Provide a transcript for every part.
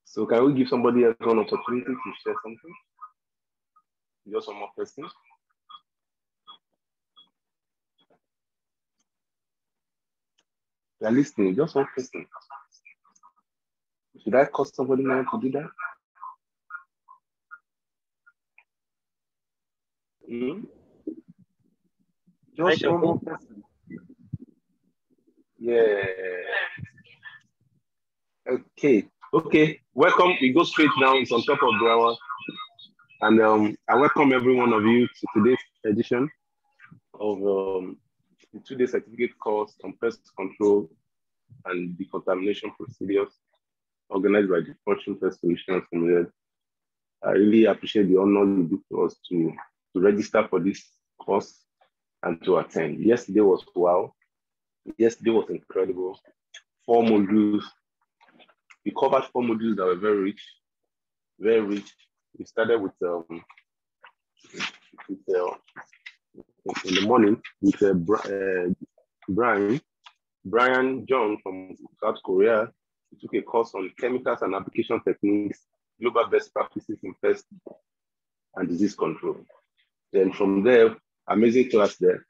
So can we give somebody else one opportunity to share something? Just one more person. You're listening, just one person. Should I call somebody now to do that? Just one more person. Yeah. Okay. Welcome. We go straight now. It's on top of the hour. And I welcome every one of you to today's edition of the 2-day certificate course on pest control and decontamination procedures organized by the Fortune Pest Solutions Limited. I really appreciate the honor you do to us to register for this course and to attend. Yesterday was wow. Yesterday was incredible. 4 modules. We covered 4 modules that were very rich, very rich. We started with in the morning with Brian John from South Korea. He took a course on chemicals and application techniques, global best practices in pest and disease control. Then from there, amazing class there.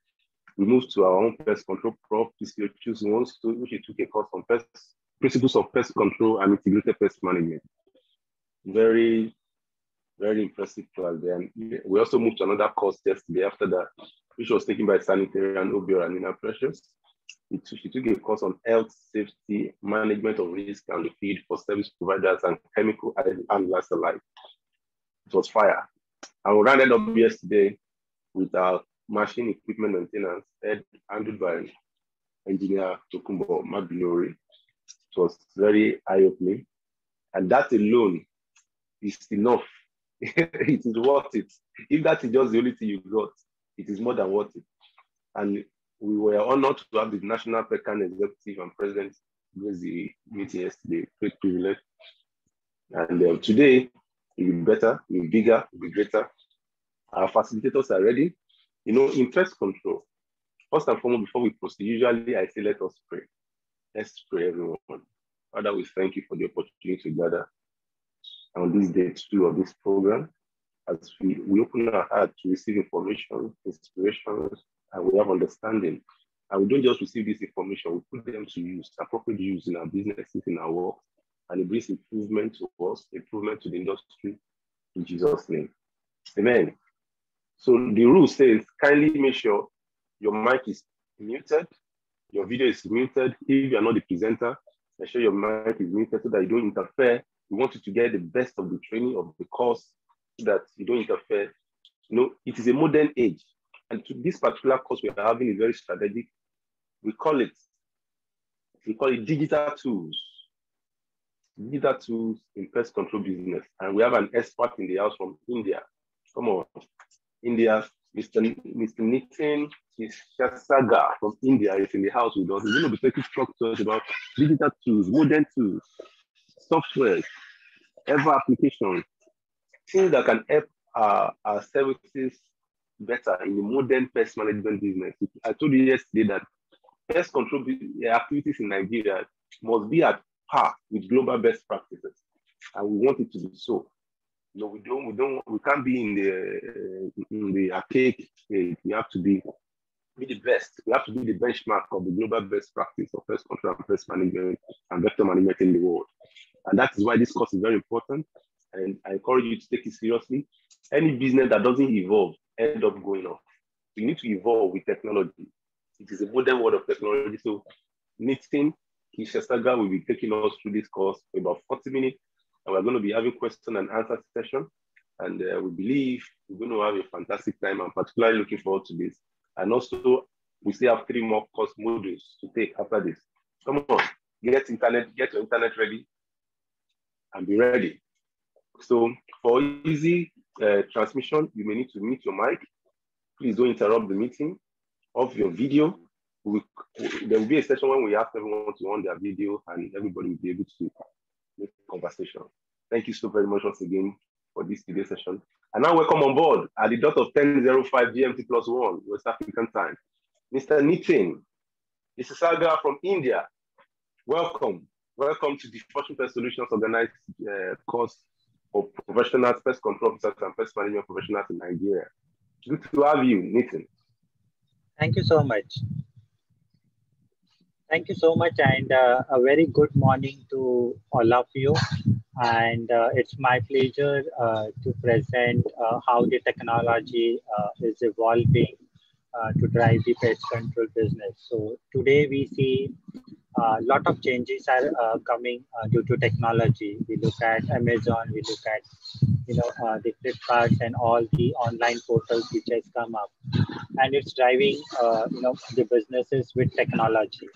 We moved to our own pest control prof, which he took a course on principles of pest control and integrated pest management. Very, very impressive class there. We also moved to another course yesterday after that, which was taken by Sanitarian Obio and Nina Precious. She took a course on health, safety, management of risk and the field for service providers and chemical handlers alike. It was fire. And we rounded up yesterday with our machine equipment maintenance handled by engineer Tokumbo Mabilori. It was very eye-opening. And that alone is enough. It is worth it. If that is just the only thing you got, it is more than worth it. And we were honored to have the National Pecan Executive and President with the meeting yesterday. Great privilege. And today, it will be better, it will be bigger, it will be greater. Our facilitators are ready. You know, in pest control, first and foremost, before we proceed, usually I say, let us pray. Let's pray, everyone. Father, we thank you for the opportunity to gather on this day 2 of this program. As we open our heart to receive information, inspirations, and we have understanding. And we don't just receive this information, we put them to use, appropriate use in our businesses, in our work, and it brings improvement to us, improvement to the industry, in Jesus' name. Amen. So the rule says, kindly make sure your mic is muted, your video is muted. If you are not the presenter, make sure your mic is muted so that you don't interfere. We want you to get the best of the training of the course so that you don't interfere. You know, it is a modern age. And to this particular course we are having is very strategic. We call it digital tools. Digital tools in pest control business. And we have an expert in the house from India. Come on. India, Mr. Nitin Kshirsagar from India is in the house with us. We're going to be taking talk to us about digital tools, modern tools, software, ever applications, things that can help our services better in the modern pest management business. I told you yesterday that pest control activities in Nigeria must be at par with global best practices, and we want it to be so. No, we can't be in the archaic stage. We have to be the best. We have to be the benchmark of the global best practice of pest control and pest management and vector management in the world. And that is why this course is very important. And I encourage you to take it seriously. Any business that doesn't evolve ends up going off. You need to evolve with technology. It is a modern world of technology. So Nitin Kshirsagar will be taking us through this course for about 40 minutes. And we're going to be having question and answer session. And we believe we're going to have a fantastic time. I'm particularly looking forward to this. And also, we still have 3 more course modules to take after this. Come on, get your internet ready and be ready. So for easy transmission, you may need to mute your mic. Please don't interrupt the meeting. Off your video. There will be a session when we ask everyone to on their video and everybody will be able to make a conversation. Thank you so very much once again for this today's session. And now welcome on board at the dot of 10:05 GMT+1 West African time, Mr. Nitin Kshirsagar from India. Welcome. Welcome to the Fortune Pest Solutions organized course for professionals, pest control officers, and pest management professionals in Nigeria. Good to have you, Nitin. Thank you so much. Thank you so much, and a very good morning to all of you. And it's my pleasure to present how the technology is evolving to drive the pest control business. So today we see a lot of changes are coming due to technology. We look at Amazon, we look at the Flipkart and all the online portals which has come up, and it's driving the businesses with technology.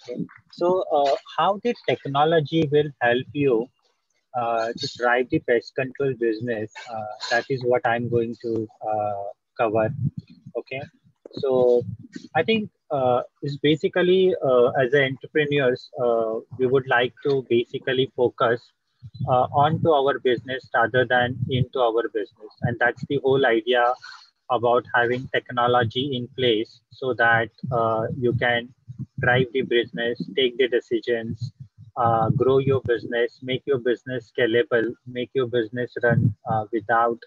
Okay, so how the technology will help you to drive the pest control business, that is what I'm going to cover. Okay, so I think it's basically as entrepreneurs, we would like to basically focus onto our business rather than into our business, and that's the whole idea about having technology in place so that you can drive the business, take the decisions, grow your business, make your business scalable, make your business run without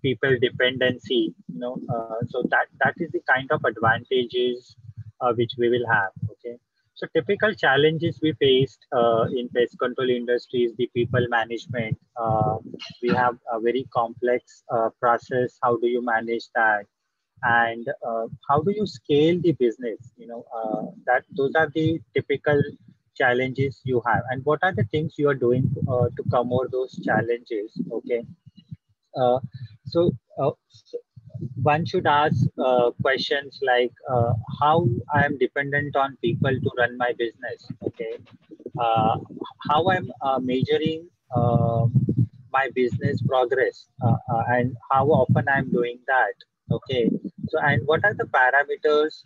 people dependency. So that is the kind of advantages which we will have. Okay. So typical challenges we faced in pest control industry is the people management. We have a very complex process. How do you manage that? And how do you scale the business? Those are the typical challenges you have. And what are the things you are doing to come over those challenges? Okay. So one should ask questions like how I am dependent on people to run my business. Okay, how I'm measuring my business progress and how often I'm doing that. Okay, so and what are the parameters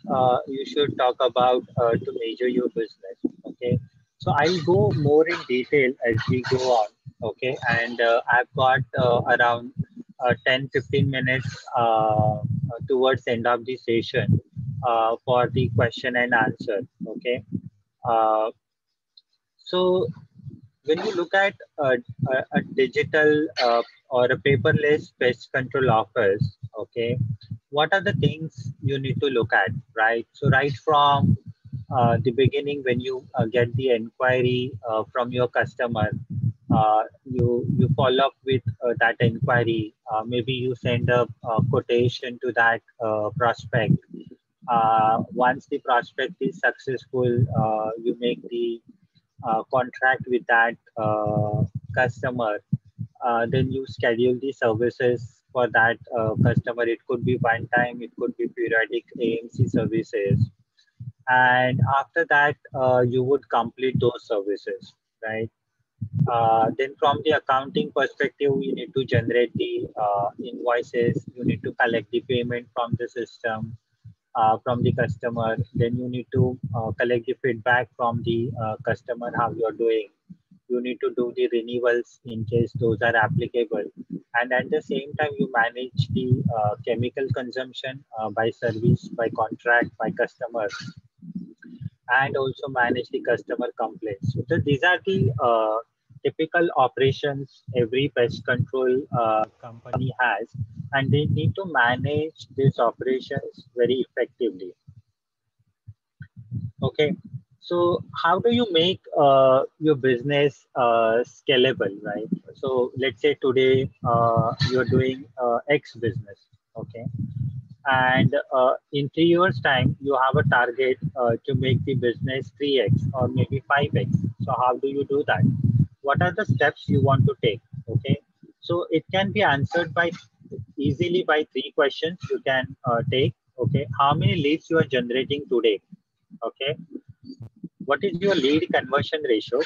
you should talk about to measure your business. Okay, so I'll go more in detail as we go on. Okay, and I've got around 10-15 minutes towards the end of the session for the question and answer. Okay, so when you look at a digital or a paperless pest control office, okay, what are the things you need to look at, right? So right from the beginning, when you get the inquiry from your customer, you follow up with that inquiry. Maybe you send a quotation to that prospect. Once the prospect is successful, you make the contract with that customer. Then you schedule the services for that customer. It could be one time, it could be periodic AMC services. And after that, you would complete those services, right? Then from the accounting perspective, you need to generate the invoices, you need to collect the payment from the system, from the customer. Then you need to collect the feedback from the customer, how you're doing. You need to do the renewals in case those are applicable. And at the same time, you manage the chemical consumption by service, by contract, by customer, and also manage the customer complaints. So these are the typical operations every pest control company has, and they need to manage these operations very effectively. Okay, so how do you make your business scalable, right? So let's say today you're doing X business, okay? And in 3 years time, you have a target to make the business 3x or maybe 5x. So how do you do that? What are the steps you want to take? Okay, so it can be answered by easily by 3 questions you can take. Okay, how many leads you are generating today? Okay, what is your lead conversion ratio?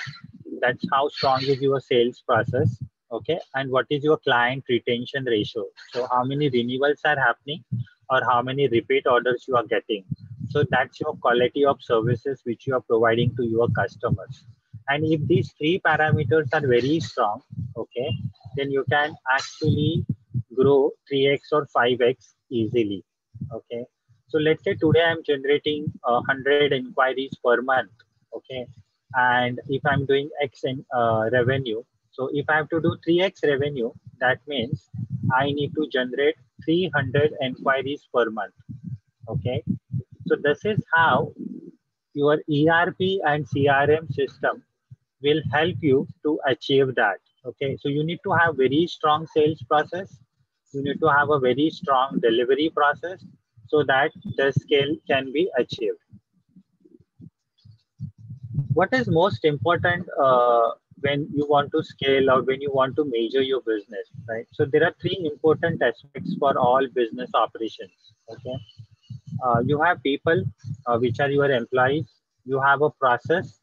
That's how strong is your sales process. Okay, and what is your client retention ratio? So how many renewals are happening, or how many repeat orders you are getting? So that's your quality of services which you are providing to your customers. And if these 3 parameters are very strong, okay, then you can actually grow 3x or 5x easily. Okay, So let's say today I'm generating 100 inquiries per month, okay? And if I'm doing X in revenue, so if I have to do 3X revenue, that means I need to generate 300 inquiries per month, okay? So this is how your ERP and CRM system will help you to achieve that, okay? So you need to have very strong sales process. You need to have a very strong delivery process so that the scale can be achieved. What is most important when you want to scale or when you want to measure your business, right? So there are three important aspects for all business operations, okay? You have people, which are your employees. You have a process,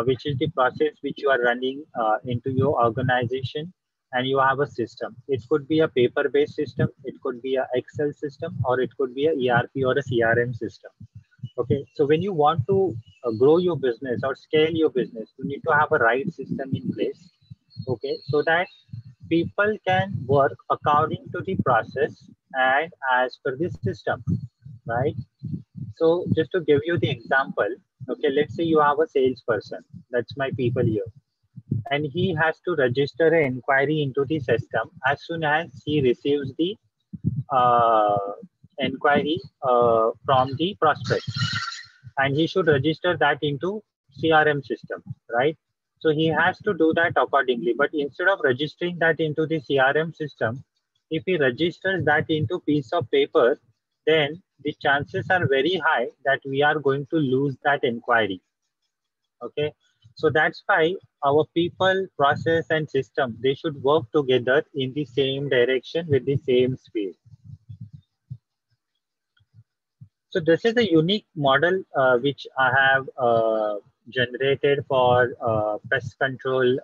which is the process which you are running into your organization, and you have a system. It could be a paper-based system, it could be an Excel system, or it could be a ERP or a CRM system. Okay, so when you want to grow your business or scale your business, you need to have a right system in place. Okay, so that people can work according to the process and as per the system, right? So just to give you the example, okay, let's say you have a salesperson, that's my people here, and he has to register an inquiry into the system as soon as he receives the uh, inquiry from the prospect, and he should register that into CRM system, right? So he has to do that accordingly, but instead of registering that into the CRM system, if he registers that into piece of paper, then the chances are very high that we are going to lose that inquiry. Okay, so that's why our people, process, and system, they should work together in the same direction with the same speed. So this is a unique model which I have generated for pest control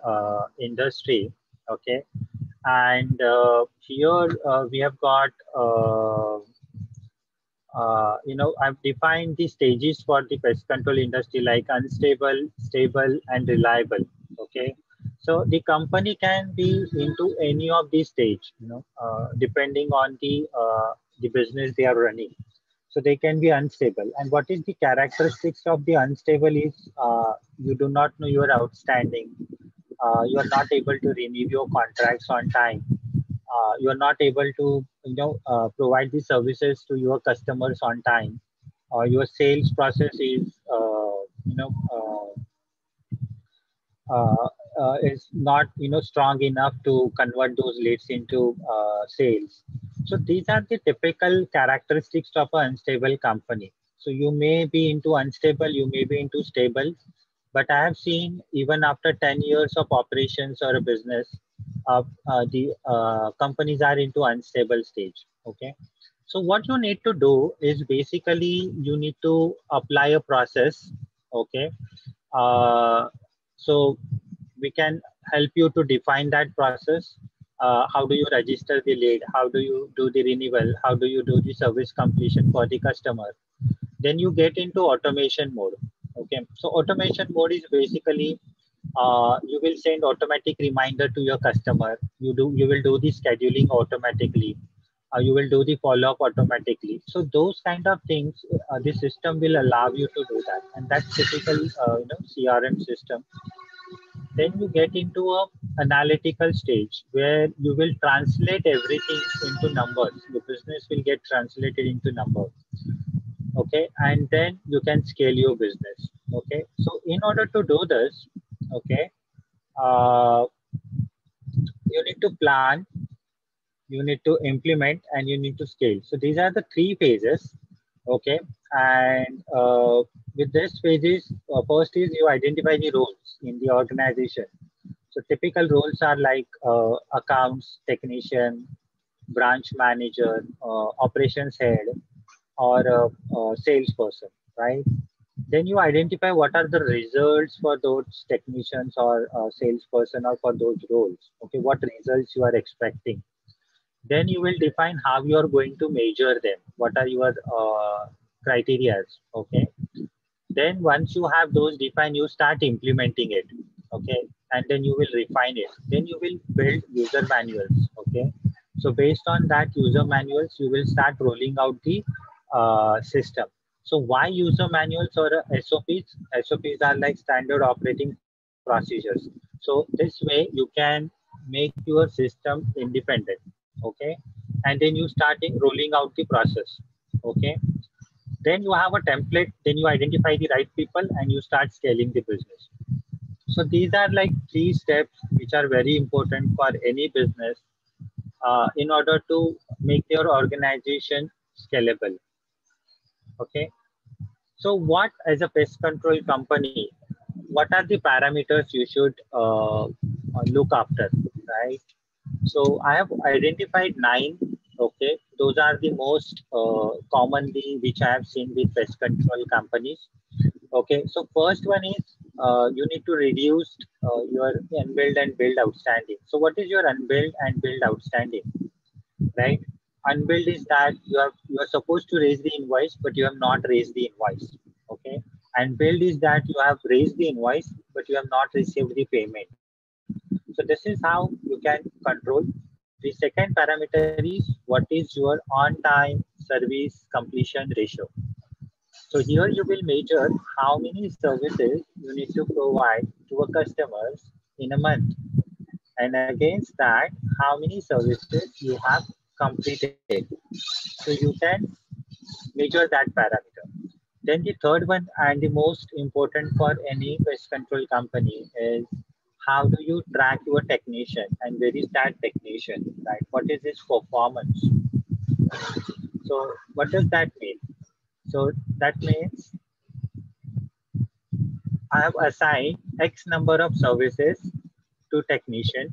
industry. Okay, and here we have got I've defined the stages for the pest control industry like unstable, stable, and reliable. Okay, so the company can be into any of these stage, depending on the business they are running. So they can be unstable. And what is the characteristics of the unstable is you do not know your outstanding. You are not able to renew your contracts on time. You are not able to provide the services to your customers on time. Your sales process is not strong enough to convert those leads into sales. So these are the typical characteristics of an unstable company. So you may be into unstable, you may be into stable, but I have seen even after 10 years of operations or a business, the companies are into unstable stage. Okay, so what you need to do is basically you need to apply a process. Okay, so we can help you to define that process. How do you register the lead? How do you do the renewal? How do you do the service completion for the customer? Then you get into automation mode. Okay, so automation mode is basically you will send automatic reminder to your customer. You will do the scheduling automatically. You will do the follow-up automatically. So those kind of things, the system will allow you to do that, and that's typical CRM system. Then you get into a analytical stage where you will translate everything into numbers. Your business will get translated into numbers. Okay, and then you can scale your business. Okay, so in order to do this, okay, uh, you need to plan, you need to implement, and you need to scale. So these are the three phases. Okay, and with this phases, first is you identify the roles in the organization. So typical roles are like accounts technician, branch manager, operations head, or a salesperson, right? Then you identify what are the results for those technicians or salesperson or for those roles. Okay, what results you are expecting. Then you will define how you are going to measure them. What are your criteria? Okay. Then once you have those defined, you start implementing it. Okay, and then you will refine it. Then you will build user manuals. Okay, so based on that user manuals, you will start rolling out the system. So why user manuals or SOPs? SOPs are like standard operating procedures. So this way you can make your system independent. Okay. And then you starting rolling out the process. Okay. Then you have a template, then you identify the right people and you start scaling the business. So these are like 3 steps which are very important for any business in order to make your organization scalable. Okay. So what as a pest control company, what are the parameters you should look after, right? So I have identified 9. Okay, those are the most commonly which I have seen with pest control companies. Okay, so first one is you need to reduce your unbilled and billed outstanding. So what is your unbilled and billed outstanding, right? Unbilled is that you are supposed to raise the invoice, but you have not raised the invoice. Okay, and billed is that you have raised the invoice, but you have not received the payment. So this is how you can control. The second parameter is what is your on-time service completion ratio. So here you will measure how many services you need to provide to a customers in a month. And against that, how many services you have completed. So you can measure that parameter. Then the third one and the most important for any pest control company is how do you track your technician and where is that technician, right? What is his performance? So what does that mean? So that means I have assigned X number of services to technician,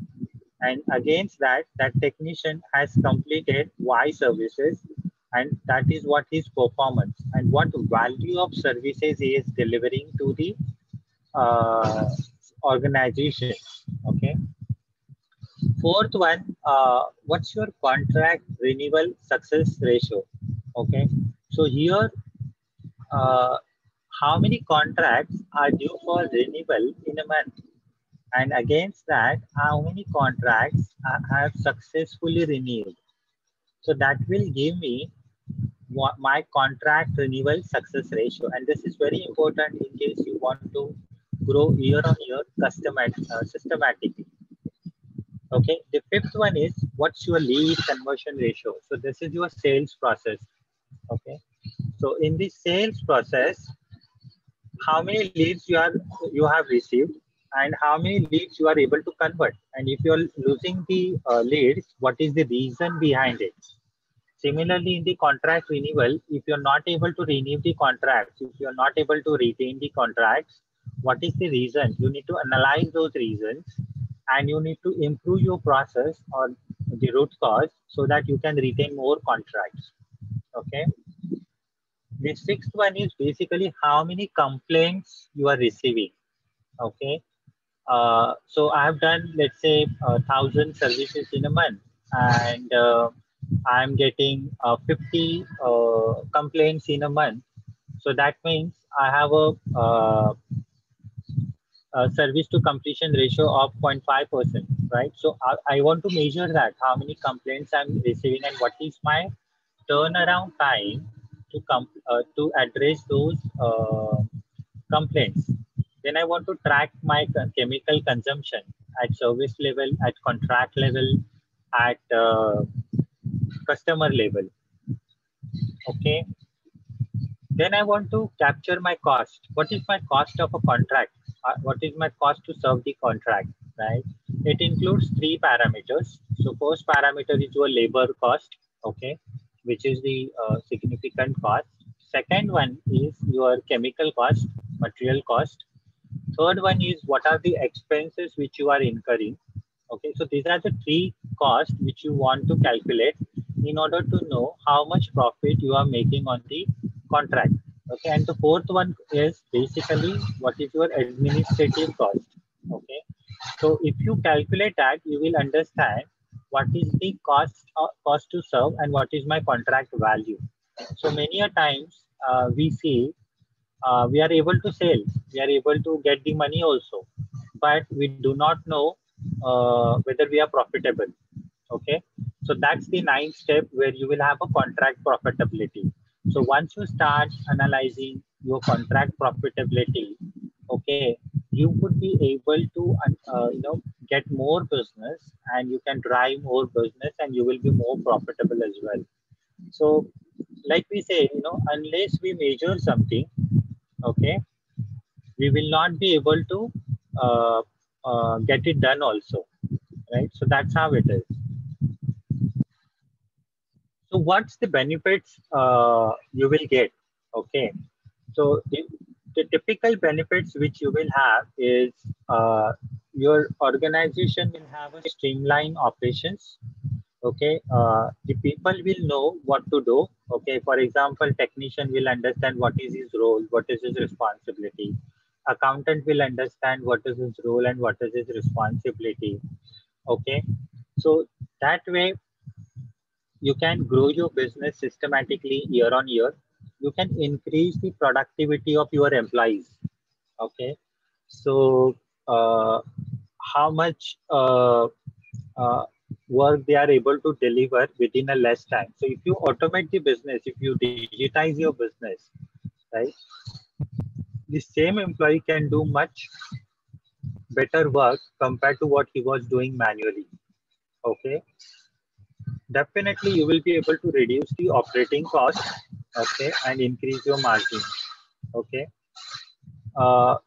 and against that, that technician has completed Y services, and that is what his performance and what value of services he is delivering to the organization. Okay. Fourth one, what's your contract renewal success ratio? Okay. So here, uh, how many contracts are due for renewal in a month? And against that, how many contracts have successfully renewed? So that will give me what my contract renewal success ratio. And this is very important in case you want to grow year on year systematically. Okay, the fifth one is what's your lead conversion ratio? So this is your sales process. Okay, so in the sales process, how many leads you have received and how many leads you are able to convert, and if you are losing the leads, what is the reason behind it? Similarly, in the contract renewal, if you're not able to renew the contracts, if you're not able to retain the contracts, what is the reason? You need to analyze those reasons and you need to improve your process or the root cause so that you can retain more contracts. Okay. The sixth one is basically how many complaints you are receiving. Okay. So I have done, let's say, 1,000 services in a month, and I'm getting 50 complaints in a month. So that means I have a service to completion ratio of 0.5%, right? So I want to measure that, how many complaints I'm receiving and what is my turnaround time to address those complaints. Then I want to track my chemical consumption at service level, at contract level, at customer level. Okay. Then I want to capture my cost. What is my cost of a contract? What is my cost to serve the contract, right? It includes 3 parameters. So first parameter is your labor cost, okay, which is the significant cost. Second one is your chemical cost, material cost. Third one is what are the expenses which you are incurring. Okay, so these are the 3 costs which you want to calculate in order to know how much profit you are making on the contract. Okay, and the fourth one is basically what is your administrative cost. Okay, so if you calculate that, you will understand what is the cost to serve and what is my contract value. So many a times we see we are able to sell, we are able to get the money also, but we do not know whether we are profitable. Okay, so that's the 9th step where you will have a contract profitability. So once you start analyzing your contract profitability, okay, you would be able to get more business, and you can drive more business, and you will be more profitable as well. So like we say, unless we measure something, okay, we will not be able to get it done also, right? So that's how it is. So what's the benefits you will get? Okay, so the typical benefits which you will have is your organization will have a streamlined operations. Okay, the people will know what to do. Okay, for example, technician will understand what is his role, what is his responsibility. Accountant will understand what is his role and what is his responsibility. Okay, so that way you can grow your business systematically year on year. You can increase the productivity of your employees. Okay, so how much work they are able to deliver within a less time. So if you automate the business, if you digitize your business, right, the same employee can do much better work compared to what he was doing manually. Okay, definitely you will be able to reduce the operating cost, okay, and increase your margin. Okay,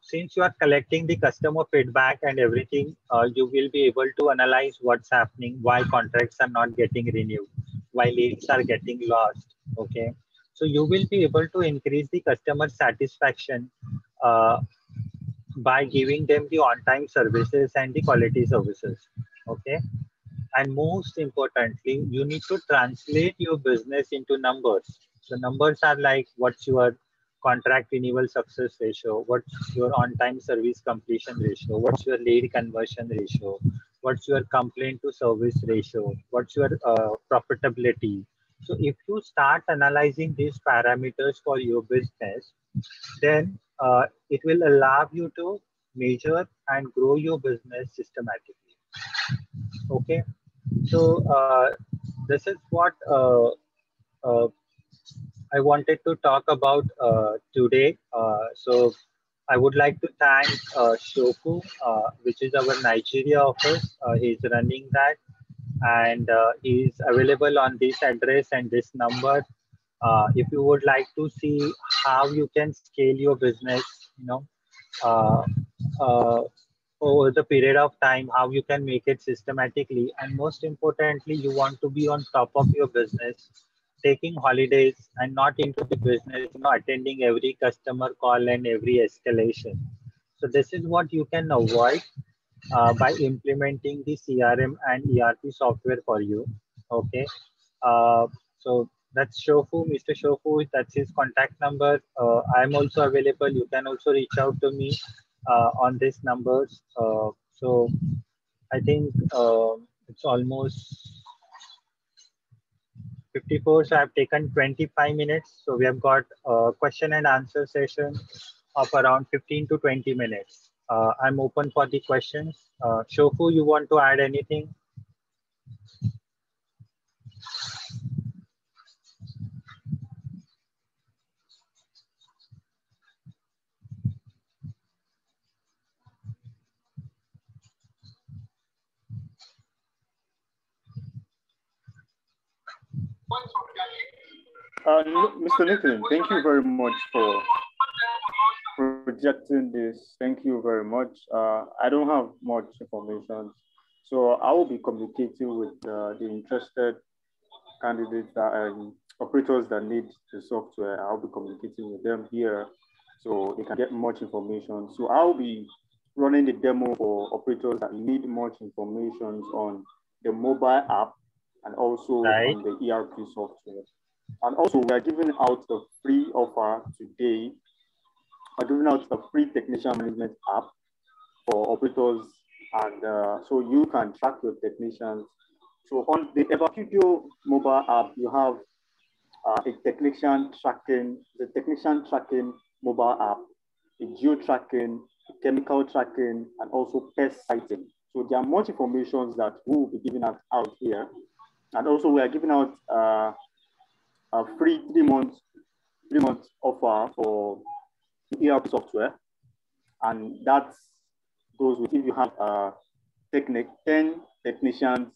since you are collecting the customer feedback and everything, you will be able to analyze what's happening, why contracts are not getting renewed, why leads are getting lost. Okay, so you will be able to increase the customer satisfaction uh, by giving them the on-time services and the quality services. Okay, and most importantly, you need to translate your business into numbers. So numbers are like, what's your contract renewal success ratio, what's your on-time service completion ratio, what's your lead conversion ratio, what's your complaint to service ratio, what's your profitability. So if you start analyzing these parameters for your business, then it will allow you to measure and grow your business systematically. Okay, so this is what I wanted to talk about today. So I would like to thank Shoku, which is our Nigeria office. He's running that, and he's available on this address and this number. If you would like to see how you can scale your business, uh, uh, over the period of time, how you can make it systematically, and most importantly, you want to be on top of your business, taking holidays and not into the business, attending every customer call and every escalation. So this is what you can avoid by implementing the CRM and ERP software for you. Okay, so that's Shofu, Mr. Shofu. That's his contact number. I'm also available. You can also reach out to me on these numbers. So I think it's almost 54. So I've taken 25 minutes. So we have got a question and answer session of around 15 to 20 minutes. I'm open for the questions. Shofu, you want to add anything? Mr. Nitin, thank you very much for projecting this. Thank you very much. I don't have much information, so I will be communicating with the interested candidates operators that need the software. I'll be communicating with them here so they can get much information. So I'll be running the demo for operators that need much information on the mobile app and also on the ERP software. And also, we are giving out a free offer today. We're giving out a free technician management app for operators, and so you can track your technicians. So on the Studio mobile app, you have a technician tracking mobile app, a geo tracking, a chemical tracking, and also pest sighting. So there are much information that we will be giving out here. And also we are giving out a free 3 months 3-month offer for ERP software, and that goes with if you have 10 technicians,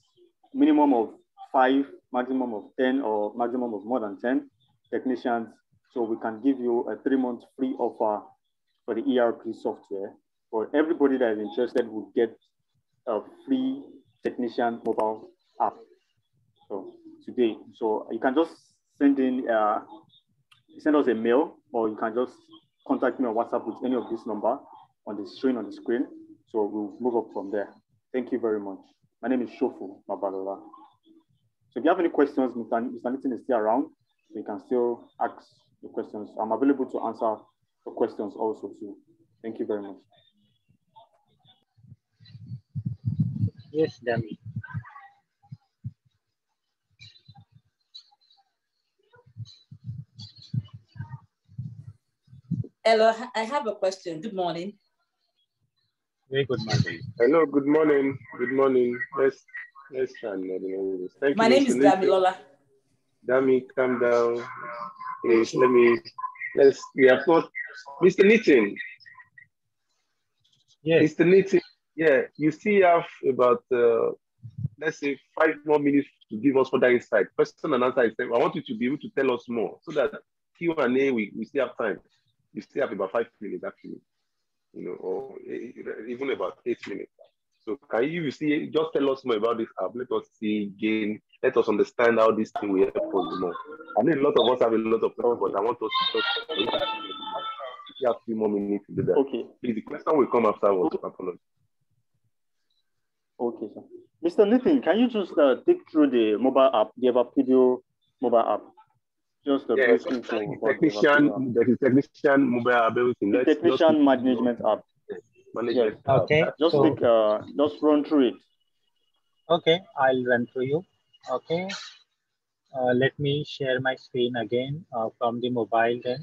minimum of 5, maximum of 10, or maximum of more than 10 technicians. So we can give you a 3-month free offer for the ERP software. For everybody that is interested, will get a free technician mobile app. So today, so you can just send us a mail, or you can just contact me on WhatsApp with any of this number on the screen. So we'll move up from there. Thank you very much. My name is Shofu Mabalola. So if you have any questions, Mr. Nitin is still around. So you can still ask the questions. I'm available to answer the questions also too. Thank you very much. Yes, Dami. Hello, I have a question. Good morning. Very good morning. Hello, good morning. Good morning. Let's try and thank My you, name is Mr. Damilola. Dami, calm down. Please, we have got Mr. Nitin. Yes. Mr. Nitin, yeah, you still have about, let's say, 5 more minutes to give us further insight. Question and answer. I want you to be able to tell us more so that Q&A, we still have time. You still have about 5 minutes, actually, or even about 8 minutes. So can you see, just tell us more about this app? Let us see again. Let us understand how this thing will help us more. I know a lot of us have a lot of questions, but I want us to just have a few more minutes to do that. Okay. Please, the question will come afterwards. Apologies. Okay, sir. Mr. Nitin, can you just take through the mobile app, the Video mobile app? Just a brief info about the technician mobile app, everything. The technician management app. Management app. Okay. Just run through it. Okay, I'll run through you. Okay. Let me share my screen again from the mobile then.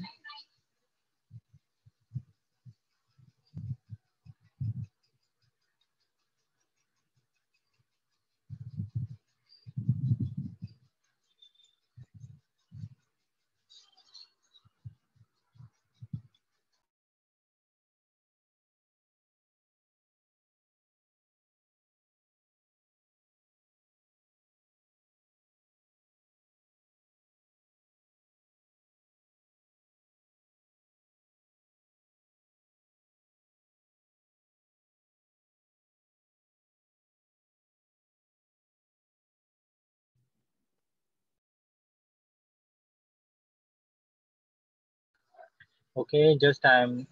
Okay, just I'm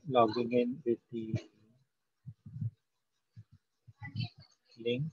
logging in with the link.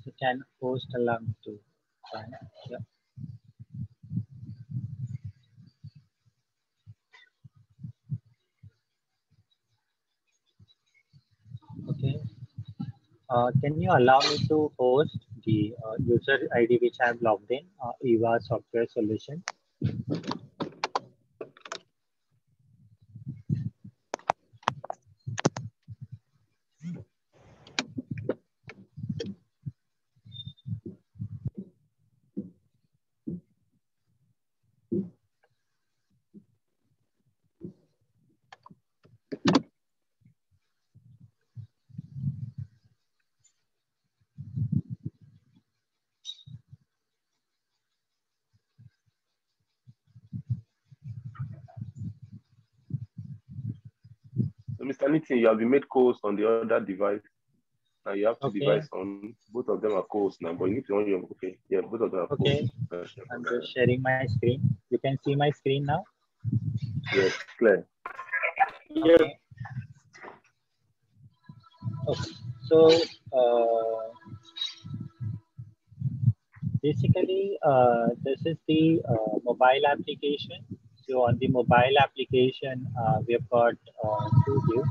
You can post a link to. Yeah. Can you allow me to host the user ID which I have logged in, EVA Software Solution? So, Mr. Nitin, you have been made co-host on the other device. And you have two devices on. Both of them are co-host now, but you need to on your, okay. Yeah, both of them are co-host. I'm just sharing my screen. You can see my screen now? Yes, clear. Okay. Okay. So, basically, this is the mobile application. So on the mobile application, we have got two views,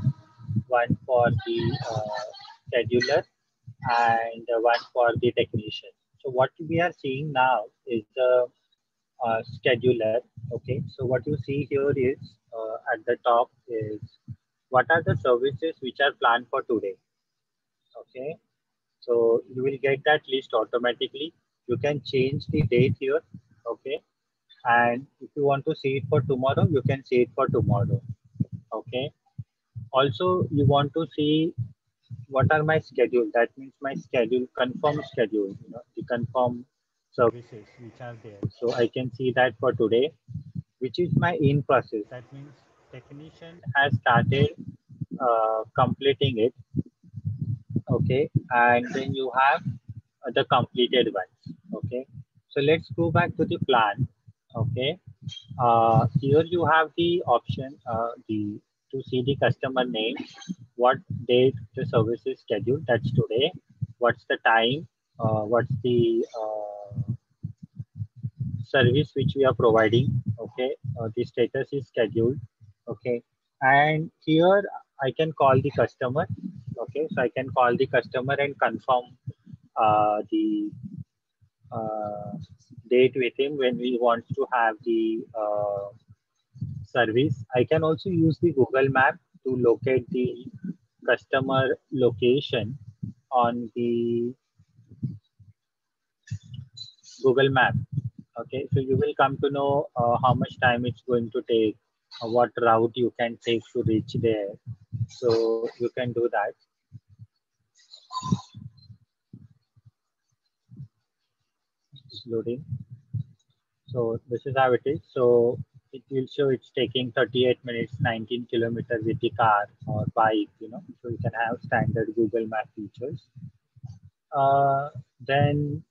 one for the scheduler and one for the technician. So what we are seeing now is the scheduler. Okay, so what you see here is at the top is what are the services which are planned for today. Okay, so you will get that list automatically. You can change the date here. Okay, and if you want to see it for tomorrow, you can see it for tomorrow. Okay, also you want to see what are my schedule. That means my schedule, confirm schedule, you know, the confirm services which are there. So I can see that for today, which is my in process. That means technician has started completing it. Okay, and then you have the completed ones. Okay, so let's go back to the plan. Okay, here you have the option to see the customer name, what date the service is scheduled, that's today, what's the time, what's the service which we are providing. Okay, the status is scheduled. Okay, and here I can call the customer. Okay, so I can call the customer and confirm the date with him when we want to have the service. I can also use the Google Map to locate the customer location on the Google Map. Okay, so you will come to know how much time it's going to take, what route you can take to reach there. So you can do that. It's loading. So this is how it is. So it will show it's taking 38 minutes, 19 kilometers with the car or bike, you know, so you can have standard Google Map features. Then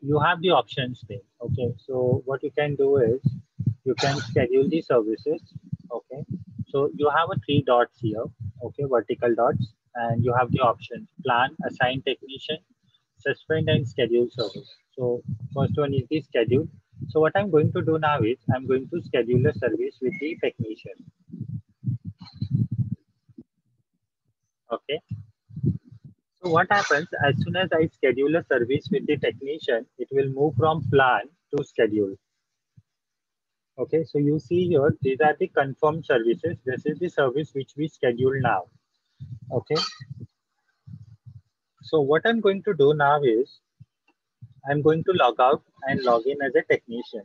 you have the options there. Okay, so what you can do is you can schedule the services. Okay, so you have a 3 dots here. Okay, vertical dots, and you have the options: plan, assign technician, suspend, and schedule service. So first one is the schedule. So what I'm going to do now is I'm going to schedule a service with the technician. Okay. So what happens as soon as I schedule a service with the technician, it will move from plan to schedule. Okay, so you see here, these are the confirmed services. This is the service which we schedule now. Okay. So what I'm going to do now is I'm going to log out and log in as a technician.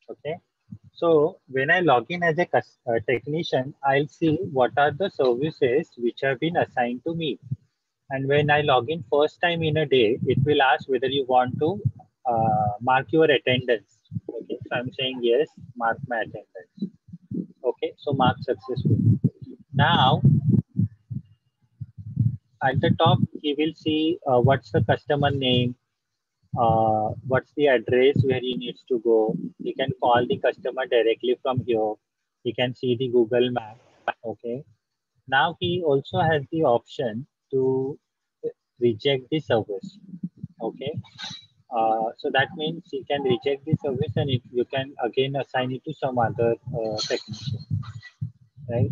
Okay. So when I log in as a technician, I'll see what are the services which have been assigned to me. And when I log in first time in a day, it will ask whether you want to mark your attendance. Okay, so I'm saying yes, mark my attendance. Okay, so mark successful. Now, at the top, he will see what's the customer name, what's the address where he needs to go. He can call the customer directly from here. He can see the Google map. Okay. Now he also has the option to reject the service. Okay. So that means he can reject the service and you can again assign it to some other technician, right?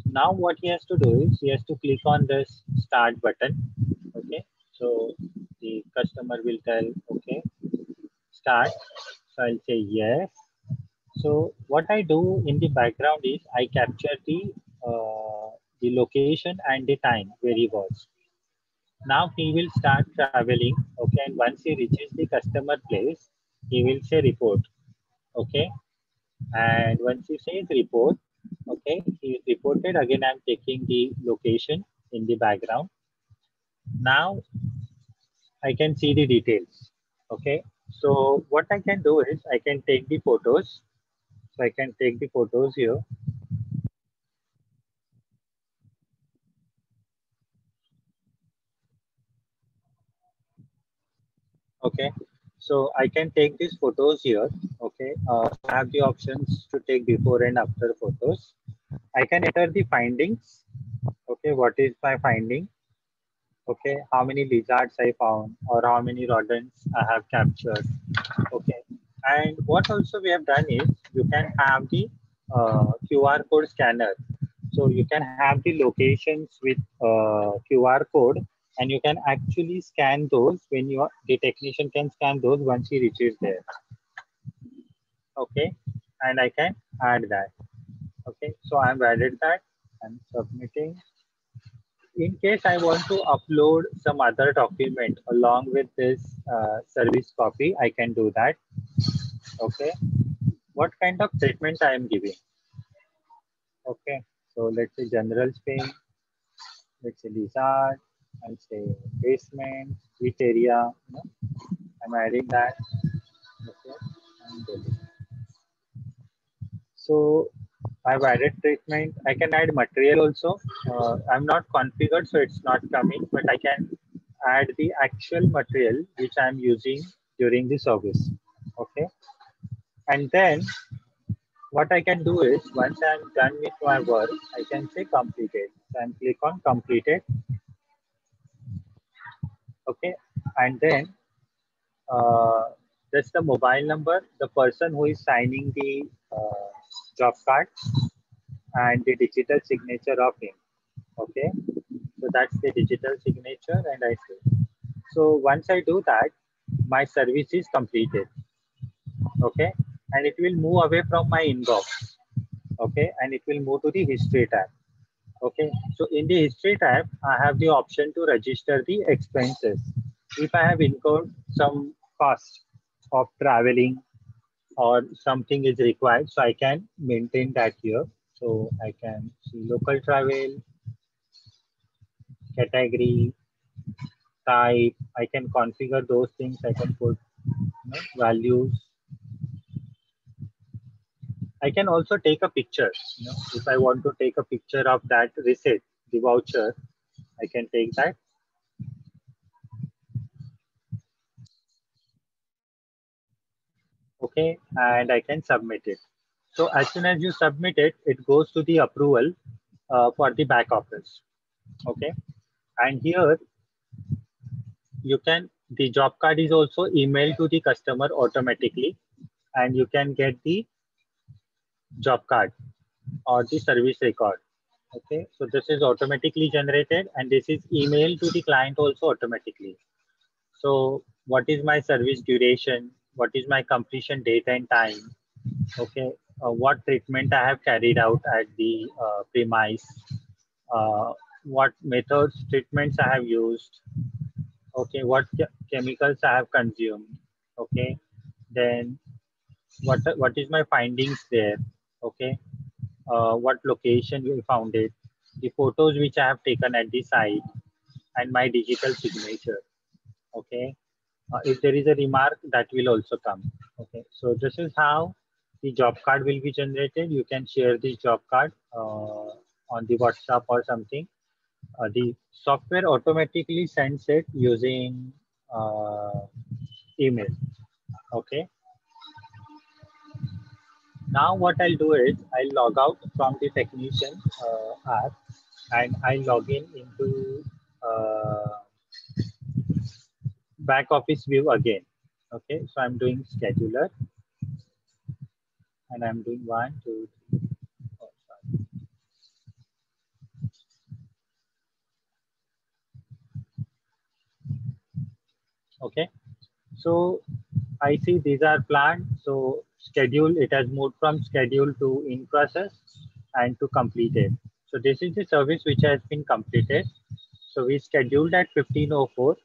Now what he has to do is he has to click on this start button. Okay, so the customer will tell, okay, start. So I'll say yes. So what I do in the background is I capture the location and the time where he was. Now he will start traveling. Okay, and once he reaches the customer place, he will say report. Okay, and once he says report, okay, he is reported. Again, I'm taking the location in the background. Now I can see the details. Okay, so what I can do is I can take the photos. So I can take the photos here. Okay, so I can take these photos here. Okay, I have the options to take before and after photos. I can enter the findings. Okay, what is my finding? Okay, how many lizards I found or how many rodents I have captured. Okay, and what also we have done is you can have the QR code scanner. So you can have the locations with QR code and you can actually scan those when the technician can scan those once he reaches there. Okay, and I can add that. Okay, so I've added that and submitting. In case I want to upload some other document along with this service copy, I can do that. Okay, what kind of treatment I am giving? Okay, so let's say general spain, let's say lizard, I'll say basement, which area, you know, I'm adding that. Okay, and delete. So I've added treatment. I can add material also. I'm not configured, so it's not coming, but I can add the actual material which I'm using during the service. Okay. And then what I can do is once I'm done with my work, I can say completed. So I'm click on completed. Okay. And then that's the mobile number, the person who is signing the job card, and the digital signature of him. Okay, so that's the digital signature, and I say. So once I do that, my service is completed. Okay, and it will move away from my inbox. Okay, and it will move to the history tab. Okay, so in the history tab, I have the option to register the expenses. If I have incurred some cost of traveling or something is required, so I can maintain that here. So I can see local travel, category, type. I can configure those things. I can put values. I can also take a picture. If I want to take a picture of that receipt, the voucher, I can take that. Okay, and I can submit it. So as soon as you submit it, it goes to the approval for the back office. Okay, and here you can, the job card is also emailed to the customer automatically, and you can get the job card or the service record. Okay, so this is automatically generated and this is emailed to the client also automatically. So what is my service duration? What is my completion date and time? Okay, what treatment I have carried out at the premise? What methods, treatments I have used? Okay, what chemicals I have consumed? Okay, then what is my findings there? Okay, what location we found it, the photos which I have taken at the site, and my digital signature. Okay, if there is a remark, that will also come. Okay, so this is how the job card will be generated. You can share this job card on the WhatsApp or something. The software automatically sends it using email. Okay. Now what I'll do is I'll log out from the technician app and I'll log in into back office view again. Okay, so I'm doing scheduler, and I'm doing 1, 2, 3, 4, 5. Okay, so I see these are planned. So schedule, it has moved from schedule to in process and to completed. So this is the service which has been completed. So we scheduled at 15:04.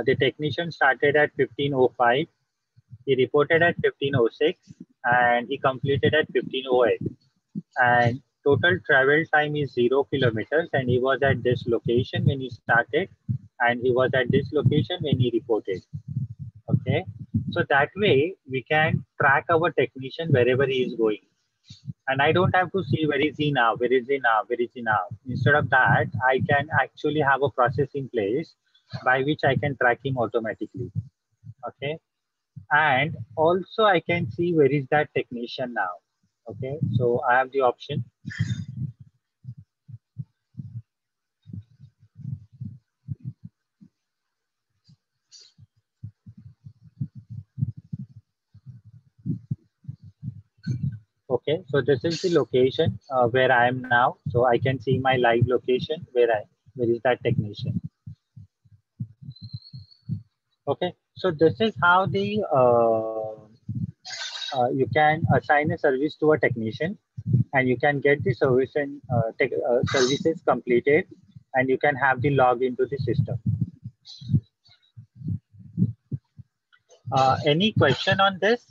The technician started at 15:05. He reported at 15:06 and he completed at 15:08. And total travel time is 0 kilometers, and he was at this location when he started, and he was at this location when he reported. Okay, so that way we can track our technician wherever he is going, and I don't have to see where is he now, where is he now, where is he now. Instead of that, I can actually have a process in place by which I can track him automatically. Okay, and also I can see where is that technician now. Okay, so I have the option. Okay, so this is the location where I am now. So I can see my live location where is that technician. Okay, so this is how the you can assign a service to a technician, and you can get the service and services completed, and you can have the log into the system. Any question on this?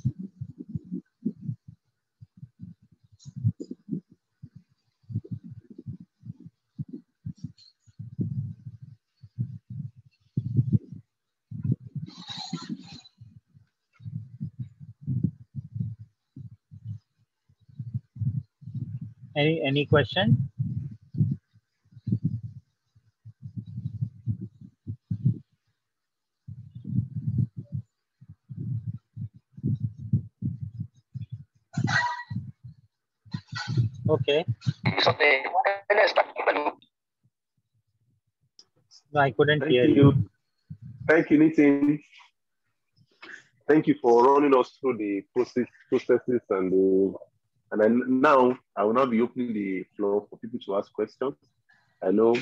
Any question? Okay. No, I couldn't hear you. Thank you, Nitin. Thank you for running us through the processes and then now I will now be opening the floor for people to ask questions. I know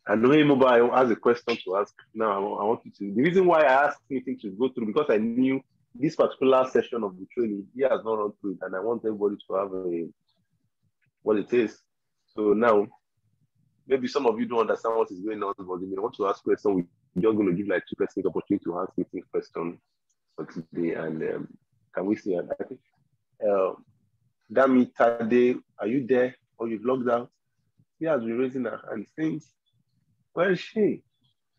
Mobile has a question to ask. Now I want you to. The reason why I asked Nitin to go through, because I knew this particular session of the training, he has not run through it, and I want everybody to have what it is. So now, maybe some of you don't understand what is going on, but if you want to ask questions, we're just going to give like 2 persons opportunity to ask Nitin questions for today. And can we see? I think Dami Tade, are you there or you've logged out? She has been raising her hand since. Where is she?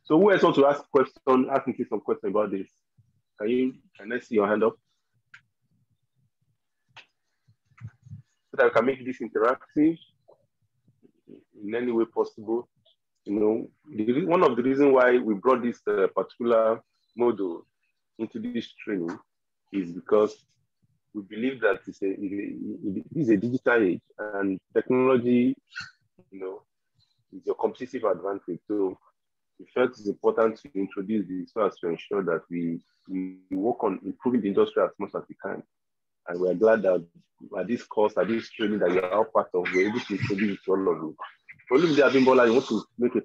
So who else wants to ask question? Ask me some question about this. Can I see your hand up? So that I can make this interactive in any way possible. You know, one of the reasons why we brought this particular module into this training is because we believe that it is a digital age, and technology, you know, is your competitive advantage. So we felt it's important to introduce this so as to ensure that we work on improving the industry as much as we can. And we're glad that at this course, at this training that you're all part of, we're able to introduce it to all of you. Oluleye Abimbola, you want to make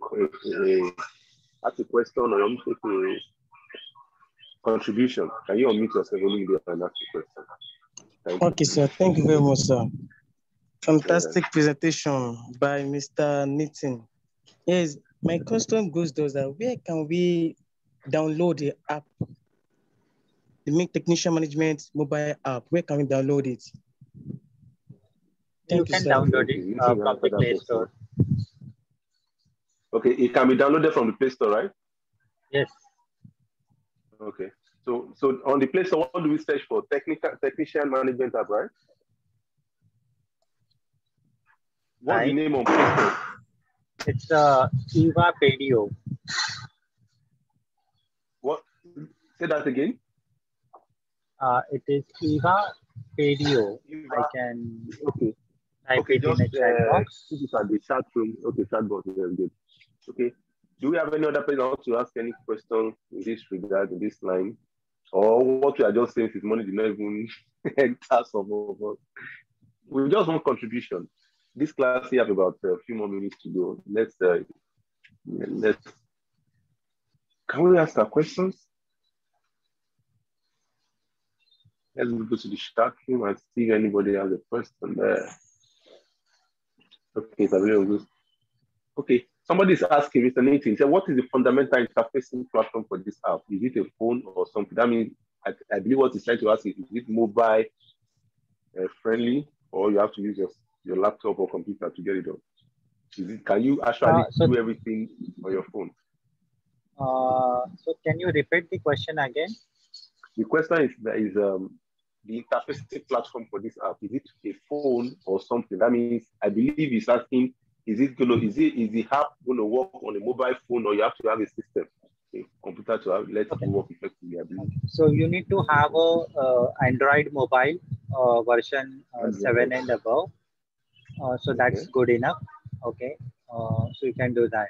ask a question or you want to make a contribution? Can you unmute yourself, Oluleye, and ask a question? Okay, sir. Thank you very much, sir. Fantastic presentation by Mr. Nitin. Yes, my question goes to that. Where can we download the app? The Make Technician Management mobile app. Where can we download it? You can download it from the Play Store. Okay, it can be downloaded from the Play Store, right? Yes. Okay. So on the Play Store, what do we search for? Technician Management app, right? What's the name of Play Store? It's Eva Pedio. What? Say that again. It is Eva Pedio. I can type it in the chat box. This is at the chat room. Okay, chat box is very good. Okay. Do we have any other person who wants to ask any question in this regard, in this line? Or what we are just saying is money did not even enter some of us. We just want contribution. This class, we have about a few more minutes to go. Let's can we ask our questions? Let's go to the chat room and see if anybody has a question there. Okay, okay. Somebody's asking, Mr. Nitin, so what is the fundamental interfacing platform for this app? Is it a phone or something? That means I believe what he's trying to ask is it mobile friendly, or you have to use your laptop or computer to get it done? Can you actually do everything on your phone? So can you repeat the question again? The question is the interfacing platform for this app. Is it a phone or something? That means I believe he's asking, is the app going to work on a mobile phone, or you have to have a system, a computer to have let it work effectively? I believe. So you need to have a Android mobile version 7 and above. So that's good enough. Okay. So you can do that.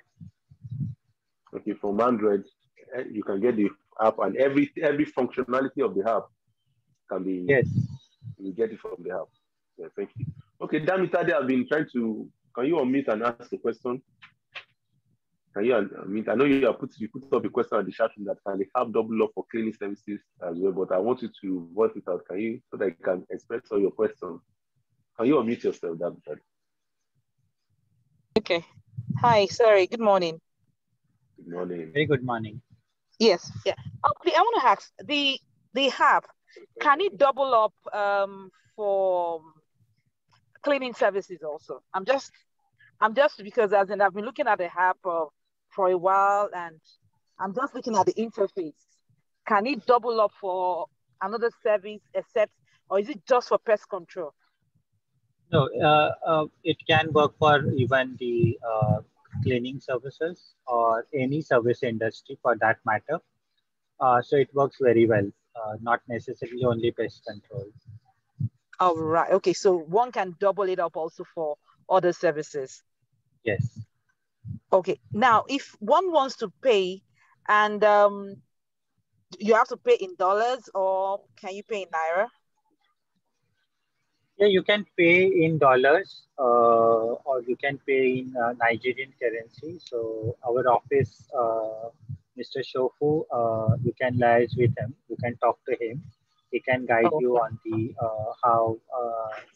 Okay, from Android, you can get the app, and every functionality of the app can be. Yes. You get it from the app. Yeah, thank you. Okay, Damitade, I've been trying to. Can you unmute and ask the question? Can you unmute? I know you put up a question on the chat room that can the app double up for cleaning services as well, but I want you to voice it out. Can you, so that you can express all your questions? Can you unmute yourself, Damitade? Okay. Hi. Sorry. Good morning. Good morning. Very good morning. Yes. Yeah. Okay. I want to ask the app. Can it double up for cleaning services also? I'm just because as in I've been looking at the app for a while, and I'm just looking at the interface. Can it double up for another service except, or is it just for pest control? No, it can work for even the cleaning services or any service industry for that matter. So it works very well, not necessarily only pest control. All right. Okay. So one can double it up also for other services. Yes. Okay. Now, if one wants to pay, and you have to pay in dollars, or can you pay in naira? Yeah, you can pay in dollars, or you can pay in Nigerian currency. So our office, Mr. Shofu, you can liaise with him. You can talk to him. He can guide you on the how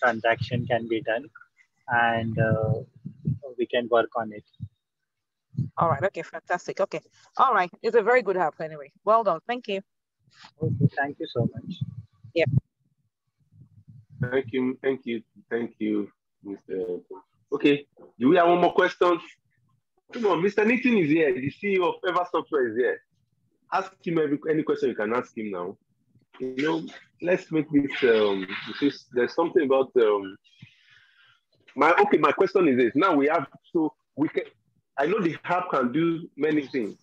transaction can be done, and we can work on it. All right. Okay. Fantastic. Okay. All right. It's a very good app anyway. Well done. Thank you. Okay. Thank you so much. Yeah. Thank you, Mr. Okay. Do we have one more question? Come on, Mr. Nitin is here. The CEO of Ever Software is here. Ask him any question you can ask him now. You know, let's make this. There's something about my question is this. Now we have I know the app can do many things,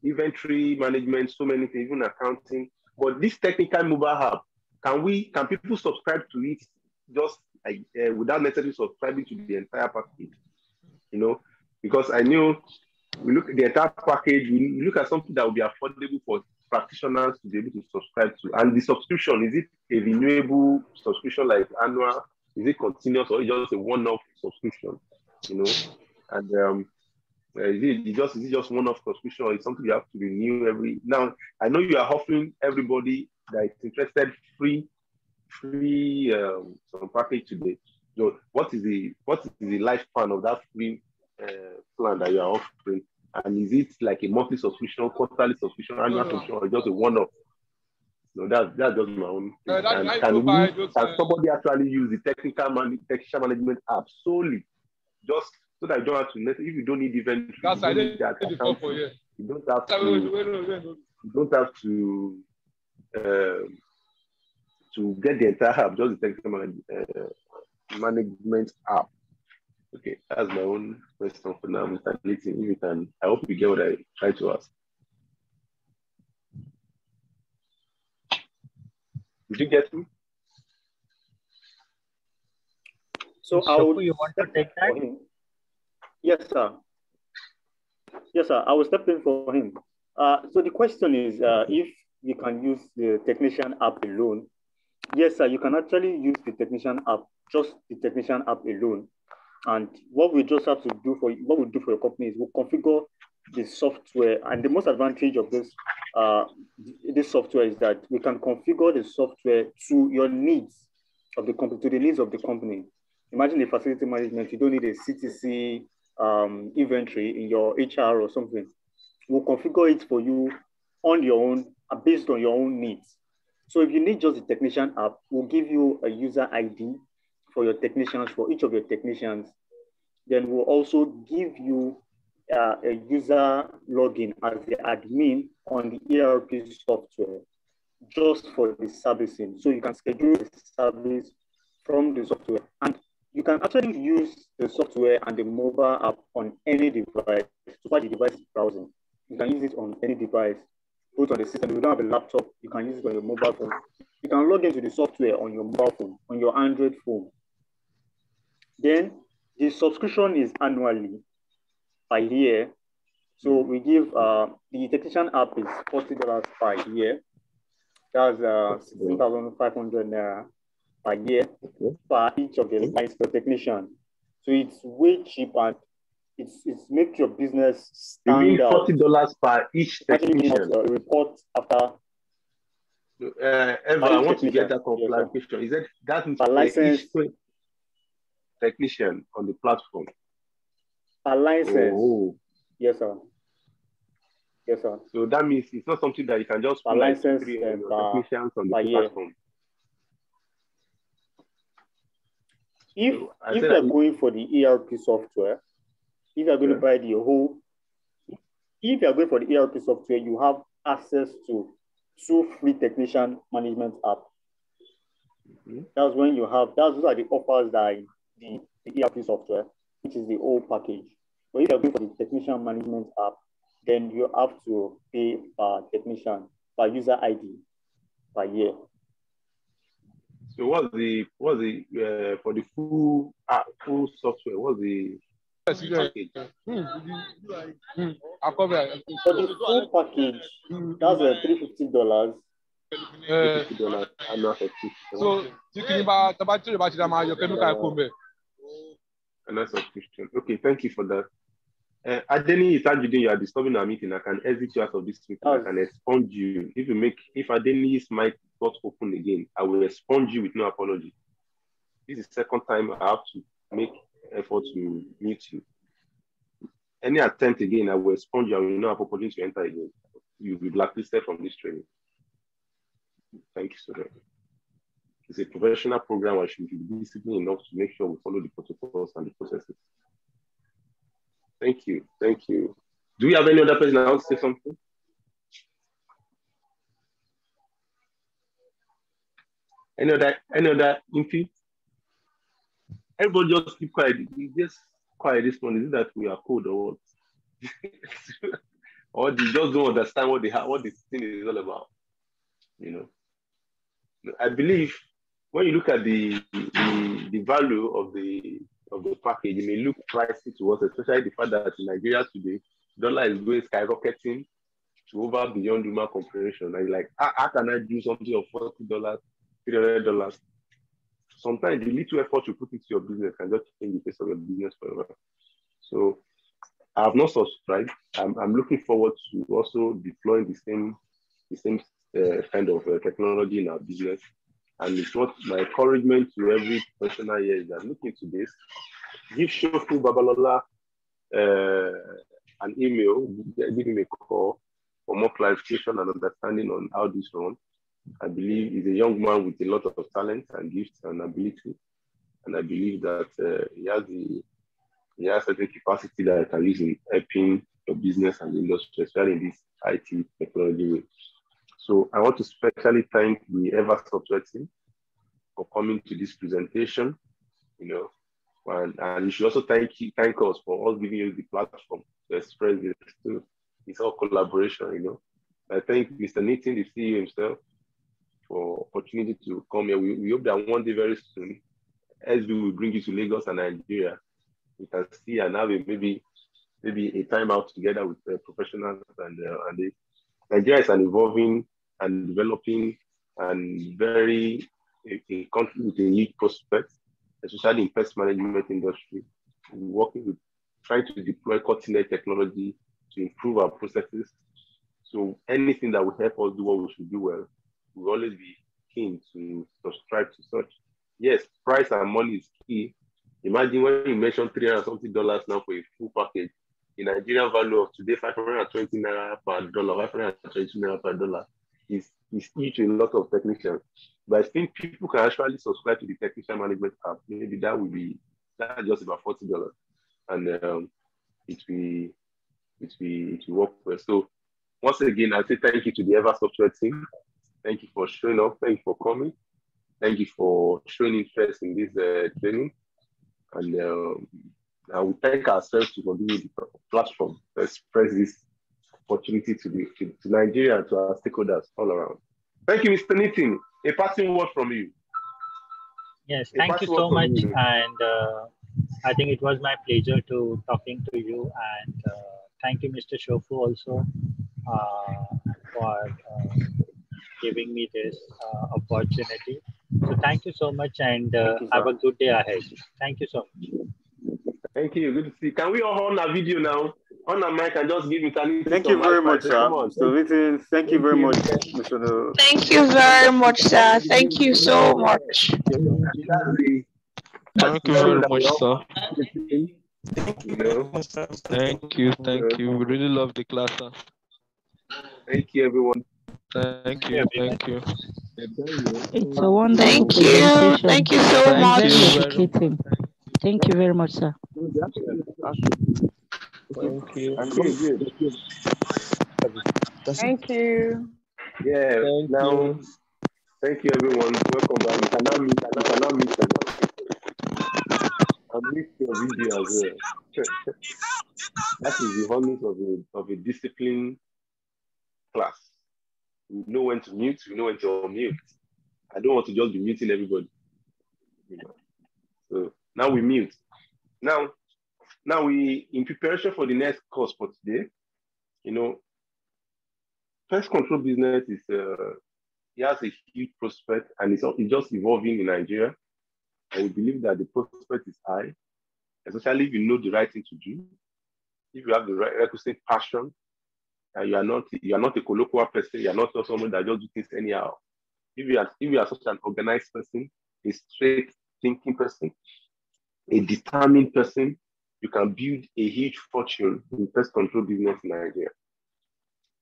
inventory management, so many things, even accounting. But this technical mobile app, can people subscribe to it just without necessarily subscribing to the entire package? You know, because I knew we look at the entire package, we look at something that will be affordable for practitioners to be able to subscribe to. And the subscription, is it a renewable subscription like annual? Is it continuous, or is it just a one-off subscription? You know, and is it just one-off subscription, or is something you have to renew every? Now I know you are offering everybody that is interested free some package today. So what is the lifespan of that free plan that you are offering? And is it like a monthly subscription, quarterly subscription, annual subscription, or just a one-off? No, that's just my own thing. And can somebody actually use the technical management app solely, just so that you don't have to, if you don't need inventory, you don't have to get the entire app, just the technical management app. Okay, that's my own question for now, Mr. Nitin. If you can, I hope you get what I try to ask. Did you get me? So you want to take that? Yes, sir. Yes, sir. I will step in for him. So the question is, if you can use the technician app alone. Yes, sir, you can actually use the technician app, just the technician app alone. And what we just have to do for your company is we'll configure the software. And the most advantage of this software is that we can configure the software to your needs of the company, to the needs of the company. Imagine a facility management, you don't need a CTC inventory in your HR or something. We'll configure it for you on your own, based on your own needs. So if you need just the technician app, we'll give you a user ID for your technicians, for each of your technicians. Then we'll also give you a user login as the admin on the ERP software, just for the servicing. So you can schedule the service from the software. And you can actually use the software and the mobile app on any device. So far the device is browsing. You can use it on any device, both on the system. If you don't have a laptop, you can use it on your mobile phone. You can log into the software on your mobile phone, on your Android phone. Then the subscription is annually per year. So we give the technician app is $40 per year. That's 16,500 naira per year for each of the lines per technician. So it's way cheap and it's make your business stand out. You mean $40 per each technician? A report after. Eva, I want to get that clarification. Is that a license technician on the platform? A license. Oh. Yes, sir. Yes, sir. So that means it's not something that you can just put like three technicians on the platform. If you're going for the ERP software, if you're going to buy the whole, if you're going for the ERP software, you have access to 2 free technician management apps. That's when you have, those are the offers that the ERP software, which is the old package. But if you're going for the technician management app, then you have to pay per technician, per user ID, per year. So what's the for the full software? What's the package? For the full package, that's $350. $350 annual subscription. So annual subscription. Okay, thank you for that. Adeni, you are disturbing our meeting. I can exit you out of this meeting. I can expunge you. If Adeni's mic got open again, I will expunge you with no apology. This is the second time I have to make effort to mute you. Any attempt again, I will expunge you. I will not have opportunity to enter again. You will be blacklisted from this training. Thank you so much. It's a professional program. I should be disciplined enough to make sure we follow the protocols and the processes. Thank you. Thank you. Do we have any other person that wants to say something? Any other input? Everybody just keep quiet. Just quiet this one. Is it that we are cold or what? Or they just don't understand what this thing is all about? You know. I believe when you look at the value of the package, it may look pricey to us, especially the fact that in Nigeria today, dollar is going skyrocketing to over beyond human comprehension. And you're like, how can I do something of $40, $300? Sometimes the little effort you put into your business can just change the face of your business forever. So I have not subscribed. I'm looking forward to also deploying the same kind of technology in our business. And it's what my encouragement to every professional here is that look into this. Give Shofu Babalola an email, give him a call for more clarification and understanding on how this runs. I believe he's a young man with a lot of talent and gifts and ability. And I believe that he has certain capacity that I can use in helping your business and the industry, especially in this IT technology way. So I want to specially thank the Ever Software team for coming to this presentation, and you should also thank us for us giving you the platform to express this. So it's all collaboration, I thank Mr. Nitin, the CEO himself, for opportunity to come here. We hope that one day very soon, as we will bring you to Lagos and Nigeria, we can see and have maybe a time out together with professionals and Nigeria is an evolving and developing and very a country with a huge prospect, especially in pest management industry. We're working with trying to deploy cutting-edge technology to improve our processes. So anything that will help us do what we should do well, we'll always be keen to subscribe to such. Yes, price and money is key. Imagine when you mention $300 something now for a full package. The Nigerian value of today, 520 naira per dollar, 522 naira per dollar is huge to a lot of technicians. But I think people can actually subscribe to the technician management app. Maybe that will be just about $40, and it will work well. So once again, I say thank you to the Ever Software team. Thank you for showing up. Thank you for coming. Thank you for showing interest in this training. And we thank ourselves to continue the platform to express this opportunity to Nigeria and to our stakeholders all around. Thank you, Mr. Nitin. A passing word from you. Yes, thank you so much. And I think it was my pleasure to talking to you. And thank you, Mr. Shofu, also for giving me this opportunity. So thank you so much, and have a good day ahead. Thank you so much. Thank you. Good to see. Can we all on a video now? On a mic and just give me Thank you very much, sir. So Nitin, thank you very much, Mr. Thank you very much, sir. Thank you so much. Thank you very much, sir. Thank you. We really love the class, sir. Thank you, everyone. Thank you. It's a wonderful presentation. Thank you so much. Very educating. Thank you very much, sir. Thank you. Thank you. Yeah. Thank you, everyone. Welcome back. You can now meet I missed your video as well. That is the honors of a disciplined class. We know when to mute, we know when to unmute. I don't want to just be muting everybody. So now we mute. Now we, in preparation for the next course for today, pest control business is it has a huge prospect, and it's just evolving in Nigeria. And we believe that the prospect is high, especially if you know the right thing to do, if you have the requisite passion, and you are not a colloquial person, you are not someone that just do things anyhow. If you are such an organized person, a straight thinking person, a determined person, you can build a huge fortune in pest control business in Nigeria.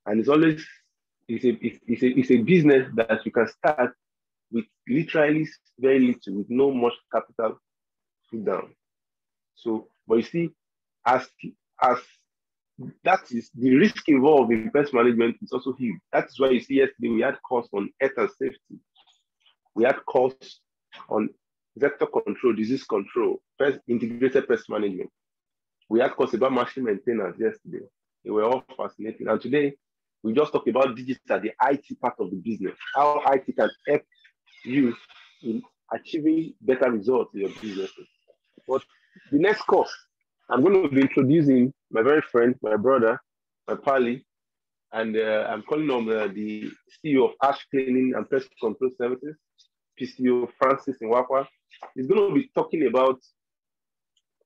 And it's a business that you can start with literally very little, with no much capital put down. So, but you see, as that is the risk involved in pest management is also huge. That's why you see yesterday we had course on health and safety. We had course on vector control, disease control, integrated pest management. We had course about machine maintenance yesterday. They were all fascinating. And today we just talk about digital, the IT part of the business, how IT can help you in achieving better results in your business. But the next course, I'm going to be introducing my very friend, my brother, my pally, and I'm calling on the CEO of Ash Cleaning and Pest Control Services, PCO Francis Nwapa. He's going to be talking about,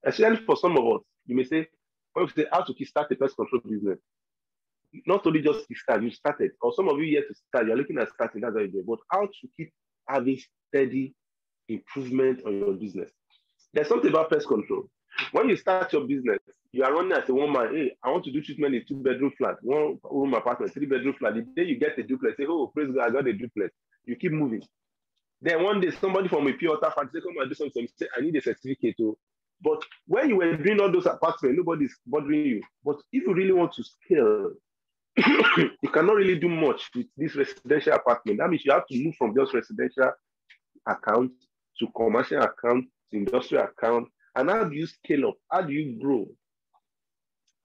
especially for some of us, you may say, when we say how to start a pest control business, not only just start, you started, or some of you yet to start, you're looking at starting, that's how you do it, but how to keep having steady improvement on your business. There's something about pest control. When you start your business, you are running as a woman. Hey, I want to do treatment in 2-bedroom flat, 1-room apartment, 3-bedroom flat. The day you get a duplex, say, oh, praise God, I got a duplex. You keep moving. Then one day, somebody from a pure water factory say, come and do something. Say, I need a certificate. But when you were doing all those apartments, nobody's bothering you. But if you really want to scale, you cannot really do much with this residential apartment. That means you have to move from just residential account to commercial account to industrial account. And how do you scale up? How do you grow?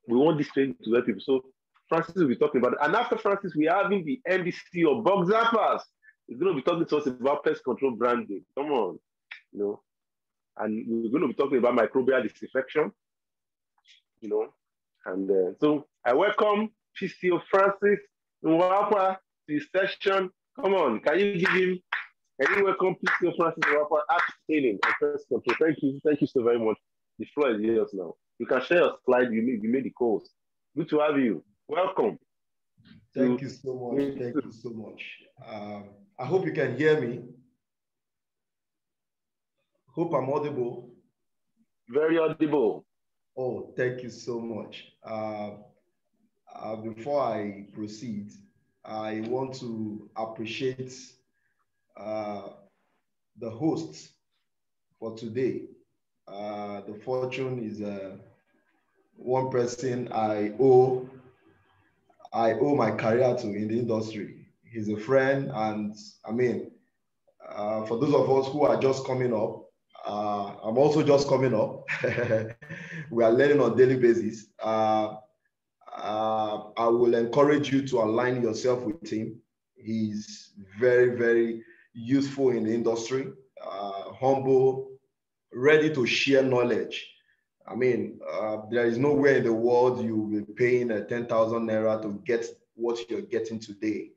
We want this training to help people. So Francis will be talking about it. And after Francis, we are having the MDC of Zapers. He's going to be talking to us about pest control branding. Come on, And we're going to be talking about microbial disinfection, And so I welcome PCO Francis Nwapa his session. Come on, can you give him? Can you welcome please Francis Nwapa at scaling and Pest control? Thank you so very much. The floor is yours now. You can share your slide. You made the calls. Good to have you. Welcome. Thank you so much. Thank you so much. I hope you can hear me. Hope I'm audible. Very audible. Oh, thank you so much. Before I proceed, I want to appreciate the host for today. The Fortune is one person I owe my career to in the industry. He's a friend, and I mean, for those of us who are just coming up, I'm also just coming up. We are learning on a daily basis. I will encourage you to align yourself with him. He's very, very useful in the industry, humble, ready to share knowledge. I mean, there is nowhere in the world you will be paying 10,000 naira to get what you're getting today.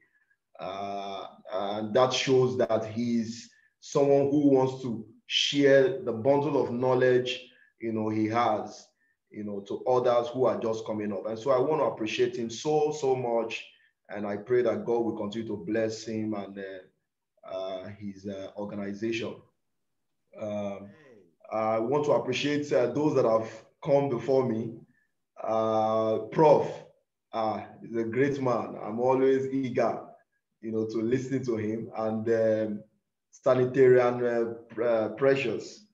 And that shows that he's someone who wants to share the bundle of knowledge, he has, to others who are just coming up. And so I want to appreciate him so, so much. And I pray that God will continue to bless him and his organization. I want to appreciate those that have come before me. Prof is a great man. I'm always eager, to listen to him. And Sanitarian Precious,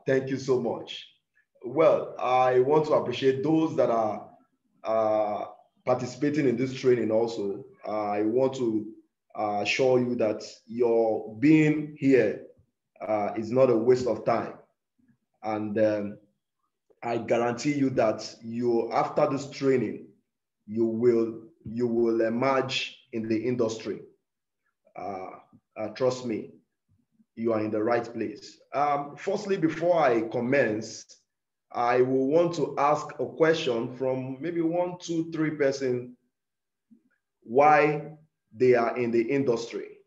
thank you so much. Well, I want to appreciate those that are participating in this training also. I want to assure you that your being here is not a waste of time. And I guarantee you that after this training, you will emerge in the industry. Trust me, you are in the right place. Firstly, before I commence, I will want to ask a question from maybe 1, 2, 3 persons why they are in the industry.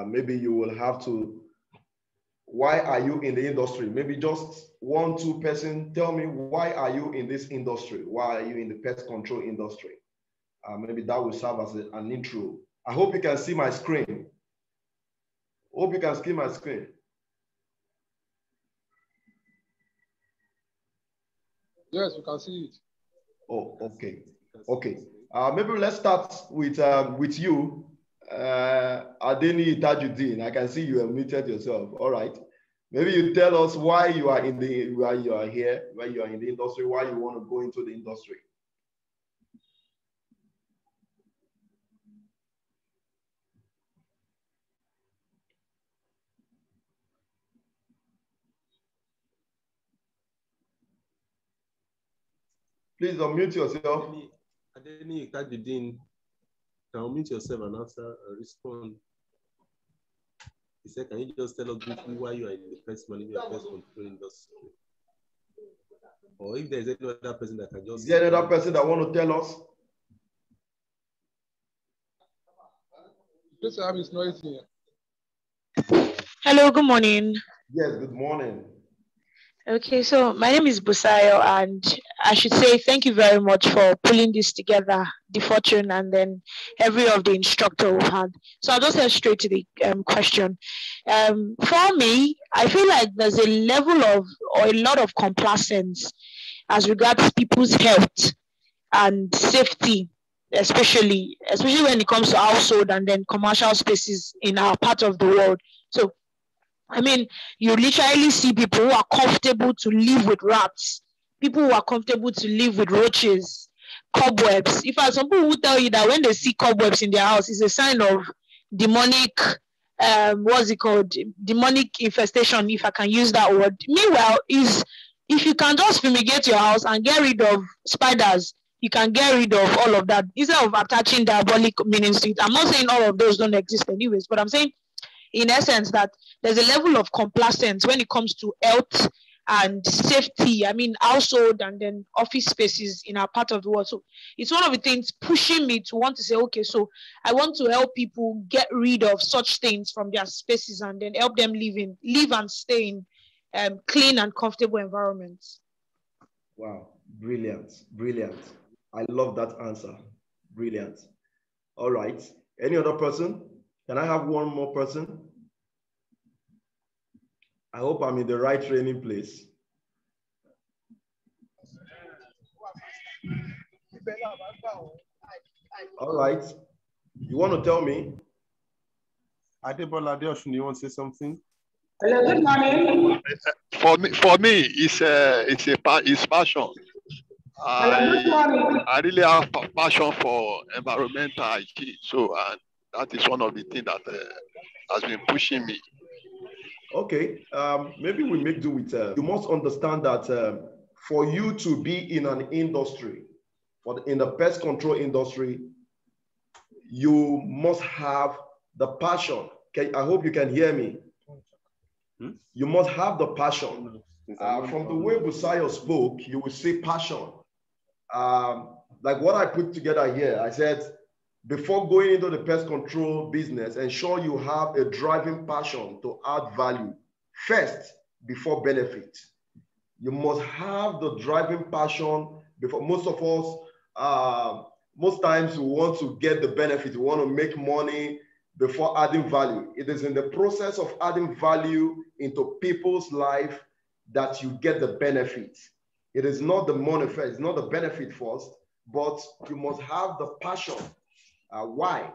Maybe you will have to, why are you in the industry? Maybe just 1, 2 persons tell me, why are you in this industry? Why are you in the pest control industry? Maybe that will serve as an intro. I hope you can see my screen. Hope you can see my screen. Yes, we can see it. Oh, okay. Okay. Maybe let's start with you, Adeni Tajuddin. I can see you have muted yourself. All right. Maybe you tell us why you are in the why you are here, why you are in the industry, why you want to go into the industry. Please unmute yourself. Adeni Tajuddin, can unmute yourself and answer and respond. He said, can you just tell us briefly why you are in the pest management and pest control industry? Or if there's any other person that can just... Is there another person that want to tell us? Please have his noise here. Hello, good morning. Yes, good morning. Okay, so my name is Busayo, and I should say thank you very much for pulling this together, the Fortune, and then every of the instructor we've had. So I'll just head straight to the question. For me, I feel like there's a level of, or a lot of complacence as regards people's health and safety, especially when it comes to household and then commercial spaces in our part of the world. So I mean, you literally see people who are comfortable to live with rats, people who are comfortable to live with roaches, cobwebs. In fact, some people will tell you that when they see cobwebs in their house, it's a sign of demonic, what's it called? Demonic infestation, if I can use that word. Meanwhile, if you can just fumigate your house and get rid of spiders, you can get rid of all of that instead of attaching diabolic meanings to it. I'm not saying all of those don't exist anyways, but I'm saying in essence that there's a level of complacence when it comes to health and safety, I mean, household and then office spaces in our part of the world. So it's one of the things pushing me to want to say, okay, so I want to help people get rid of such things from their spaces and then help them live and stay in clean and comfortable environments. Wow, brilliant, brilliant. I love that answer. Brilliant. All right. Any other person? Can I have one more person? I hope I'm in the right training place. All right. You want to tell me? Adebola Adeosun, you want to say something? Hello, good morning. For me, it's passion. I really have passion for environmental hygiene. So, and that is one of the things that has been pushing me. Okay, maybe we make do with, you must understand that for you to be in an industry, in the pest control industry, you must have the passion. Okay, I hope you can hear me. You must have the passion. From the way Busayo spoke, you will see passion. Like what I put together here, I said, before going into the pest control business, ensure you have a driving passion to add value first before benefit. You must have the driving passion before. Most of us, most times we want to get the benefit, we want to make money before adding value. It is in the process of adding value into people's life that you get the benefit. It is not the money first, it's not the benefit first, but you must have the passion. Why?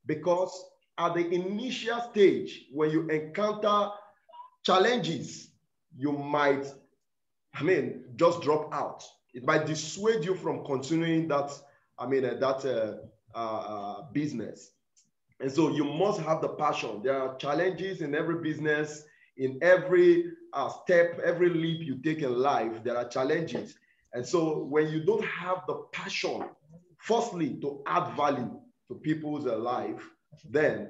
Because at the initial stage, when you encounter challenges, you might, just drop out. It might dissuade you from continuing that, business. And so you must have the passion. There are challenges in every business, in every step, every leap you take in life, there are challenges. And so when you don't have the passion, firstly, to add value to people's life, then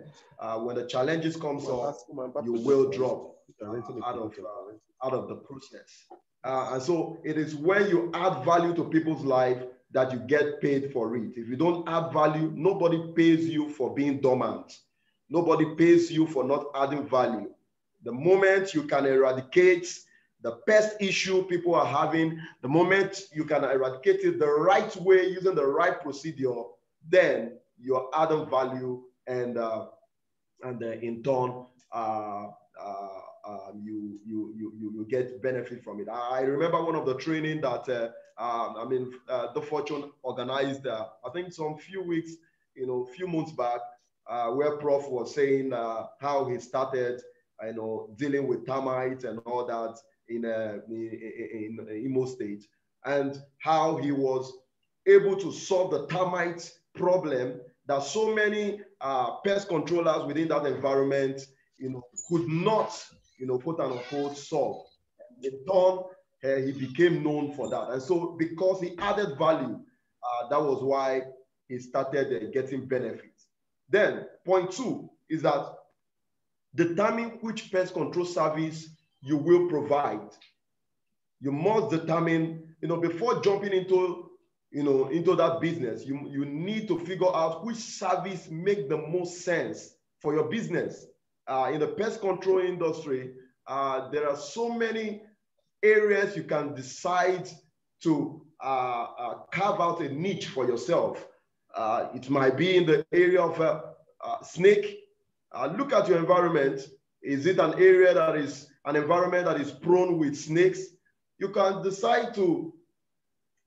when the challenges comes up, you will drop out of the process. And so it is when you add value to people's life that you get paid for it. If you don't add value, nobody pays you for being dormant. Nobody pays you for not adding value. The moment you can eradicate the pest issue people are having, the moment you can eradicate it the right way using the right procedure, then you're adding value, and in turn, you get benefit from it. I remember one of the training that the Fortune organized. I think some few months back, where Prof was saying how he started, dealing with termites and all that in Imo State, and how he was able to solve the termite problem that so many pest controllers within that environment, could not, quote unquote, solve. In turn, he became known for that. And so because he added value, that was why he started getting benefits. Then point 2 is that determine which pest control service you will provide. You must determine, before jumping into that business, you need to figure out which service makes the most sense for your business. In the pest control industry, there are so many areas you can decide to carve out a niche for yourself. It might be in the area of snake. Look at your environment. Is it an area that is an environment that is prone with snakes? You can decide to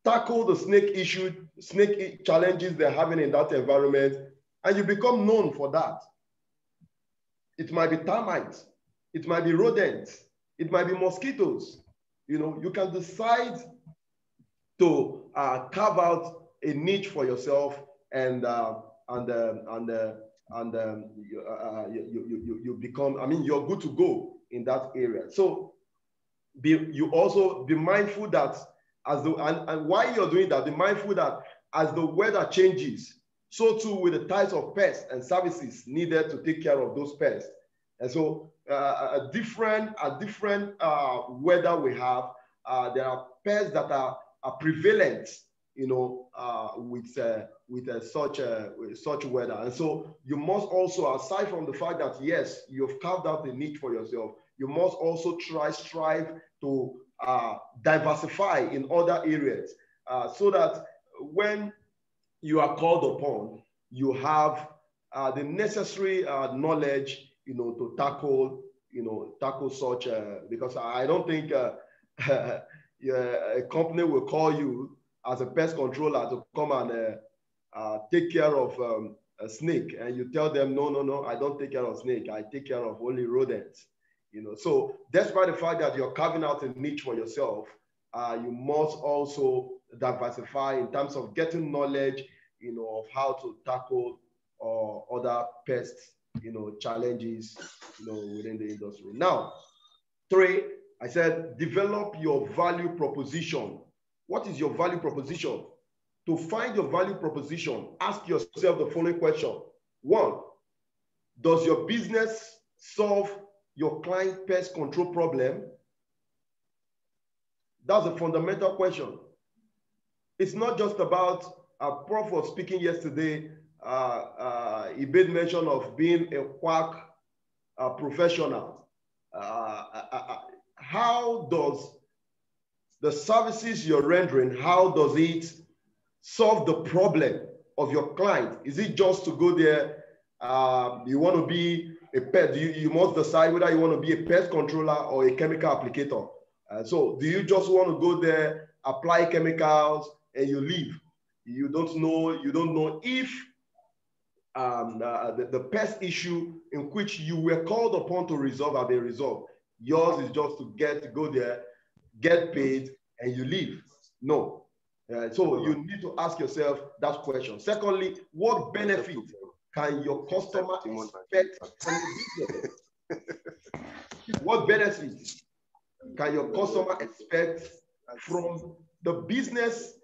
tackle the snake challenges they're having in that environment, and you become known for that. It might be termites, it might be rodents, it might be mosquitoes. You can decide to carve out a niche for yourself, and you become, you're good to go in that area. So you also be mindful that and while you're doing that, be mindful that as the weather changes, so too with the types of pests and services needed to take care of those pests. And so a different weather we have. There are pests that are prevalent, you know, with such weather. And so you must also, aside from the fact that yes, you've carved out a niche for yourself, you must also strive to diversify in other areas, so that when you are called upon, you have the necessary knowledge, you know, to tackle such. Because I don't think a company will call you as a pest controller to come and take care of a snake, and you tell them, no, I don't take care of snake. I take care of only rodents. You know, so despite the fact that you're carving out a niche for yourself, you must also diversify in terms of getting knowledge, you know, of how to tackle other pests, you know, challenges, you know, within the industry. Now, 3, I said, develop your value proposition. What is your value proposition? To find your value proposition, ask yourself the following question. 1, does your business solve your client pest control problem? That's a fundamental question. It's not just about, Prof was speaking yesterday, he made mention of being a quack professional. How does the services you're rendering, how does it solve the problem of your client? Is it just to go there, you want to be a pet, you must decide whether you want to be a pest controller or a chemical applicator. So do you just want to go there, apply chemicals, and you leave? You don't know if the pest issue in which you were called upon to resolve have been resolved. Yours is just to go there, get paid, and you leave. No. So you need to ask yourself that question. Secondly, what benefit can your customer expect from the business? What benefit can your customer expect from the business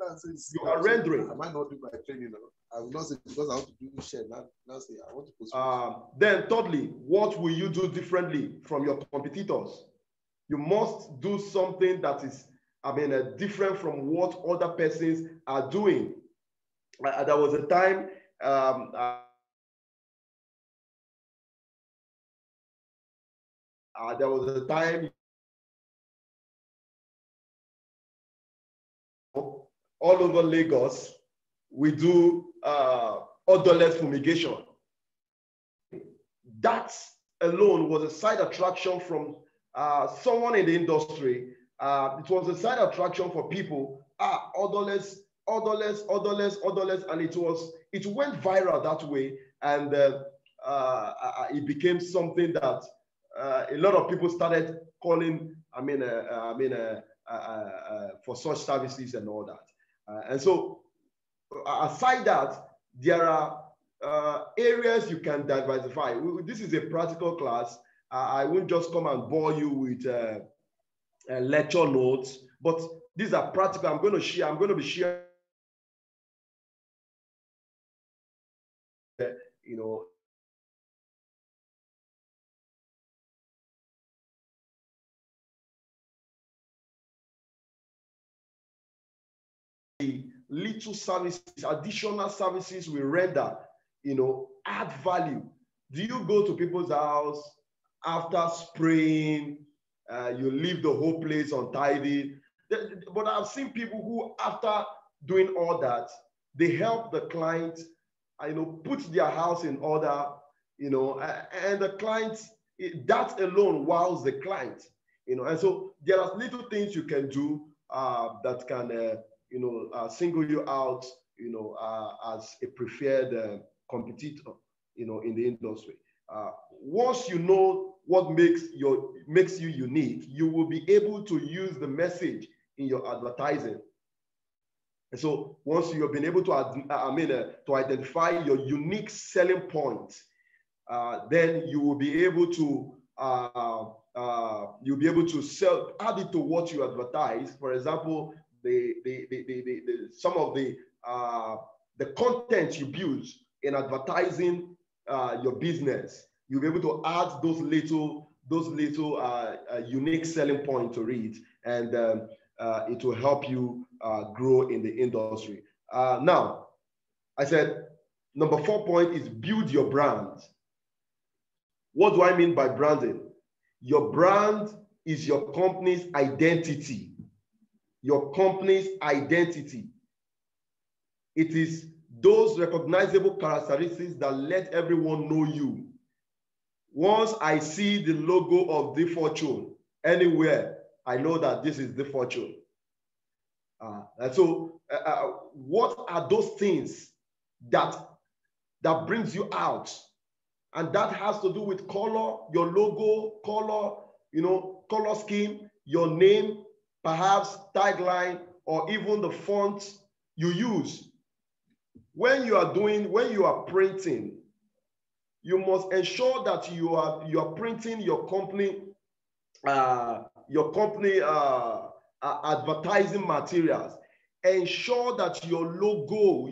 you are rendering? I might not do my training. I will not say because I want to do share. Now say I want to post. Then thirdly, what will you do differently from your competitors? You must do something that is, different from what other persons are doing. There was a time all over Lagos, we do odorless fumigation. That alone was a side attraction from someone in the industry. It was a side attraction for people. Odorless, and it went viral that way, and it became something that a lot of people started calling. For such services and all that. And so, aside that, there are areas you can diversify. This is a practical class. I won't just come and bore you with lecture notes, but these are practical. I'm going to be sharing, you know, little services, additional services we render, you know, add value. Do you go to people's house after spraying, you leave the whole place untidy? But I've seen people who, after doing all that, they help the client, you know, put their house in order, you know, and the client, that alone wows the client, you know. And so there are little things you can do that can, single you out, you know, as a preferred competitor, you know, in the industry. Once you know what makes you unique, you will be able to use the message in your advertising. And so once you have been able to, to identify your unique selling points, then you will be able to add it to what you advertise. For example, some of the content you build in advertising your business, you'll be able to add those little little unique selling point to it, and it will help you grow in the industry. Now, I said, number 4 point is build your brand. What do I mean by branding? Your brand is your company's identity. Your company's identity. It is those recognizable characteristics that let everyone know you. Once I see the logo of DFORTUNE anywhere, I know that this is DFORTUNE. And so what are those things that brings you out? And that has to do with color, your logo, color, color scheme, your name, perhaps tagline, or even the font you use. When you are printing, you must ensure that you are printing your company advertising materials. Ensure that your logo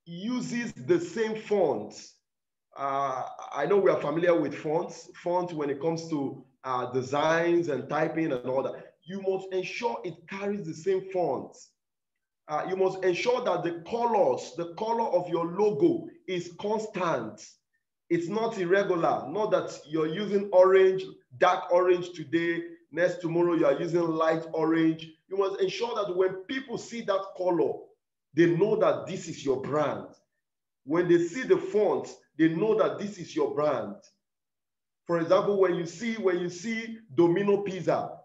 uses the same fonts. I know we are familiar with fonts when it comes to designs and typing and all that. You must ensure it carries the same fonts. You must ensure that the color of your logo is constant. It's not irregular. Not that you're using orange, dark orange today, next tomorrow you are using light orange. You must ensure that when people see that color, they know that this is your brand. When they see the font, they know that this is your brand. For example, when you see Domino Pizza,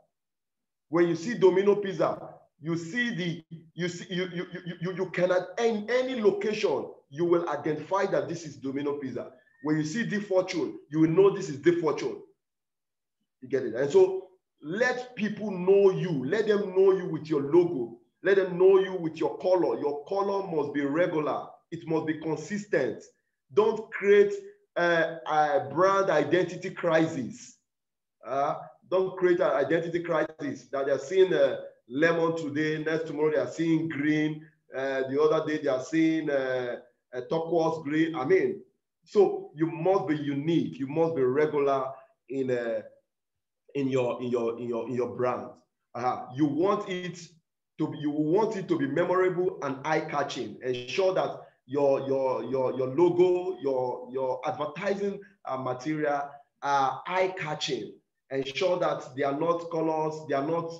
you can at any location, you will identify that this is Domino Pizza. When you see DFORTUNE, you will know this is DFORTUNE. You get it? And so let people know you. Let them know you with your logo. Let them know you with your color. Your color must be regular. It must be consistent. Don't create a brand identity crisis. Don't create an identity crisis that they're seeing lemon today, next tomorrow they are seeing green, the other day they are seeing turquoise green. I mean, so you must be unique. You must be regular in your brand. You want it to be memorable and eye-catching. Ensure that your logo, your advertising material are eye-catching. Ensure that they are not colors, they are not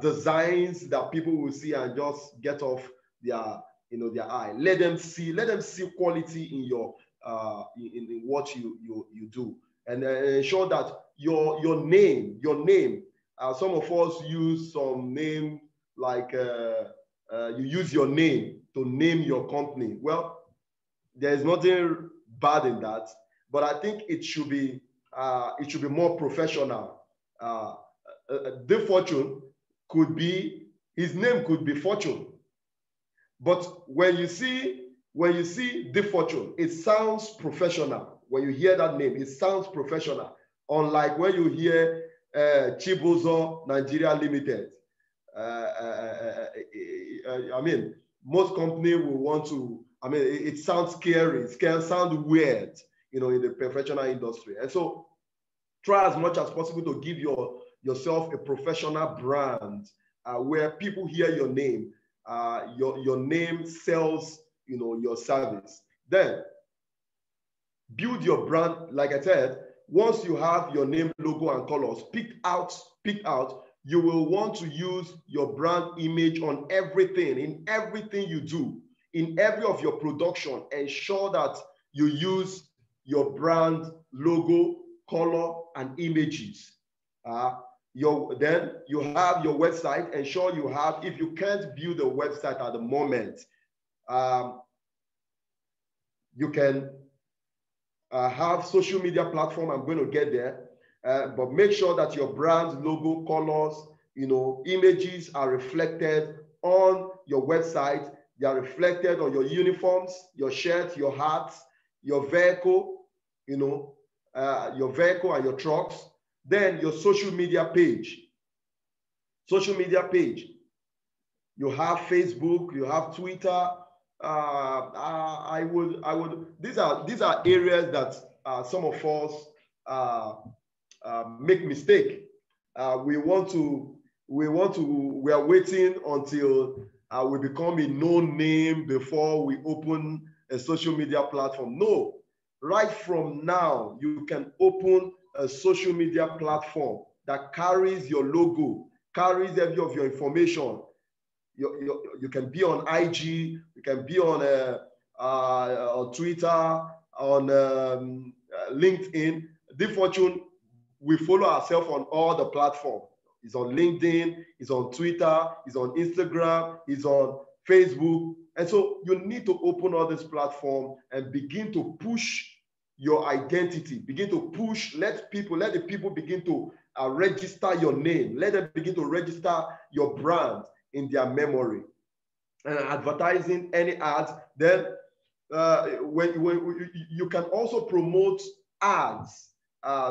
designs that people will see and just get off their eye. Let them see quality in your in what you do, and ensure that your name. Some of us use some name like you use your name to name your company. Well, there is nothing bad in that, but I think it should be more professional. DFORTUNE could be, his name could be Fortune, but when you see DFORTUNE, it sounds professional. When you hear that name, it sounds professional. Unlike when you hear Chibuzo Nigeria Limited. I mean, most companies will want to. I mean, it sounds scary. It can sound weird, in the professional industry. And so, try as much as possible to give yourself a professional brand where people hear your name. Your name sells, your service. Then build your brand. Like I said, once you have your name, logo, and colors picked out, you will want to use your brand image on everything, in everything you do, in every of your production. Ensure that you use your brand logo, color, and images. Then you have your website. Ensure you have, if you can't build a website at the moment, you can have social media platform. I'm going to get there, but make sure that your brand logo, colors, images are reflected on your website. They are reflected on your uniforms, your shirts, your hats, your vehicle, your vehicle and your trucks. Then your social media page. Social media page. You have Facebook, you have Twitter. These are areas that some of us make mistake. We are waiting until we become a known name before we open a social media platform. No, right from now, you can open a social media platform that carries your logo, carries every of your information. You can be on IG, you can be on Twitter, on LinkedIn. DFORTUNE, we follow ourselves on all the platforms. It's on LinkedIn, it's on Twitter, it's on Instagram, it's on Facebook. And so you need to open all this platform and begin to push your identity, begin to push, let the people begin to register your name, let them begin to register your brand in their memory. And advertising any ads, then when you can also promote ads,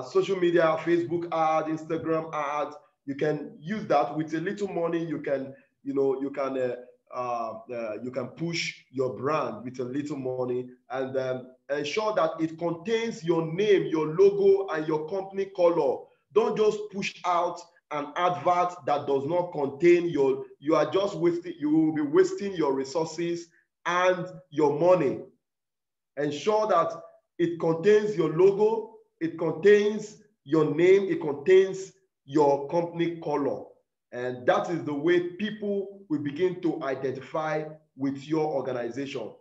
social media, Facebook ads, Instagram ads. You can use that with a little money. You can push your brand with a little money, and ensure that it contains your name, your logo, and your company color. Don't just push out an advert that does not contain you are just wasting, you will be wasting your resources and your money. Ensure that it contains your logo, it contains your name, it contains your company color. And that is the way people will begin to identify with your organization.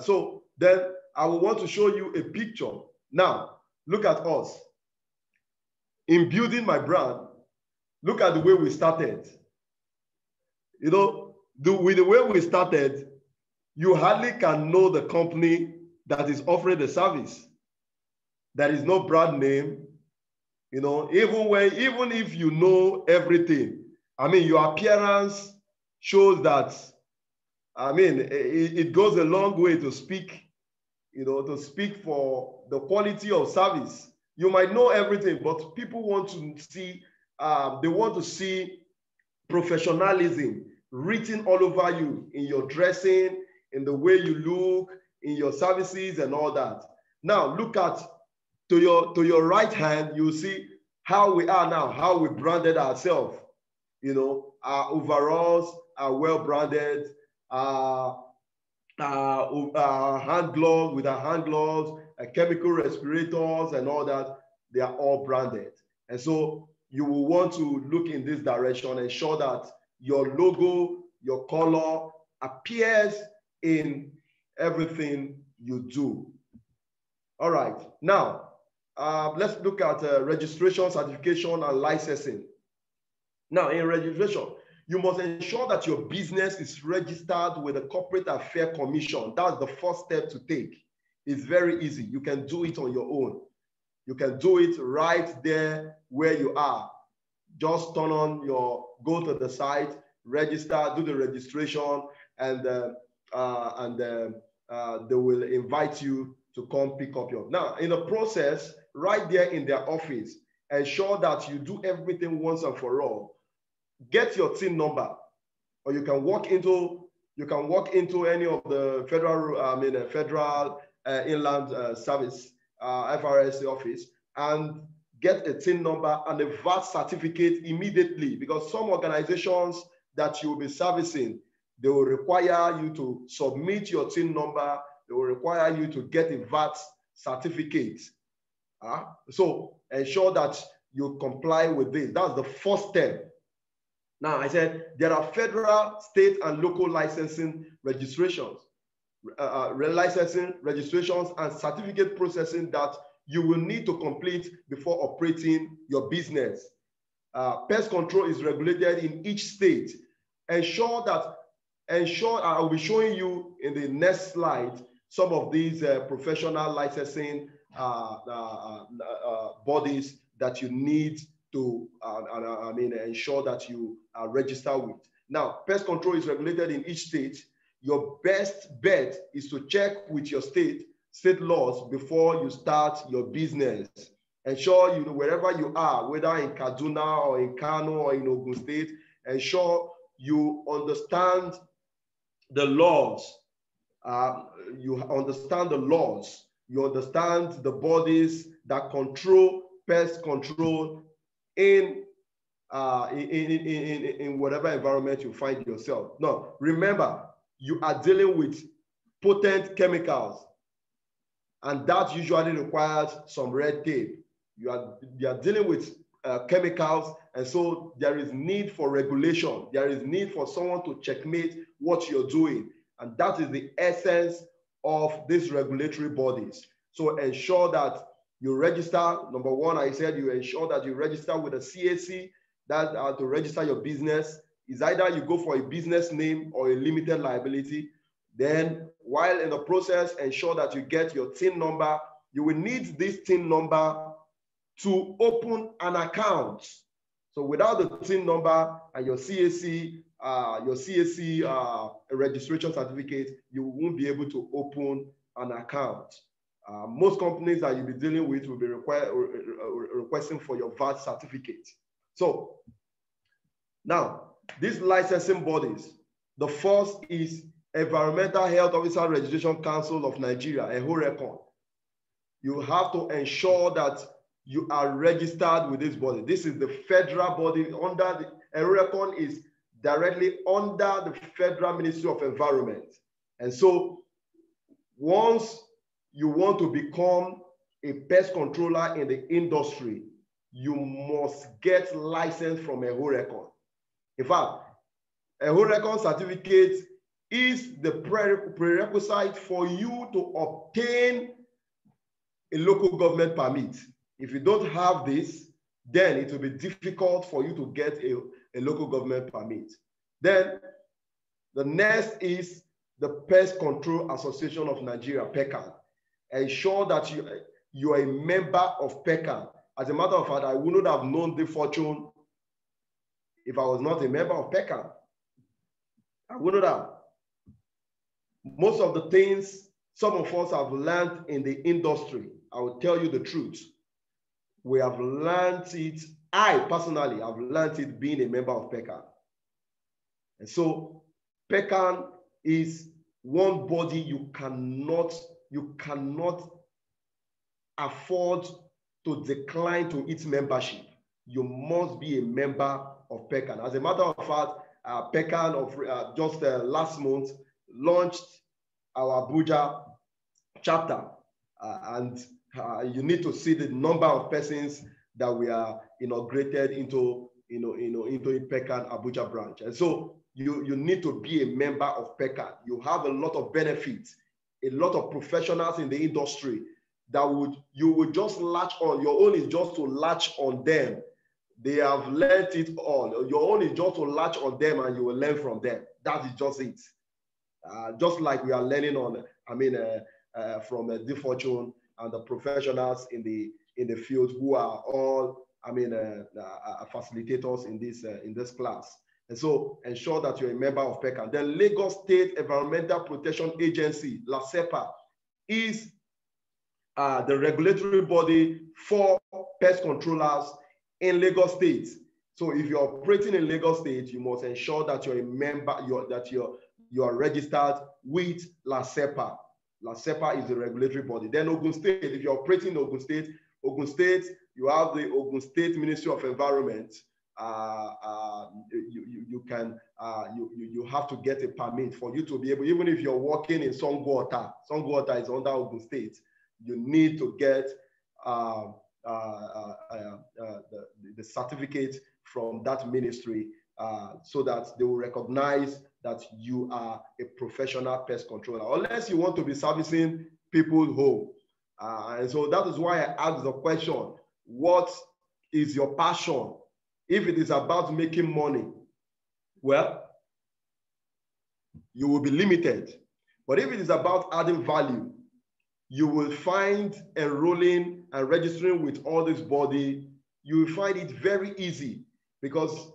So then I will want to show you a picture. Now, look at us. In building my brand, look at the way we started. You know, with the way we started, you hardly can know the company that is offering the service. There is no brand name. You know, even if you know everything, I mean, your appearance shows that, I mean, it goes a long way to speak, you know, to speak for the quality of service. You might know everything, but people want to see, they want to see professionalism written all over you, in your dressing, in the way you look, in your services and all that. Now, look at, to your right hand, you see how we are now, how we branded ourselves. You know, our overalls are well branded, hand gloves, with our hand gloves, chemical respirators and all that, they are all branded. And so you will want to look in this direction, ensure that your logo, your color appears in everything you do. All right, now let's look at registration, certification, and licensing. Now, in registration, you must ensure that your business is registered with the Corporate Affairs Commission. That's the first step to take. It's very easy. You can do it on your own. You can do it right there where you are. Just turn on go to the site, register, do the registration, and they will invite you to come pick up your. Now, in the process, right there in their office, ensure that you do everything once and for all. Get your TIN number, or you can walk into any of the federal inland service FRS office and get a TIN number and a VAT certificate immediately, because some organizations that you will be servicing, they will require you to submit your TIN number. They will require you to get a VAT certificate. So ensure that you comply with this. That's the first step. Now, I said there are federal, state, and local licensing registrations, registrations, and certificate processing that you will need to complete before operating your business. Pest control is regulated in each state. I will be showing you in the next slide some of these professional licensing bodies that you need to ensure that you register with. Now, pest control is regulated in each state. Your best bet is to check with your state laws before you start your business. Ensure you know wherever you are, whether in Kaduna or in Kano or in Ogun State, ensure you understand the laws. You understand the laws. You understand the bodies that control pest control in whatever environment you find yourself. Now, remember, you are dealing with potent chemicals, and that usually requires some red tape. You are dealing with chemicals, and so there is need for regulation. There is need for someone to checkmate what you're doing, and that is the essence of these regulatory bodies. So ensure that you register. Number one, I said you ensure that you register with a CAC, that to register your business is either you go for a business name or a limited liability. Then while in the process, ensure that you get your TIN number. You will need this TIN number to open an account. So without the TIN number and your CAC registration certificate, you won't be able to open an account. Most companies that you'll be dealing with will be requesting for your VAT certificate. So now, these licensing bodies, the first is Environmental Health Officer Registration Council of Nigeria, EHORECON. You have to ensure that you are registered with this body. This is the federal body under the EHORECON is directly under the Federal Ministry of Environment. And so once you want to become a pest controller in the industry, you must get licensed from EHORECON. In fact, EHORECON certificate is the prerequisite for you to obtain a local government permit. If you don't have this, then it will be difficult for you to get a local government permit. Then the next is the Pest Control Association of Nigeria, PECAN. Ensure that you are a member of PECAN. As a matter of fact, I would not have known DFORTUNE if I was not a member of PECAN. I wouldn't have. Most of the things some of us have learned in the industry, I will tell you the truth. We have learned it, I personally have learned it being a member of PECAN. And so PECAN is one body you cannot afford to decline to its membership. You must be a member of PECAN. As a matter of fact, PECAN just last month launched our Abuja chapter, and you need to see the number of persons that we are integrated into PECAN Abuja branch. And so you need to be a member of PECAN. You have a lot of benefits, a lot of professionals in the industry that you would just latch on. Your own is just to latch on them. They have learned it all. Your own is just to latch on them and you will learn from them. That is just it. Just like we are learning on, from DFORTUNE and the professionals in the field who are all, facilitators in this class. And so ensure that you're a member of PECAN. Then Lagos State Environmental Protection Agency, LASEPA, is the regulatory body for pest controllers in Lagos State. So if you're operating in Lagos State, you must ensure that you're a member, you are registered with LASEPA. LASEPA is the regulatory body. Then Ogun State, if you're operating in Ogun State, you have the Ogun State Ministry of Environment. You have to get a permit for you to be able, even if you're working in Songwater is under Ogun State, you need to get the certificate from that ministry so that they will recognize that you are a professional pest controller, unless you want to be servicing people's home. And so that is why I asked the question, what is your passion? If it is about making money, well, you will be limited. But if it is about adding value, you will find enrolling and registering with all this body, you will find it very easy because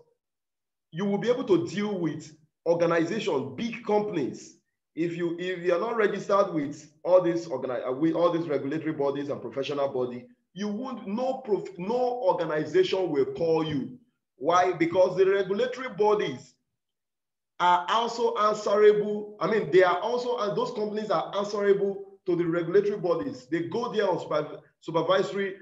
you will be able to deal with organizations, big companies. If you are not registered with all these regulatory bodies and professional body, you won't, no organization will call you. Why? Because the regulatory bodies are also answerable. They are also, and those companies are answerable to the regulatory bodies. They go there on supervisory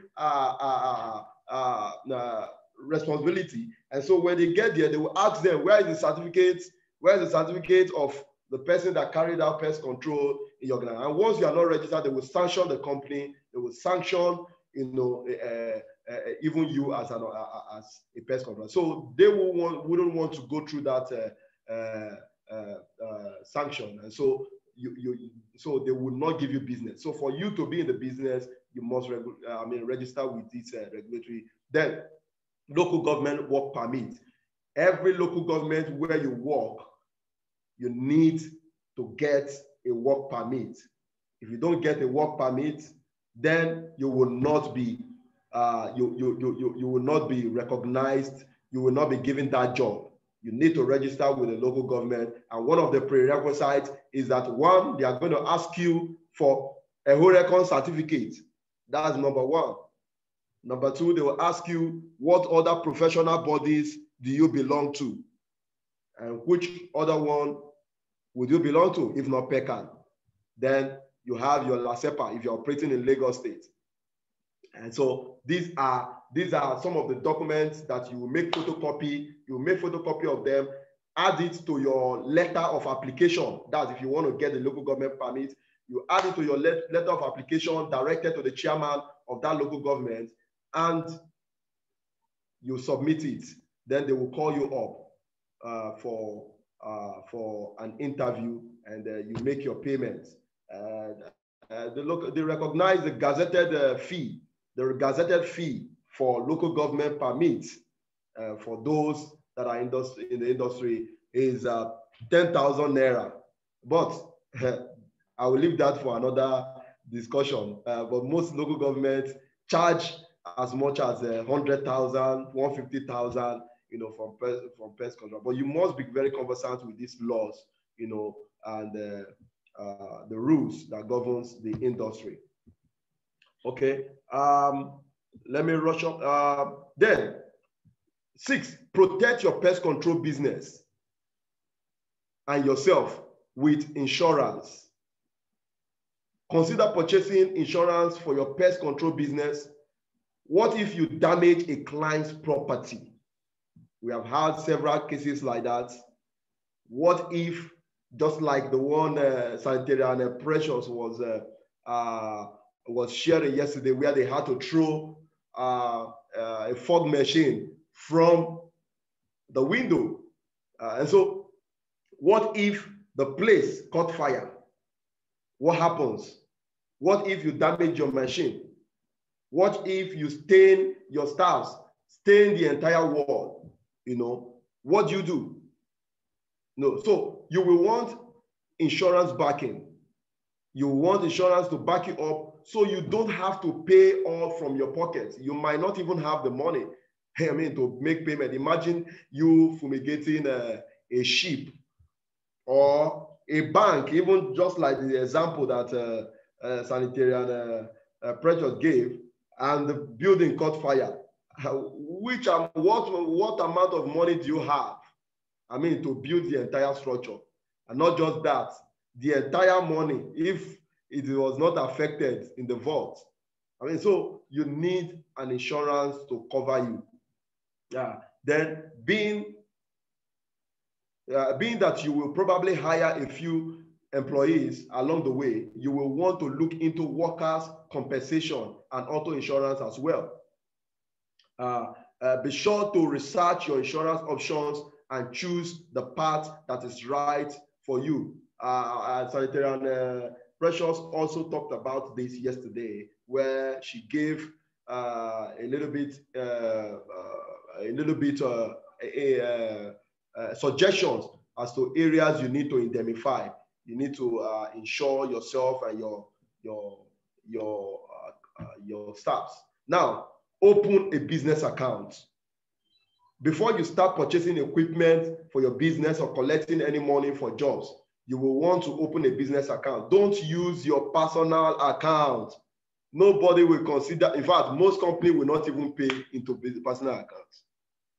responsibility. And so when they get there, they will ask them, where is the certificate? Where is the certificate of the person that carried out pest control in your organization? And once you are not registered, they will sanction the company. They will sanction, even you as a pest controller. So they wouldn't want to go through that sanction, and so so they would not give you business. So for you to be in the business, you must register with this regulatory. Then local government work permit. Every local government where you work, you need to get a work permit. If you don't get a work permit, then you will not be you will not be recognized. You will not be given that job. You need to register with the local government. And one of the prerequisites is that, one, they are going to ask you for a HORECON certificate. That's number one. Number two, they will ask you what other professional bodies do you belong to? And which other one would you belong to, if not PECAN? Then you have your LASEPA if you're operating in Lagos State. And so these are some of the documents that you will make photocopy. You will make photocopy of them, add it to your letter of application. That's if you want to get the local government permit, you add it to your letter of application directed to the chairman of that local government, and you submit it. Then they will call you up for an interview, and you make your payments. They recognize the gazetted fee. The gazetted fee for local government permits for those that are in the industry is 10,000 naira. But I will leave that for another discussion. But most local governments charge as much as 100,000, 150,000, from pest control. But you must be very conversant with these laws, and the rules that governs the industry. Okay, let me rush up. Then, 6, protect your pest control business and yourself with insurance. Consider purchasing insurance for your pest control business. What if you damage a client's property? We have had several cases like that. What if, just like the one Sanitarian and Precious was sharing yesterday, where they had to throw a fog machine from the window. And so what if the place caught fire? What happens? What if you damage your machine? What if you stain your stars, stain the entire wall? What do you do? No, so you will want insurance backing. You want insurance to back you up, so you don't have to pay all from your pockets. You might not even have the money, to make payment. Imagine you fumigating a sheep or a bank, even just like the example that Sanitarian Precious gave, and the building caught fire. What amount of money do you have? To build the entire structure. And not just that, the entire money, if it was not affected in the vault. So you need an insurance to cover you. Then being that you will probably hire a few employees along the way, you will want to look into workers' compensation and auto insurance as well. Be sure to research your insurance options and choose the part that is right for you. Sanitarian Precious also talked about this yesterday, where she gave a little bit suggestions as to areas you need to indemnify. You need to insure yourself and your staffs. Now, open a business account. Before you start purchasing equipment for your business or collecting any money for jobs, you will want to open a business account. Don't use your personal account. Nobody will consider, in fact, most companies will not even pay into personal accounts.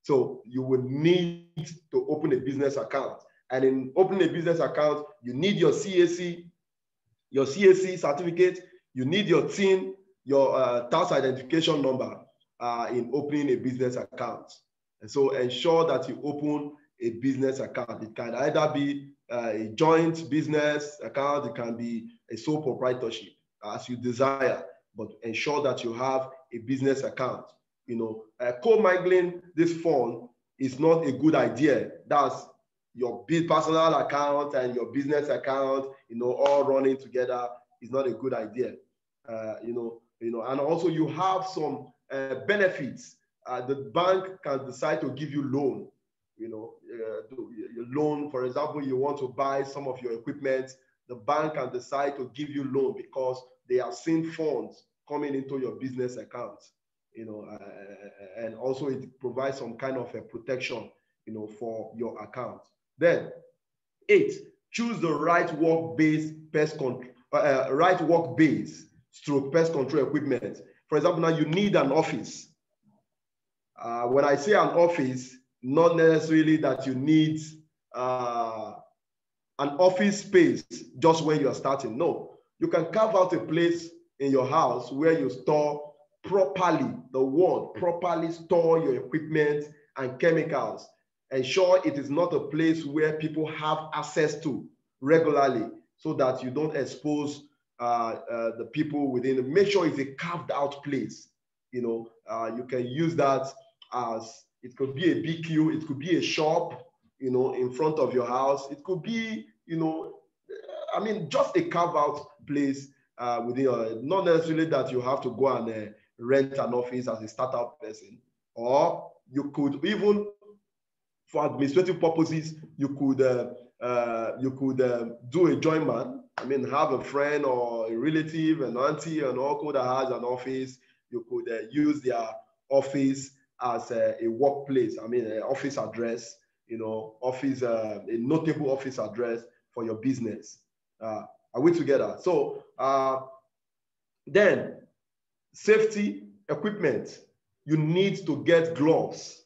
So you will need to open a business account. And in opening a business account, you need your CAC, your CAC certificate, you need your TIN, your tax identification number in opening a business account. And so ensure that you open a business account. It can either be a joint business account, it can be a sole proprietorship as you desire, but ensure that you have a business account. You know, co-mingling this fund is not a good idea. That's your personal account and your business account, you know, all running together is not a good idea. You know, and also you have some benefits. The bank can decide to give you loan. You know, your loan, for example, you want to buy some of your equipment, the bank can decide to give you loan because they have seen funds coming into your business account. You know, and also it provides some kind of a protection, you know, for your account. Then 8, choose the right work-based pest control, right work-based stroke pest control equipment. For example, now you need an office. When I say an office, not necessarily that you need an office space just when you're starting. No, you can carve out a place in your house where you store properly, the word, properly store your equipment and chemicals. Ensure it is not a place where people have access to regularly so that you don't expose the people within it. Make sure it's a carved out place. You know, you can use that as, it could be a BQ, it could be a shop, you know, in front of your house. It could be, you know, I mean, just a carved out place within, not necessarily that you have to go and rent an office as a startup person, or you could even, for administrative purposes, you could do a jointman. I mean, have a friend or a relative, an auntie, an uncle that has an office. You could use their office as a workplace. I mean, an office address, you know, office, a notable office address for your business. Are we together? So then, safety equipment. You need to get gloves,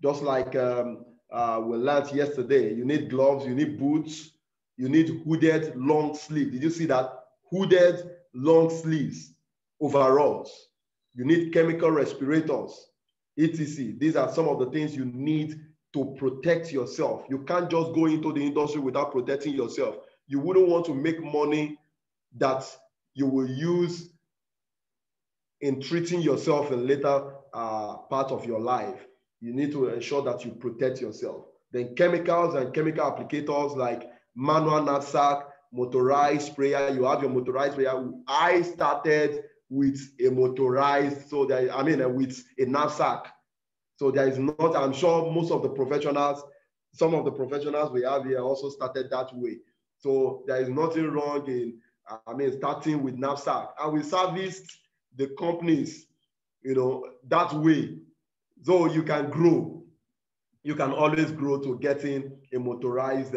just like we learned yesterday. You need gloves, you need boots, you need hooded long sleeves. Did you see that? Hooded long sleeves, overalls. You need chemical respirators, etc. These are some of the things you need to protect yourself. You can't just go into the industry without protecting yourself. You wouldn't want to make money that you will use in treating yourself in later part of your life. You need to ensure that you protect yourself. Then chemicals and chemical applicators like manual knapsack, motorized sprayer. You have your motorized sprayer. I started with a motorized, so that, I mean, with a knapsack. So there is not, I'm sure most of the professionals, some of the professionals we have here also started that way. So there is nothing wrong in, I mean, starting with knapsack. And we serviced the companies, you know, that way. So you can grow. You can always grow to getting a motorized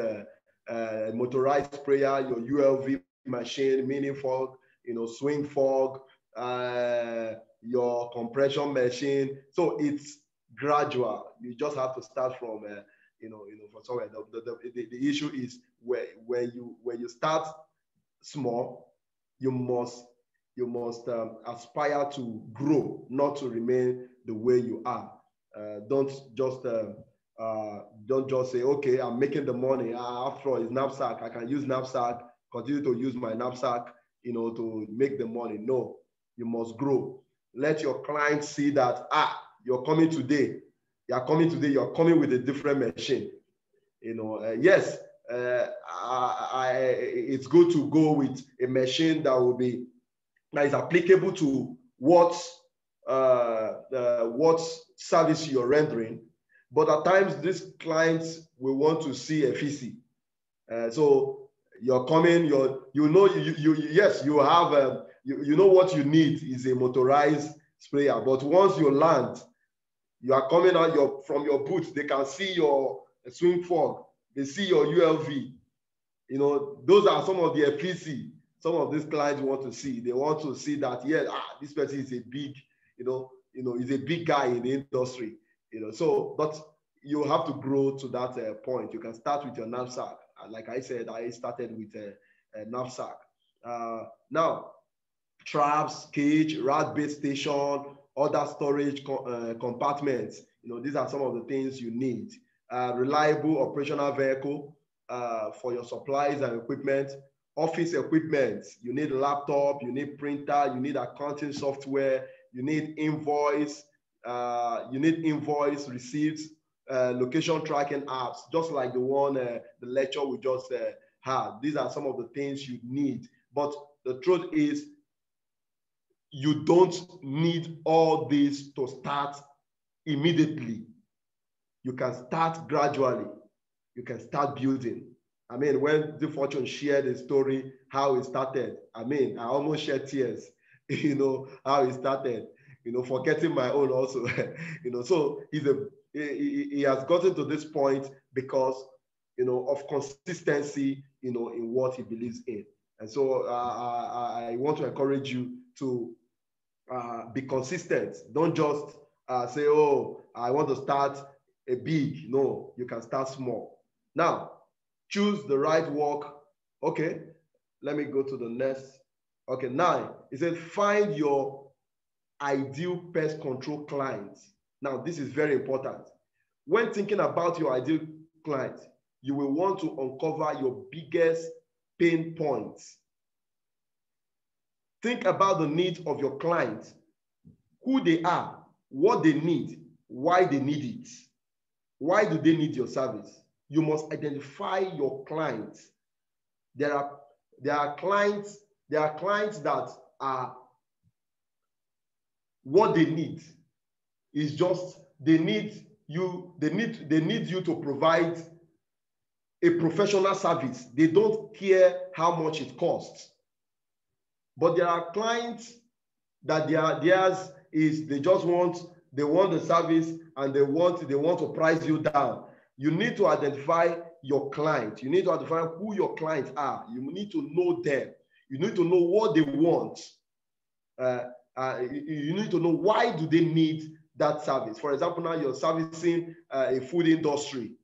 sprayer, your ULV machine, mini fog, you know, swing fog, your compression machine. So it's gradual. You just have to start from, from somewhere. The issue is when you start small, you must aspire to grow, not to remain the way you are. Don't just say, okay, I'm making the money. After all, it's knapsack. I can use knapsack. Continue to use my knapsack, you know, to make the money. No, you must grow. Let your clients see that you're coming today. You're coming today. You're coming with a different machine. You know, yes, it's good to go with a machine that is applicable to what service you're rendering, but at times these clients will want to see efficiency. So you're coming, yes, you have you know what you need is a motorized sprayer, but once you land, you are coming out from your boots, they can see your swing fog, they see your ULV. You know, those are some of the efficiency some of these clients want to see. They want to see that, yeah, this person is a big, is a big guy in the industry, So, but you have to grow to that point. You can start with your knapsack. Like I said, I started with a knapsack. Now, traps, cage, rat bait station, other storage compartments. These are some of the things you need. Reliable operational vehicle for your supplies and equipment. Office equipment, you need a laptop, you need printer, you need accounting software, you need invoice receipts, location tracking apps, just like the one, the lecture we just had. These are some of the things you need. But the truth is, you don't need all this to start immediately. You can start gradually. You can start building. I mean, when DFORTUNE shared the story, how it started, I mean, I almost shed tears, how it started, forgetting my own also, so he has gotten to this point because, of consistency, in what he believes in. And so I want to encourage you to be consistent. Don't just say, oh, I want to start a big. No, you can start small. Now, choose the right work. Okay, let me go to the next. Okay, 9. It says find your ideal pest control clients. Now, this is very important. When thinking about your ideal client, you will want to uncover your biggest pain points. Think about the needs of your client, who they are, what they need, why they need it. Why do they need your service? You must identify your clients. There are clients that are, what they need is just, they need you to provide a professional service. They don't care how much it costs. But there are clients that theirs is they want the service and they want to price you down. You need to identify your client. You need to identify who your clients are. You need to know them. You need to know what they want. You need to know why do they need that service. For example, now you're servicing a food industry.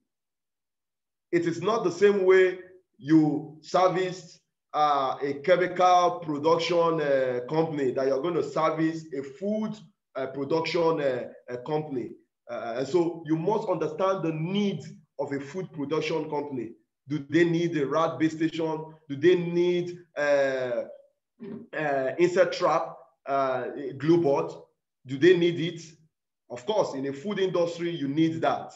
It is not the same way you service a chemical production company that you're going to service a food production company. And so you must understand the needs of a food production company. Do they need a rat bait station? Do they need insect trap, glue board? Do they need it? Of course, in a food industry, you need that.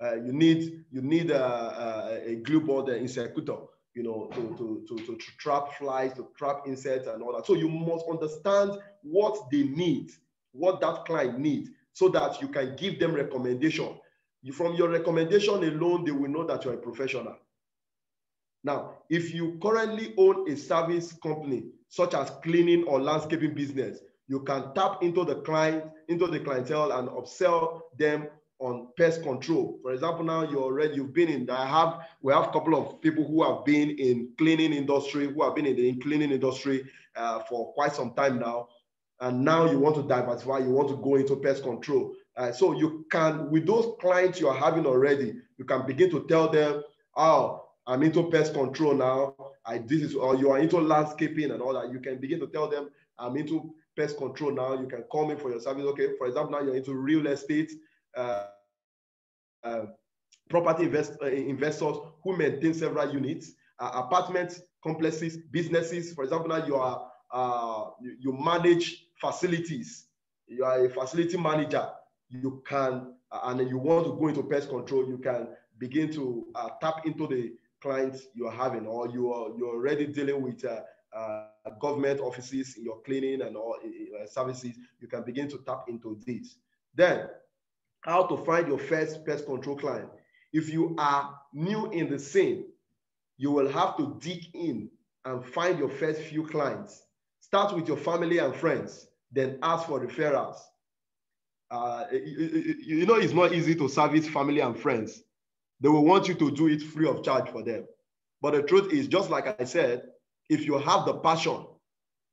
You need a glue board insector, to trap flies, to trap insects and all that. So you must understand what they need, what that client needs, so that you can give them recommendation. From your recommendation alone, they will know that you're a professional. Now, if you currently own a service company, such as cleaning or landscaping business, you can tap into the clientele and upsell them on pest control. For example, now you've been in, we have a couple of people who have been in cleaning industry, who have been in the cleaning industry for quite some time now. And now you want to diversify, you want to go into pest control. So you can, with those clients you are having already, you can begin to tell them, oh, I'm into pest control now. Or you are into landscaping and all that. You can begin to tell them, I'm into pest control now. You can call me for your service. Okay, for example, now you're into real estate, property investors who maintain several units, apartment complexes, businesses. For example, now you manage facilities. You are a facility manager. You can, and you want to go into pest control, you can begin to tap into the clients you're having, or you're already dealing with government offices in your cleaning and all services. You can begin to tap into this. Then, how to find your first pest control client. If you are new in the scene, you will have to dig in and find your first few clients. Start with your family and friends, then ask for referrals. It's not easy to service family and friends. They will want you to do it free of charge for them. But the truth is, just like I said, if you have the passion,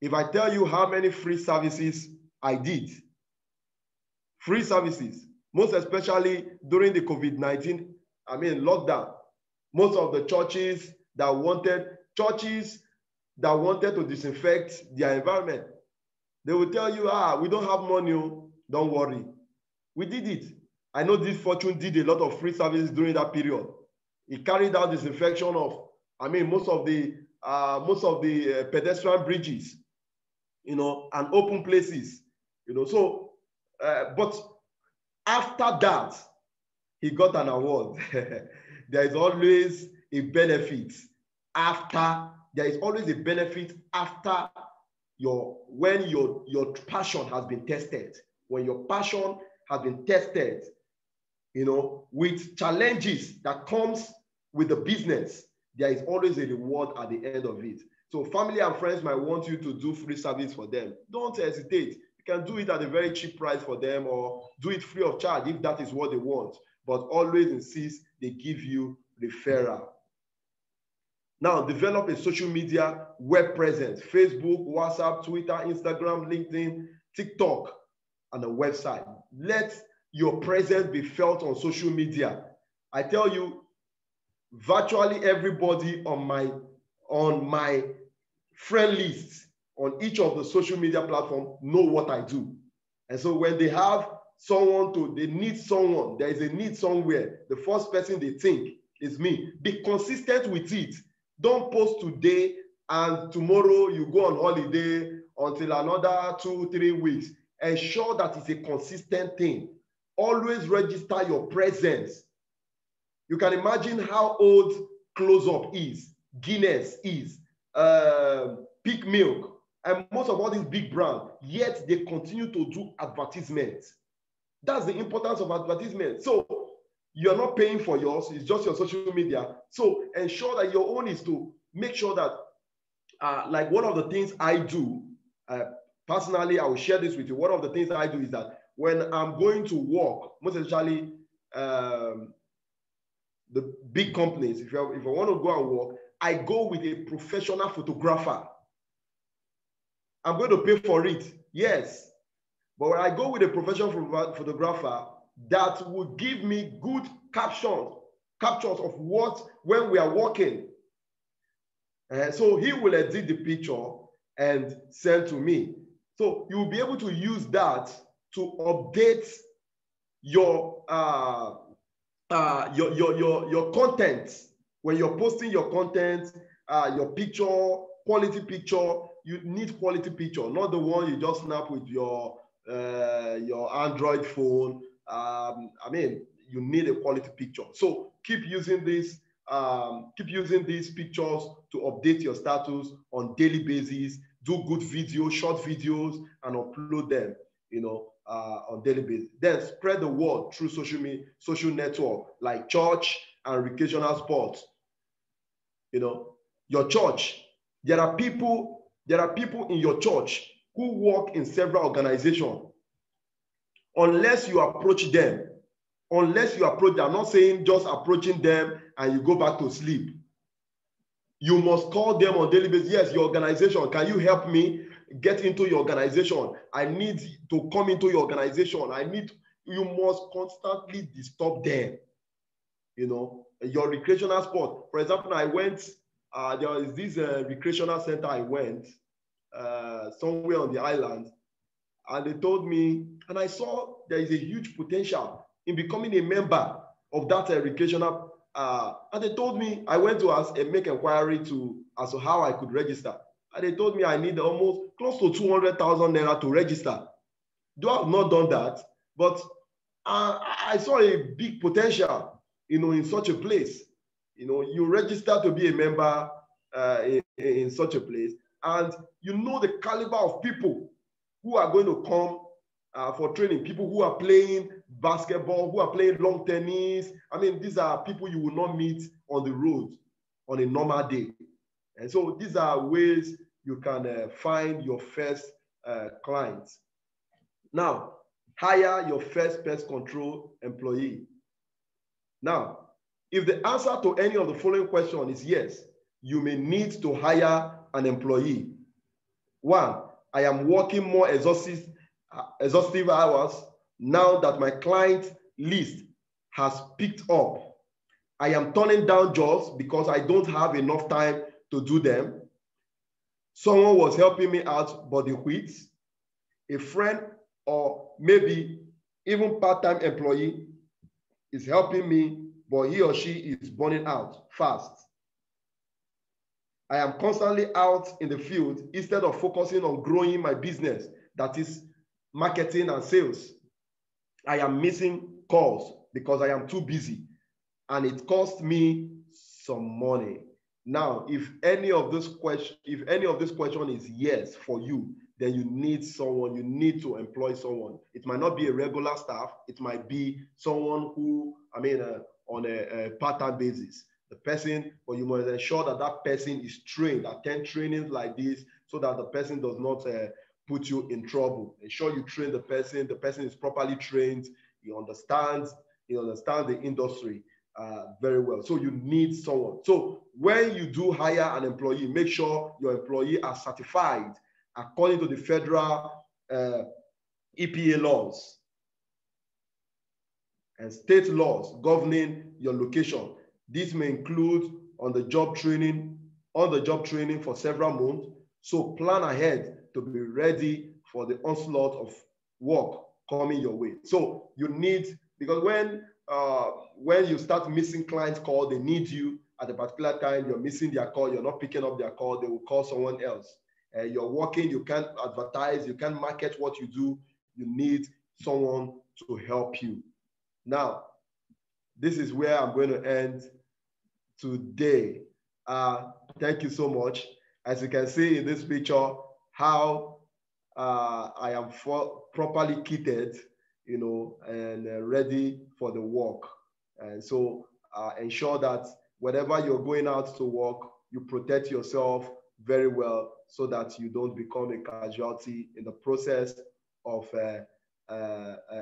if I tell you how many free services I did, free services, most especially during the COVID-19, lockdown, most of the churches that wanted, churches that wanted to disinfect their environment. They will tell you, we don't have money, don't worry. We did it. I know DFORTUNE did a lot of free services during that period. It carried out disinfection of, most of the pedestrian bridges, and open places, So, but after that, he got an award. There is always a benefit after. There is always a benefit after when your passion has been tested. When your passion has been tested, with challenges that comes with the business, there is always a reward at the end of it. So family and friends might want you to do free service for them. Don't hesitate. You can do it at a very cheap price for them, or do it free of charge if that is what they want. But always insist they give you referral. Now, develop a social media web presence: Facebook, WhatsApp, Twitter, Instagram, LinkedIn, TikTok, and a website. Let your presence be felt on social media. I tell you, virtually everybody on my friend list on each of the social media platforms know what I do. And so when they have they need someone, there is a need somewhere, the first person they think is me. Be consistent with it. Don't post today and tomorrow you go on holiday until another 2-3 weeks. Ensure that it's a consistent thing. Always register your presence. You can imagine how old Close Up is, Guinness is, Peak Milk, and most of all these big brands, yet they continue to do advertisements. That's the importance of advertisement. So you're not paying for yours, it's just your social media. So ensure that your own is to make sure that, like one of the things I do, personally, I will share this with you. One of the things I do is that when I'm going to work, most especially the big companies, if I want to go and work, I go with a professional photographer. I'm going to pay for it, yes. But when I go with a professional photographer, that will give me good captures of when we are working. So he will edit the picture and send to me. So you will be able to use that to update your content. When you're posting your content, your picture, quality picture, you need quality picture, not the one you just snap with your Android phone. You need a quality picture. So keep using these pictures to update your status on daily basis. Do good videos, short videos, and upload them, on daily basis. Then spread the word through social network like church and recreational sports. Your church. There are people in your church who work in several organizations. Unless you approach them, I'm not saying just approaching them and you go back to sleep. You must call them on daily basis. Yes, your organization, can you help me get into your organization? I need to come into your organization. You must constantly disturb them. Your recreational sport. For example, I went, there was this recreational center I went somewhere on the island, and they told me, and I saw there is a huge potential in becoming a member of that recreational. And they told me, I went to make inquiry as to how I could register. And they told me I need almost close to 200,000 naira to register. Though I have not done that, but I saw a big potential, in such a place. You register to be a member in such a place, and the caliber of people who are going to come for training, people who are playing basketball, who are playing long tennis. These are people you will not meet on the road on a normal day. And so these are ways you can find your first clients. Now, hire your first pest control employee. Now, if the answer to any of the following questions is yes, you may need to hire an employee. 1, I am working more exhaustive hours now that my client list has picked up. I am turning down jobs because I don't have enough time to do them. someone was helping me out, but they quit. A friend or maybe even part-time employee is helping me, but he or she is burning out fast. I am constantly out in the field instead of focusing on growing my business, that is marketing and sales. I am missing calls because I am too busy, and it costs me some money. Now, if any of this question is yes for you, then you need someone, you need to employ someone. It might not be a regular staff, it might be someone who, on a part-time basis. The person, but you must ensure that that person is trained, attend trainings like this, so that the person does not put you in trouble. Ensure you train the person is properly trained, he understands the industry very well. So you need someone. So when you do hire an employee, make sure your employee are certified according to the federal EPA laws and state laws governing your location. This may include on-the-job training for several months. So plan ahead to be ready for the onslaught of work coming your way. So you need, because when you start missing clients' call, they need you at a particular time, you're missing their call, you're not picking up their call, they will call someone else. You're working, you can't advertise, you can't market what you do, you need someone to help you. Now, this is where I'm going to end today. Thank you so much. As you can see in this picture, how I am properly kitted, and ready for the work. And so ensure that whenever you're going out to work, you protect yourself very well so that you don't become a casualty in the process of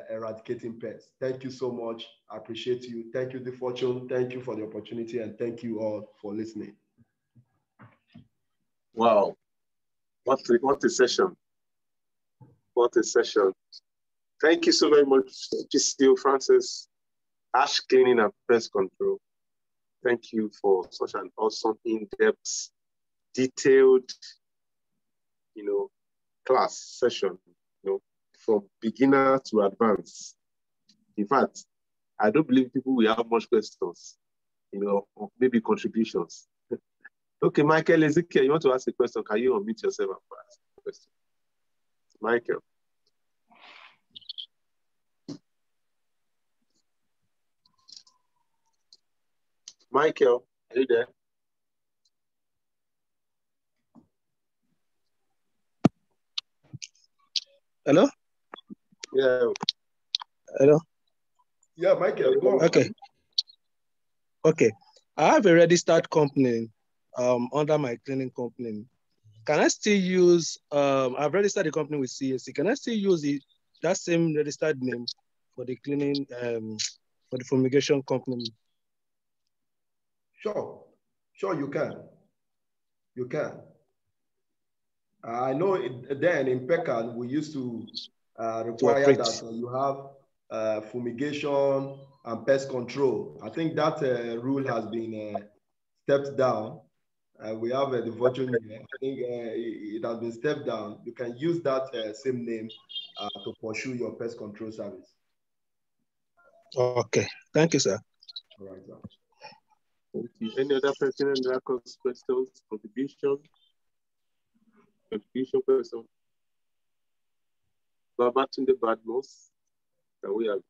eradicating pests. Thank you so much. I appreciate you. Thank you, DFORTUNE. Thank you for the opportunity, and thank you all for listening. Wow, what a session. What a session. Thank you so very much, GCO Francis, Ash Cleaning and Pest Control. Thank you for such an awesome, in-depth, detailed, class session, from beginner to advanced. In fact, I don't believe people will have much questions, or maybe contributions. Okay, Michael Ezekiel, you want to ask a question? Can you unmute yourself and ask a question? Michael. Michael, are you there? Hello? Yeah. Hello? Yeah, Michael, go on. Okay. I have a registered company under my cleaning company. Can I still use, I've registered the company with CAC. Can I still use that same registered name for the cleaning, for the fumigation company? Sure, you can. You can. I know then in PECAN, we used to require that you have fumigation and pest control. I think that rule has been stepped down. We have the DFORTUNE here. I think it has been stepped down. You can use that same name to pursue your pest control service. Okay, thank you, sir. All right, sir. Thank you. Any other person in the questions, contribution question? Babatunde Badmos, that we have.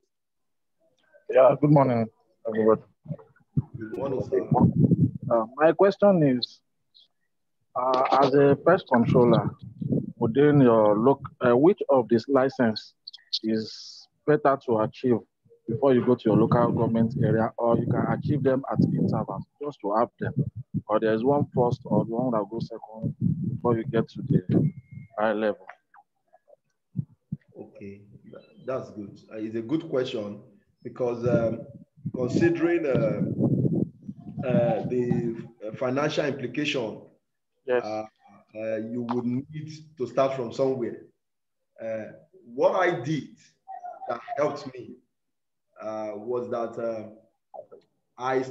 Yeah, good morning, everybody. Good morning, sir. My question is, as a pest controller, within your which of this license is better to achieve before you go to your local government area, or you can achieve them at intervals just to have them, or there's one first or the one that goes second before you get to the high level? Okay, that's good. It's a good question because considering the financial implication, yes, you would need to start from somewhere. What I did that helped me was that I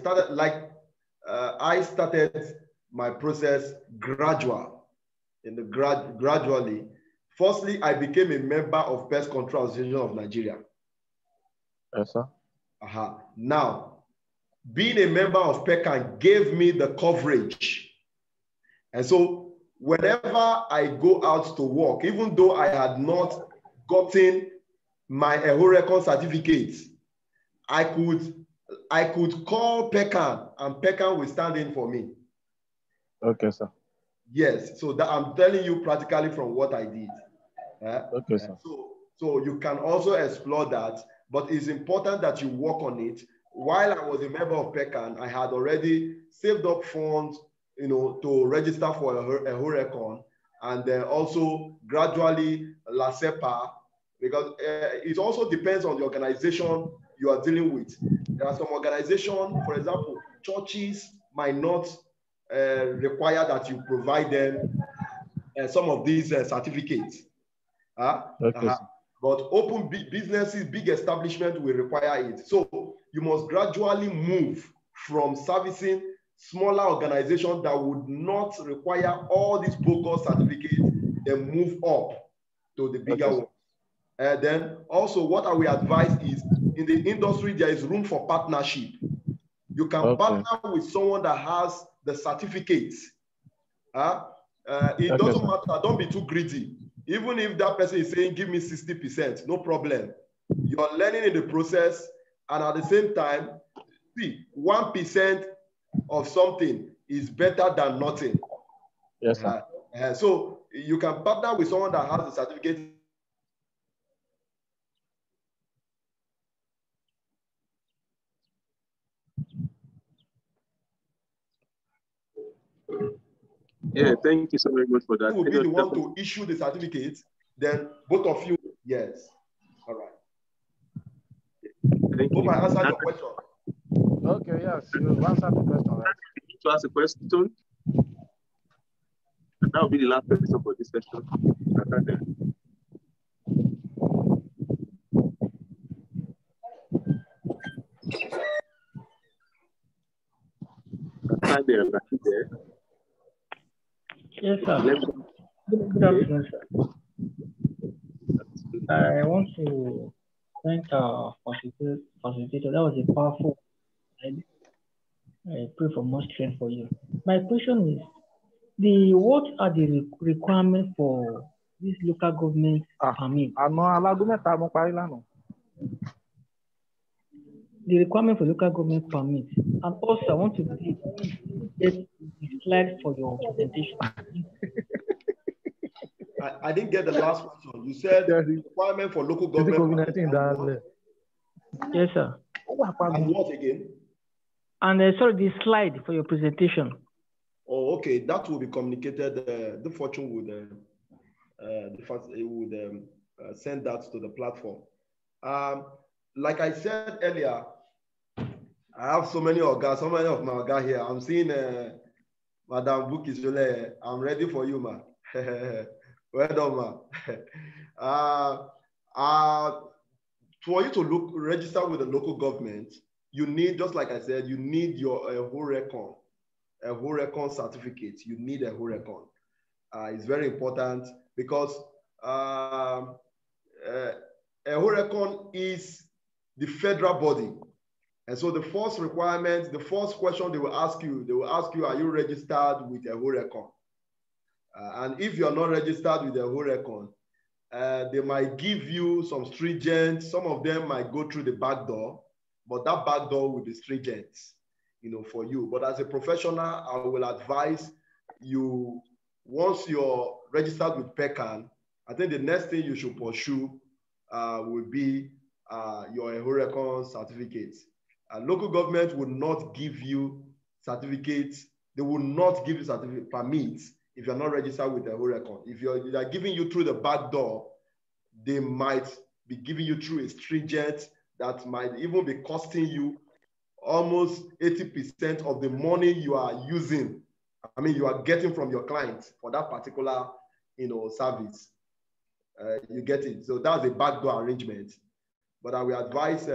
started my process gradual. gradually. Firstly, I became a member of Pest Control Association of Nigeria. Yes, sir. Now, being a member of PECAN gave me the coverage. And so whenever I go out to work, even though I had not gotten my EHORECON certificate, I could call PECAN and PECAN will stand in for me. Okay, sir. Yes, so that I'm telling you practically from what I did. Okay, sir. So you can also explore that, but it's important that you work on it. While I was a member of PECAN, I had already saved up funds, to register for a EHORECON, and then also gradually LACEPA, because it also depends on the organization you are dealing with. There are some organizations, for example, churches might not require that you provide them some of these certificates. Okay. But open businesses, big establishments will require it. So you must gradually move from servicing smaller organizations that would not require all these bogus certificates, then move up to the bigger ones. Then also what I will advise is, in the industry, there is room for partnership. You can partner with someone that has the certificates. It doesn't matter, don't be too greedy. Even if that person is saying, give me 60%, no problem. You're learning in the process, and at the same time, see, 1% of something is better than nothing. Yes, sir. So you can partner with someone that has the certificate. Yeah, thank you so very much for that. Who will be the one to issue the certificate, then both of you, yes. All right. Thank you. Hope I answered your question. Okay, yes, you answered the question, right? To ask a question, and that will be the last question for this session. Yes, sir. Good afternoon, sir. I want to thank our facilitator. That was a powerful slide. I pray for more strength for you. My question is, what are the requirements for this local government permit? The requirement for local government permit. And also, I want to get the slide for your presentation. I didn't get the last question. You said requirement for local government. Yes, sir. And what again? And sorry, the slide for your presentation. Oh, okay. That will be communicated. The Fortune would send that to the platform. Like I said earlier, I have so many of my Oga here. I'm seeing Madam Bukky Soleye. I'm ready for you, ma. Well done, ma. For you to register with the local government, you need, just like I said, you need your EHORECON certificate. You need a EHORECON. It's very important because EHORECON is the federal body. And so the first requirement, the first question they will ask you, are you registered with EHORECON? And if you're not registered with EHORECON, they might give you some stringent, some of them might go through the back door, but that back door will be stringent, for you. But as a professional, I will advise you, once you're registered with PECAN, I think the next thing you should pursue will be your EHORECON certificates. Local government will not give you certificates. They will not give you certificate permits if you're not registered with EHORECON. If they're giving you through the back door, they might be giving you through a stringent that might even be costing you almost 80% of the money you are using. I mean, you are getting from your clients for that particular, service. You get it. So that's a backdoor arrangement. But I will advise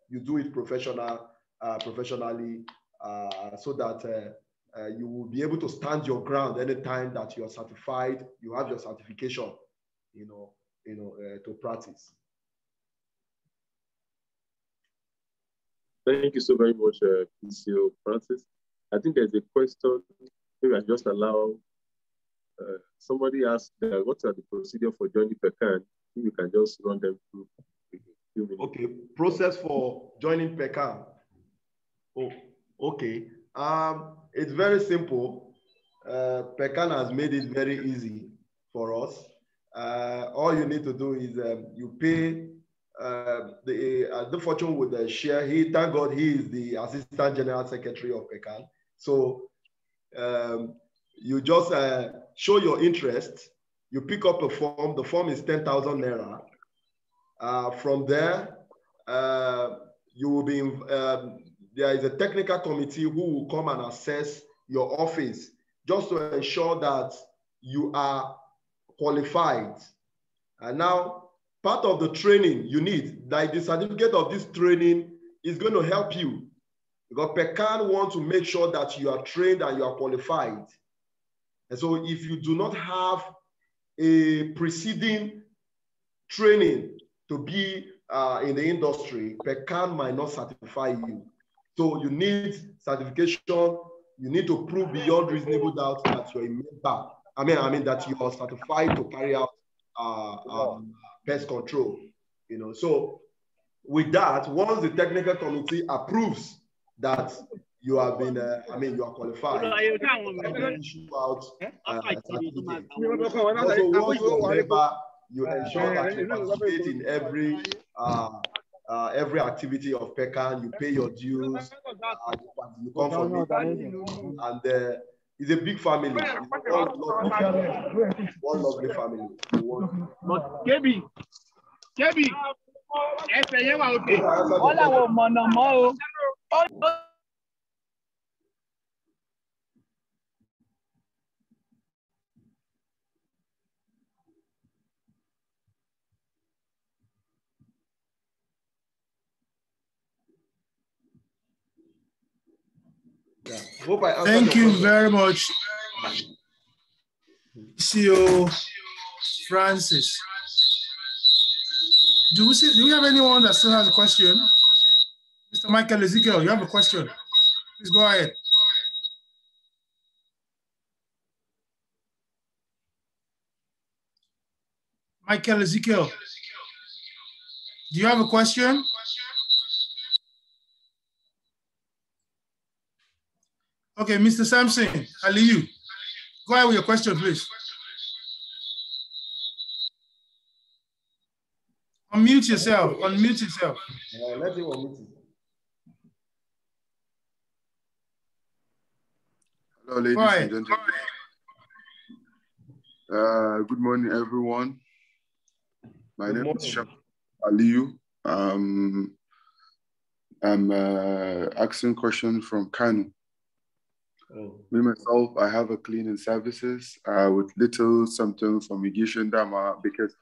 you do it professionally so that you will be able to stand your ground anytime that you are certified, you have your certification, to practice. Thank you so very much, PCO Francis. I think there's a question. Maybe I just allow somebody asked what are the procedure for joining PECAN? You can just run them through. Okay, process for joining PECAN. Oh, okay. It's very simple. PECAN has made it very easy for us. All you need to do is you pay the fortune with the share. Thank God, he is the Assistant General Secretary of PECAN. So you just show your interest. You pick up a form. The form is 10,000 naira. From there, you will be. There is a technical committee who will come and assess your office just to ensure that you are qualified. And now, part of the training you need, like the certificate of this training, is going to help you because PECAN wants to make sure that you are trained and you are qualified. And so, if you do not have a preceding training to be in the industry, PECAN might not certify you. So you need certification. You need to prove beyond reasonable doubt that you're a member. I mean that you are certified to carry out pest control. So with that, once the technical committee approves that you have been, you are qualified, you can issue out a certificate. Also, once you're a member, you ensure that you participate in every activity of PECAN. You pay your dues. You come from it, and it's a big family. It's one lovely family. But KB, all I want more. Thank you very much, CEO Francis. Do we have anyone that still has a question? Mr. Michael Ezekiel, you have a question. Please go ahead. Michael Ezekiel, do you have a question? Okay, Mr. Sampson, Aliyu, go ahead with your question, please. Unmute yourself, unmute yourself. Let him unmute it. Hello, ladies and gentlemen. Good morning, everyone. My name is Shah Aliyu. I'm asking question from Kano. Me myself, I have a cleaning services with little something fumigation dama because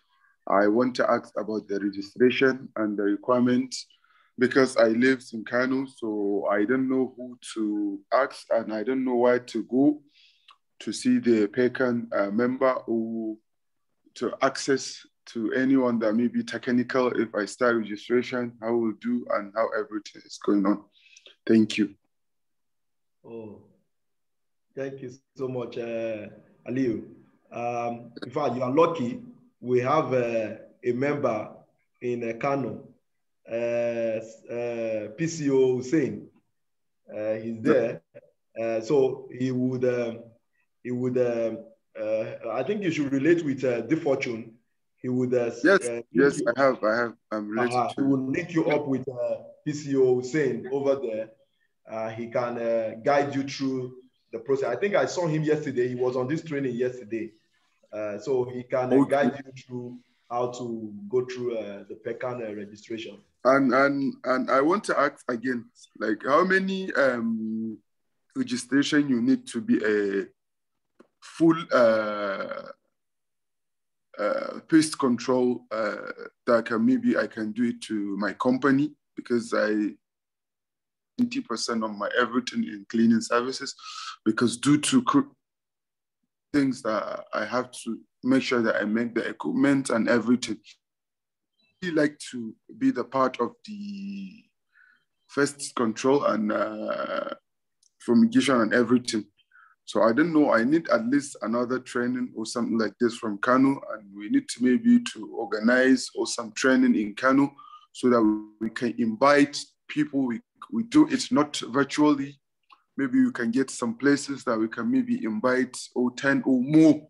I want to ask about the registration and the requirements because I live in Kano, so I don't know who to ask and I don't know where to go to see the PECAN member or to access to anyone that may be technical if I start registration, how we'll do and how everything is going on. Thank you. Oh, thank you so much, Aliyu. In fact, you are lucky. We have a member in Kano, PCO Hussein. He's there. So he would, I think you should relate with DFORTUNE. He would. Yes, I have. I'm related He will link you up with PCO Hussein over there. He can guide you through the process. I think I saw him yesterday. He was on this training yesterday. So he can guide you through how to go through the PECAN registration. And I want to ask again, like how many registration you need to be a full pest control that maybe I can do it to my company because I 90% of my everything in cleaning services, because due to things that I have to make sure that I make the equipment and everything. I really like to be the part of the pest control and fumigation and everything. So I don't know, I need at least another training or something like this from Kano, and we need to maybe to organize or some training in Kano so that we can invite people. We do it not virtually. Maybe we can get some places that we can maybe invite 10 or more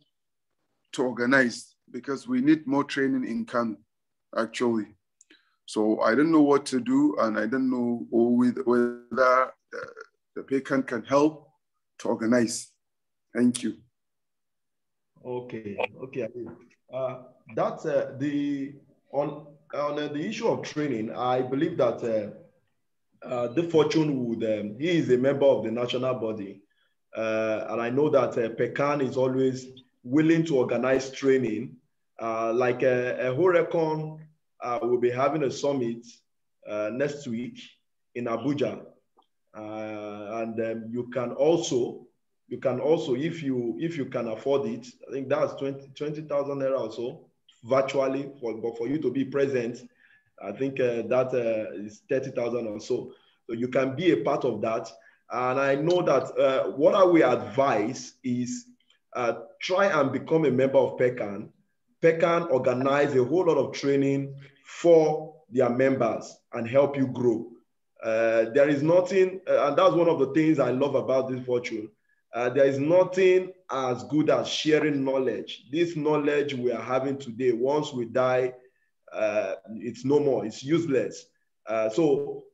to organize, because we need more training in Kano, actually. So I don't know what to do, and I don't know whether the PECAN can help to organize. Thank you. Okay. That's on the issue of training. I believe that DFORTUNE would. He is a member of the national body, and I know that PECAN is always willing to organize training. Like a Horecon will be having a summit next week in Abuja. And you can also, if you can afford it, I think that's 20,000 naira or so virtually, but for you to be present, I think that is 30,000 or so. So you can be a part of that. And I know that what I will advise is try and become a member of PECAN. PECAN organize a whole lot of training for their members and help you grow. There is nothing, and that's one of the things I love about DFORTUNE. There is nothing as good as sharing knowledge. This knowledge we are having today, once we die, it's no more, it's useless. So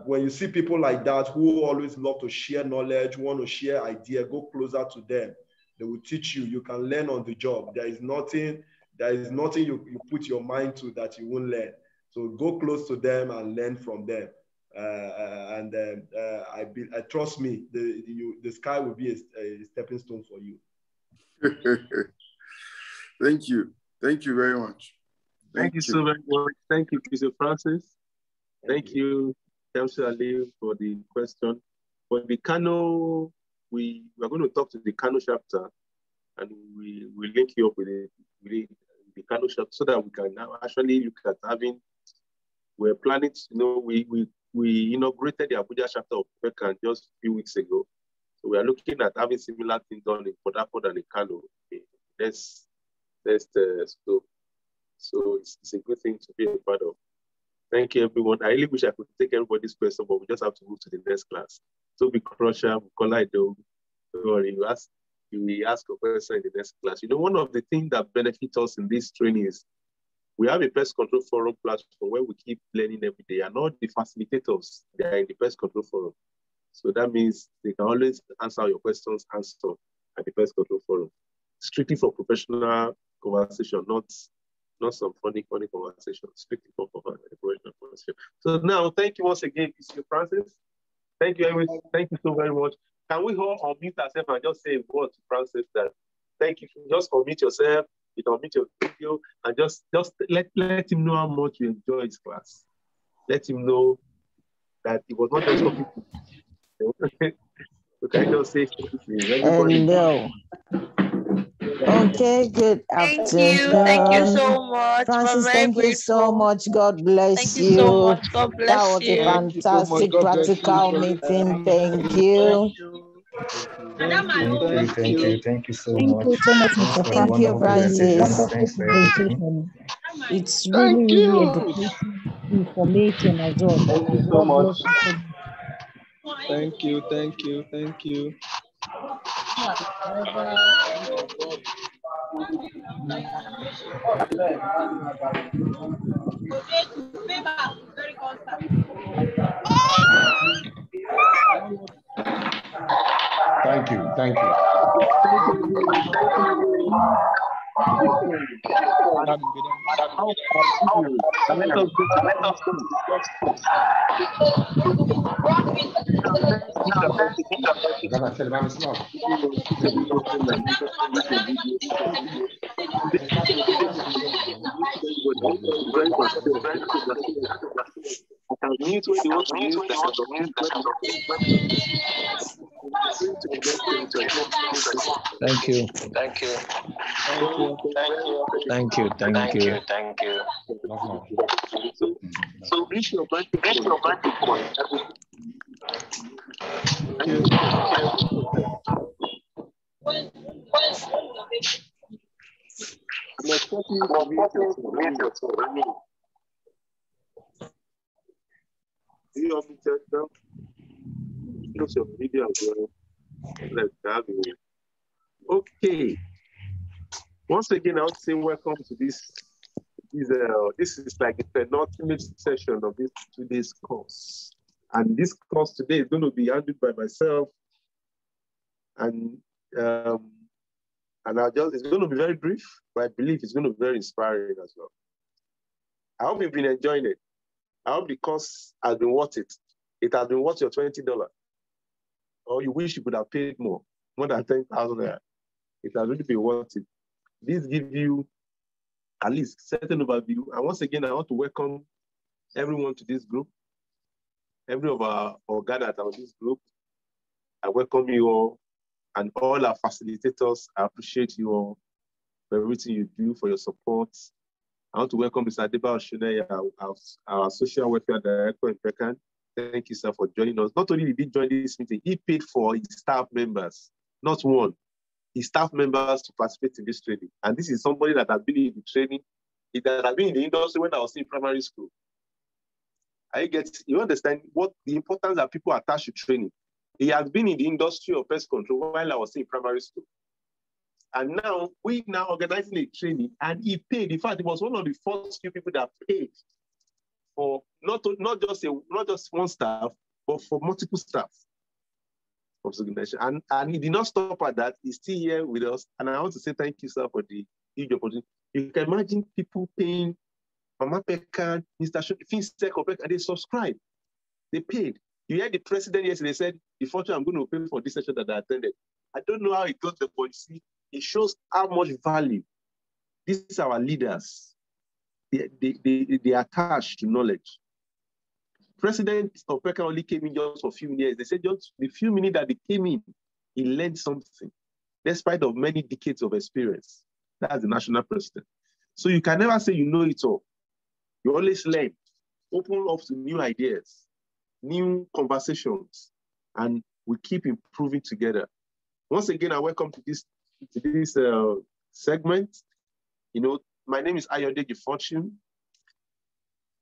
when you see people like that who always love to share knowledge, want to share ideas, go closer to them. They will teach you. You can learn on the job. There is nothing you put your mind to that you won't learn. So go close to them and learn from them. I trust me, the sky will be a stepping stone for you. Thank you. Thank you very much. Thank you so very much. Thank you, Mr. Francis. Thank you, Kshirsagar Ali, for the question. For the Kano, we are going to talk to the Kano chapter, and we will link you up with the Kano chapter so that we can now actually look at having. We're planning to, we inaugurated the Abuja chapter of PECAN just a few weeks ago. So we are looking at having similar things done in Port Harcourt and in Kano. So it's a good thing to be a part of. Thank you, everyone. I really wish I could take everybody's question, but we just have to move to the next class. So be Crusher, Bukola, don't worry, you ask a question in the next class. One of the things that benefits us in this training is we have a pest control forum platform where we keep learning every day, and all the facilitators, they are in the pest control forum. So that means they can always answer your questions, at the pest control forum. Strictly for professional conversation, not some funny conversation, strictly for professional conversation. So now, thank you once again, Mr. Francis. Thank you, everyone. Thank you so very much. Can we all unmute ourselves and just say a word to Francis that thank you. Just unmute yourself, you can unmute your video, and just let him know how much you enjoy his class. Let him know that it was not just for people. Okay, just say hello. Okay, good afternoon. Thank you so much. Francis, thank you so much. God bless you. So much. God bless that was a fantastic practical meeting. Thank you. Thank you so much. Thank you, Francis. It's really educating information as well. Thank you so much. Thank you. Thank you. mute when you want to mute. Thank you. Thank you. Thank you. Thank you. Thank you. So reach your microphone. I'm expecting you to mute yourself. Do you have me check now? Close your video as well. Let's have you. Okay. Once again, I want to say welcome to this. This is like the penultimate session of this today's course. And this course today is going to be handled by myself. And it's going to be very brief, but I believe it's going to be very inspiring as well. I hope you've been enjoying it. I hope the course has been worth it. It has been worth your $20. Or you wish you could have paid more than 10,000 naira. It has really been worth it. This gives you at least certain overview. And once again, I want to welcome everyone to this group. Every of our gathered on this group. I welcome you all and all our facilitators. I appreciate you all for everything you do, for your support. I want to welcome Mr. DFORTUNE, our social welfare director in Pekan. Thank you, sir, for joining us. Not only did he join this meeting, he paid for his staff members, not one, his staff members to participate in this training. And this is somebody that has been in the training, that has been in the industry when I was in primary school. You understand what the importance that people attach to training. He has been in the industry of pest control while I was in primary school. And now we now organizing a training, and he paid. In fact, he was one of the first few people that paid for not just one staff, but for multiple staff of Facilitation. And he did not stop at that. He's still here with us. And I want to say thank you, sir, for the huge opportunity. You can imagine people paying Mama Pekan, Mr. Finsec, and they subscribe. They paid. You heard the president yesterday said, "DFORTUNE, I'm going to pay for this session that I attended." I don't know how it got there, but you see, it shows how much value these are our leaders. They are attached to knowledge. President of Pekan only came in just for a few minutes. They said just the few minutes that they came in, he learned something, despite of many decades of experience. That's the national president. So you can never say you know it all. You always learn, open up to new ideas, new conversations, and we keep improving together. Once again, I welcome to this segment. You know, my name is Ayodeji Fortune,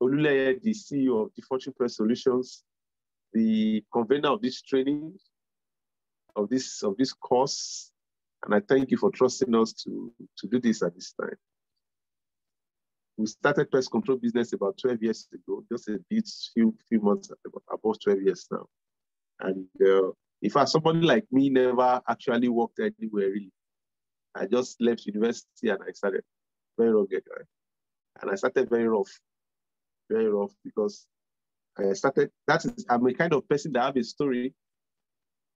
Oluleye, the CEO of DFORTUNE Pest Solutions, the convener of this training, of this course, and I thank you for trusting us to do this at this time. We started pest control business about 12 years ago, just a few months, about 12 years now. And in fact, somebody like me never actually worked anywhere really. I just left university and I started very rugged, right? And I started very rough because I started, I'm a kind of person that have a story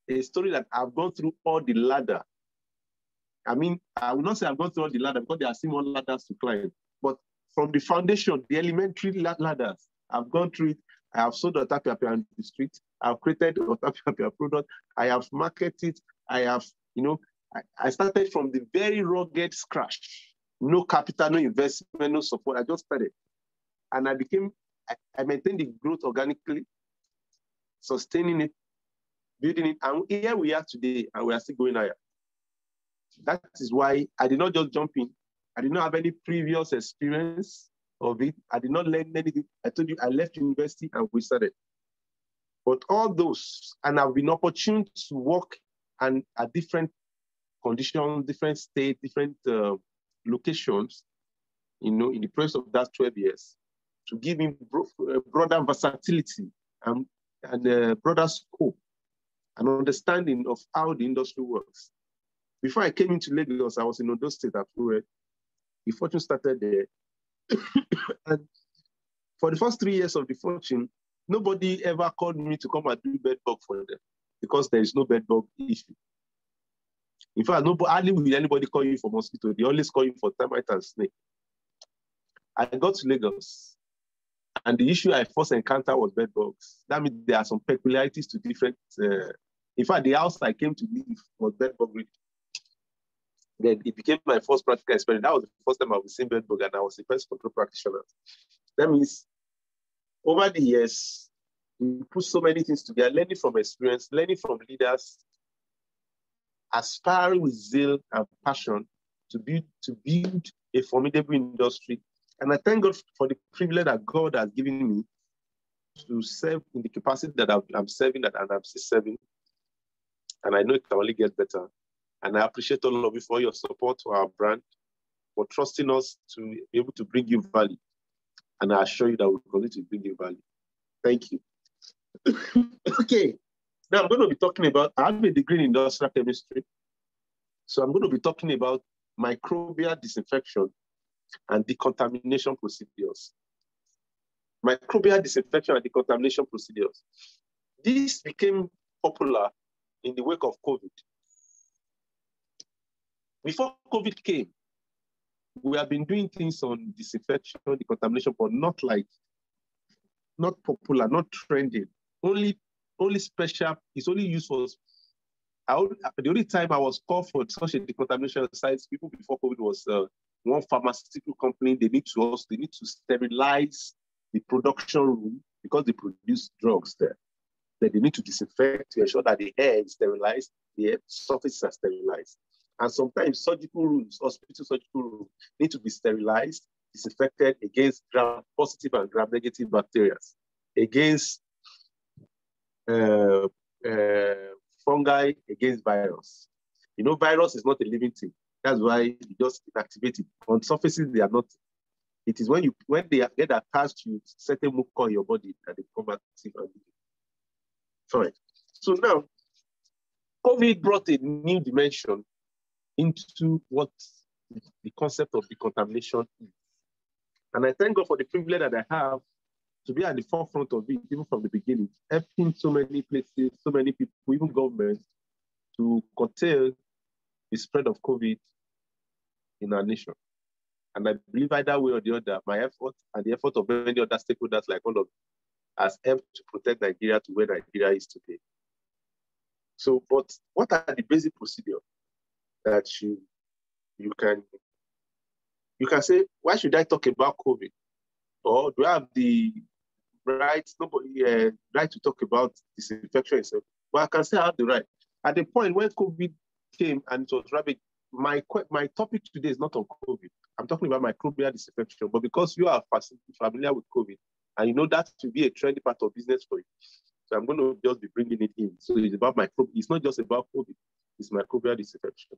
that I've gone through all the ladder. I mean, I will not say I've gone through all the ladder because there are still more ladders to climb, but from the foundation, the elementary ladders, I've gone through it. I have sold Otapia on the street. I've created Otapia product. I have marketed. I have, I started from the very rugged scratch. No capital, no investment, no support. I just started. And I maintained the growth organically, sustaining it, building it. And here we are today, and we are still going higher. That is why I did not just jump in. I did not have any previous experience of it. I did not learn anything. I told you I left university and we started. But all those, and I've been opportune to work and at different conditions, different states, different locations, in the process of that 12 years, to give me broader versatility and broader scope and understanding of how the industry works. Before I came into Lagos, I was in Ondo State at Akure. DFORTUNE started there. And for the first 3 years of DFORTUNE, nobody ever called me to come and do bedbug for them because there is no bedbug issue. In fact, hardly will anybody call you for mosquito. They always call you for termite and snake. I got to Lagos And the issue I first encountered was bed bugs. That means there are some peculiarities to different. In fact, the house I came to live was bed bug ridden. Then it became my first practical experience. That was the first time I was seeing bed bug, and I was a pest control practitioner. That means over the years, we put so many things together, learning from experience, learning from leaders, aspiring with zeal and passion to build a formidable industry. And I thank God for the privilege that God has given me to serve in the capacity that I'm serving and I'm still serving. And I know it can only get better. And I appreciate all of you for your support to our brand, for trusting us to be able to bring you value. And I assure you that we'll continue to bring you value. Thank you. Okay. Now I'm going to be talking about, I have a degree in industrial chemistry. So I'm going to be talking about microbial disinfection and decontamination procedures. Microbial disinfection and decontamination procedures. This became popular in the wake of COVID. Before COVID came, we have been doing things on disinfection, decontamination, but not popular, not trending. Only special, it's only used for, the only time I was called for such a decontamination sites, people before COVID was one pharmaceutical company. They need to sterilize the production room because they produce drugs there. Then they need to disinfect to ensure that the air is sterilized, the air surfaces are sterilized. And sometimes surgical rooms, hospital surgical rooms, need to be sterilized, disinfected against gram-positive and gram-negative bacteria, against fungi, against virus. You know, virus is not a living thing. That's why you just inactivate it. On surfaces, they are not. It is when they get attached to certain mucus in your body that they become active and living. Fine. So now, COVID brought a new dimension into what the concept of decontamination is. And I thank God for the privilege that I have to be at the forefront of it, even from the beginning, helping so many places, so many people, even governments, to curtail the spread of COVID in our nation. And I believe either way or the other, my effort and the effort of many other stakeholders like all of has helped to protect Nigeria to where Nigeria is today. So, but what are the basic procedures that you can say, why should I talk about COVID? Or do I have the right, right to talk about disinfection itself? Well, I can say I have the right. At the point when COVID came and it was rapid, my topic today is not on COVID. I'm talking about microbial disinfection, but because you are familiar with COVID, and you know that to be a trendy part of business for you, so I'm going to just be bringing it in. So it's about it's not just about COVID, it's microbial disinfection.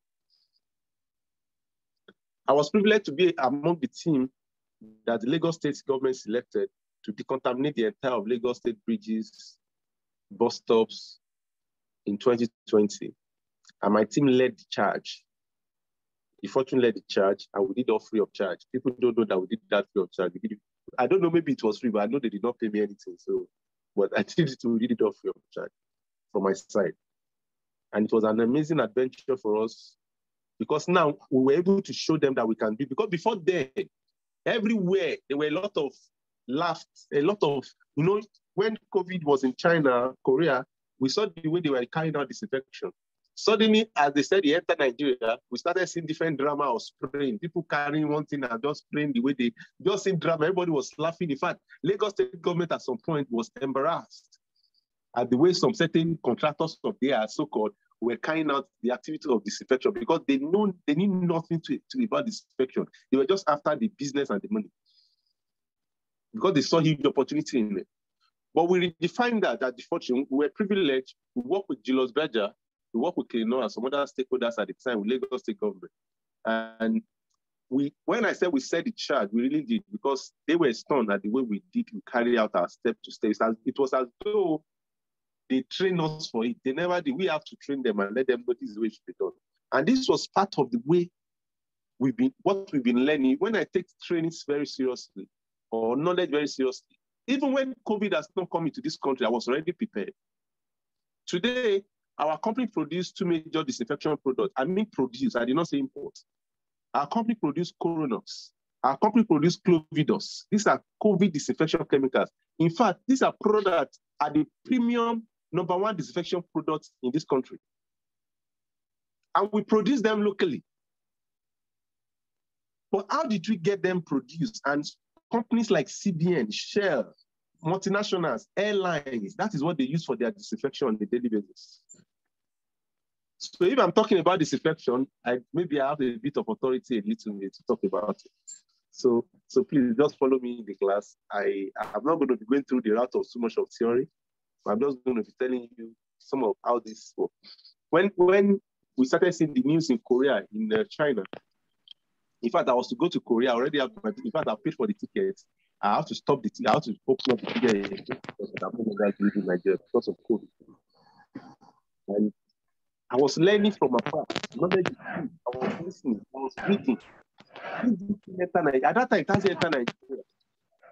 I was privileged to be among the team that the Lagos State government selected to decontaminate the entire of Lagos State bridges, bus stops in 2020. And my team led the charge. DFORTUNE led the charge, and we did all free of charge. People don't know that we did that free of charge. I don't know, maybe it was free, but I know they did not pay me anything. So, but we did it all free of charge from my side. And it was an amazing adventure for us because now we were able to show them that we can do, because before then, everywhere, there were a lot of laughs, a lot of, when COVID was in China, Korea, we saw the way they were carrying out disinfection. Suddenly, as they said, they entered Nigeria, we started seeing different drama of spraying. People carrying one thing and just spraying the way they just seen drama. Everybody was laughing. In fact, Lagos State government at some point was embarrassed at the way some certain contractors of theirs, so-called, were carrying out the activity of disinfection because they knew nothing to about disinfection. They were just after the business and the money because they saw huge opportunity in it. But we redefined that at DFORTUNE. We were privileged. We worked with Julius Berger. We worked with Preneur and some other stakeholders at the time with Lagos State government. And when I said we set the charge, we really did, because they were stunned at the way we carry out our step to step. It was as though they trained us for it. They never did. We have to train them and let them know this is the way it should be done. And this was part of the way what we've been learning. When I take trainings very seriously or knowledge very seriously, even when COVID has not come into this country, I was already prepared. Today, our company produced 2 major disinfection products. I mean produce, I did not say import. Our company produced Coronox. Our company produces Clovidos. These are COVID disinfection chemicals. In fact, these are products that are the premium #1 disinfection products in this country. And we produce them locally. But how did we get them produced? And companies like CBN, Shell, multinationals, airlines, that is what they use for their disinfection on a daily basis. So if I'm talking about disinfection, maybe I have a bit of authority a little bit to talk about it. So please just follow me in the class. I'm not going to be going through the route of too much of theory. I'm just going to be telling you some of how this works. When we started seeing the news in Korea, in China, in fact, I was to go to Korea. I already have my ticket. In fact, I paid for the tickets. I have to stop the ticket. I have to open up the ticket because I'm no longer in Nigeria because of COVID. And I was learning from afar. I was listening. I was reading. At that time, it doesn't enter Nigeria.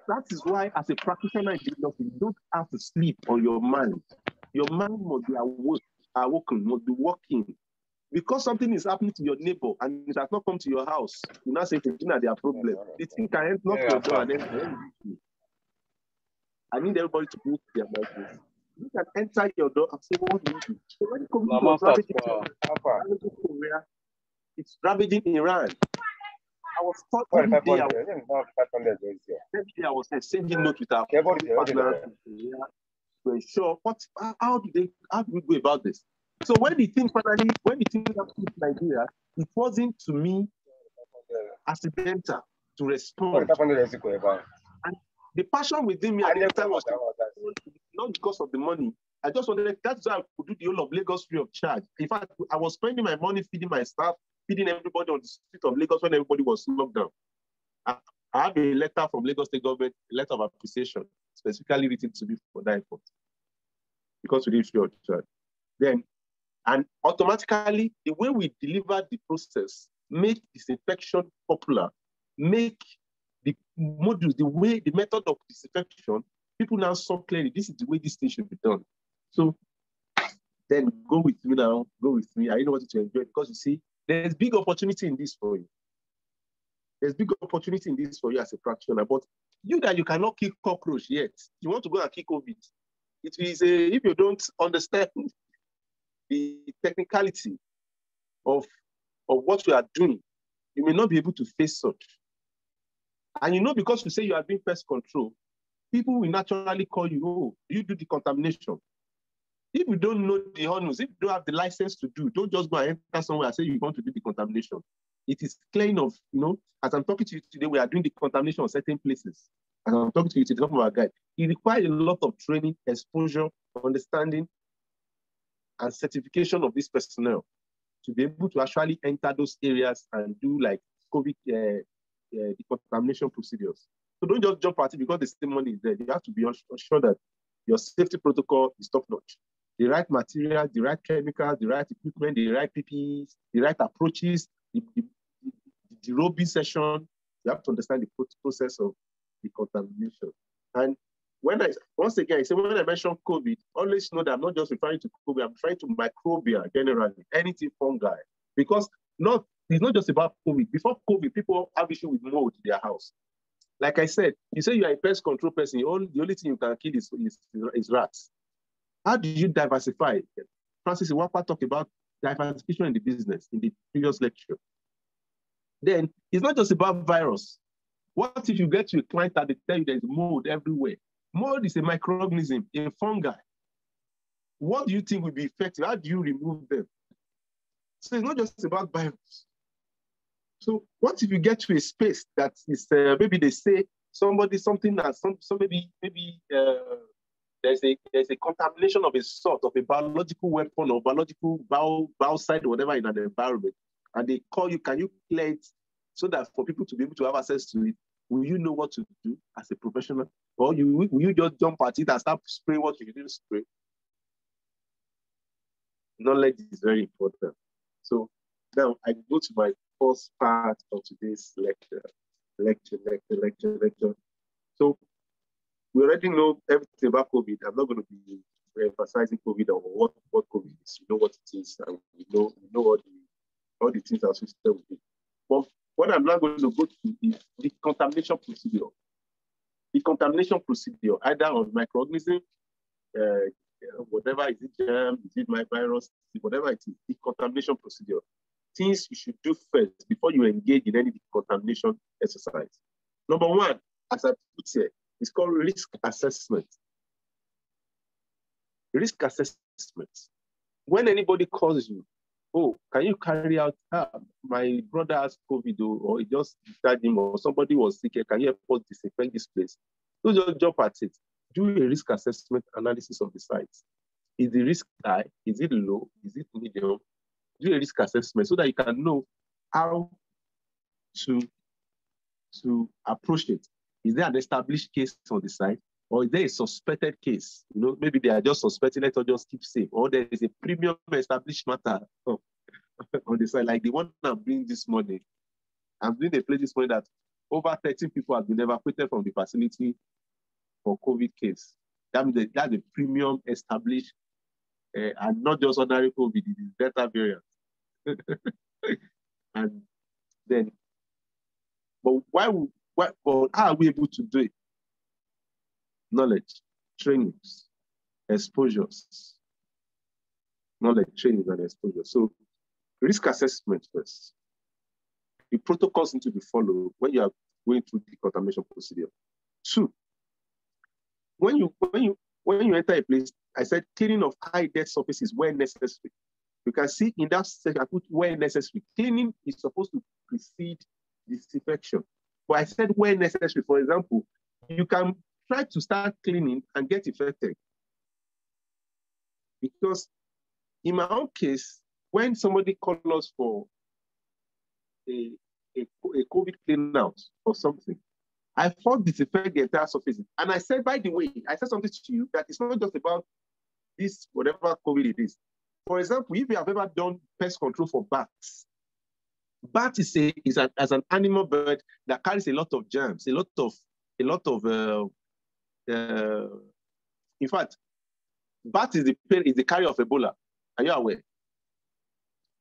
That is why, as a practitioner, you don't have to sleep on your mind. Your mind must be awoken, must be working. Because something is happening to your neighbor and it has not come to your house, you now say it's their problem. The thing can knock your door and then I need everybody to put their mouth. You can enter your door and say, what do you do? So when COVID was ravaging Korea, it's ravaging Iran. I was taught every day I was exchanging notes with our partners to ensure how do we go about this? So when the thing happened in Nigeria, it wasn't to me accidental to respond. And the passion within me at the time was not because of the money. I just wanted, that's why I could do the whole of Lagos free of charge. In fact, I was spending my money feeding my staff, feeding everybody on the street of Lagos when everybody was locked down. I have a letter from Lagos State Government, a letter of appreciation, specifically written to me for that effort, because we did free of charge. Then, and automatically, the way we deliver the process, make disinfection popular, make the modules, the method of disinfection, people now saw clearly, this is the way this thing should be done. So then go with me now, go with me. I know what to enjoy because you see, there's big opportunity in this for you. There's big opportunity in this for you as a practitioner, but you that you cannot kill cockroach yet, you want to go and kill COVID. It is if you don't understand the technicality of what you are doing, you may not be able to face such. And you know, because you say you are doing pest control, people will naturally call you, oh, you do decontamination. If you don't know the honors, if you don't have the license to do, don't just go and enter somewhere and say you want to do decontamination. It is clear enough, you know, as I'm talking to you today, we are doing decontamination on certain places. As I'm talking to you today, top of our guide, it requires a lot of training, exposure, understanding, and certification of this personnel to be able to actually enter those areas and do like COVID decontamination procedures. So don't just jump at it because the same money is there. You have to be sure that your safety protocol is top-notch. The right material, the right chemicals, the right equipment, the right PPEs, the right approaches, the roving session. You have to understand the process of decontamination. And once again, I say when I mention COVID, always know that I'm not just referring to COVID, I'm referring to microbial generally, anything fungi. Because it's not just about COVID. Before COVID, people have issue with mold in their house. Like I said, you say you are a pest control person, the only thing you can kill is rats. How do you diversify? Francis Nwapa talked about diversification in the business in the previous lecture. Then it's not just about virus. What if you get to a client that they tell you there's mold everywhere? Mold is a microorganism, a fungi. What do you think will be effective? How do you remove them? So it's not just about virus. So what if you get to a space that is maybe they say something that maybe there's a contamination of a sort of a biological weapon or biological biocide or whatever in an environment, and they call you, can you clear it so that for people to be able to have access to it? Will you know what to do as a professional, or will you just jump at it and start spraying what you didn't spray? Knowledge is very important. So now I go to my first part of today's lecture. So we already know everything about COVID. I'm not going to be emphasizing COVID or what COVID is. You know what it is, and we know all the things associated with it. But what I'm not going to go to is the decontamination procedure. Decontamination procedure, either on microorganism, whatever, is it germ, is it my virus, whatever it is, decontamination procedure. Things you should do first before you engage in any decontamination exercise. Number one, as I put here, it's called risk assessment. Risk assessment. When anybody calls you, oh, can you carry out, my brother has COVID, or he just discharged him, or somebody was sick, can you help us disinfect this place? Don't just jump at it. Do a risk assessment analysis of the site. Is the risk high? Is it low? Is it medium? Do a risk assessment so that you can know how to approach it. Is there an established case on the site? Or is there a suspected case? You know, maybe they are just suspecting, let's just keep safe. Or there is a premium established matter on the site, like the one I'm doing this morning. I'm doing a place this morning that over 13 people have been evacuated from the facility for COVID case. That means that's a premium established, and not just ordinary COVID, it is Delta variant. And then, but how are we able to do it? Knowledge, trainings, exposures. Knowledge, training, and exposure. So risk assessment first. The protocols need to be followed when you are going through the contamination procedure. Two, when you enter a place, I said cleaning of high debt surfaces where necessary. You can see in that section, I put where necessary. Cleaning is supposed to precede disinfection. But I said where necessary. For example, you can try to start cleaning and get infected. Because in my own case, when somebody called us for a COVID clean out or something, I thought disinfect the entire surface. And I said, by the way, I said something to you that it's not just about this, whatever COVID it is. For example, if you have ever done pest control for bats, bat is an animal bird that carries a lot of germs, in fact, bat is the carrier of Ebola. Are you aware?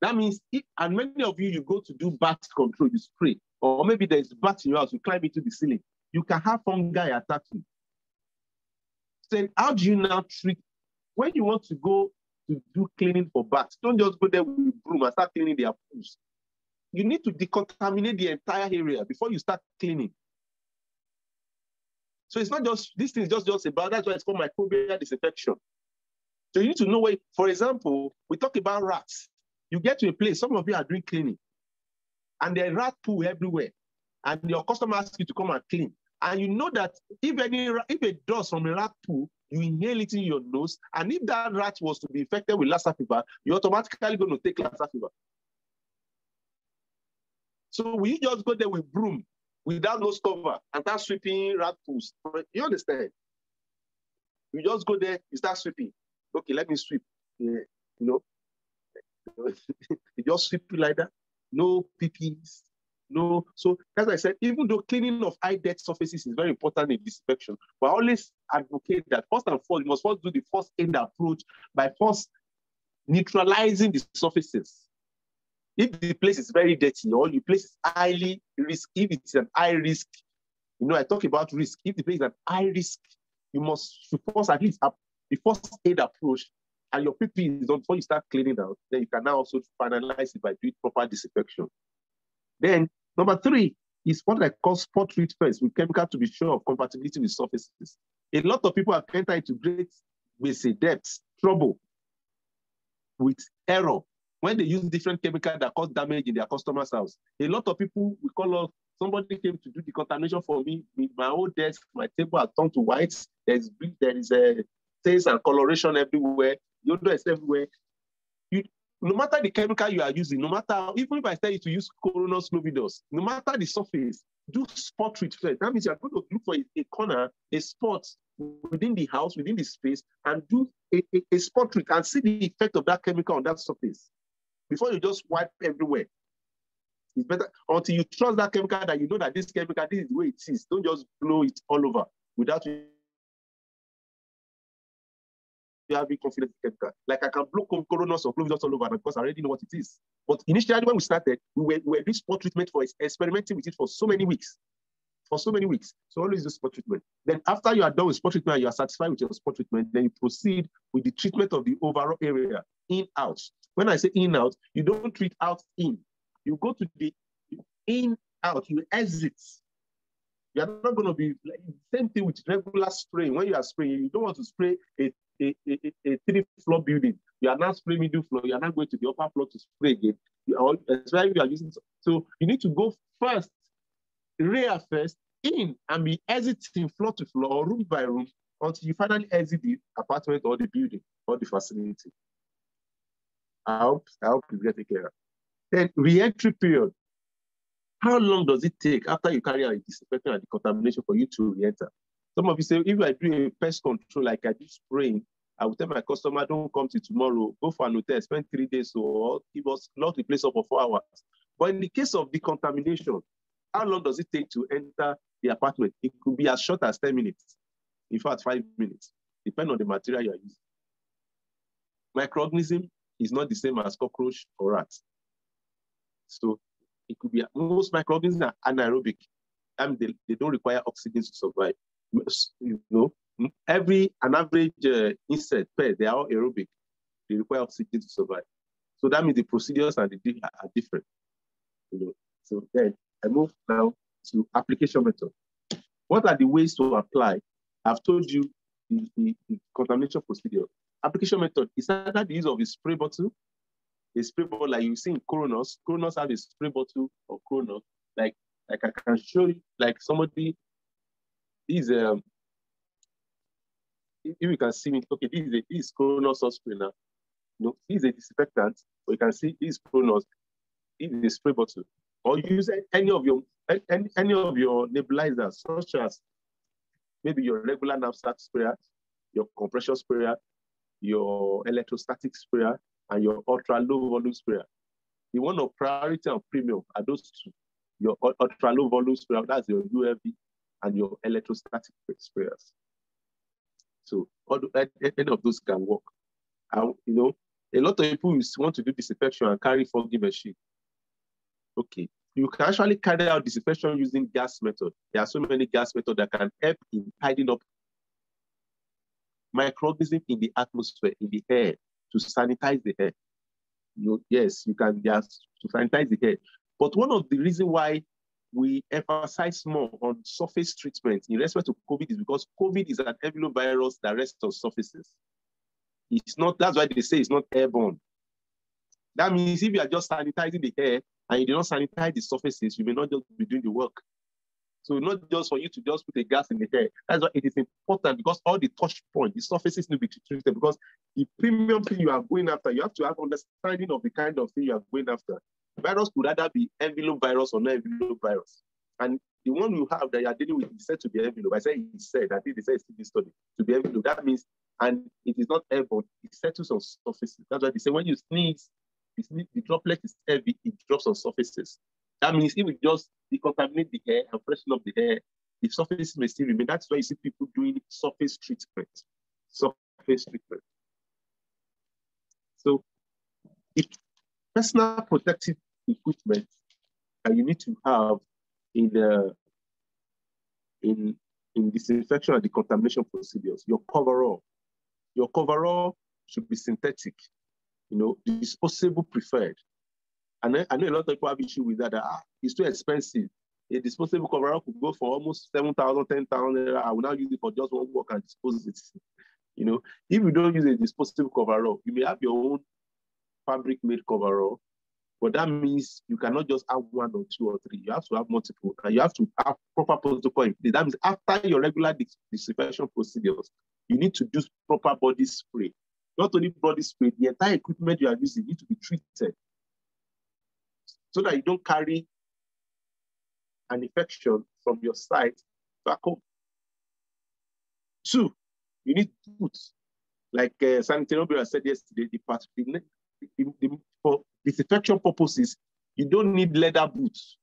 That means, and many of you go to do bat control, you spray, or maybe there's bat in your house, you climb into the ceiling, you can have fungi attack you. So how do you now treat, when you want to go to do cleaning for bats, don't just go there with broom and start cleaning their pools. You need to decontaminate the entire area before you start cleaning. So it's not just, this thing is just about, that's why it's called microbial disinfection. So you need to know where, for example, we talk about rats. You get to a place, some of you are doing cleaning, and there's rat poo everywhere, and your customer asks you to come and clean. And you know that if a dust from a rat poo, you inhale it in your nose, and if that rat was to be infected with Lassa fever, you're automatically going to take Lassa fever. So will you just go there with broom, without nose cover, and start sweeping rat poos? You understand? You just go there, you start sweeping. Okay, let me sweep. Yeah, you know, you just sweep it like that. No PPs, no. So as I said, even though cleaning of high debt surfaces is very important in disinfection, but I always advocate that first and foremost, you must first do the first aid approach by first neutralizing the surfaces. If the place is very dirty or the place is highly risk, if it's an high risk, you know, I talk about risk. If the place is an high risk, you must first at least have the first aid approach, and your PP is done before you start cleaning out. Then you can now also finalize it by doing proper disinfection. Then number 3 is what I call spot treat first with chemical to be sure of compatibility with surfaces. A lot of people have entered into great debts, trouble with error when they use different chemicals that cause damage in their customer's house. A lot of people, we call us, somebody came to do the decontamination for me with my old desk, my table has turned to white, there is a stains and coloration everywhere, odor is everywhere. No matter the chemical you are using, no matter, even if I tell you to use Coronos Novidos, no matter the surface, do spot treat first. That means you're going to look for a corner, a spot within the house, within the space, and do a spot treat and see the effect of that chemical on that surface before you just wipe everywhere. It's better until you trust that chemical, that you know that this chemical, this is the way it is. Don't just blow it all over without you having confidence in chemical. Like I can blow Coronos or Clovis all over because I already know what it is. But initially when we started, we were doing spot treatment for experimenting with it for so many weeks. for so many weeks. So always do spot treatment. Then after you are done with spot treatment, you are satisfied with your spot treatment, then you proceed with the treatment of the overall area, in, out. When I say in, out, you don't treat out, in. You go to the in, out, you exit. You are not going to be like same thing with regular spraying. When you are spraying, you don't want to spray a 3-floor building. You are not spraying middle floor. You are not going to the upper floor to spray again. Especially if you are using. So you need to go first, rear first, in, and be exiting floor to floor or room by room until you finally exit the apartment or the building or the facility. I hope you get it clear. Then re-entry period. How long does it take after you carry out a disinfection and decontamination for you to re-enter? Some of you say, if I do a pest control like I do spraying, I will tell my customer, don't come till tomorrow, go for an hotel, spend 3 days, or give us lock the place up for 4 hours. But in the case of decontamination, how long does it take to enter the apartment? It could be as short as 10 minutes. In fact, 5 minutes, depending on the material you are using. Microorganism is not the same as cockroach or rats. So it could be, most microorganisms are anaerobic. I mean, they don't require oxygen to survive. You know, an average insect, pest, they are all aerobic. They require oxygen to survive. So that means the procedures and the are different. You know, so then I move now to application method. What are the ways to apply? I've told you the contamination procedure. Application method is either the use of a spray bottle like you see in Coronos. Coronos have a spray bottle of Coronos. Like I can show you, like somebody is if you can see me, okay, this is Coronos spray now. You know, this is a disinfectant, but you can see this Coronos. This is a spray bottle. Or use any of your nebulizers, such as maybe your regular knapsack sprayer, your compression sprayer, your electrostatic sprayer, and your ultra low volume sprayer. The one of priority and premium are those two. Your ultra low volume sprayer, that's your UFV, and your electrostatic sprayers. So any of those can work. You know, a lot of people want to do disinfection and carry foggy machine. Okay, you can actually carry out disinfection using gas method. There are so many gas methods that can help in tidying up microorganisms in the atmosphere, in the air, to sanitize the air. You know, yes, you can just to sanitize the air. But one of the reasons why we emphasize more on surface treatment in respect to COVID is because COVID is an envelope virus that rests on surfaces. It's not, that's why they say it's not airborne. That means if you are just sanitizing the air and you do not sanitize the surfaces, you may not just be doing the work. So not just for you to just put a gas in the air. That's why it is important, because all the touch points, the surfaces need to be treated, because the premium thing you are going after, you have to have understanding of the kind of thing you are going after. Virus could either be envelope virus or non-envelope virus. And the one you have that you are dealing with is said to be envelope. I say it's said, I think they say it's in this study, to be envelope. That means, and it is not airborne, it settles on surfaces. That's why they say when you sneeze, the droplet is heavy, it drops on surfaces. That means if we just decontaminate the air and freshen up the air, the surfaces may still remain. That's why you see people doing surface treatment. Surface treatment. So if personal protective equipment that you need to have in disinfection and decontamination procedures, your coverall should be synthetic, you know, disposable preferred. And I know a lot of people have issue with that. It's too expensive. A disposable coverall could go for almost 7,000, 10,000. I will now use it for just one work and dispose it. You know, if you don't use a disposable coverall, you may have your own fabric-made coverall, but that means you cannot just have 1 or 2 or 3. You have to have multiple, and you have to have proper protocol in place. That means after your regular disinfection procedures, you need to do proper body spray. Not only body spray, the entire equipment you are using needs to be treated, so that you don't carry an infection from your site back home. 2, you need boots. Like Sanitary said yesterday, for disinfection purposes, you don't need leather boots.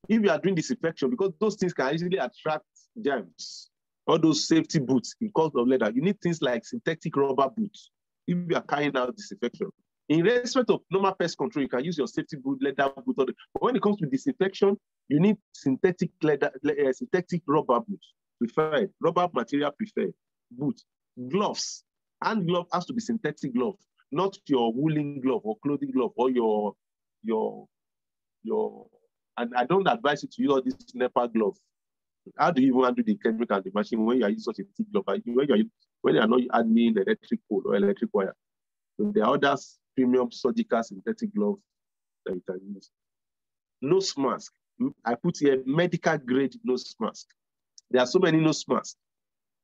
If you are doing disinfection, because those things can easily attract germs, all those safety boots because of leather, you need things like synthetic rubber boots if you are carrying out disinfection. In respect of normal pest control, you can use your safety boot, leather boot. But when it comes to disinfection, you need synthetic leather, synthetic rubber boots preferred, rubber material preferred, boot, gloves. Hand glove has to be synthetic glove, not your woolen glove or clothing glove or your. And I don't advise you to use all these Nwapa gloves. How do you even handle the chemical in the machine when you are using such a thick glove? When you are not adding electric pole or electric wire? So there are other premium surgical synthetic gloves that you can use. Nose mask. I put here medical grade nose mask. There are so many nose masks.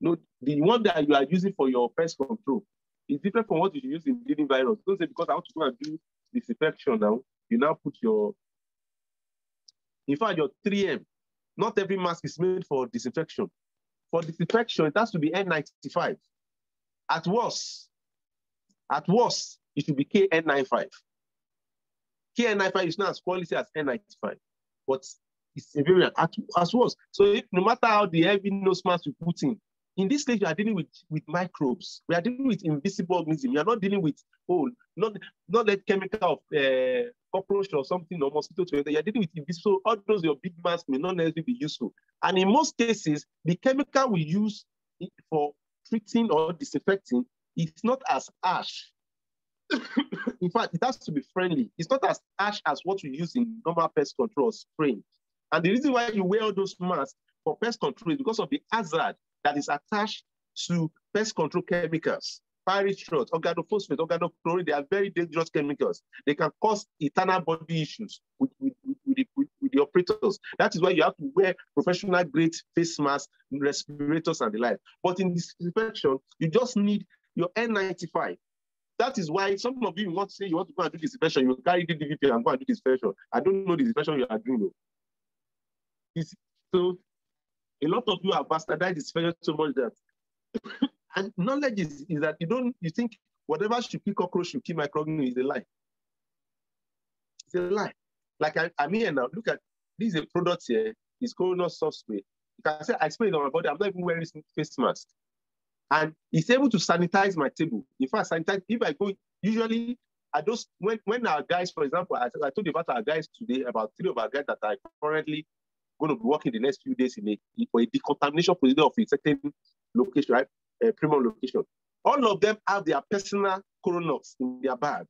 No, the one that you are using for your pest control is different from what you should use in dealing virus. Don't say because I want to go and do disinfection now, you now put your, in fact, your 3M. Not every mask is made for disinfection. For disinfection, it has to be N95. At worst, it should be KN95. KN95 is not as quality as N95, but it's a variant as worst. So if, no matter how the heavy nose mask you put in this stage, you are dealing with microbes. We are dealing with invisible organisms. You are not dealing with, not that chemical of cockroach or something or mosquito. You are dealing with invisible. All those your big masks may not necessarily be useful. And in most cases, the chemical we use for treating or disinfecting is not as harsh. In fact, it has to be friendly. It's not as harsh as what we use in normal pest control spraying. And the reason why you wear all those masks for pest control is because of the hazard that is attached to pest control chemicals. Pyrethroid, organophosphate, organochloride, they are very dangerous chemicals. They can cause internal body issues with the operators. That is why you have to wear professional grade face masks, respirators, and the like. But in disinfection, you just need your N95. That is why some of you want to say you want to go and do disinfection, you carry the DVP and go and do disinfection. I don't know the disinfection you are doing. So a lot of you have bastardized disinfection so much that and knowledge is that you think whatever should kill cockroach should kill microorganisms is a lie. It's a lie. Like I'm here now, look at this is a product here, it's Corona soft spray. You can say I spray it on my body, I'm not even wearing face mask. And it's able to sanitize my table. In fact, sanitize, if I go, usually I just, when our guys, for example, I told you about our guys today, about 3 of our guys that are currently going to be working the next few days for a decontamination procedure of a certain location, right? A premium location. All of them have their personal coronavirus in their bag.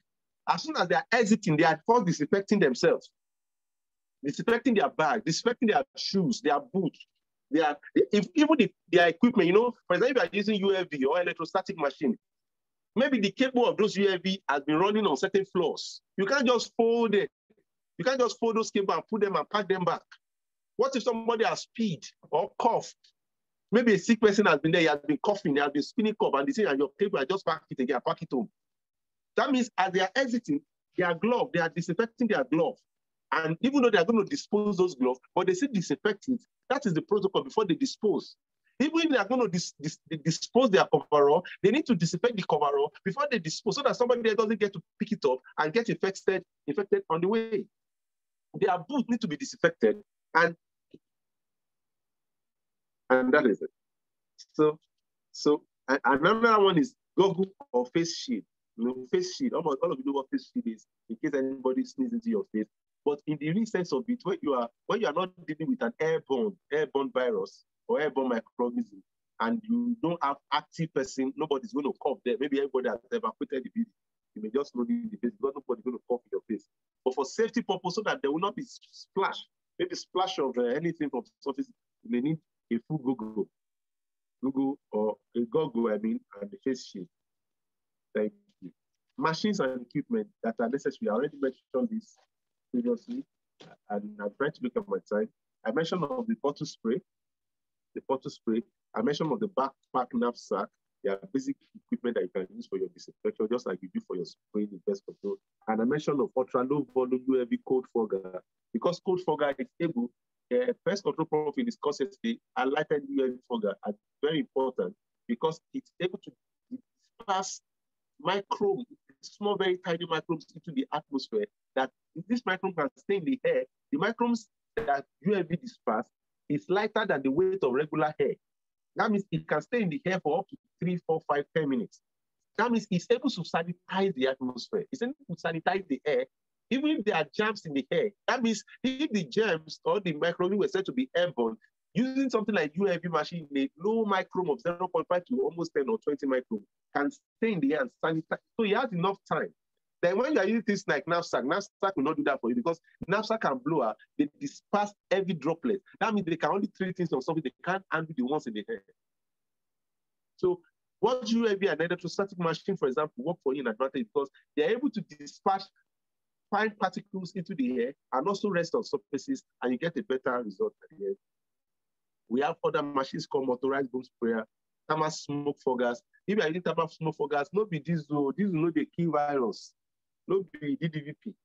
As soon as they are exiting, they are first disinfecting themselves, disinfecting their bag, disinfecting their shoes, their boots. Their equipment, for example, if you are using UAV or electrostatic machine, maybe the cable of those UAV has been running on certain floors. You can't just fold it. You can't just fold those cables and put them and pack them back. What if somebody has peed or coughed? Maybe a sick person has been there, he has been coughing, he has been spinning cough, and they say, and your cable, I just pack it again, pack it home. That means as they are exiting, their glove, they are disinfecting their glove. And even though they are going to dispose those gloves, but they say disinfect it, that is the protocol before they dispose. Even if they are going to dispose their coverall, they need to disinfect the coverall before they dispose so that somebody there doesn't get to pick it up and get infected on the way. Their boots need to be disinfected, and that is it. So another one is goggle or face shield. Face shield. Almost all of you know what face shield is, in case anybody sneezes into your face. But in the real sense of it, when you are not dealing with an airborne virus or airborne microorganism, and you don't have active person, nobody's going to cough there. Maybe everybody has evacuated the building. You may just know the face because nobody's going to cough in your face. But for safety purpose, so that there will not be splash, maybe splash of anything from the surface, you may need a full goggle or a goggle, and the face shield. Thank you. Machines and equipment that are necessary. I already mentioned this previously, and I'm trying to look at my time. I mentioned of the bottle spray. I mentioned of the backpack knapsack. They are basic equipment that you can use for your disinfection, just like you do for your spraying in pest control. And I mentioned of ultra low volume UAV code fogger, because code fogger is able. Pest control profile is constantly highlighted UAV fogger are very important because it's able to disperse microbes, small, very tiny microbes into the atmosphere. That if this microbe can stay in the air, the microbes that UAV disperse is lighter than the weight of regular air. That means it can stay in the air for up to 3, 4, 5, 10 minutes. That means it's able to sanitize the atmosphere. It's able to sanitize the air. Even if there are germs in the air, that means if the germs or the microbial were said to be airborne, using something like UAV machine, a low micron of 0.5 to almost 10 or 20 micron can stay in the air and sanitize. So you have enough time. Then when you are using things like knapsack will not do that for you because knapsack can blow out. They disperse heavy droplets. That means they can only treat things on something. They can't handle the ones in the air. So what UAV and electrostatic machine, for example, work for you in advantage because they're able to dispatch fine particles into the air and also rest on surfaces, and you get a better result at the end. We have other machines called motorized boom sprayer, thermal smoke foggers. If you are using thermal smoke foggers, not be this no they kill virus, not be DDVP.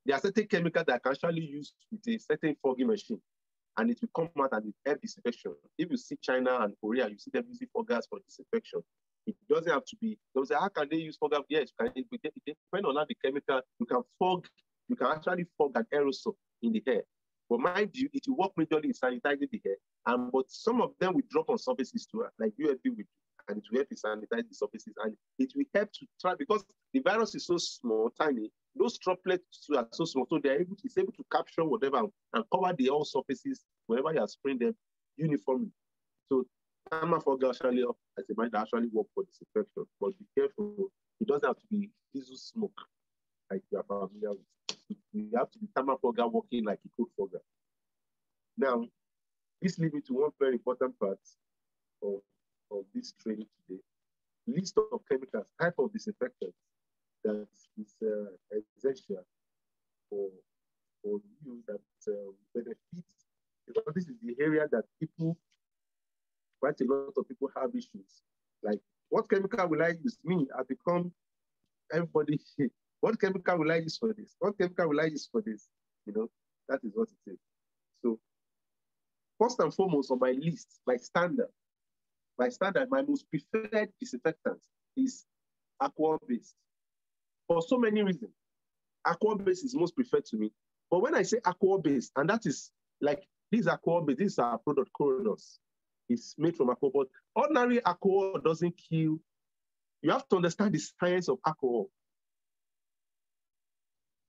There are certain chemicals that can actually use with a certain fogging machine, and it will come out and air disinfection. If you see China and Korea, you see them using foggers for disinfection. It doesn't have to be. They'll say, how can they use fogger? Yes, it depends on how the chemical, you can fog, you can actually fog an aerosol in the air. But mind you, it will work majorly in sanitizing the air. But some of them will drop on surfaces too, like UFV will do, and it will help to sanitize the surfaces. And it will help to try, because the virus is so small, tiny, those droplets are so small, so it's able to capture whatever and cover the all surfaces wherever you are spraying them uniformly. So thermal fogger actually, as a mind, actually work for disinfection, but be careful. It doesn't have to be diesel smoke like you are familiar with. You have to be thermal fogger working like a cold fogger. Now, this leads me to one very important part of this training today: list of chemicals, type of disinfectants that is essential for you that benefit. Because this is the area that quite a lot of people have issues. Like, what chemical will I use? Me, I become everybody. What chemical will I use for this? What chemical will I use for this? You know, that is what it is. So, first and foremost on my list, my standard, my most preferred disinfectant is aqua-based. For so many reasons, aqua-based is most preferred to me. But when I say aqua-based, and that is like, these aqua-based, these are product corridors. It's made from alcohol, but ordinary alcohol doesn't kill. You have to understand the science of alcohol.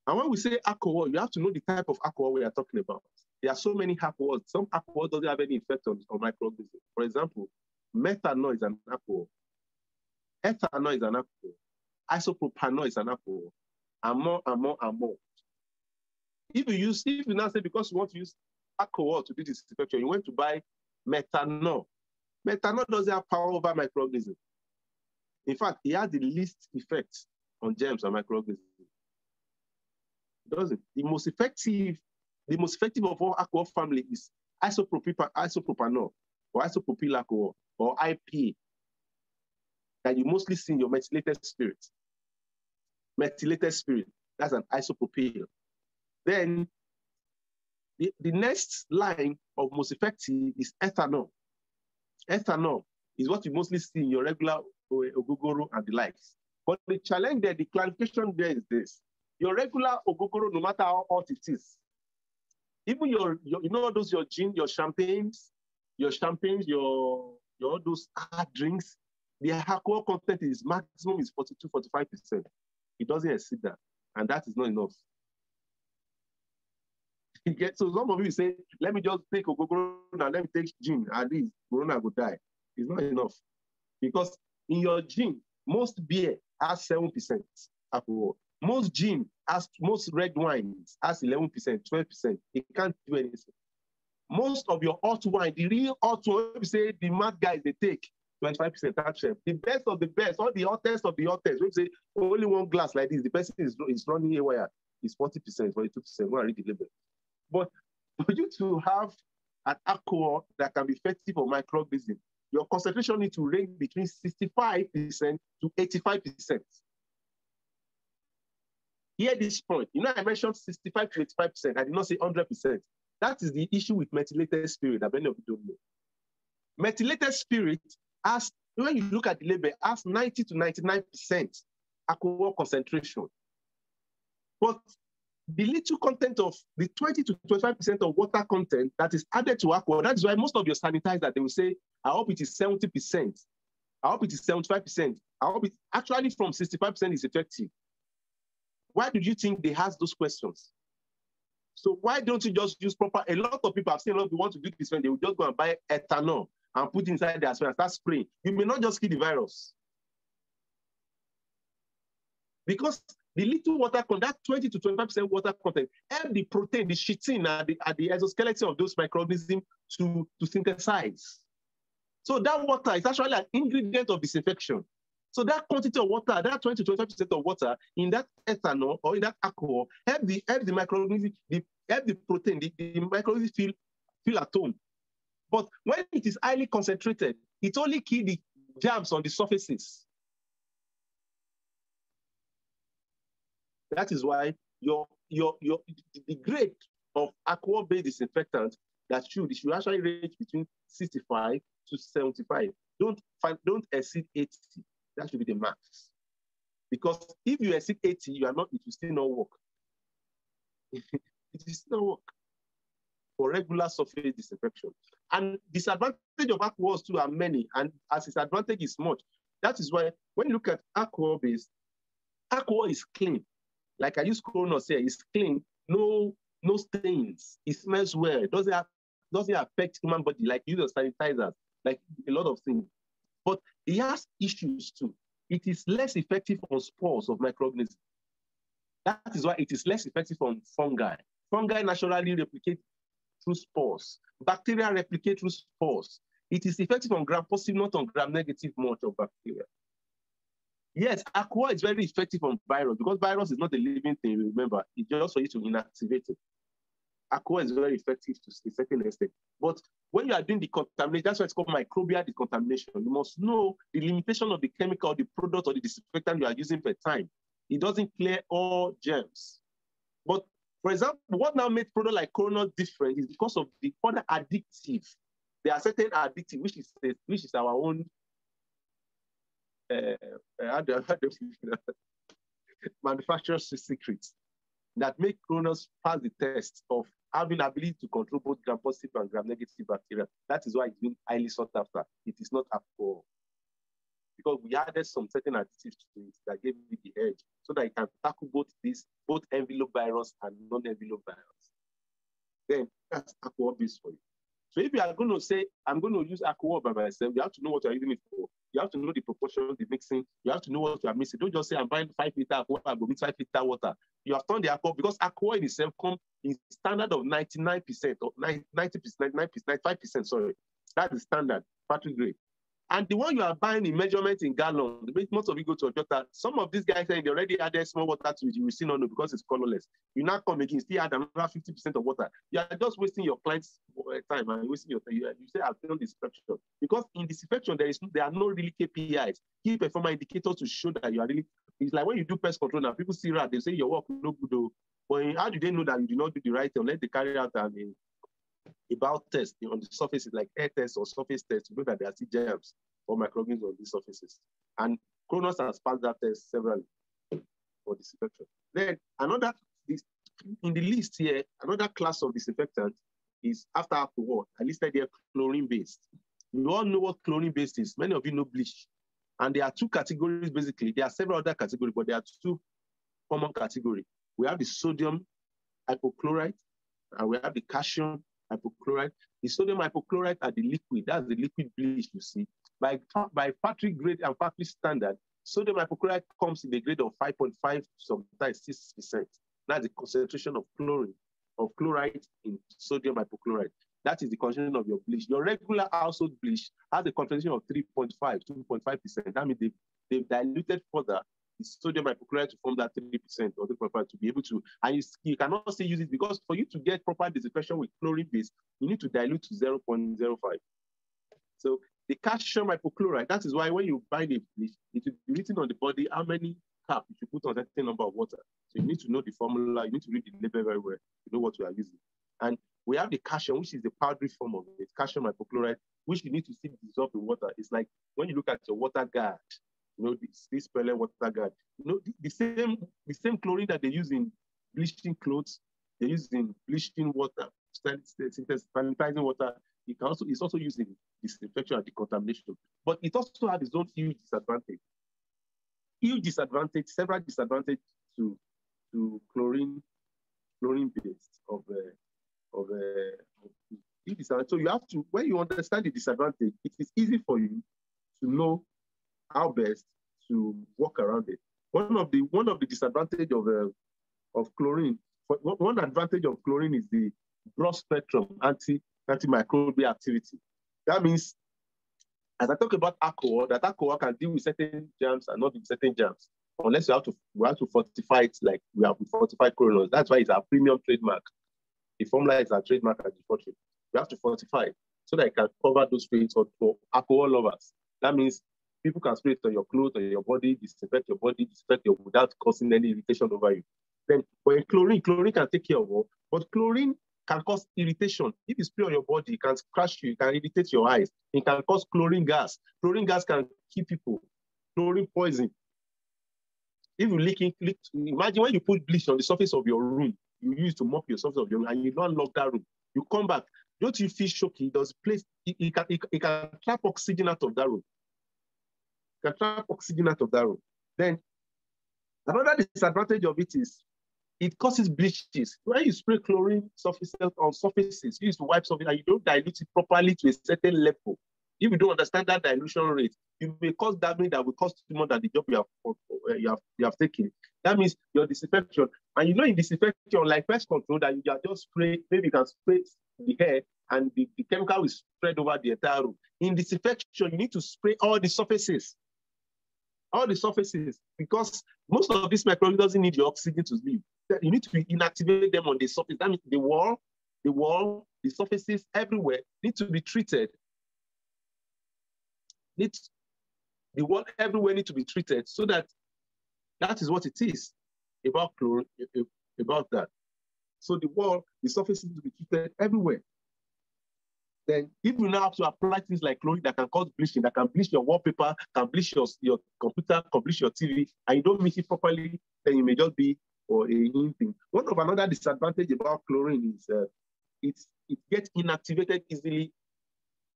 And when we say alcohol, you have to know the type of alcohol we are talking about. There are so many alcohols. Some alcohol doesn't have any effect on microorganisms. For example, methanol is an alcohol. Ethanol is an alcohol. Isopropanol is an alcohol. And more. If you now say, because you want to use alcohol to do disinfection, you want to buy methanol. Methanol doesn't have power over microorganisms. In fact, it has the least effect on germs and microorganisms. It doesn't. The most effective of all alcohol family is isopropanol or isopropyl alcohol or IPA that you mostly see in your methylated spirit. Methylated spirit, that's an isopropyl. Then the next line of most effective is ethanol. Ethanol is what you mostly see in your regular ogogoro and the likes. But the challenge there, the clarification there is this: your regular ogogoro, no matter how hot it is, even your gin, your champagnes, your those hard drinks, the alcohol content is maximum is 42-45%. It doesn't exceed that, and that is not enough. So some of you say, let me just take ogogoro now, let me take gin, at least corona will die. It's not enough. Because in your gin, most beer has 7% alcohol. Most gin, most red wines has 11%, 12%. It can't do anything. Most of your hot wine, the real hot wine, we say the mad guys, they take 25% actually. The best of the best, all the hottest of the hottest, we say only one glass like this, the person is running haywire. It's 40%, 42%. Go and read the label. But for you to have an alcohol that can be effective for microorganisms, your concentration needs to range between 65% to 85%. Hear this point. You know, I mentioned 65 to 85%. I did not say 100%. That is the issue with methylated spirit that many of you don't know. Methylated spirit has, when you look at the label, has 90 to 99% alcohol concentration. But the little content of the 20 to 25% of water content that is added to alcohol, that's why most of your sanitizer, they will say, I hope it is 70%. I hope it is 75%. Actually from 65% is effective. Why do you think they ask those questions? So why don't you just use proper? A lot of people, I've seen a lot of people want to do this when they will just go and buy ethanol and put inside their spray and start spraying. You may not just kill the virus. Because the little water content, that 20 to 25% water content, help the protein, the chitin at the exoskeleton of those microorganisms to synthesize. So that water is actually an ingredient of disinfection. So that quantity of water, that 20 to 25% of water in that ethanol or in that alcohol, help the microorganism, help the protein, the microorganism feel at home. But when it is highly concentrated, it only kills the germs on the surfaces. That is why the grade of alcohol-based disinfectant that should actually range between 65 to 75. Don't exceed 80. That should be the max. Because if you exceed 80, it will still not work. It will still not work for regular surface disinfection. And disadvantage of alcohols too are many, and as its advantage is much. That is why when you look at alcohol-based, alcohol is clean. Like I use Cronus here, it's clean, no stains. It smells well. It doesn't affect human body like use of sanitizers, like a lot of things. But it has issues too. It is less effective on spores of microorganisms. That is why it is less effective on fungi. Fungi naturally replicate through spores. Bacteria replicate through spores. It is effective on gram-positive, not on gram-negative much of bacteria. Yes, alcohol is very effective on virus because virus is not a living thing, remember. It's just for you to inactivate it. Alcohol is very effective to a certain extent. But when you are doing decontamination, that's why it's called microbial decontamination. You must know the limitation of the chemical, the product, or the disinfectant you are using per time. It doesn't clear all germs. But for example, what now makes product like Corona different is because of the other addictive. There are certain addictive, which is our own manufacturer's secrets that make Cronus pass the test of having ability to control both gram-positive and gram-negative bacteria. That is why it's been highly sought after. It is not alcohol. Because we added some certain additives to it that gave it the edge so that it can tackle both envelope virus and non-envelope virus. Then that's alcohol-based for you. So if you are going to say, I'm going to use alcohol by myself, you have to know what you're using it for. You have to know the proportion, the mixing. You have to know what you are mixing. Don't just say, I'm buying 5 liter alcohol, I'm going to mix 5 liter water. You have turned the alcohol, because alcohol in itself comes in standard of 99% or 90%, 95%, sorry. That's the standard, factory grade. And the one you are buying in measurement in gallons, most of you go to a doctor. Some of these guys saying they already added small water to it. You will still not know because it's colorless. You now come again, still add another 50% of water. You are just wasting your client's time and wasting your time. You say, I've done disinfection. Because in disinfection, there are no really KPIs, key performance indicators to show that you are really. It's like when you do pest control now, people see rat, they say your work no good. Though. But how do they know that you do not do the right thing? Unless they carry out about test on the surfaces, like air test or surface test, to know that there are still germs or microorganisms on these surfaces. And Cronus has passed that test several for disinfection. Then in the list here, another class of disinfectant is after alcohol. I listed here chlorine-based. You all know what chlorine-based is. Many of you know bleach. And there are two categories, basically. There are several other categories, but there are two common categories. We have the sodium hypochlorite, and we have the calcium hypochlorite. The sodium hypochlorite are the liquid. That's the liquid bleach you see. By factory grade and factory standard, sodium hypochlorite comes in the grade of 5.5 to sometimes 6%. That's the concentration of chloride in sodium hypochlorite. That is the concentration of your bleach. Your regular household bleach has a concentration of 3.5, 2.5%. That means they've diluted further the sodium hypochlorite to form that 3% or 3.5 to be able to, and you cannot still use it because for you to get proper disinfection with chlorine base, you need to dilute to 0.05. So the calcium hypochlorite, that is why when you buy the bleach, it will be written on the body how many caps you should put on a certain number of water. So you need to know the formula, you need to read the label very well to know what you are using. And we have the calcium, which is the powdery form of it, calcium hypochlorite, which you need to see dissolve in water. It's like when you look at your water guard, you know, this pellet water guard. You know, the same chlorine that they use in bleaching clothes, they use in bleaching water, sanitizing water. It's also used in disinfection and decontamination. But it also has its own huge disadvantage. huge disadvantage, several disadvantages to chlorine based of so you have to, when you understand the disadvantage, it is easy for you to know how best to work around it. One of the disadvantage of chlorine, one advantage of chlorine is the broad spectrum antimicrobial activity. That means, as I talk about alcohol, that alcohol can deal with certain germs and not with certain germs, unless we have to fortify it like we have fortified chlorine. That's why it's our premium trademark. The formula is our trademark at DFORTUNE. We have to fortify it so that it can cover those traits for alcohol lovers. That means people can spray it on your clothes, on your body, disinfect your body, without causing any irritation over you. Then when chlorine can take care of all, but chlorine can cause irritation. If you spray on your body, it can scratch you, it can irritate your eyes, it can cause chlorine gas. Chlorine gas can kill people, chlorine poison. If you imagine when you put bleach on the surface of your room, you use to mop your surface of your room, and you don't lock that room. You come back, don't you feel shocking? It can trap oxygen out of that room. It can trap oxygen out of that room. Then another disadvantage of it is it causes bleaches. When you spray chlorine on surfaces, you use to wipe something and you don't dilute it properly to a certain level. If you don't understand that dilution rate, you may cause damage that will cost you more than the job you have taken. That means your disinfection, and in disinfection, like pest control, that you just spray, maybe you can spray the hair and the chemical will spread over the entire room. In disinfection, you need to spray all the surfaces. All the surfaces, because most of this microbial doesn't need your oxygen to live. You need to inactivate them on the surface. That means the wall, the surfaces everywhere need to be treated. The wall everywhere need to be treated, so that is what it is about chlorine, about that. So the surfaces need to be treated everywhere. Then if you now have to apply things like chlorine that can cause bleaching, that can bleach your wallpaper, can bleach your computer, can bleach your TV, and you don't mix it properly, then you may just be or a thing. Another disadvantage about chlorine is it gets inactivated easily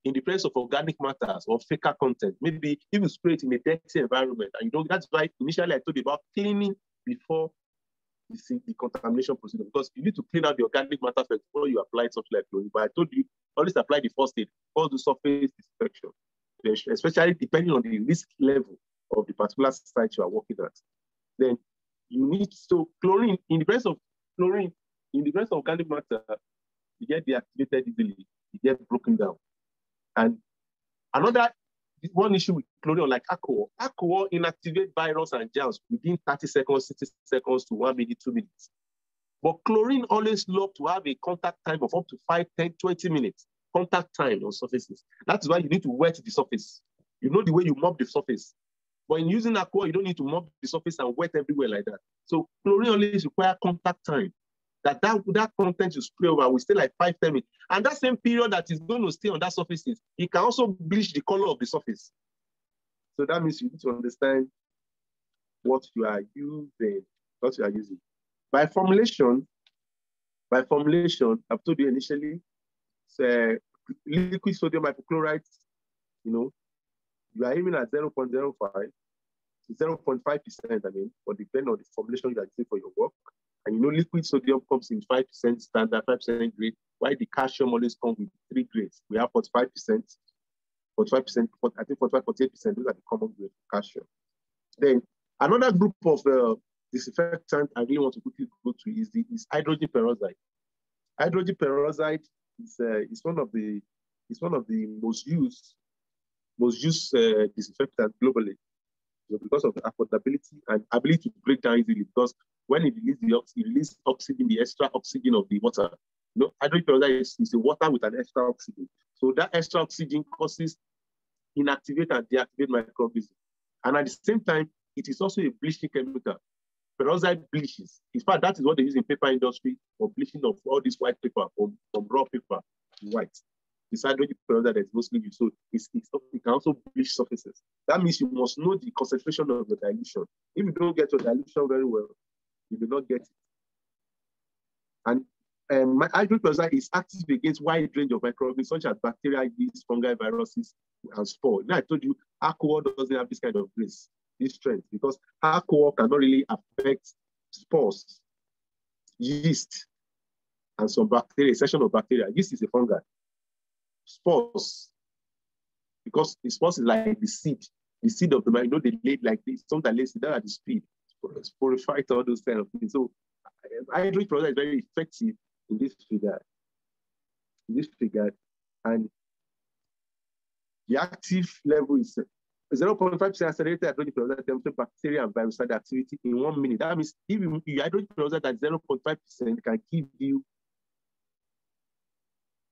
in the presence of organic matters or fecal content. Maybe if you spray it in a dirty environment, and that's why initially I told you about cleaning before the contamination procedure, because you need to clean out the organic matter first before you apply something like chlorine. But I told you, always apply the first aid, first do surface disinfection, especially depending on the risk level of the particular site you are working at. Then you need chlorine, in the presence of organic matter, you get deactivated easily, you get broken down. And one issue with chlorine, like alcohol inactivate virus and germs within 30 seconds, 60 seconds to 1 minute, 2 minutes. But chlorine always love to have a contact time of up to 5, 10, 20 minutes, contact time on surfaces. That's why you need to wet the surface. You know the way you mop the surface. But in using alcohol, you don't need to mop the surface and wet everywhere like that. So chlorine always require contact time. That content you spray over will stay like 5, 10 minutes. And that same period that is going to stay on that surface, it can also bleach the color of the surface. So that means you need to understand what you are using. By formulation, I've told you initially, liquid sodium hypochlorite, you are aiming at 0.05 to 0.5%, but depending on the formulation you are using for your work. And liquid sodium comes in 5% standard, 5% grade, while the calcium always comes with 3 grades. We have 45%, I think 45, 48%, those are the common grade for calcium. Then another group of disinfectant I really want to quickly go to is hydrogen peroxide. Hydrogen peroxide is one of the most used disinfectant globally, because of the affordability and ability to break down easily. Because when it releases oxygen, the extra oxygen of the water. Hydrogen peroxide is the water with an extra oxygen. So that extra oxygen causes inactivate and deactivate microorganisms. And at the same time, it is also a bleaching chemical. Peroxide bleaches. In fact, that is what they use in paper industry for bleaching of all this white paper from raw paper to white. It's hydrogen peroxide that is mostly used. So it can also bleach surfaces. That means you must know the concentration of the dilution. If you don't get your dilution very well, you will not get it. And hydrogen peroxide is active against a wide range of microorganisms such as bacteria, yeast, fungi, viruses, and spores. Now I told you alcohol doesn't have this kind of grace. this strength because alcohol cannot really affect spores, yeast, and some bacteria, a section of bacteria. Yeast is a fungi. Spores, because the spores is like the seed of the mind. You know, they laid like this, some that lays down at the speed, sporify all those kind of things. So hydrogen peroxide is very effective in this regard. And the active level is 0.5% accelerated hydrogen peroxide demonstrates bacteria and virucidal activity in 1 minute. That means if you hydrogen peroxide at 0.5% can give you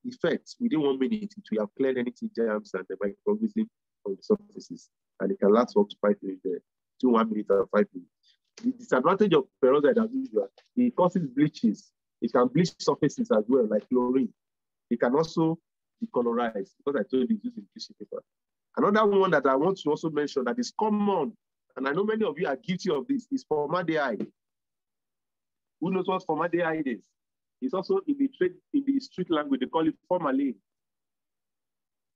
effects within 1 minute. It will have cleared anything, germs and the microorganisms on the surfaces, and it can last for up to 5 minutes there, 1 minute or 5 minutes. The disadvantage of peroxide as usual, it causes bleaches. It can bleach surfaces as well, like chlorine. It can also decolorize, because I told you it's using tissue paper. Another one that I want to also mention that is common, and I know many of you are guilty of this, is formaldehyde. Who knows what formaldehyde is? It's also in the street language, they call it formalin.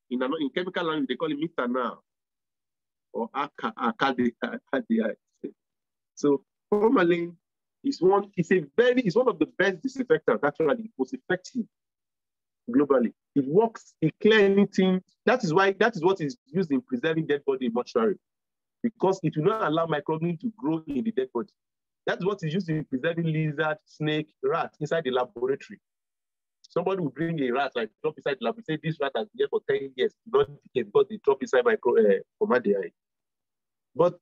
In chemical language, they call it methanol or aldehyde. So formalin is one of the best disinfectants, actually, most effective globally. It works, it clears anything. That is what is used in preserving dead body in mortuary, because it will not allow microorganisms to grow in the dead body. That's what is used in preserving lizard, snake, rat inside the laboratory. Somebody will bring a rat, like drop inside the lab, say this rat has been here for 10 years, not because they drop inside formaldehyde. But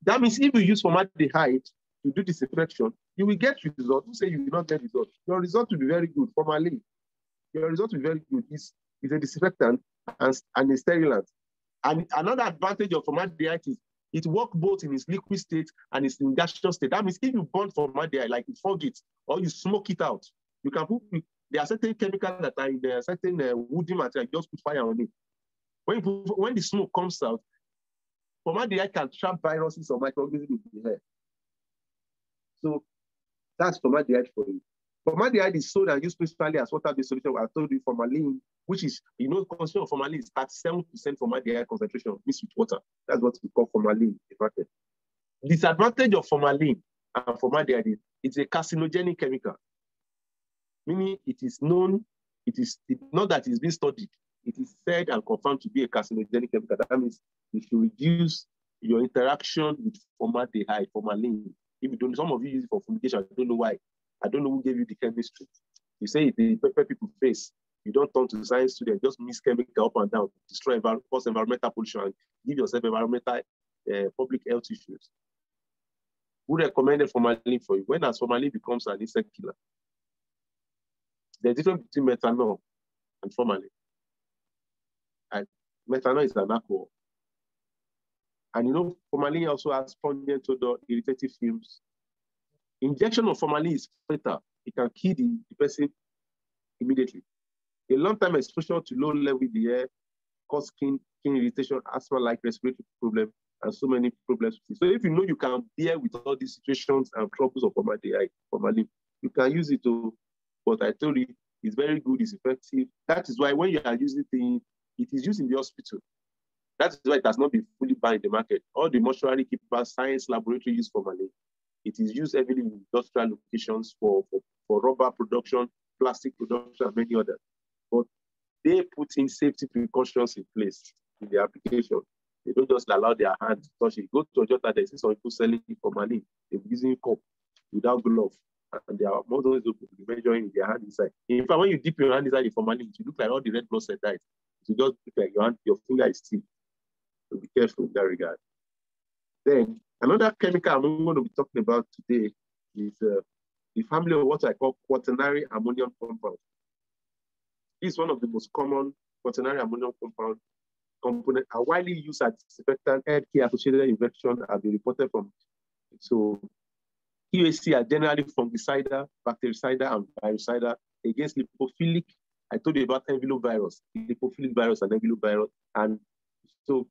that means if you use formaldehyde to do disinfection, you will get results. Who say you will not get results? Your result will be very good. Formalin, your result will be very good. It's a disinfectant and a sterilant. And another advantage of formaldehyde is it works both in its liquid state and its in gaseous state. That means if you burn formaldehyde, like you fog it or you smoke it out, you can put, there are certain chemicals that are in a certain woody material, you just put fire on it. When the smoke comes out, formaldehyde can trap viruses or microorganisms in the air. So that's formaldehyde for you. Formaldehyde is sold and used principally as water-based solution. I told you formalin, which is, concentration of formalin is 37% formaldehyde concentration mixed with water. That's what we call formalin in the market. Disadvantage of formalin and formaldehyde is it's a carcinogenic chemical. Meaning it is known, it's not that it's been studied, it is said and confirmed to be a carcinogenic chemical. That means if you reduce your interaction with formaldehyde, formalin, if you don't, some of you use it for fumigation, I don't know why. I don't know who gave you the chemistry. You say the pepper people face, you don't turn to science students, just mix chemical up and down, destroy cause environmental pollution, and give yourself environmental public health issues. Who recommended formalin for you? When as formalin becomes an insect killer? There's a difference between methanol and formalin. And methanol is an alcohol. And formalin also has pungent odor, irritating fumes. Injection of formalin is fatal. It can kill the person immediately. A long-time exposure to low level in the air cause skin irritation, asthma-like respiratory problem, and so many problems. So if you know you can bear with all these situations and troubles of formalin, you can use it to, but I told you, it's very good, it's effective. That is why when you are using things, it is used in the hospital. That is why it has not been fully banned in the market. All the mortuary keepers, science laboratory use formalin. It is used heavily in industrial locations for rubber production, plastic production, and many others. But they put in safety precautions in place in the application. They don't just allow their hand to touch it. Go to Ojota, they see some people selling formalin. They're using cup without glove. And they are more than measuring their hand inside. In fact, when you dip your hand inside the formalin, it will look like all the red blood cells died. It will just look like your finger is still. So be careful in that regard. Then, another chemical I'm going to be talking about today is the family of what I call quaternary ammonium compound. It's one of the most common quaternary ammonium components are widely used as disinfectant. Healthcare-associated infection have been reported from. So, QAC are generally fungicidal, bactericidal, and virucidal against lipophilic. I told you about envelope virus, lipophilic virus and envelope virus. And so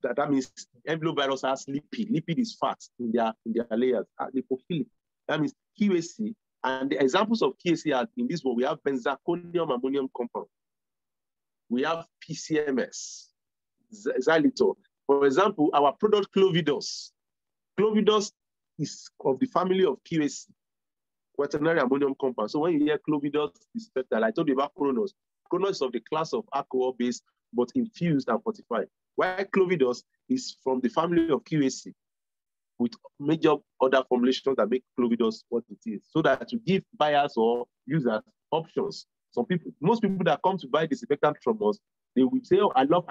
that means envelope virus has lipid. Lipid is fat in their layers. Lipophilic. That means QAC. And the examples of QAC are in this one, we have benzalkonium ammonium compound. We have PCMS, xylitol, For example, our product Clovidos. Clovidos is of the family of QAC, quaternary ammonium compound. So when you hear Clovidos disinfectant, I told you about Kronos. Kronos is of the class of alcohol-based, but infused and fortified. While Clovidos is from the family of QAC, with major other formulations that make Clovidos what it is, so that to give buyers or users options. Most people that come to buy disinfectant from us, they will say, oh, I love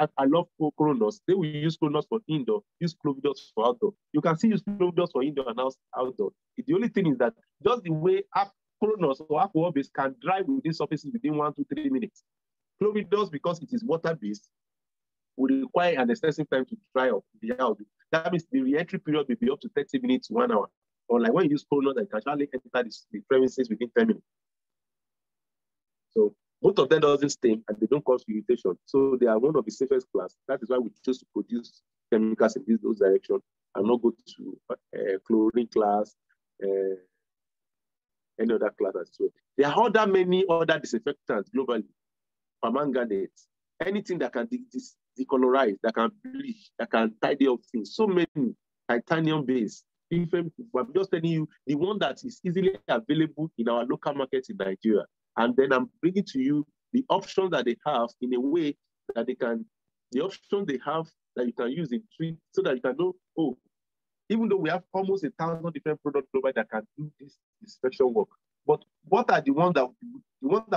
Kronos. They will use Kronos for indoor, use Clovidos for outdoor. You can still use Clovidos for indoor and outdoor. The only thing is that just the way Kronos or alcohol-based can dry within surfaces within 1 to 3 minutes. Clovidos, because it is water-based, will require an extensive time to dry up the out. That means the re-entry period will be up to 30 minutes to 1 hour. Or like when you use Kronos, you can actually enter the premises within 10 minutes. So both of them doesn't stain and they don't cause irritation. So they are one of the safest class. That is why we choose to produce chemicals in those directions and not go to chlorine class, any other class as well. There are many other disinfectants globally, permanganates, anything that can decolorize, that can bleach, that can tidy up things. So many titanium based. I'm just telling you the one that is easily available in our local market in Nigeria. And then I'm bringing to you the options that they have in a way that they can, the options they have that you can use in treat so that you can know, oh, even though we have almost 1,000 different products globally that can do this inspection work, but what are the ones that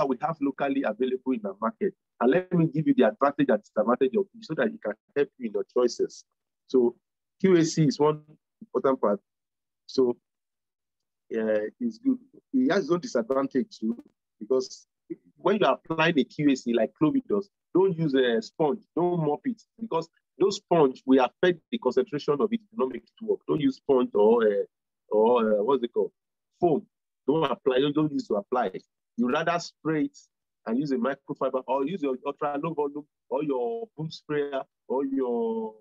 we have locally available in the market? And let me give you the advantage and disadvantage of it so that you can help you in your choices. So QAC is one important part. So it's good. It has its own disadvantage too, because when you are applying a QAC like Clovidos, don't use a sponge, don't mop it, because those sponge will affect the concentration of it to not make it work. Don't use sponge or what's it called? Foam. Don't use to apply it. You rather spray it and use a microfiber or use your ultra low volume or your boom sprayer or your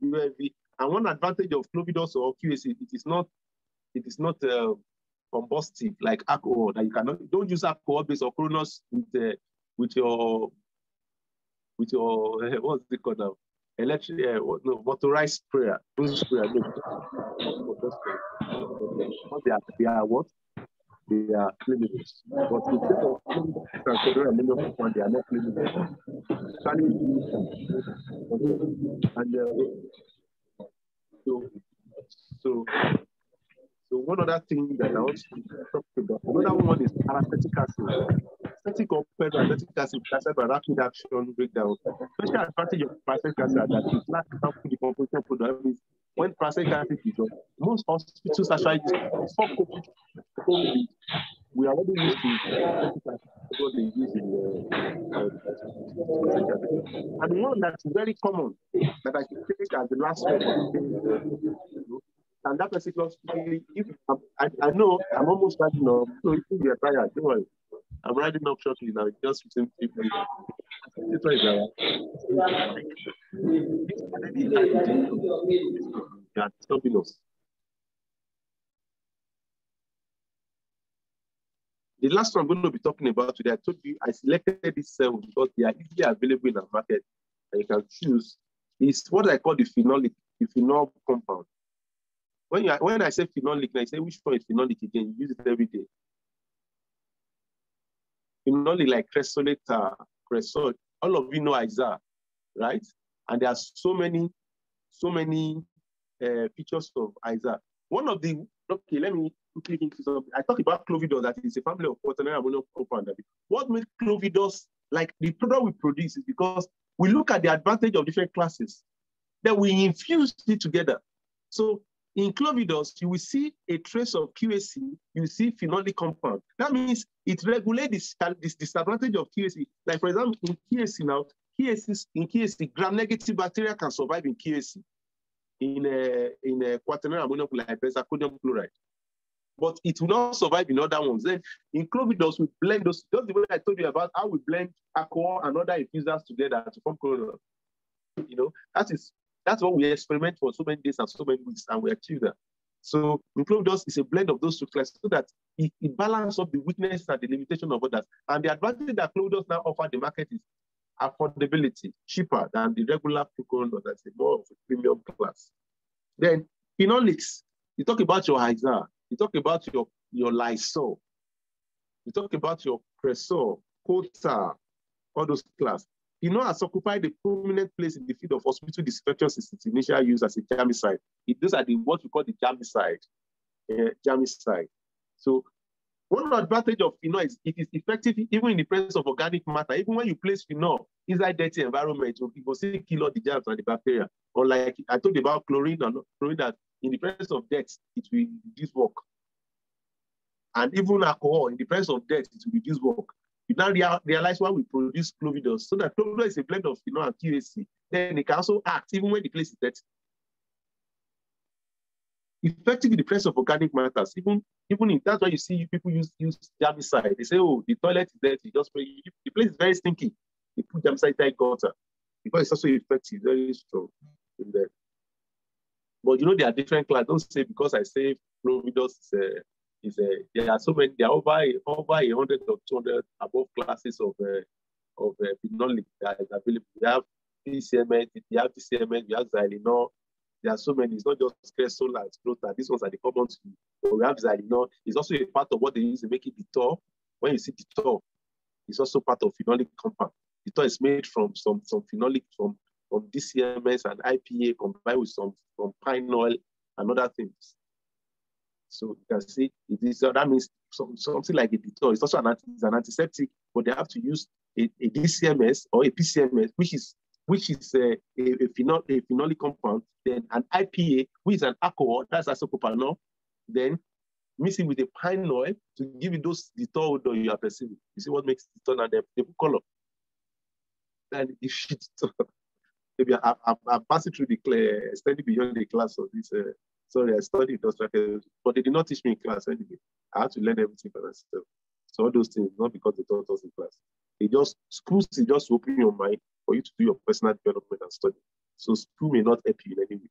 UAV. And one advantage of Clovidos or QAC, it is not combustive like alcohol. That you cannot, don't use alcohol based or Kronos with your what's it called now? Electric motorized sprayer. Don't sprayer. They are what? They are flammable. But instead of transferring aluminum compound, they are not flammable. So one other thing that I want to talk about, another one is paracetic acid. Acetic or paracetic acid acid by rapid action breakdown. Special advantage of paracetic acid that is not helpful decomposition product means when paracetic acid is on, most hospitals actually use for COVID. We are already used to what they use in and one that's very common that I can take as the last one. And that particular if I know I'm almost writing up, so if you're tired, don't worry. I'm writing up shortly now, just within 3 minutes. Yeah, stopping us. The last one I'm going to be talking about today, I told you I selected these 7 because they are easily available in the market and you can choose. Is what I call the phenol compound. When I say phenolic, I say which one is phenolic again? You use it every day. Phenolic like Facilitator, Cresol, all of you know ISA, right? And there are so many features of ISA. One of the, okay, let me quickly into something. I talk about Clovidos, that is a family of quaternary ammonium compound. What makes Clovidos like the product we produce is because we look at the advantage of different classes, then we infuse it together. So in Clovidos, you will see a trace of QAC, you will see phenolic compound. That means it regulates this disadvantage of QAC. Like for example, in QAC now, in QAC, gram-negative bacteria can survive in QAC, in a quaternary ammonium like benzalkonium chloride. But it will not survive in other ones. Then in Clovidos, we blend those, just the way I told you about how we blend alcohol and other infusers together to form Chloride. You know, that's what we experiment for so many days and so many weeks, and we achieve that. So Clovidos is a blend of those two classes so that it balances up the weakness and the limitation of others. And the advantage that Clovidos now offer the market is affordability, cheaper than the regular coconut, that's more of a premium class. Then phenolics, you talk about your Hyza, you talk about your Lysol, you talk about your Cresol, Kota, all those class. Phenol has occupied a prominent place in the field of hospital disinfection since its initial use as a germicide. Those are what we call the germicide. So one advantage of phenol is it is effective even in the presence of organic matter. Even when you place phenol inside dirty environment, you will still kill all the germs and the bacteria. Or like I told you about chlorine that in the presence of dirt, it will reduce work. And even alcohol, in the presence of dirt, it will reduce work. You now realize why we produce clovidus. So that clovidus is a blend of phenol and QAC. Then it can also act even when the place is dirty. Effective in the presence of organic matters. Even in that's why you see people use germicide. They say, oh, the toilet is dirty. Just the place is very stinky. They put germicide in gutter because it's also effective, very strong in there. But you know there are different classes. Don't say because I say clovidus there are so many. There are over 100 or 200 above classes of phenolic that is available. We have PCMS, we have DCMS, we have xylenol. There are so many. It's not just Cresol and Scrota. These ones are the common two. But we have xylenol. It's also a part of what they use to make it Dettol. When you see Dettol, it's also part of phenolic compound. Dettol is made from some phenolic from DCMS and IPA combined with some from pine oil and other things. So you can see that means something like a Dettol. It's also an antiseptic, but they have to use a DCMS or a PCMS, which is a phenolic compound, then an IPA, which is an alcohol, that's isopropanol, then mixing with a pine oil to give you those Dettol odor you are perceiving. You see what makes Dettol and the color. And if maybe I'm passing through the study beyond the class of this. Sorry, I studied those factors, but they did not teach me in class anyway. I had to learn everything by myself. So all those things, not because they taught us in class. Schools is just to open your mind for you to do your personal development and study. So school may not help you in any way.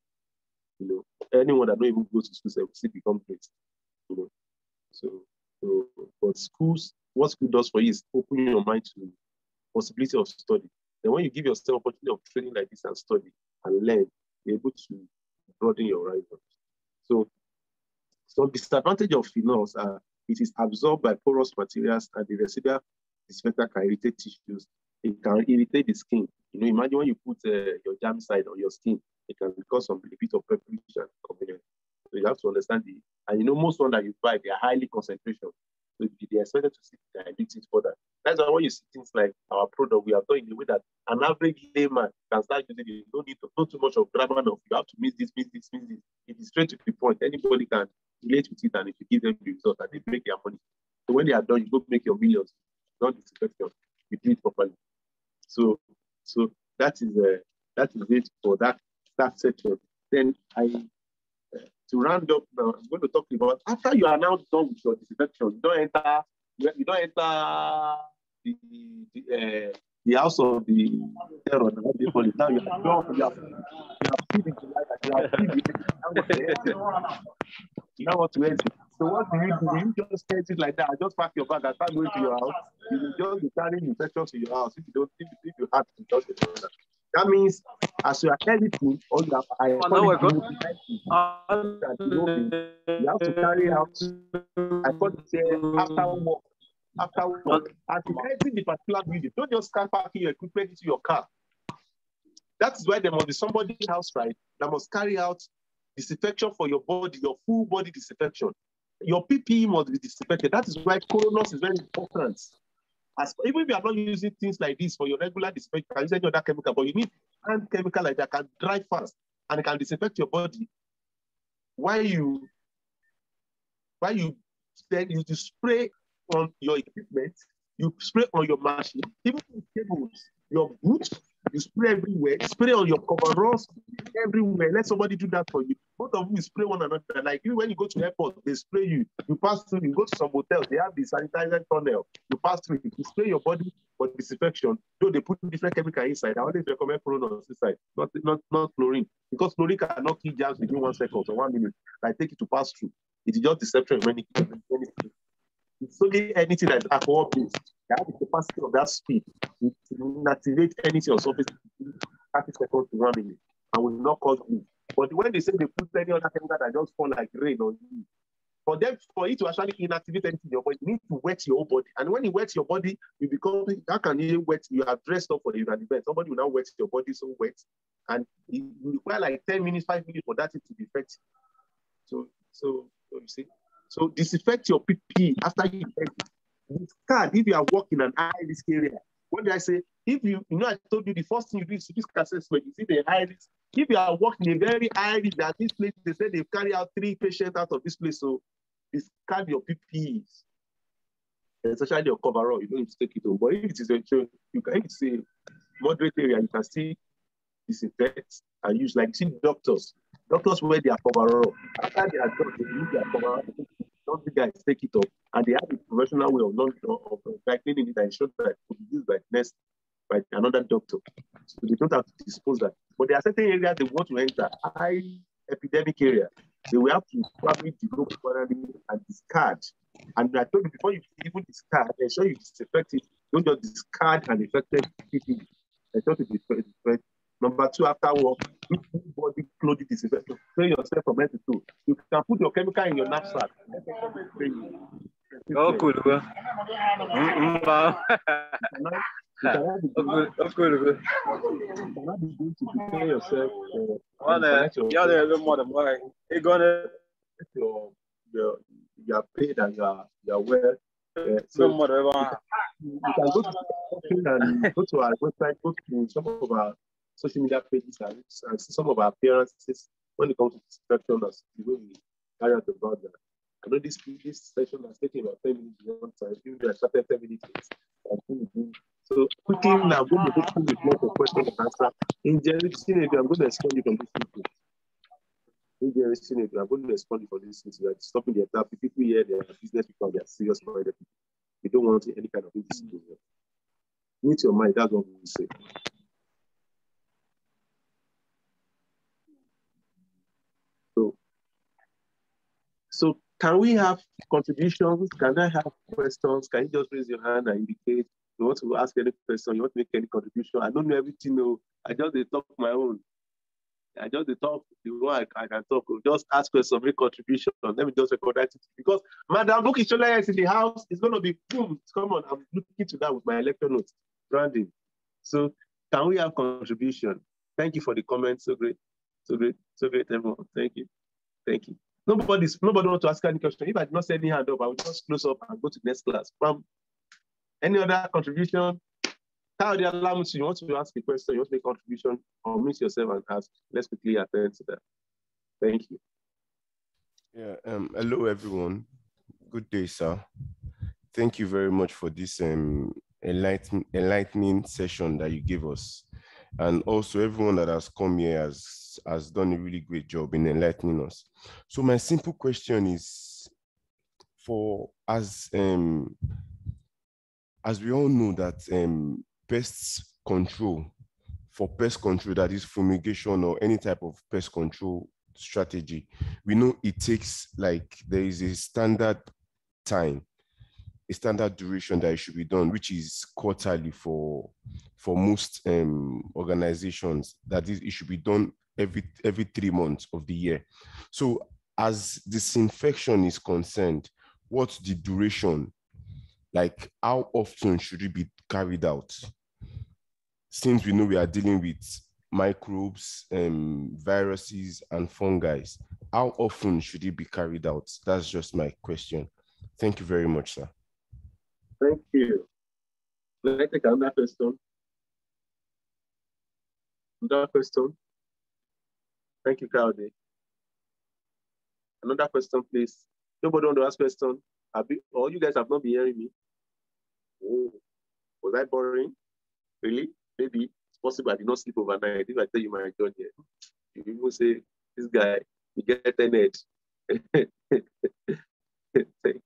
You know, anyone that don't even go to school will still become great. You know, so but schools, what school does for you is open your mind to possibility of study. Then when you give yourself opportunity of training like this and study and learn, you're able to broaden your horizons. So disadvantage of phenols are it is absorbed by porous materials and the residual disinfectant can irritate tissues. It can irritate the skin. You know, imagine when you put your germicide on your skin, it can cause a bit of purplish and convenient. So you have to understand and you know, most ones that you buy, they are highly concentration. So they are expected to see dilute it further. That's why when you see things like our product, we have done in a way that an average layman can start using it. You don't need to know too much of grammar. You have to miss this. It is straight to the point. Anybody can relate with it, and if you give them the result, and they make their money. So when they are done, you go make your millions. Not disinfection. You do it properly. So that is it for that section. Then to round up now, I'm going to talk about after you are now done with your disinfection, you don't enter the house of the terror. Now you have done. You know what to enter. So what do? You just take it like that. I just pack your bag and start going to your house. You will just be carrying infection to your house if you have to just do that. That means as you are editing, or you have to carry out. I call it after work. As you exit the particular building, don't just start packing your equipment into your car. That is why there must be somebody house right that must carry out disinfection for your body, your full body disinfection. Your PPE must be disinfected. That is why coronos is very important. Even if you are not using things like this for your regular disinfection, you can use any other chemical, but you need hand chemical like that can dry fast and it can disinfect your body. While you spray on your equipment, you spray on your machine, even with cables, your boots, you spray everywhere, spray on your coveralls everywhere. Let somebody do that for you. Both of you spray one another. Like you, when you go to the airport, they spray you. You pass through, you go to some hotels, they have the sanitizer tunnel. You pass through, you spray your body for disinfection. Though they put different chemical inside. I always recommend Preneur inside, not chlorine. Because chlorine cannot kill germs within 1 second or 1 minute. I take it to pass through. It is just deception when it's only anything that is alcohol based. They have the capacity of that speed to inactivate anything on surface 30 seconds to 1 minute and will not cause bleed. But when they say they put any other chemical that just fall like rain on you, for it to actually inactivate anything in your body, you need to wet your whole body. And when you wet your body, you become, how can you wet? You are dressed up for the event. Somebody will now wet your body so wet. And it will require like 10 minutes, 5 minutes for that to be effective. So you see. So disinfect your PPE after you discard if you are working in an high risk area. What did I say? If you know, I told you the first thing you do is risk assessment. You see the high risk. If you are working in a very high risk, that this place, they say they've carried out 3 patients out of this place. So discard your PPEs, especially your coverall. You don't need to take it home. But if it is if it's a moderate area, you can still disinfect and use, like, see doctors. Doctors wear their coverall. After they are done, they use their coverall. Don't the guys take it up, and they have a professional way of cleaning it and ensure that it will be used by another doctor. So they don't have to dispose that. But there are certain areas they want to enter, high epidemic area. They will have to probably develop quarantine and discard. And I told you, before you even discard, ensure you disinfect it. Don't just discard an infected people. Ensure to disinfect. Number 2, after work, body clothing disinfection. Spray yourself from head to toe. You can put your chemical in your knapsack. Oh, cool. You cannot be going to prepare yourself. You are paid and you are well. So you can go to and go to our website, go to some of our social media pages and see some of our appearances when it comes to disinfection, the way we carry out about that. I know this session has taken about 10 minutes one time. Even though I started 10 minutes. So quickly now, I'm going to go through with lots of questions and answers. In general, I'm going to respond you from this meeting. In general, I'm going to respond you for this meeting. Like stopping the entire people here, they are business people, they are serious minded people. They don't want any kind of indiscipline. Mute your mind, that's what we say. So can we have contributions? Can I have questions? Can you just raise your hand and indicate you want to ask any question, you want to make any contribution? I don't know everything, no. I just talk my own. I just talk the one I can talk. Just ask questions, make contribution. Let me just record that. Because Madam Bukky is in the house. It's going to be boom. Come on, I'm looking to that with my lecture notes, branding. So can we have contribution? Thank you for the comments. So great, everyone. Thank you. Nobody wants to ask any question. If I did not say any hand up, I will just close up and go to the next class. Any other contribution? How do you allow me to? You want to ask a question, you want to make a contribution, or mute yourself and ask. Let's quickly attend to that. Thank you. Yeah. Hello, everyone. Good day, sir. Thank you very much for this enlightening session that you gave us. And also everyone that has come here has done a really great job in enlightening us. So my simple question is, as we all know that pest control, that is fumigation or any type of pest control strategy, we know it takes, like, there is a standard time, a standard duration that it should be done, which is quarterly for most organizations. That is, it should be done every 3 months of the year. So as disinfection is concerned, what's the duration? Like, how often should it be carried out? Since we know we are dealing with microbes, viruses, and fungi, how often should it be carried out? That's just my question. Thank you very much, sir. Thank you. Let me take another question. Another question. Thank you, Kaude. Another question, please. Nobody want to ask question? Or you guys have not been hearing me? Oh, was I boring? Really? Maybe it's possible I did not sleep overnight. If I tell you my journey, you even say, this guy, you get an edge. Thank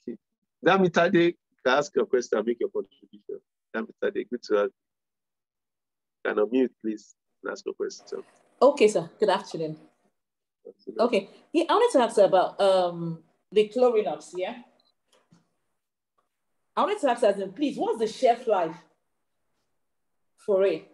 you. Damitade, ask your question and make your contribution. Damitade, good to have you. Can unmute, please, and ask your question. Okay, sir. Good afternoon. Okay. Yeah, I wanted to ask about the chlorinox, yeah? I wanted to ask as in, please, what's the shelf life for it?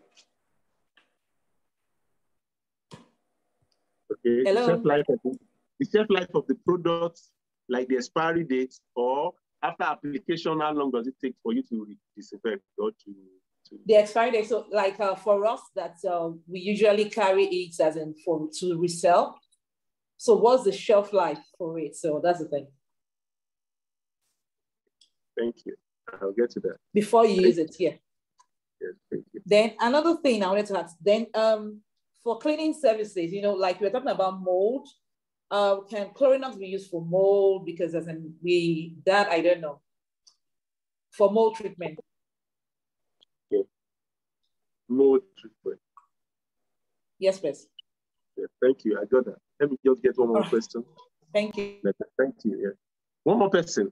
Okay. Hello? The shelf life of the products, like the expiry date, or after application, how long does it take for you to disinfect or to the expiry date? So like for us that we usually carry it as in to resell. So what's the shelf life for it? So that's the thing. Thank you. I'll get to that. Before you use it, yeah. Yes, thank you. Then another thing I wanted to ask, then for cleaning services, like we were talking about mold, can Clorox be used for mold? Because as in I don't know. For mold treatment. Okay. Mold treatment. Yes, please. Yeah, thank you. I got that. Let me just get one more question. Thank you. Thank you. Yeah. One more person.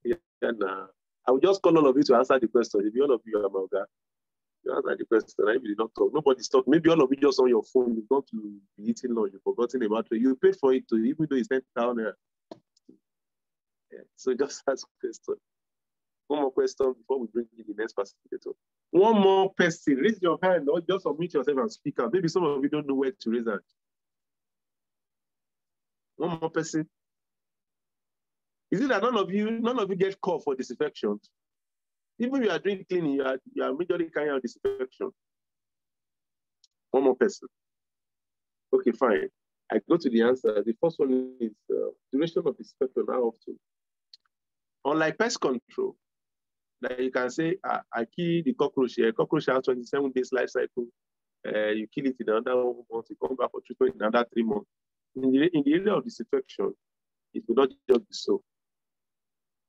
Yeah, and I will just call all of you to answer the question. If all of you are about that, you answer the question. I did not talk. Nobody's talking. Maybe all of you just on your phone. You've gone to be eating lunch. You've forgotten about it. You paid for it too, even though it's 10,000 naira. Yeah. So just ask a question. One more question before we bring in the next facilitator. One more person. Raise your hand or just unmute yourself and speak out. Maybe some of you don't know where to raise hand. One more person. Is it that none of you get called for disinfection? Even if you are doing cleaning, you are majorly carrying out disinfection. One more person. Okay, fine. I go to the answer. The first one is duration of disinfection. How often? Unlike pest control, like you can say, I kill the cockroach here. Cockroach has 27 days life cycle. You kill it in another 1 month. You come back for treatment in another 3 months. In the area of disinfection, it will not just be so.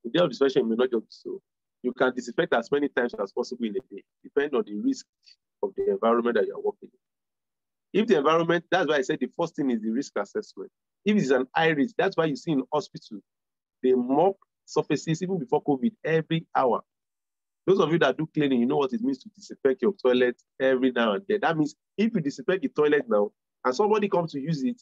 In the area of disinfection, it may not just be so. You can disinfect as many times as possible in a day, depending on the risk of the environment that you are working in. If the environment, that's why I said the first thing is the risk assessment. If it's an high risk, that's why you see in hospital, they mop surfaces even before COVID every hour. Those of you that do cleaning, you know what it means to disinfect your toilet every now and then. That means if you disinfect the toilet now and somebody comes to use it,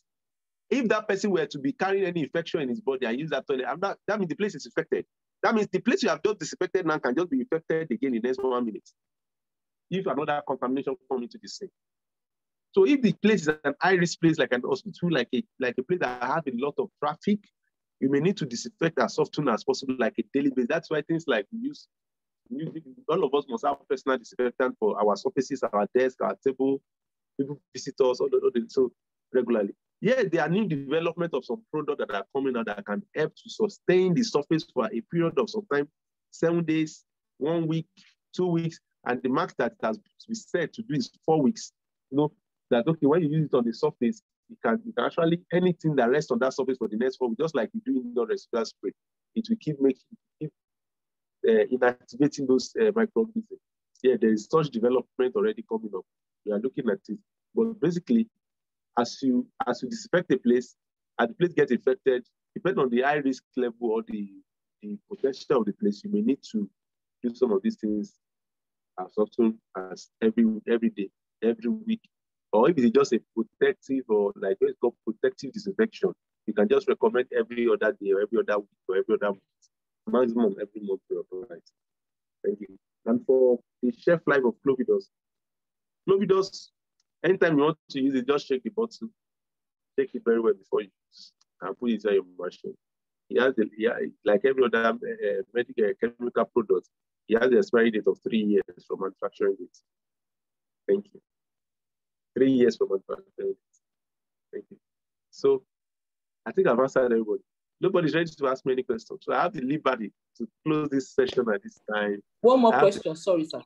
if that person were to be carrying any infection in his body and use that toilet, that means the place is infected. That means the place you have just disinfected now can just be infected again in the next 1 minute. If another contamination comes into the scene. So if the place is an high-risk place like an hospital, like a place that has a lot of traffic, you may need to disinfect as often as possible, like a daily basis. That's why things like all of us must have personal disinfectant for our surfaces, our desk, our table, people, visitors, so regularly. Yeah, there are new development of some products that are coming out that can help to sustain the surface for a period of some time, 7 days, 1 week, 2 weeks, and the max that has been said to do is 4 weeks. That okay, when you use it on the surface, you can actually anything that rests on that surface for the next 4 weeks, just like you do in your respirator spray, it will keep inactivating those microorganisms. Yeah, there is such development already coming up. We are looking at it, but basically, as you disinfect the place, and the place gets infected, depending on the high risk level or the potential of the place, you may need to do some of these things as often as every day, every week. Or if it's just a protective or like it's called protective disinfection, you can just recommend every other day or every other week or every other month, maximum every month. Right? Thank you. And for the shelf life of Clovidus, anytime you want to use it, just shake the bottle, shake it very well before you use and put it in your machine. Like every other medical chemical product, it has the expiry date of 3 years from manufacturing it. Thank you. 3 years from manufacturing it. Thank you. So I think I've answered everybody. Nobody's ready to ask me any questions. So I have the liberty to close this session at this time. One more question. Sorry, sir.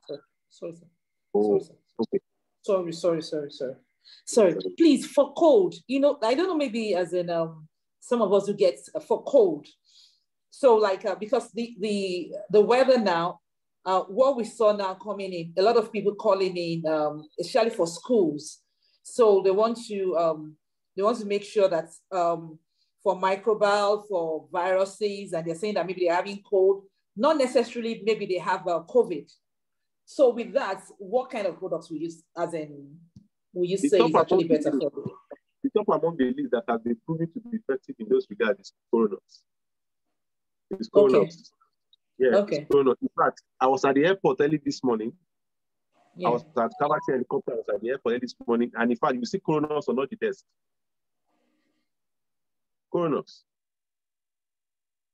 Sorry, sir. Oh, okay. Sorry. Please, for cold, I don't know, maybe as in some of us who get for cold. So like, because the weather now, what we saw now coming in, a lot of people calling in, especially for schools. So they want to make sure that for microbial, for viruses, and they're saying that maybe they're having cold, not necessarily maybe they have COVID. So with that, what kind of products will you say is actually better for them? The top among the list that has been proven to be effective in those regards is Coronavirus. Okay. Yeah, okay. In fact, I was at the airport early this morning. Yeah. I was at Kawati helicopter. I was at the airport early this morning, and in fact, you see Coronas on all the desk. Coronas.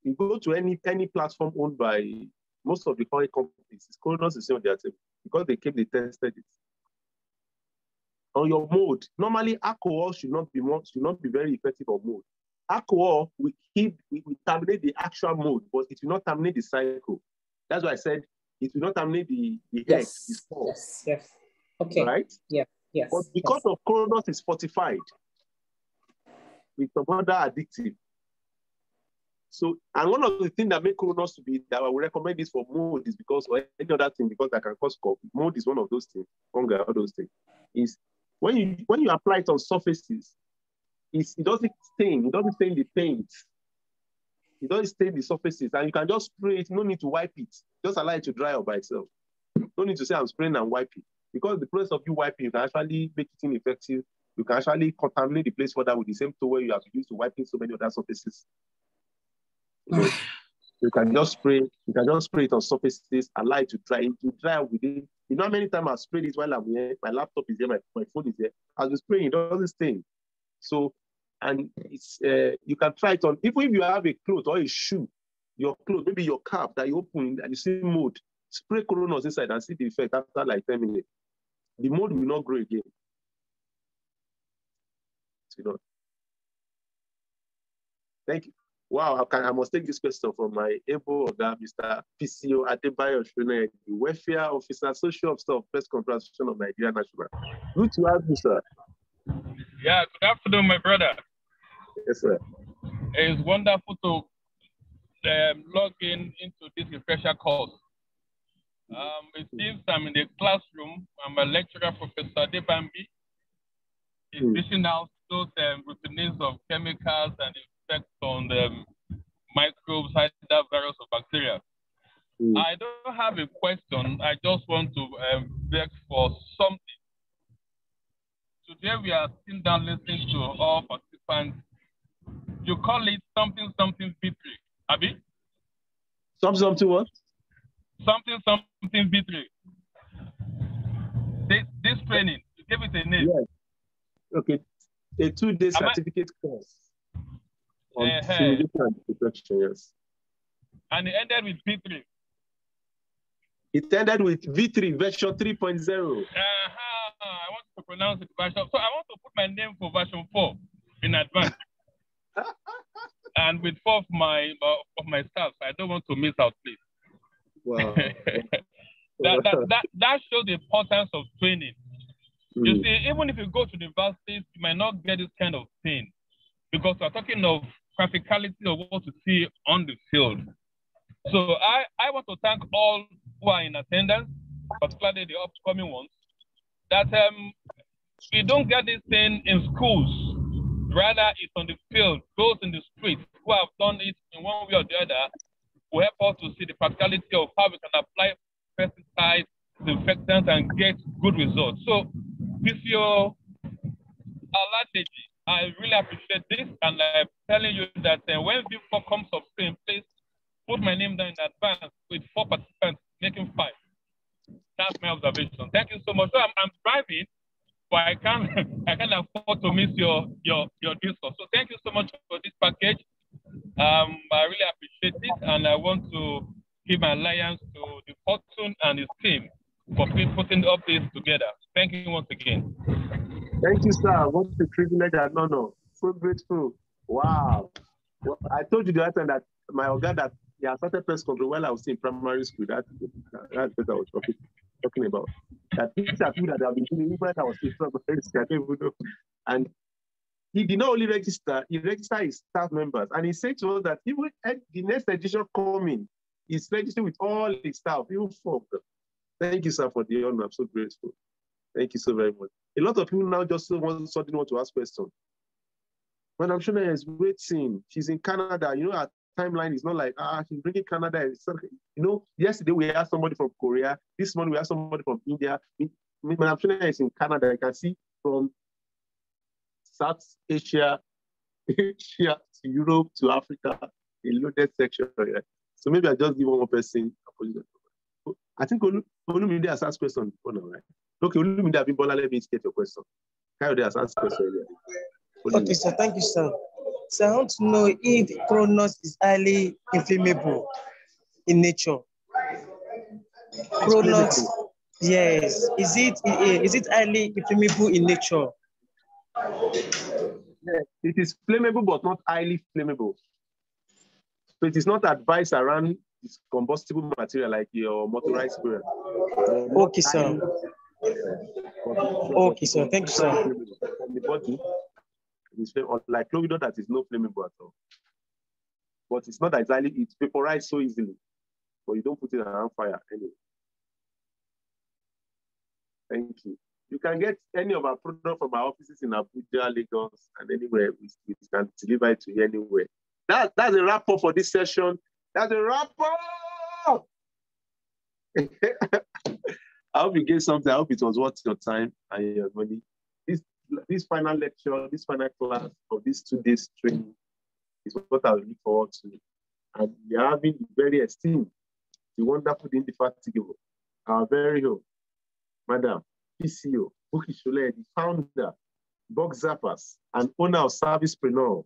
You go to any platform owned by most of the foreign companies, Coronas is on their table because they tested it. On your mode, normally alcohol should not be very effective on mode. Alcohol we terminate the actual mode, but it will not terminate the cycle. That's why I said it will not terminate the head. Yes. Okay. Right? Yeah. Yes. But because of Coronas is fortified with some other addictive. So, and one of the things that make Coronas to be that I would recommend this for mode is because, or any other thing, because that can cause cough. Mode is one of those things. Fungi, all those things. Is when you apply it on surfaces, it doesn't stain. It doesn't stain the paint. It doesn't stain the surfaces, and you can just spray it. No need to wipe it. Just allow it to dry up by itself. No need to say I'm spraying and wipe it, because the process of you wiping, you can actually make it ineffective. You can actually contaminate the place further with the same towel you have used to wiping so many other surfaces. You can just spray it on surfaces, allow it to dry within. You know how many times I've sprayed it while I'm here, my laptop is here, my phone is here. I'll be spraying, it doesn't stain. So, and it's you can try it on, even if you have a cloth or a shoe, your clothes, maybe your cap that you open and you see mold, spray Coronas inside and see the effect after like 10 minutes. The mold will not grow again. Thank you. Wow, I must take this question from my able guy, Mr. PCO Adebayo Preneur, the Welfare Officer, Social Officer of Pest Control Association of Nigeria National. Good to have you, sir. Yeah, good afternoon, my brother. Yes, sir. It's wonderful to log into this refresher course. It seems I'm in the classroom. I'm a lecturer, Professor Debambi. He's dishing out those routines of chemicals and effects on the microbes, either virus or bacteria. I don't have a question. I just want to beg for something. Today we are sitting down listening to all participants. You call it something V3, Abi? Something what? Something V3. This training, you give it a name. Yes. Okay. A 2-day certificate course on simulation and detection, yes. And it ended with V3. It ended with V3, version 3.0. I want to pronounce it version. So I want to put my name for version 4 in advance. And with 4 of my staff, I don't want to miss out, please. Wow. that shows the importance of training. You see, even if you go to the universities, you might not get this kind of thing, because we're talking of practicality of what to see on the field. So I want to thank all who are in attendance, particularly the upcoming ones, that we don't get this thing in schools. Rather, it's on the field, those in the streets who have done it in one way or the other, will help us to see the practicality of how we can apply pesticides, disinfectants, and get good results. So, PCO Ayodeji, I really appreciate this, and I'm telling you that when V4 comes up in place, put my name down in advance with 4 participants, making 5. That's my observation. Thank you so much. So I'm driving, but I can't afford to miss your discourse. So thank you so much for this package. I really appreciate it, and I want to give my alliance to the Fortune and his team for putting up this together. Thank you once again. Thank you, sir. What a privilege and honor. So grateful. Wow. Well, I told you the other time that my organ that he had started pest control while I was in primary school. That's what I was talking about. That things are people that have been doing even I was in primary school. I don't even know. And he did not only register, he registered his staff members. And he said to us that even at the next edition coming, he's registered with all his staff, even 4 of them. Thank you, sir, for the honor. I'm so grateful. Thank you so very much. A lot of people now just suddenly want to ask questions. Madam Shona is waiting. She's in Canada. You know, our timeline is not like, she's bringing Canada. You know, yesterday we had somebody from Korea. This morning we had somebody from India. Madam Shona is in Canada. You can see from South Asia, to Europe, to Africa, a loaded section. So maybe I just give one more person. I think Olumide has asked question before now, right? Okay, Olumide, Abimbola, let me get your question. Kayode has asked question earlier. Okay, sir. Thank you, sir. So I want to know if Cronus is highly inflammable in nature. Cronus, yes. Is it highly inflammable in nature? Yeah, it is flammable, but not highly flammable. So it is not advised around this combustible material like your motorized sprayer. Okay, sir. Okay, sir. Thank you, sir. From the body, it's like Clovidon that is not flammable at all. But it's not exactly, it's vaporized so easily. But you don't put it around fire anyway. Thank you. You can get any of our products from our offices in Abuja, Lagos, and anywhere. We can deliver it to you anywhere. That's a wrap up for this session. That's a wrap up. I hope you get something. I hope it was worth your time and your money. This final lecture, this final class of this 2 days training is what I look forward to. And we are having the very esteemed, the wonderful, the indefatigable, our very own, Madam PCO, Bukky, the founder, Zapers, and owner of Service Preneur.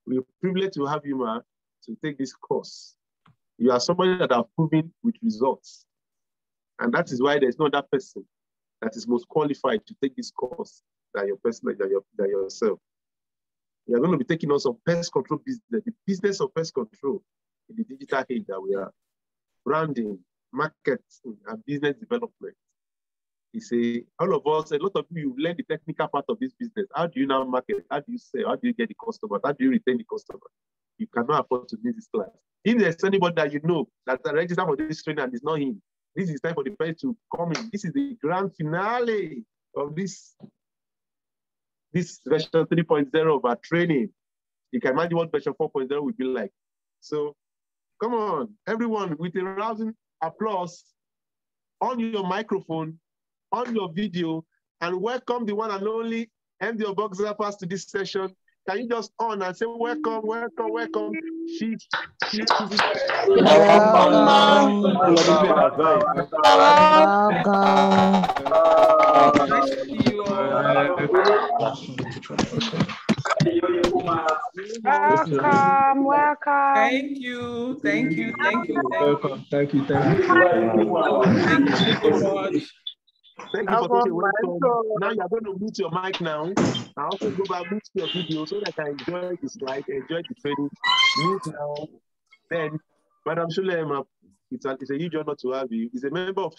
We're privileged to have you, ma, to take this course. You are somebody that have proven with results. And that is why there's no other person that is most qualified to take this course than your person, than yourself. You are going to be taking on some pest control business, the business of pest control in the digital age that we are. Branding, marketing, and business development. All of us, a lot of you learn the technical part of this business. How do you now market? How do you sell? How do you get the customer? How do you retain the customer? You cannot afford to miss this class. If there's anybody that you know that's registered for this training and it's not him, this is time for the person to come in. This is the grand finale of this version 3.0 of our training. You can imagine what version 4.0 will be like. So come on, everyone, with a rousing applause on your microphone, on your video, and welcome the one and only MD of Zapers to this session. Can you just on and say welcome, welcome, welcome? She's Welcome, welcome. Thank you, thank you, thank you. Welcome, thank you, thank you. Thank you so much. Thank you for taking welcome. Now you're going to mute your mic now. I also go back mute your video so that I can enjoy the slide, enjoy the training. Mute now. Then, Madam Soleye, it's a huge honor to have you. She's a member of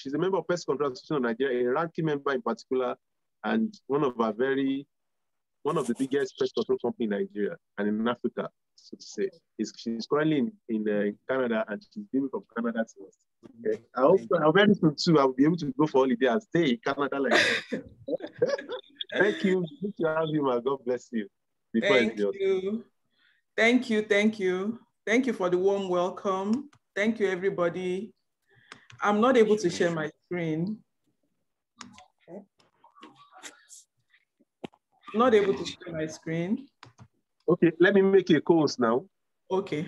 Pest Control Association of Nigeria, a ranking member in particular, and one of the biggest pest control company in Nigeria and in Africa, so to say. She's currently in Canada, and she's been from Canada to us. Okay. I hope very soon too I'll be able to go for holiday and stay in Canada like that. Thank you. Good to have you, man. God bless you. Thank you. Thank you. Thank you. Thank you for the warm welcome. Thank you, everybody. I'm not able to share my screen. Not able to share my screen. Okay, let me make a course now. Okay.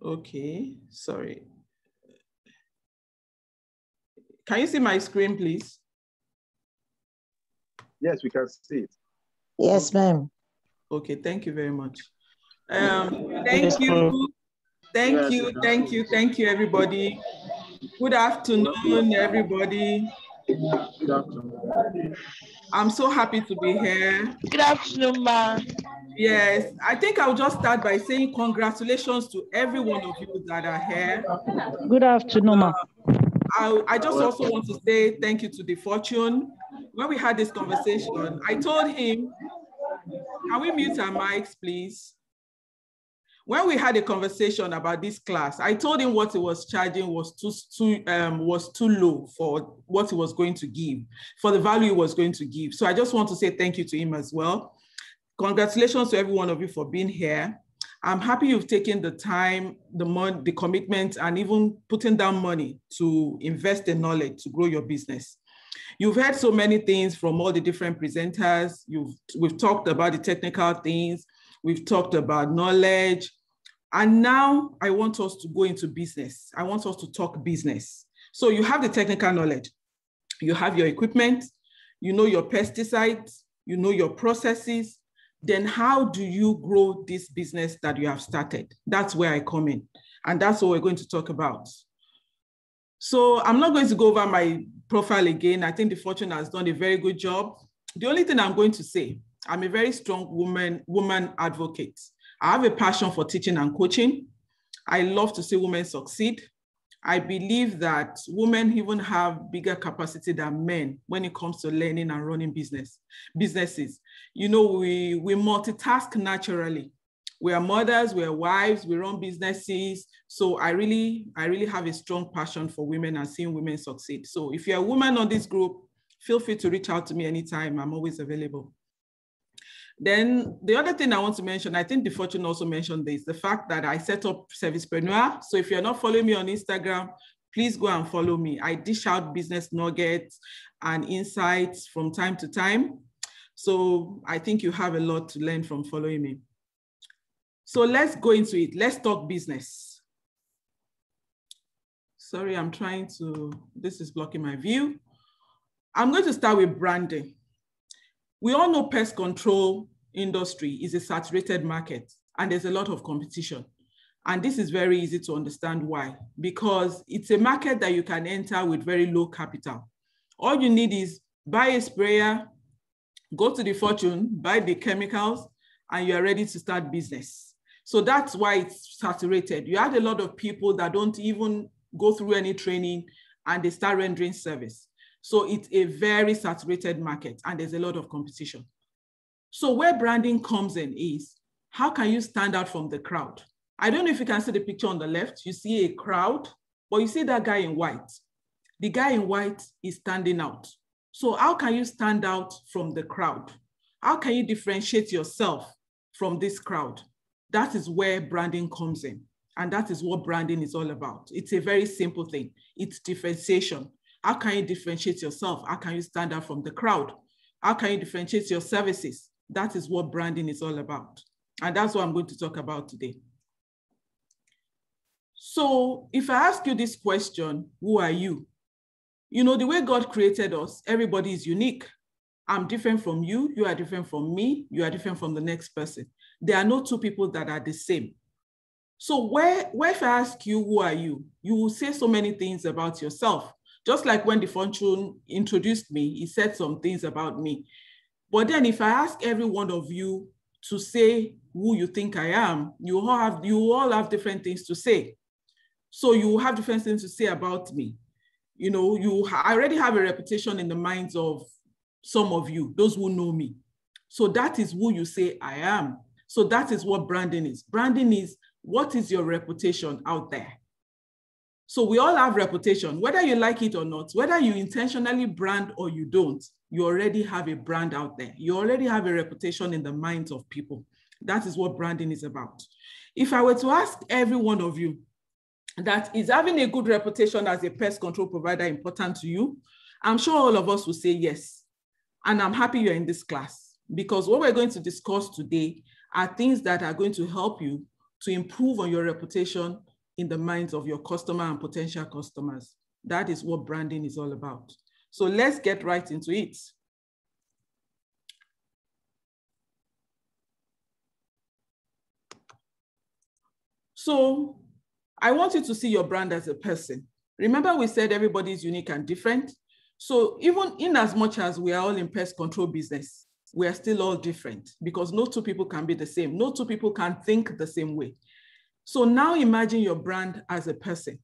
Okay, sorry. Can you see my screen, please? Yes, we can see it. Yes, ma'am. Okay, thank you very much. Thank you. Thank you, thank you, thank you, everybody. Good afternoon, everybody. Good afternoon. I'm so happy to be here. Good afternoon, ma. Yes, I think I'll just start by saying congratulations to every one of you that are here. Good afternoon, ma. I just also want to say thank you to DFORTUNE. When we had this conversation, I told him, can we mute our mics, please? When we had a conversation about this class, I told him what he was charging was too low for what he was going to give, for the value he was going to give. So I just want to say thank you to him as well. Congratulations to every one of you for being here. I'm happy you've taken the time, the commitment, and even putting down money to invest in knowledge to grow your business. You've heard so many things from all the different presenters. We've talked about the technical things. We've talked about knowledge. And now I want us to go into business. I want us to talk business. So you have the technical knowledge. You have your equipment. You know your pesticides. You know your processes. Then how do you grow this business that you have started? That's where I come in. And that's what we're going to talk about. So I'm not going to go over my profile again. I think DFORTUNE has done a very good job. The only thing I'm going to say, I'm a very strong woman advocate. I have a passion for teaching and coaching. I love to see women succeed. I believe that women even have bigger capacity than men when it comes to learning and running businesses. You know, we multitask naturally. We are mothers, we are wives, we run businesses. So I really have a strong passion for women and seeing women succeed. So if you're a woman on this group, feel free to reach out to me anytime. I'm always available. Then the other thing I want to mention, I think DFORTUNE also mentioned this, the fact that I set up Preneur. So if you're not following me on Instagram, please go and follow me. I dish out business nuggets and insights from time to time. So I think you have a lot to learn from following me. So let's go into it. Let's talk business. Sorry, this is blocking my view. I'm going to start with branding. We all know pest control industry is a saturated market and there's a lot of competition. And this is very easy to understand why, because it's a market that you can enter with very low capital. All you need is buy a sprayer, go to DFORTUNE, buy the chemicals, and you're ready to start business. So that's why it's saturated. You have a lot of people that don't even go through any training and they start rendering service. So it's a very saturated market and there's a lot of competition. So where branding comes in is, how can you stand out from the crowd? I don't know if you can see the picture on the left. You see a crowd, but you see that guy in white. The guy in white is standing out. So how can you stand out from the crowd? How can you differentiate yourself from this crowd? That is where branding comes in. And that is what branding is all about. It's a very simple thing. It's differentiation. How can you differentiate yourself? How can you stand out from the crowd? How can you differentiate your services? That is what branding is all about. And that's what I'm going to talk about today. So if I ask you this question, who are you? You know, the way God created us, everybody is unique. I'm different from you. You are different from me. You are different from the next person. There are no two people that are the same. So if I ask you, who are you? You will say so many things about yourself. Just like when DFORTUNE introduced me, he said some things about me. But then if I ask every one of you to say who you think I am, you all have different things to say. So you have different things to say about me. You know, I already have a reputation in the minds of some of you, those who know me. So that is who you say I am. So that is what branding is. Branding is, what is your reputation out there? So we all have reputation, whether you like it or not, whether you intentionally brand or you don't, you already have a brand out there. You already have a reputation in the minds of people. That is what branding is about. If I were to ask every one of you, that is having a good reputation as a pest control provider important to you, I'm sure all of us will say yes. And I'm happy you're in this class, because what we're going to discuss today are things that are going to help you to improve on your reputation in the minds of your customer and potential customers. That is what branding is all about. So let's get right into it. So I want you to see your brand as a person. Remember we said everybody is unique and different. So even in as much as we are all in pest control business, we are still all different, because no two people can be the same. No two people can think the same way. So now imagine your brand as a person.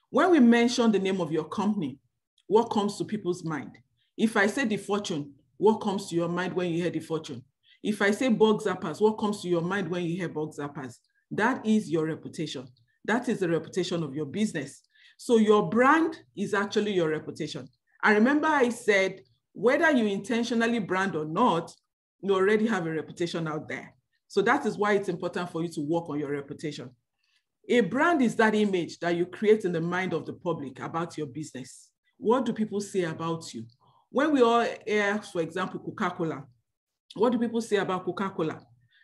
When we mention the name of your company, what comes to people's mind? If I say DFORTUNE, what comes to your mind when you hear DFORTUNE? If I say bug zappers, what comes to your mind when you hear bug zappers? That is your reputation. That is the reputation of your business. So your brand is actually your reputation. I remember I said, whether you intentionally brand or not, you already have a reputation out there. So that is why it's important for you to work on your reputation. A brand is that image that you create in the mind of the public about your business. What do people say about you? When we all hear, for example, Coca-Cola, what do people say about Coca-Cola?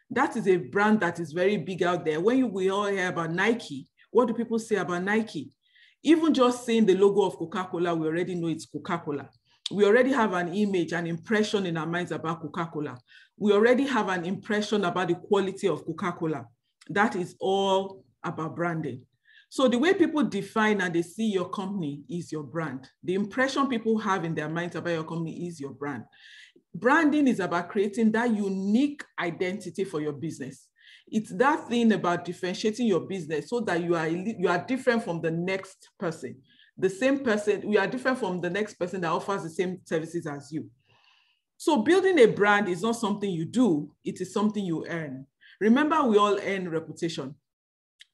That is a brand that is very big out there. When we all hear about Nike, what do people say about Nike? Even just saying the logo of Coca-Cola, we already know it's Coca-Cola. We already have an image, an impression in our minds about Coca-Cola. We already have an impression about the quality of Coca-Cola. That is all about branding. So the way people define and they see your company is your brand. The impression people have in their minds about your company is your brand. Branding is about creating that unique identity for your business. It's that thing about differentiating your business so that you are different from the next person. The same person, we are different from the next person that offers the same services as you. So building a brand is not something you do, it is something you earn. Remember, we all earn reputation.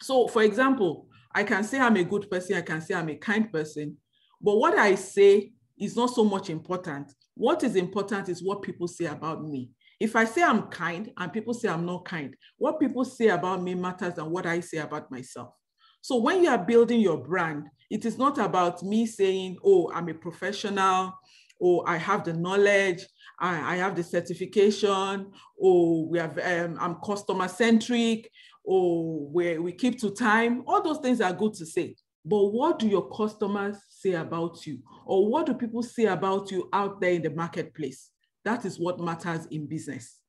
So for example, I can say I'm a good person, I can say I'm a kind person, but what I say is not so much important. What is important is what people say about me. If I say I'm kind and people say I'm not kind, what people say about me matters than what I say about myself. So when you are building your brand, it is not about me saying, oh, I'm a professional, or I have the knowledge, I have the certification, or I'm customer-centric, or we keep to time. All those things are good to say. But what do your customers say about you? Or what do people say about you out there in the marketplace? That is what matters in business.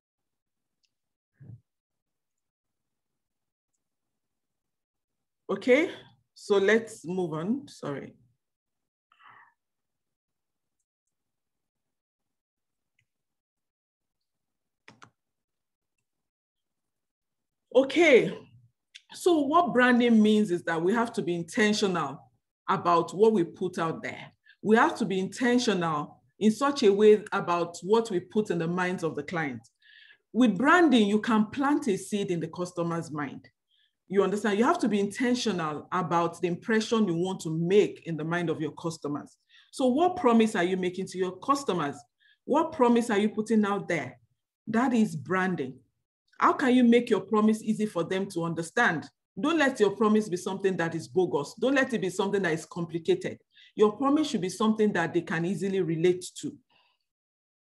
Okay, so let's move on, sorry. Okay, so what branding means is that we have to be intentional about what we put out there. We have to be intentional in such a way about what we put in the minds of the client. With branding, you can plant a seed in the customer's mind. You understand? You have to be intentional about the impression you want to make in the mind of your customers. So what promise are you making to your customers? What promise are you putting out there? That is branding. How can you make your promise easy for them to understand? Don't let your promise be something that is bogus. Don't let it be something that is complicated. Your promise should be something that they can easily relate to.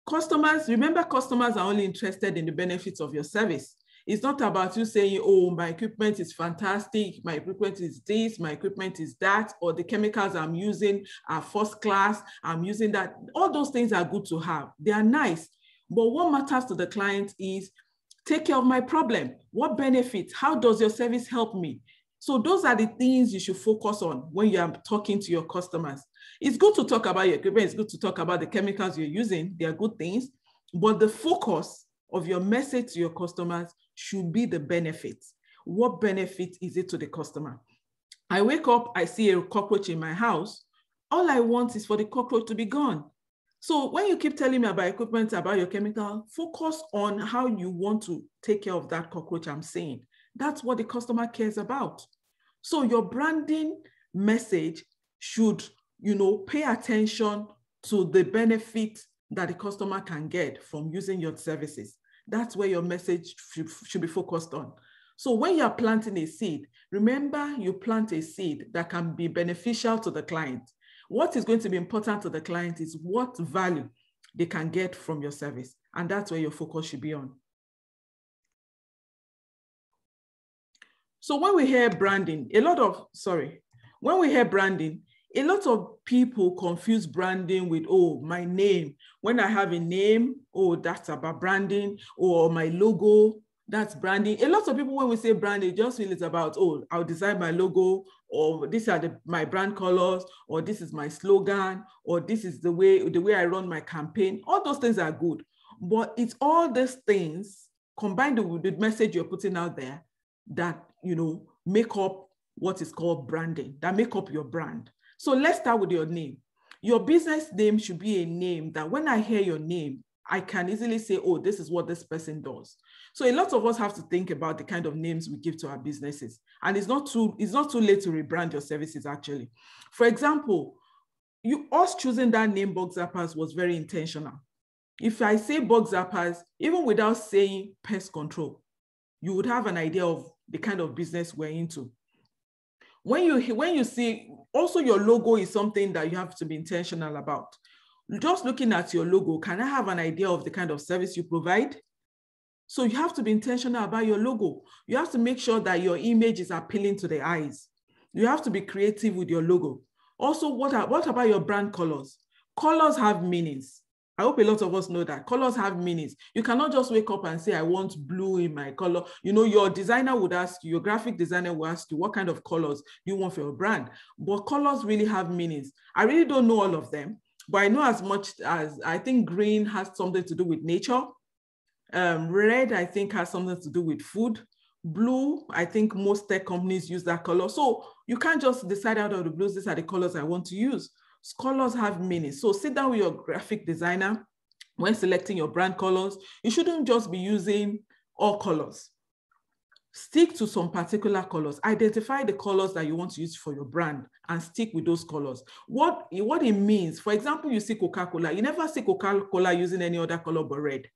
Customers, remember, customers are only interested in the benefits of your service. It's not about you saying, oh, my equipment is fantastic, my equipment is this, my equipment is that, or the chemicals I'm using are first class, I'm using that. All those things are good to have. They are nice. But what matters to the client is, take care of my problem. What benefits? How does your service help me? So those are the things you should focus on when you are talking to your customers. It's good to talk about your equipment. It's good to talk about the chemicals you're using. They are good things. But the focus of your message to your customers should be the benefits. What benefit is it to the customer? I wake up, I see a cockroach in my house. All I want is for the cockroach to be gone. So when you keep telling me about equipment, about your chemical, focus on how you want to take care of that cockroach I'm saying. That's what the customer cares about. So your branding message should, pay attention to the benefit that the customer can get from using your services. That's where your message should be focused on. So when you're planting a seed, remember you plant a seed that can be beneficial to the client. What is going to be important to the client is what value they can get from your service. And that's where your focus should be on. So when we hear branding, a lot of people confuse branding with, oh, my name. When I have a name, oh, that's about branding, or my logo, that's branding. A lot of people, when we say branding, just feel it's about, oh, I'll design my logo, or these are my brand colors, or this is my slogan, or this is the way I run my campaign. All those things are good. But it's all these things combined with the message you're putting out there that, make up what is called branding, that make up your brand. So let's start with your name. Your business name should be a name that when I hear your name, I can easily say, oh, this is what this person does. So a lot of us have to think about the kind of names we give to our businesses. And it's not too late to rebrand your services, actually. For example, us choosing that name Bug Zapers was very intentional. If I say Bug Zapers, even without saying pest control, you would have an idea of the kind of business we're into. When you see, also your logo is something that you have to be intentional about. Just looking at your logo, can I have an idea of the kind of service you provide? So you have to be intentional about your logo. You have to make sure that your image is appealing to the eyes. You have to be creative with your logo. Also, what about your brand colors? Colors have meanings. I hope a lot of us know that. Colors have meanings. You cannot just wake up and say, I want blue in my color. You know, your designer would ask you, your graphic designer will ask you, what kind of colors do you want for your brand? But colors really have meanings. I really don't know all of them, but I know as much as I think green has something to do with nature. Red, I think, has something to do with food. Blue, I think most tech companies use that color. So you can't just decide out of the blues, these are the colors I want to use. Colors have meaning. So sit down with your graphic designer when selecting your brand colors. You shouldn't just be using all colors. Stick to some particular colors. Identify the colors that you want to use for your brand and stick with those colors. What it means, for example, you see Coca-Cola. You never see Coca-Cola using any other color but red.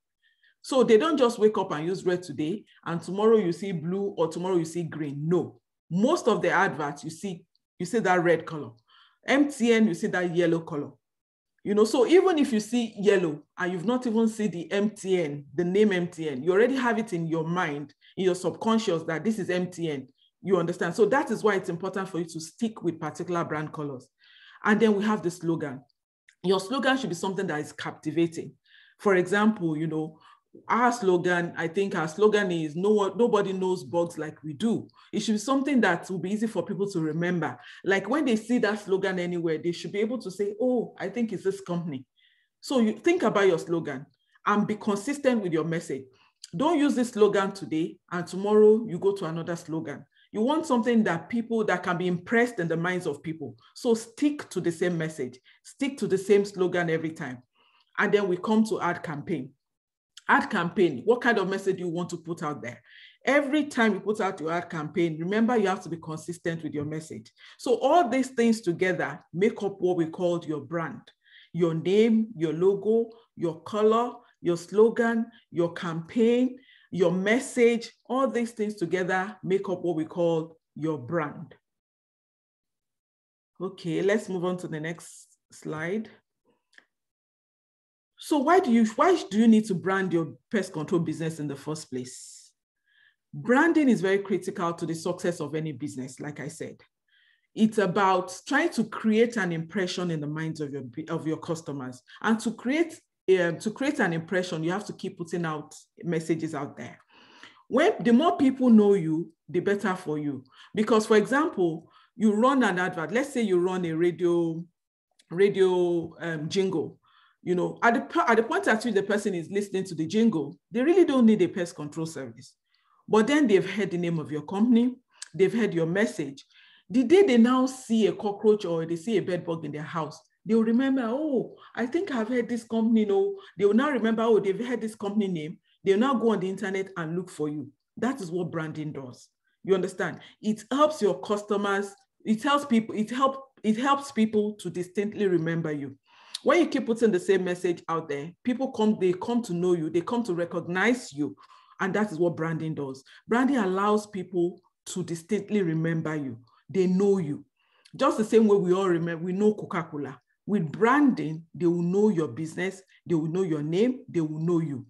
So they don't just wake up and use red today and tomorrow you see blue or tomorrow you see green. No, most of the adverts you see that red color. MTN, you see that yellow color. You know, so even if you see yellow and you've not even seen the MTN, the name MTN, you already have it in your mind, in your subconscious that this is MTN. You understand? So that is why it's important for you to stick with particular brand colors. And then we have the slogan. Your slogan should be something that is captivating. For example, you know, our slogan, I think our slogan is nobody knows bugs like we do. It should be something that will be easy for people to remember. Like when they see that slogan anywhere, they should be able to say, oh, I think it's this company. So you think about your slogan and be consistent with your message. Don't use this slogan today and tomorrow you go to another slogan. You want something that can be impressed in the minds of people. So stick to the same message, stick to the same slogan every time. And then we come to ad campaign. Ad campaign, what kind of message you want to put out there? Every time you put out your ad campaign, remember you have to be consistent with your message. So all these things together make up what we call your brand. Your name, your logo, your color, your slogan, your campaign, your message, all these things together make up what we call your brand. Okay, let's move on to the next slide. So why do you need to brand your pest control business in the first place? Branding is very critical to the success of any business, like I said. It's about trying to create an impression in the minds of your customers. And to create an impression, you have to keep putting out messages out there. The more people know you, the better for you. Because, for example, you run an advert. Let's say you run a radio jingle. You know, at the point at which the person is listening to the jingle, they really don't need a pest control service. But then they've heard the name of your company, they've heard your message. The day they now see a cockroach or they see a bed bug in their house, they will remember, oh, I think I've heard this company. No, they will now remember, oh, they've heard this company name. They'll now go on the internet and look for you. That is what branding does. You understand? It helps your customers. It helps people to distinctly remember you. When you keep putting the same message out there, they come to know you, they come to recognize you. And that is what branding does. Branding allows people to distinctly remember you. They know you. Just the same way we know Coca-Cola. With branding, they will know your business, they will know your name, they will know you.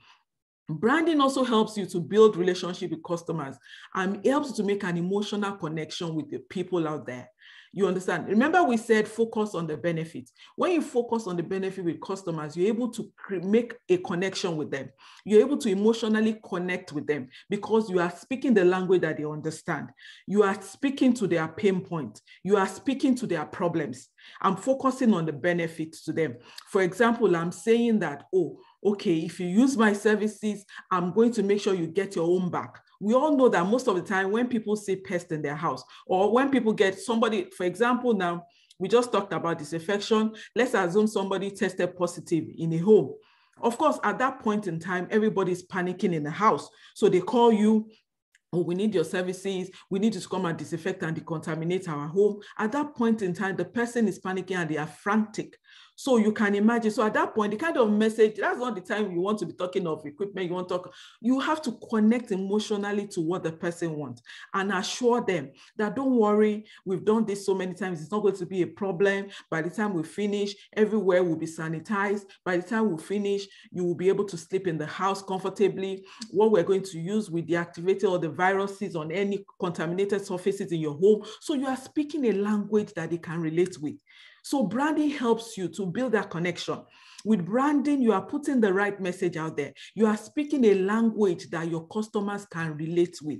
Branding also helps you to build relationship with customers and helps you to make an emotional connection with the people out there. You understand? Remember we said focus on the benefits. When you focus on the benefit with customers, you're able to make a connection with them. You're able to emotionally connect with them because you are speaking the language that they understand. You are speaking to their pain point. You are speaking to their problems. I'm focusing on the benefits to them. For example, I'm saying that, oh, okay, if you use my services, I'm going to make sure you get your own back. We all know that most of the time when people see pest in their house or when people get somebody, for example, now we just talked about disinfection. Let's assume somebody tested positive in a home. Of course, at that point in time, everybody's panicking in the house. So they call you, oh, we need your services. We need you to come and disinfect and decontaminate our home. At that point in time, the person is panicking and they are frantic. So you can imagine. So at that point, the kind of message, that's not the time you want to be talking of equipment. You want to talk. You have to connect emotionally to what the person wants and assure them that don't worry, we've done this so many times. It's not going to be a problem. By the time we finish, everywhere will be sanitized. By the time we finish, you will be able to sleep in the house comfortably. What we're going to use will deactivate all the viruses on any contaminated surfaces in your home. So you are speaking a language that they can relate with. So branding helps you to build that connection. With branding, you are putting the right message out there. You are speaking a language that your customers can relate with.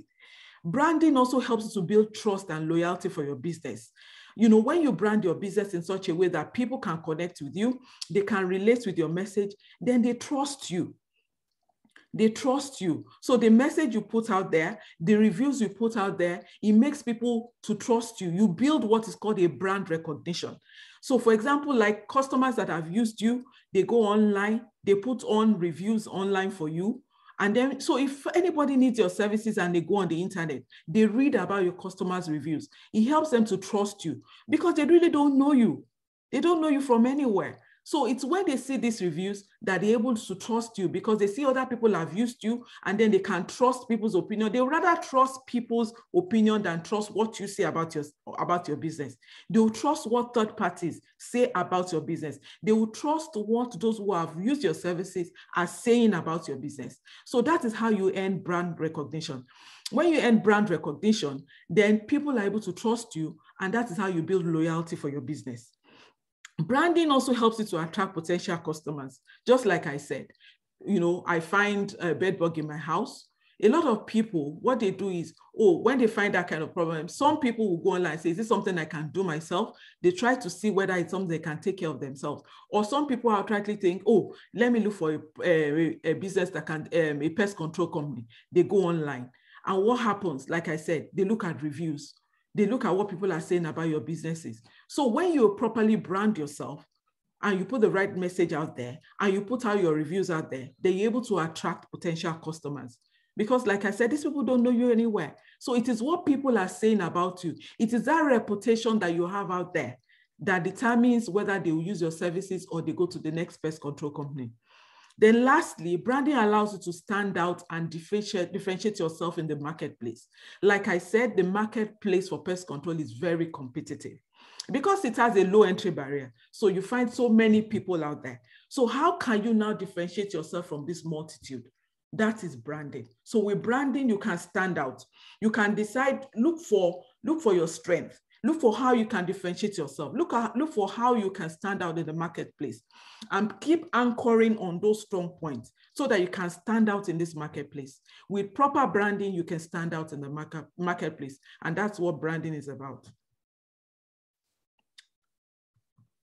Branding also helps you to build trust and loyalty for your business. You know, when you brand your business in such a way that people can connect with you, they can relate with your message, then they trust you. They trust you. So the message you put out there, the reviews you put out there, it makes people to trust you. You build what is called a brand recognition. So for example, like customers that have used you, they go online, they put on reviews online for you. And then, so if anybody needs your services and they go on the internet, they read about your customers' reviews. It helps them to trust you because they really don't know you. They don't know you from anywhere. So it's when they see these reviews that they're able to trust you because they see other people have used you and then they can trust people's opinion. They would rather trust people's opinion than trust what you say about your business. They will trust what third parties say about your business. They will trust what those who have used your services are saying about your business. So that is how you earn brand recognition. When you earn brand recognition, then people are able to trust you, and that is how you build loyalty for your business. Branding also helps you to attract potential customers. Just like I said, you know, I find a bed bug in my house. A lot of people, what they do is, oh, when they find that kind of problem, some people will go online and say, is this something I can do myself? They try to see whether it's something they can take care of themselves. Or some people outrightly think, oh, let me look for a business that can, a pest control company. They go online. And what happens? Like I said, they look at reviews. They look at what people are saying about your businesses. So when you properly brand yourself and you put the right message out there and you put out your reviews out there, then you're able to attract potential customers. Because like I said, these people don't know you anywhere. So it is what people are saying about you. It is that reputation that you have out there that determines whether they will use your services or they go to the next pest control company. Then lastly, branding allows you to stand out and differentiate yourself in the marketplace. Like I said, the marketplace for pest control is very competitive because it has a low entry barrier. So you find so many people out there. So how can you now differentiate yourself from this multitude? That is branding. So with branding, you can stand out. You can decide, look for your strength. Look for how you can differentiate yourself. Look for how you can stand out in the marketplace and keep anchoring on those strong points so that you can stand out in this marketplace. With proper branding, you can stand out in the marketplace. And that's what branding is about.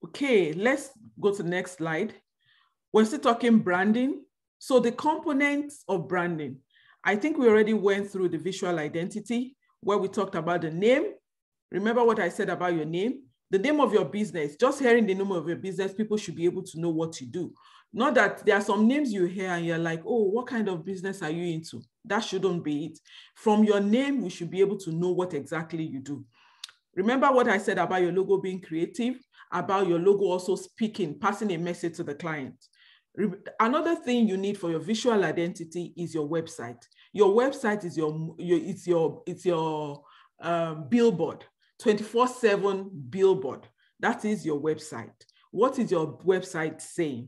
Okay, let's go to the next slide. We're still talking branding. So the components of branding, I think we already went through the visual identity where we talked about the name. Remember what I said about your name? The name of your business, just hearing the name of your business, people should be able to know what you do. Not that there are some names you hear and you're like, oh, what kind of business are you into? That shouldn't be it. From your name, we should be able to know what exactly you do. Remember what I said about your logo being creative, about your logo also speaking, passing a message to the client. Another thing you need for your visual identity is your website. Your website is your billboard. 24/7 billboard. That is your website. What is your website saying?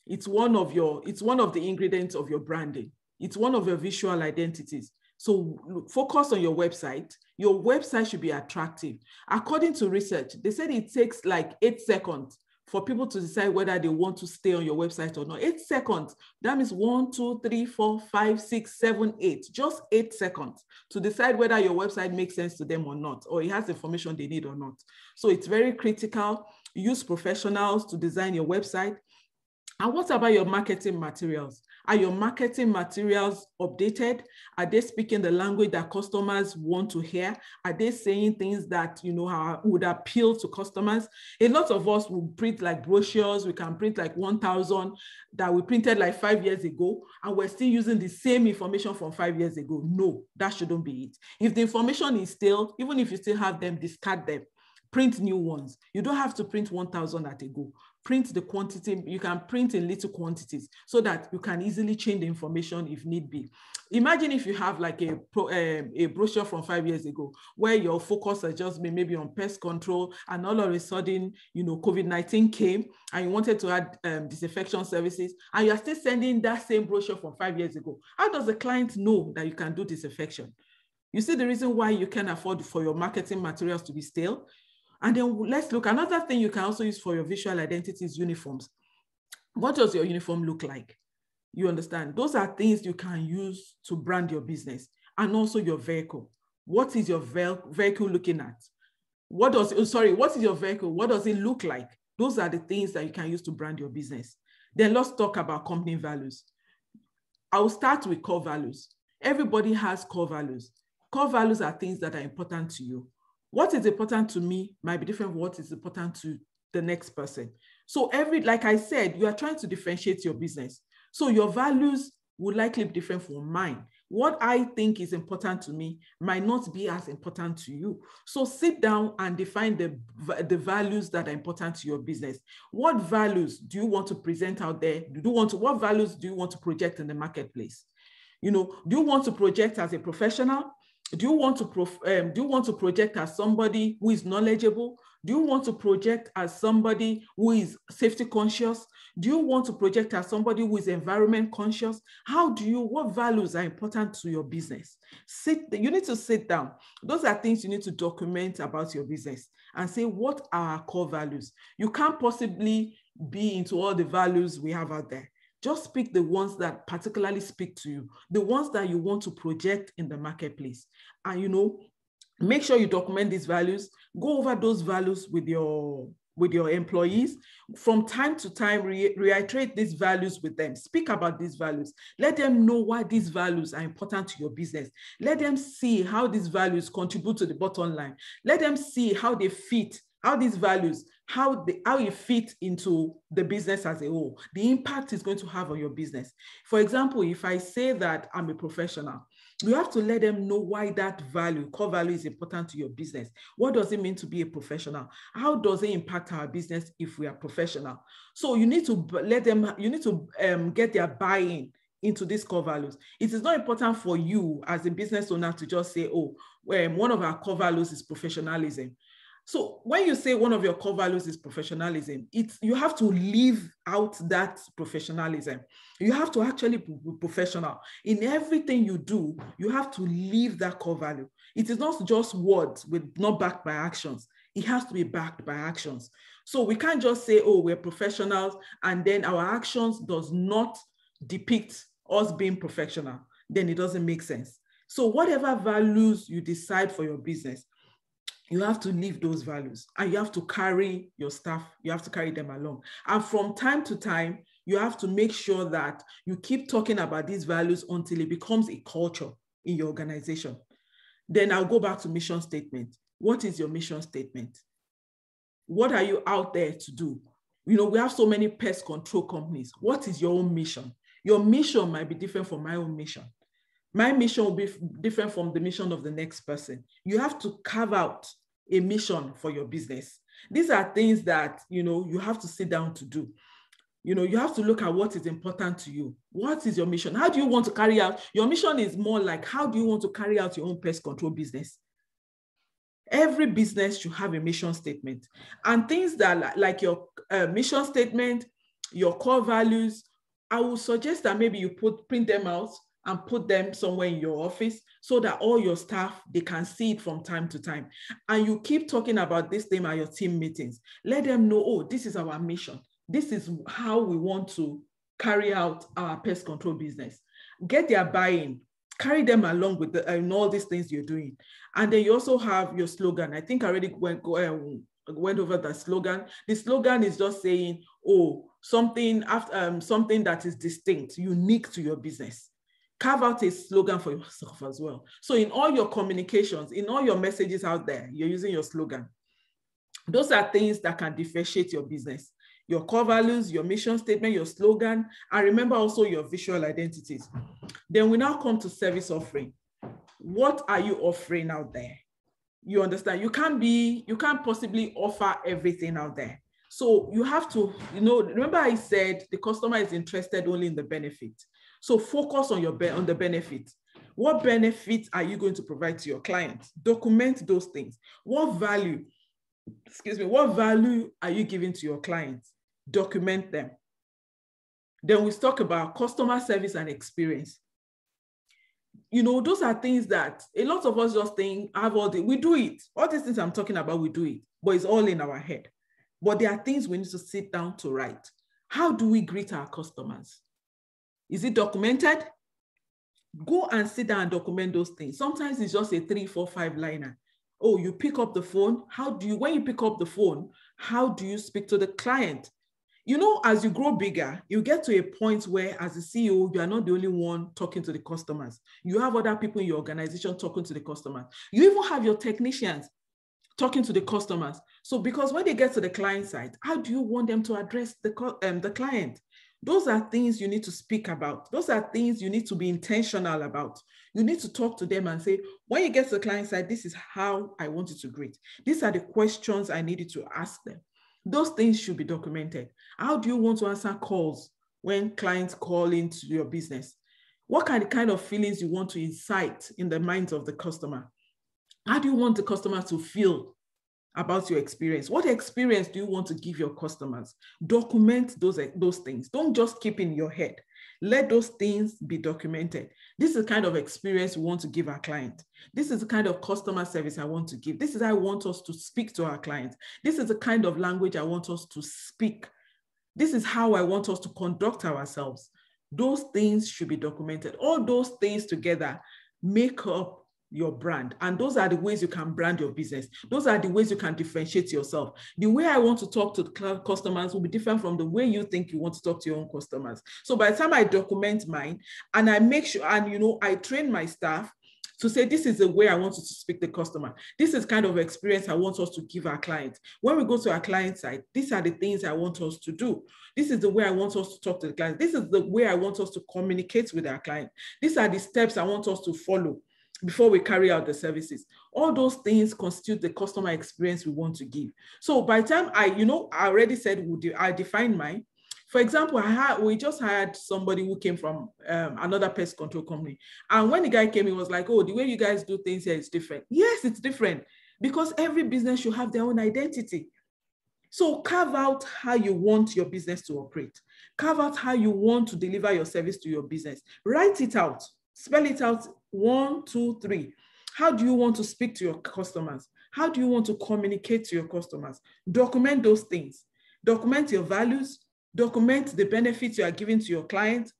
It's one of the ingredients of your branding. It's one of your visual identities. So focus on your website. Your website should be attractive. According to research, they said it takes like 8 seconds for people to decide whether they want to stay on your website or not. 8 seconds. That means 1, 2, 3, 4, 5, 6, 7, 8. Just 8 seconds to decide whether your website makes sense to them or not, or it has the information they need or not. So it's very critical. Use professionals to design your website. And what about your marketing materials? Are your marketing materials updated? Are they speaking the language that customers want to hear? Are they saying things that, you know, would appeal to customers? A lot of us will print like brochures. We can print like 1,000 that we printed like 5 years ago, and we're still using the same information from 5 years ago. No, that shouldn't be it. If the information is still, even if you still have them, discard them. Print new ones. You don't have to print 1,000 at a go. Print the quantity. You can print in little quantities so that you can easily change the information if need be. Imagine if you have like a brochure from 5 years ago where your focus has just been maybe on pest control, and all of a sudden, you know, COVID-19 came and you wanted to add disinfection services, and you are still sending that same brochure from 5 years ago. How does the client know that you can do disinfection? You see the reason why you can afford for your marketing materials to be stale. And then let's look, another thing you can also use for your visual identity is uniforms. What does your uniform look like? You understand? Those are things you can use to brand your business, and also your vehicle. What is your vehicle looking at? What is your vehicle? What does it look like? Those are the things that you can use to brand your business. Then let's talk about company values. I'll start with core values. Everybody has core values. Core values are things that are important to you. What is important to me might be different from what is important to the next person. So like I said, you are trying to differentiate your business. So your values would likely be different from mine. What I think is important to me might not be as important to you. So sit down and define the values that are important to your business. What values do you want to present out there? What values do you want to project in the marketplace? You know, do you want to project as a professional? Do you want to project as somebody who is knowledgeable? Do you want to project as somebody who is safety conscious? Do you want to project as somebody who is environment conscious? What values are important to your business? You need to sit down. Those are things you need to document about your business and say, what are our core values? You can't possibly be into all the values we have out there. Just pick the ones that particularly speak to you, the ones that you want to project in the marketplace. And, you know, make sure you document these values, go over those values with your employees. From time to time, reiterate these values with them. Speak about these values. Let them know why these values are important to your business. Let them see how these values contribute to the bottom line. Let them see how they fit, how these values, how it fits into the business as a whole, the impact it's going to have on your business. For example, if I say that I'm a professional, you have to let them know why that value, core value, is important to your business. What does it mean to be a professional? How does it impact our business if we are professional? So you need to let them, you need to get their buy-in into these core values. It is not important for you as a business owner to just say, oh, one of our core values is professionalism. So when you say one of your core values is professionalism, you have to live out that professionalism. You have to actually be professional. In everything you do, you have to live that core value. It is not just words not backed by actions. It has to be backed by actions. So we can't just say, oh, we're professionals, and then our actions does not depict us being professional. Then it doesn't make sense. So whatever values you decide for your business, you have to live those values, and you have to carry your staff, you have to carry them along. And from time to time, you have to make sure that you keep talking about these values until it becomes a culture in your organization. Then I'll go back to mission statement. What is your mission statement? What are you out there to do? You know, we have so many pest control companies. What is your own mission? Your mission might be different from my own mission. My mission will be different from the mission of the next person. You have to carve out a mission for your business. These are things that, you know, you have to sit down to do. You know, you have to look at what is important to you. What is your mission? How do you want to carry out? Your mission is more like, how do you want to carry out your own pest control business? Every business should have a mission statement, and things that like your mission statement, your core values, I would suggest that maybe you print them out and put them somewhere in your office so that all your staff, they can see it from time to time. And you keep talking about this thing at your team meetings. Let them know, oh, this is our mission. This is how we want to carry out our pest control business. Get their buy-in, carry them along with all these things you're doing. And then you also have your slogan. I think I already went over the slogan. The slogan is just saying, oh, something that is distinct, unique to your business. Carve out a slogan for yourself as well. So in all your communications, in all your messages out there, you're using your slogan. Those are things that can differentiate your business. Your core values, your mission statement, your slogan, and remember also your visual identities. Then we now come to service offering. What are you offering out there? You understand? You can't possibly offer everything out there. So you have to, remember I said the customer is interested only in the benefit. So focus on the benefit. What benefits are you going to provide to your clients? Document those things. What value are you giving to your clients? Document them. Then we talk about customer service and experience. Those are things that a lot of us just think, we do it. All these things I'm talking about, we do it, but it's all in our head. But there are things we need to sit down to write. How do we greet our customers? Is it documented? Go and sit down and document those things. Sometimes it's just a 3, 4, 5 liner. Oh, you pick up the phone. When you pick up the phone, how do you speak to the client? As you grow bigger, you get to a point where as a CEO, you are not the only one talking to the customers. You have other people in your organization talking to the customers. You even have your technicians talking to the customers. So because when they get to the client side, how do you want them to address the client? Those are things you need to speak about. Those are things you need to be intentional about. You need to talk to them and say, when you get to the client side, this is how I want you to greet. These are the questions I needed to ask them. Those things should be documented. How do you want to answer calls when clients call into your business? What kind of feelings you want to incite in the minds of the customer? How do you want the customer to feel about your experience? What experience do you want to give your customers? Document those things. Don't just keep in your head. Let those things be documented. This is the kind of experience we want to give our client. This is the kind of customer service I want to give. This is how I want us to speak to our clients. This is the kind of language I want us to speak. This is how I want us to conduct ourselves. Those things should be documented. All those things together make up your brand. And those are the ways you can brand your business. Those are the ways you can differentiate yourself. The way I want to talk to customers will be different from the way you think you want to talk to your own customers. So by the time I document mine and I make sure, and I train my staff to say, this is the way I want you to speak to the customer. This is kind of experience I want us to give our clients. When we go to our client side, these are the things I want us to do. This is the way I want us to talk to the client. This is the way I want us to communicate with our client. These are the steps I want us to follow before we carry out the services. All those things constitute the customer experience we want to give. So by the time I already said I defined mine. For example, we just hired somebody who came from another pest control company. And when the guy came, he was like, oh, the way you guys do things here is different. Yes, it's different because every business should have their own identity. So carve out how you want your business to operate. Carve out how you want to deliver your service to your business. Write it out. Spell it out 1, 2, 3. How do you want to speak to your customers? How do you want to communicate to your customers? Document those things. Document your values. Document the benefits you are giving to your client.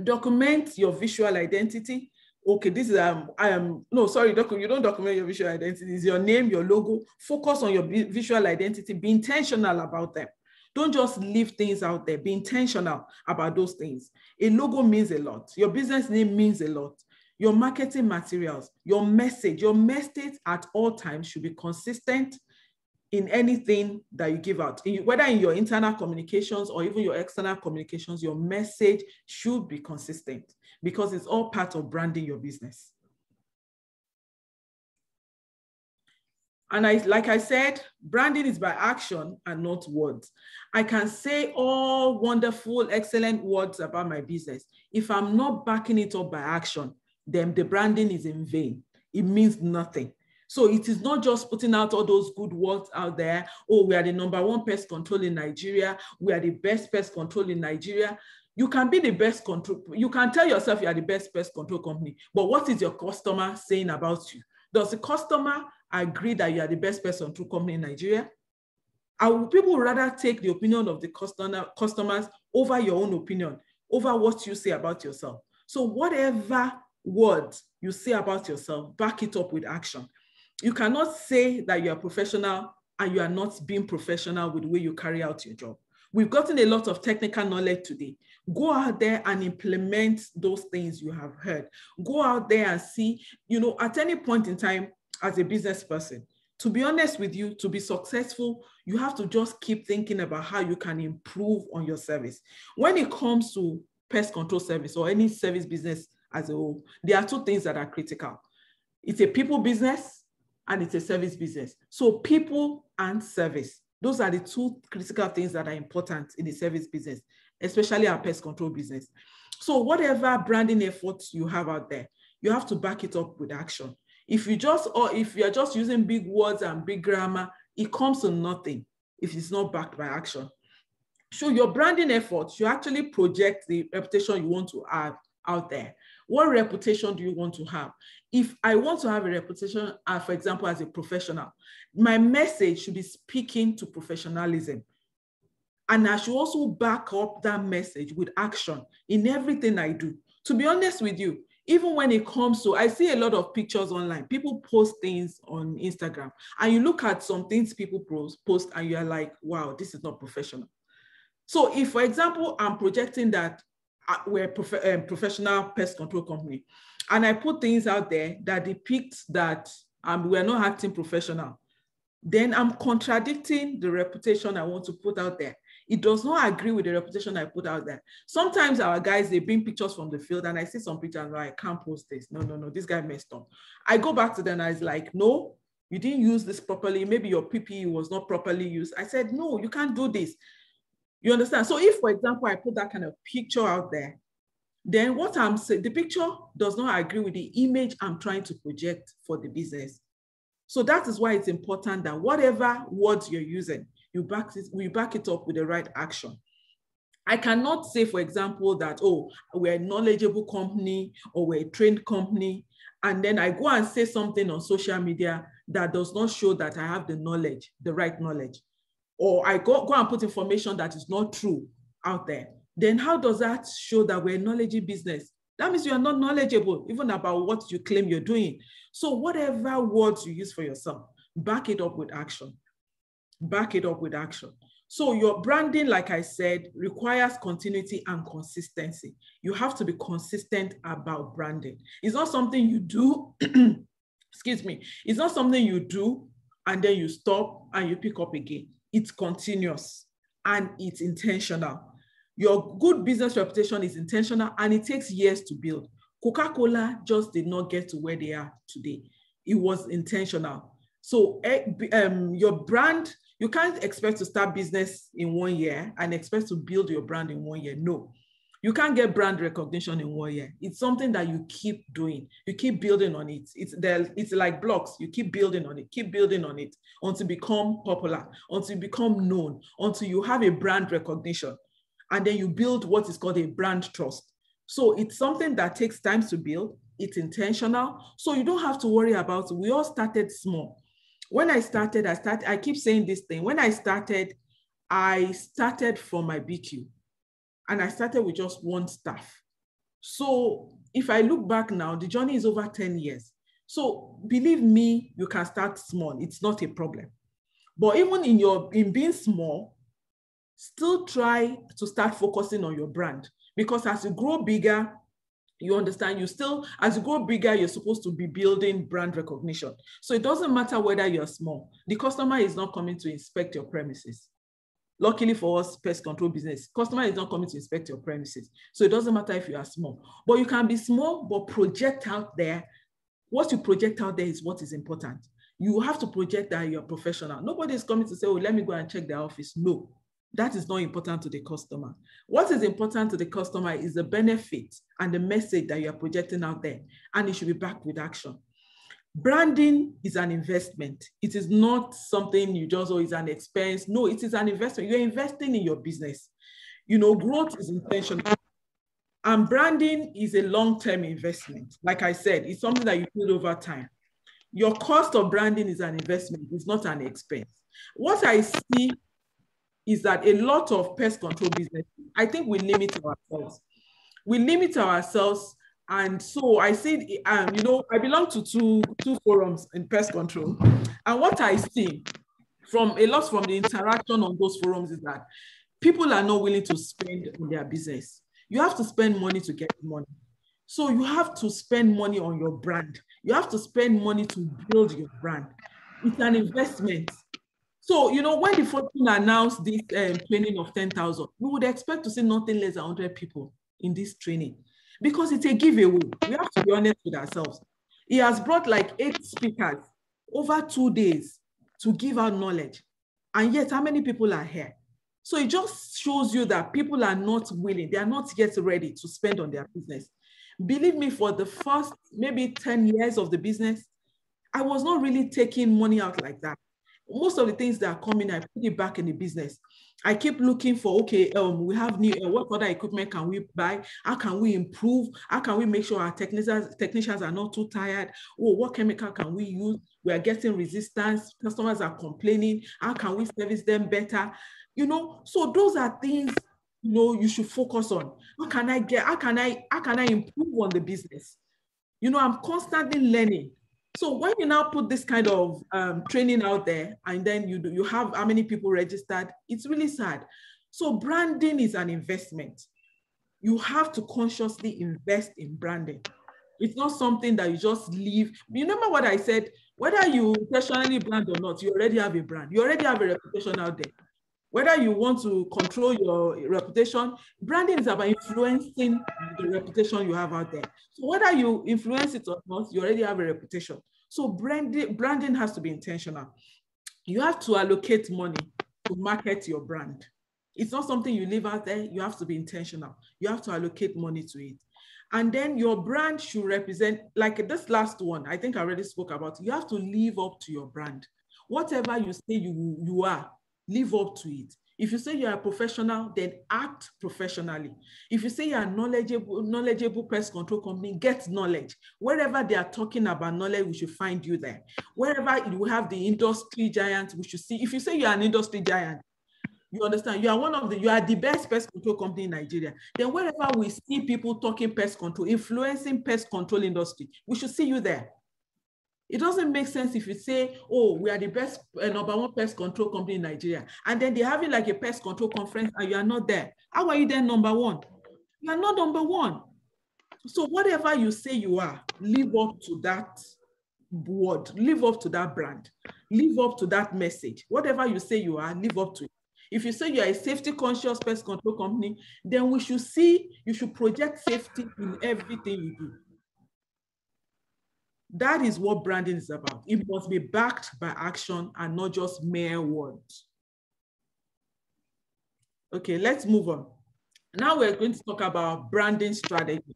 Document your visual identity. Okay, this is, no, sorry, you don't document your visual identity. It's your name, your logo. Focus on your visual identity. Be intentional about them. Don't just leave things out there. Be intentional about those things. A logo means a lot. Your business name means a lot. Your marketing materials, your message at all times should be consistent in anything that you give out. Whether in your internal communications or even your external communications, your message should be consistent because it's all part of branding your business. And like I said, branding is by action and not words. I can say all wonderful, excellent words about my business. If I'm not backing it up by action, then the branding is in vain. It means nothing. So it is not just putting out all those good words out there. Oh, we are the #1 pest control in Nigeria. We are the best pest control in Nigeria. You can be the best control. You can tell yourself you are the best pest control company, but what is your customer saying about you? Does the customer agree that you are the best pest control company in Nigeria? People would rather take the opinion of the customers over your own opinion, over what you say about yourself. So whatever words you say about yourself, back it up with action. You cannot say that you are professional and you are not being professional with the way you carry out your job. We've gotten a lot of technical knowledge today. Go out there and implement those things you have heard. Go out there and see, you know, at any point in time as a business person, to be honest with you, to be successful, you have to just keep thinking about how you can improve on your service. When it comes to pest control service or any service business as a whole, there are two things that are critical. It's a people business and it's a service business. So people and service, those are the two critical things that are important in the service business, especially our pest control business. So whatever branding efforts you have out there, you have to back it up with action. If you are just using big words and big grammar, it comes to nothing if it's not backed by action. So your branding efforts, you actually project the reputation you want to have out there. What reputation do you want to have? If I want to have a reputation, for example, as a professional, my message should be speaking to professionalism. And I should also back up that message with action in everything I do. To be honest with you, even when it comes to, I see a lot of pictures online. People post things on Instagram, and you look at some things people post and you're like, wow, this is not professional. So if, for example, I'm projecting that we're a professional pest control company, and I put things out there that depict that we're not acting professional, then I'm contradicting the reputation I want to put out there. It does not agree with the reputation I put out there. Sometimes our guys, they bring pictures from the field and I see some pictures and I can't post this. No, this guy messed up. I go back to them and I was like, no, you didn't use this properly. Maybe your PPE was not properly used. I said, no, you can't do this. You understand? So if, for example, I put that kind of picture out there, then what I'm saying, the picture does not agree with the image I'm trying to project for the business. So that is why it's important that whatever words you're using, we back it up with the right action. I cannot say, for example, that, oh, we're a knowledgeable company or we're a trained company, and then I go and say something on social media that does not show that I have the knowledge, the right knowledge. Or I go and put information that is not true out there. Then how does that show that we're a knowledgeable business? That means you are not knowledgeable even about what you claim you're doing. So whatever words you use for yourself, back it up with action. Back it up with action. So your branding, like I said, requires continuity and consistency. You have to be consistent about branding. It's not something you do, excuse me, it's not something you do and then you stop and you pick up again. It's continuous and it's intentional. Your good business reputation is intentional and it takes years to build. Coca-Cola just did not get to where they are today. It was intentional. So your brand, you can't expect to start business in 1 year and expect to build your brand in 1 year. No, you can't get brand recognition in 1 year. It's something that you keep doing. You keep building on it. It's like blocks. You keep building on it until you become popular, until you become known, until you have a brand recognition. And then you build what is called a brand trust. So it's something that takes time to build. It's intentional. So you don't have to worry about it. We all started small. When I started, I keep saying this thing. When I started from my BQ and I started with just 1 staff. So if I look back now, the journey is over 10 years. So believe me, you can start small. It's not a problem. But even in being small, still try to start focusing on your brand, because as you grow bigger, you understand, as you grow bigger, you're supposed to be building brand recognition. So it doesn't matter whether you're small. The customer is not coming to inspect your premises. Luckily for us, pest control business, customer is not coming to inspect your premises. So it doesn't matter if you are small, but you can be small, but project out there. What you project out there is what is important. You have to project that you're professional. Nobody is coming to say, oh, let me go and check their office. No. That is not important to the customer. What is important to the customer is the benefit and the message that you are projecting out there, and it should be backed with action. Branding is an investment. It is not something you just, oh, it's an expense. No, it is an investment. You're investing in your business. You know, growth is intentional. And branding is a long-term investment. Like I said, it's something that you build over time. Your cost of branding is an investment. It's not an expense. What I see is that a lot of pest control business, I think we limit ourselves. We limit ourselves. And so I said, you know, I belong to two forums in pest control. And what I see from the interaction on those forums is that People are not willing to spend on their business. You have to spend money to get money. So you have to spend money on your brand. You have to spend money to build your brand. It's an investment. So, you know, when the Fortune announced this training of 10,000, we would expect to see nothing less than 100 people in this training because it's a giveaway. We have to be honest with ourselves. He has brought like 8 speakers over 2 days to give out knowledge. And yet, how many people are here? So it just shows you that people are not willing. They are not yet ready to spend on their business. Believe me, for the first maybe 10 years of the business, I was not really taking money out like that. Most of the things that are coming, I put it back in the business. I keep looking for, okay, we have new, what other equipment can we buy? How can we improve? How can we make sure our technicians are not too tired? Oh, what chemical can we use? We are getting resistance. Customers are complaining. How can we service them better? You know, so those are things, you know, you should focus on. How can I improve on the business? You know, I'm constantly learning. So when you now put this kind of training out there, and then you have how many people registered, it's really sad. So branding is an investment. You have to consciously invest in branding. It's not something that you just leave. You remember what I said, whether you personally brand or not, you already have a brand. You already have a reputation out there. Whether you want to control your reputation, branding is about influencing the reputation you have out there. So whether you influence it or not, you already have a reputation. So branding has to be intentional. You have to allocate money to market your brand. It's not something you leave out there. You have to be intentional. You have to allocate money to it. And then your brand should represent, like this last one, I think I already spoke about, you have to live up to your brand. Whatever you say you are, live up to it. If you say you're a professional, then act professionally. If you say you're a knowledgeable pest control company, get knowledge. Wherever they are talking about knowledge, we should find you there. Wherever you have the industry giant, we should see. If you say you're an industry giant, you understand, you are the best pest control company in Nigeria. Then wherever we see people talking pest control, influencing pest control industry, we should see you there. It doesn't make sense if you say, oh, we are the best #1 pest control company in Nigeria, and then they're having like a pest control conference and you are not there. How are you then #1? You are not #1. So whatever you say you are, live up to that word, live up to that brand, live up to that message. Whatever you say you are, live up to it. If you say you are a safety conscious pest control company, then we should see, you should project safety in everything you do. That is what branding is about. It must be backed by action and not just mere words. Okay, let's move on. Now we're going to talk about branding strategy.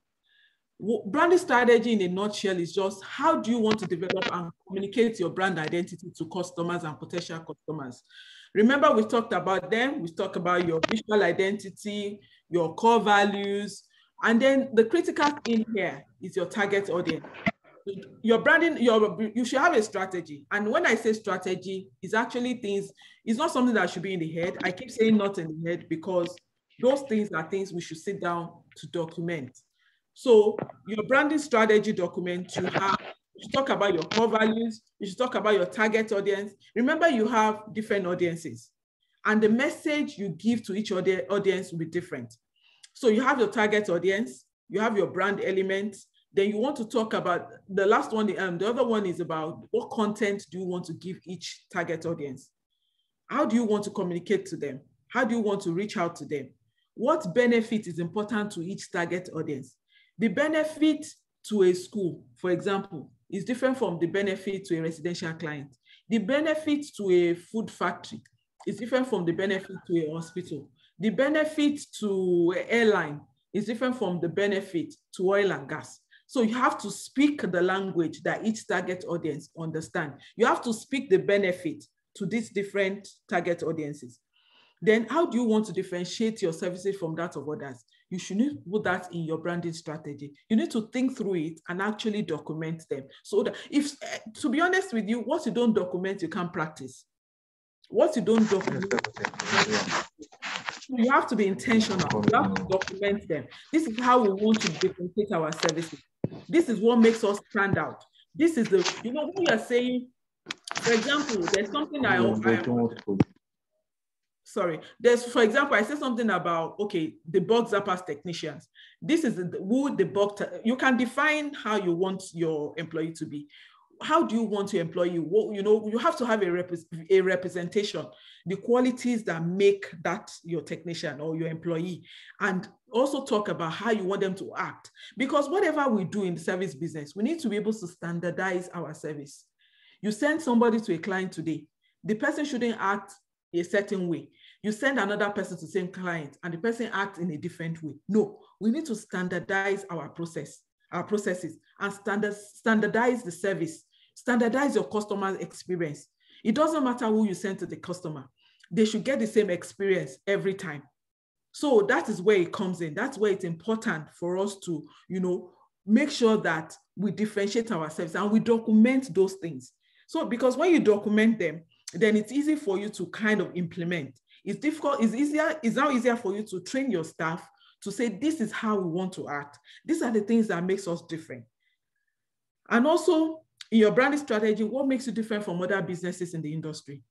Branding strategy in a nutshell is just how do you want to develop and communicate your brand identity to customers and potential customers. Remember, we talked about them. We talked about your visual identity, your core values, and then the critical thing here is your target audience. Your branding, you should have a strategy. And when I say strategy, it's actually things, it's not something that should be in the head. I keep saying not in the head because those things are things we should sit down to document. So your branding strategy document, you should talk about your core values, you should talk about your target audience. Remember, you have different audiences and the message you give to each audience will be different. So you have your target audience, you have your brand elements. Then you want to talk about the last one, the other one is about what content do you want to give each target audience? How do you want to communicate to them? How do you want to reach out to them? What benefit is important to each target audience? The benefit to a school, for example, is different from the benefit to a residential client. The benefit to a food factory is different from the benefit to a hospital. The benefit to an airline is different from the benefit to oil and gas. So you have to speak the language that each target audience understand. You have to speak the benefit to these different target audiences. Then how do you want to differentiate your services from that of others? You should need to put that in your branding strategy. You need to think through it and actually document them. So that if, to be honest with you, what you don't document, you can't practice. What you don't document, you have to be intentional. You have to document them. This is how we want to differentiate our services. This is what makes us stand out. This is the, you know, when you are saying, for example, there's something sorry, there's, for example, I said something about, okay, the bug zappers technicians. This is who the bug, you can define how you want your employee to be. How do you want your employee? Well, you know, you have to have a representation, the qualities that make that your technician or your employee, and also talk about how you want them to act. Because whatever we do in the service business, we need to be able to standardize our service. You send somebody to a client today, the person shouldn't act a certain way. You send another person to the same client and the person acts in a different way. No, we need to standardize our processes, and standardize the service, standardize your customer experience. It doesn't matter who you send to the customer. They should get the same experience every time. So that is where it comes in. That's where it's important for us to, you know, make sure that we differentiate ourselves and we document those things. So because when you document them, then it's easy for you to kind of implement. It's difficult, it's now easier for you to train your staff to say, this is how we want to act. These are the things that makes us different. And also in your branding strategy, what makes you different from other businesses in the industry?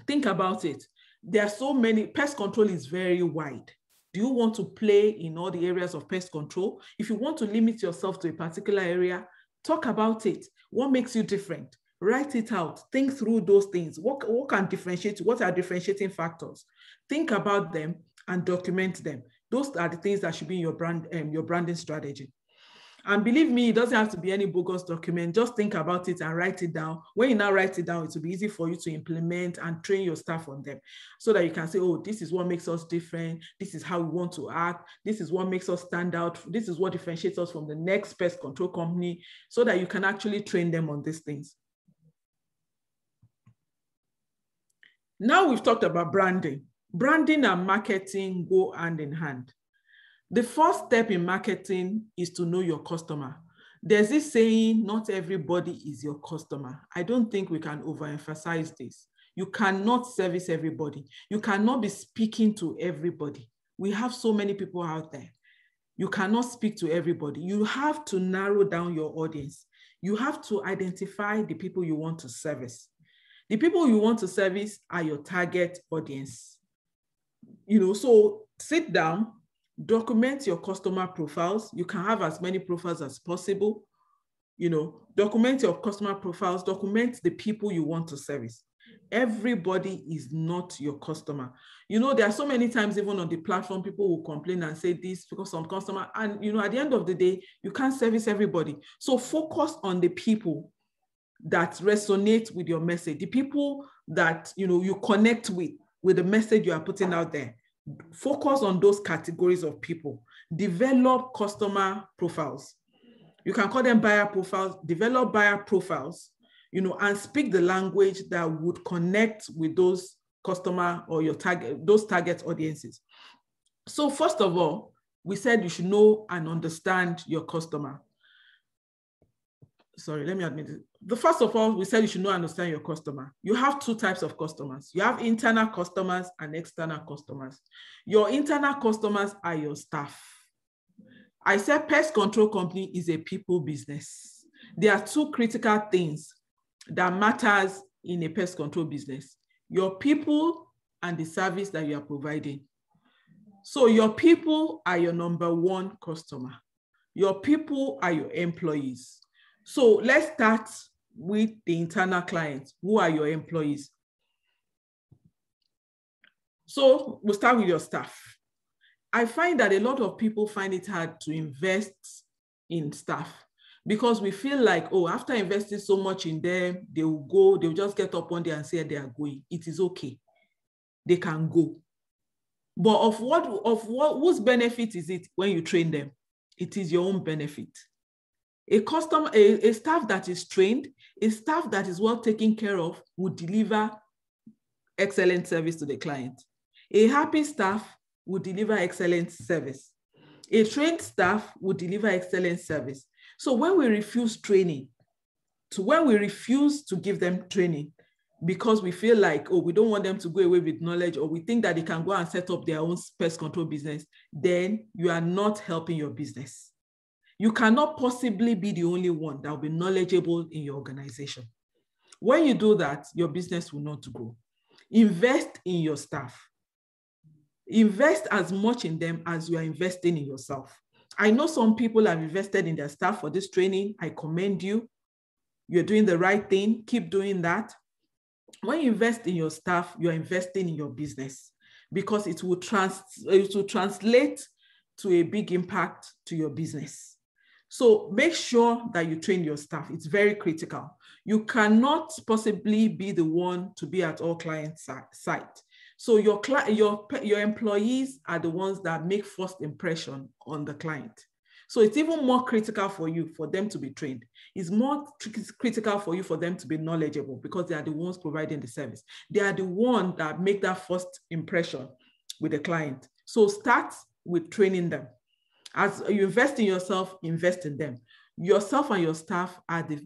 Think about it. There are so many, pest control is very wide. Do you want to play in all the areas of pest control? If you want to limit yourself to a particular area, talk about it. What makes you different? Write it out. Think through those things. What can differentiate you? What are differentiating factors? Think about them and document them. Those are the things that should be in your branding strategy. And believe me, it doesn't have to be any bogus document. Just think about it and write it down. When you now write it down, it will be easy for you to implement and train your staff on them so that you can say, oh, this is what makes us different. This is how we want to act. This is what makes us stand out. This is what differentiates us from the next pest control company, so that you can actually train them on these things. Now we've talked about branding. Branding and marketing go hand in hand. The first step in marketing is to know your customer. There's this saying, not everybody is your customer. I don't think we can overemphasize this. You cannot service everybody. You cannot be speaking to everybody. We have so many people out there. You cannot speak to everybody. You have to narrow down your audience. You have to identify the people you want to service. The people you want to service are your target audience. You know, so sit down, document your customer profiles. You can have as many profiles as possible. You know, document your customer profiles, document the people you want to service. Everybody is not your customer. You know, there are so many times, even on the platform, people will complain and say this because some customer, and you know, at the end of the day, you can't service everybody. So focus on the people that resonate with your message, the people that, you know, you connect with the message you are putting out there. Focus on those categories of people. Develop customer profiles. You can call them buyer profiles. Develop buyer profiles, you know, and speak the language that would connect with those customer or your target, those target audiences. So first of all, we said you should know and understand your customer. Sorry, let me admit it. First of all, we said you should know and understand your customer. You have two types of customers. You have internal customers and external customers. Your internal customers are your staff. I said pest control company is a people business. There are two critical things that matters in a pest control business: your people and the service that you are providing. So your people are your number one customer. Your people are your employees. So let's start with the internal clients. Who are your employees? So we'll start with your staff. I find that a lot of people find it hard to invest in staff because we feel like, oh, after investing so much in them, they will go, they'll just get up one day and say they are going. It is okay. They can go. But whose benefit is it when you train them? It is your own benefit. A staff that is trained, a staff that is well taken care of will deliver excellent service to the client. A happy staff will deliver excellent service. A trained staff will deliver excellent service. So when we refuse training, when we refuse to give them training because we feel like, oh, we don't want them to go away with knowledge, or we think that they can go and set up their own pest control business, then you are not helping your business. You cannot possibly be the only one that will be knowledgeable in your organization. When you do that, your business will not grow. Invest in your staff. Invest as much in them as you are investing in yourself. I know some people have invested in their staff for this training. I commend you. You're doing the right thing. Keep doing that. When you invest in your staff, you're investing in your business because it will translate to a big impact to your business. So make sure that you train your staff. It's very critical. You cannot possibly be the one to be at all client site. So your employees are the ones that make first impression on the client. So it's even more critical for you for them to be trained. It's more critical for you for them to be knowledgeable because they are the ones providing the service. They are the ones that make that first impression with the client. So start with training them. As you invest in yourself, invest in them. Yourself and your staff are the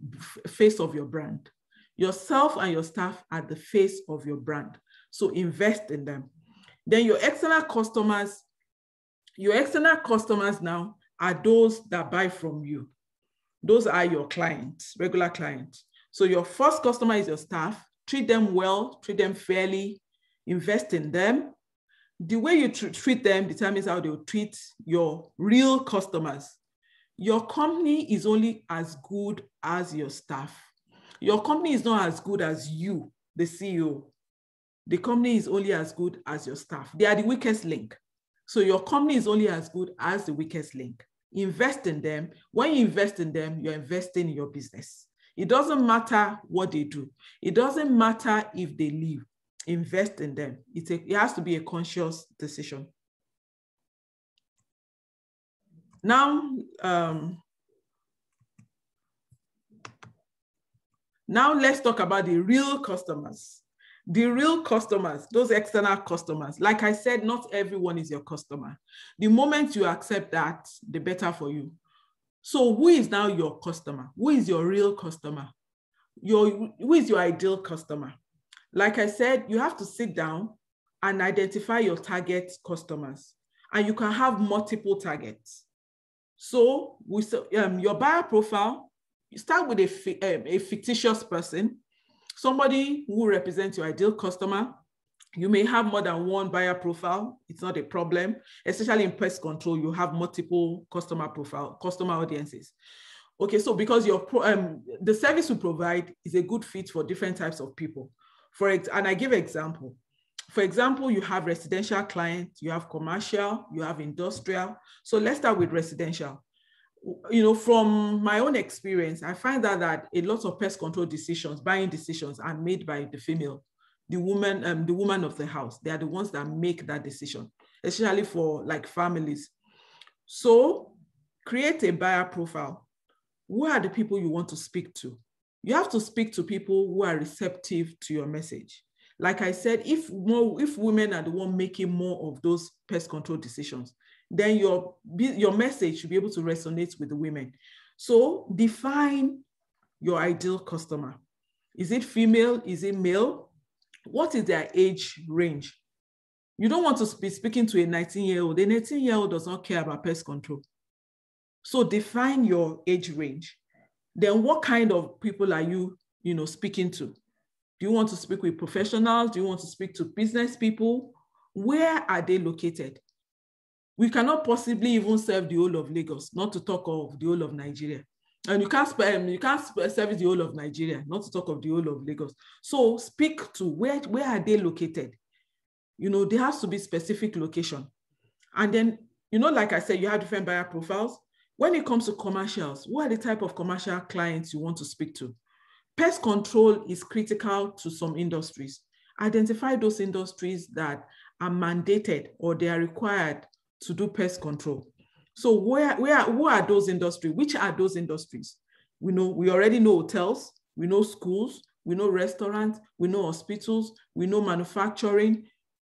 face of your brand. Yourself and your staff are the face of your brand. So invest in them. Then your external customers now are those that buy from you. Those are your clients, regular clients. So your first customer is your staff. Treat them well, treat them fairly, invest in them. The way you treat them determines how they'll treat your real customers. Your company is only as good as your staff. Your company is not as good as you, the CEO. The company is only as good as your staff. They are the weakest link. So your company is only as good as the weakest link. Invest in them. When you invest in them, you're investing in your business. It doesn't matter what they do. It doesn't matter if they leave. Invest in them. It has to be a conscious decision. Now let's talk about the real customers. The real customers, those external customers. Like I said, not everyone is your customer. The moment you accept that, the better for you. So who is now your customer? Who is your real customer? Who is your ideal customer? Like I said, you have to sit down and identify your target customers. And you can have multiple targets. So with your buyer profile, you start with a fictitious person, somebody who represents your ideal customer. You may have more than one buyer profile. It's not a problem. Especially in pest control, you have multiple customer audiences. Okay, so because the service you provide is a good fit for different types of people. And I give an example. For example, you have residential clients, you have commercial, you have industrial. So let's start with residential. From my own experience, I find that a lot of pest control decisions, buying decisions, are made by the female, the woman of the house. They are the ones that make that decision, especially for like families. So create a buyer profile. Who are the people you want to speak to? You have to speak to people who are receptive to your message. Like I said, if women are the one making more of those pest control decisions, then your message should be able to resonate with the women. So define your ideal customer. Is it female? Is it male? What is their age range? You don't want to be speaking to a 19-year-old. A 19-year-old does not care about pest control. So define your age range. Then what kind of people are you, speaking to? Do you want to speak with professionals? Do you want to speak to business people? Where are they located? We cannot possibly even serve the whole of Lagos, not to talk of the whole of Nigeria. And you can't service the whole of Nigeria, not to talk of the whole of Lagos. So speak to where are they located? There has to be specific location. And then, like I said, you have different buyer profiles. When it comes to commercials, what are the type of commercial clients you want to speak to? Pest control is critical to some industries. Identify those industries that are mandated or they are required to do pest control. So who are those industries? Which are those industries? We already know hotels, we know schools, we know restaurants, we know hospitals, we know manufacturing,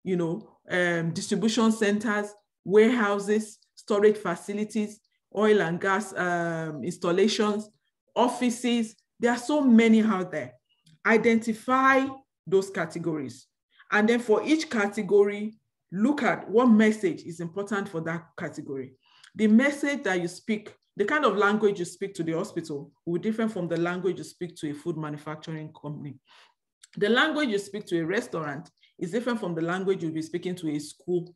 distribution centers, warehouses, storage facilities, oil and gas installations, offices. There are so many out there. Identify those categories. And then for each category, look at what message is important for that category. The message that you speak, the kind of language you speak to the hospital will be different from the language you speak to a food manufacturing company. The language you speak to a restaurant is different from the language you'll be speaking to a school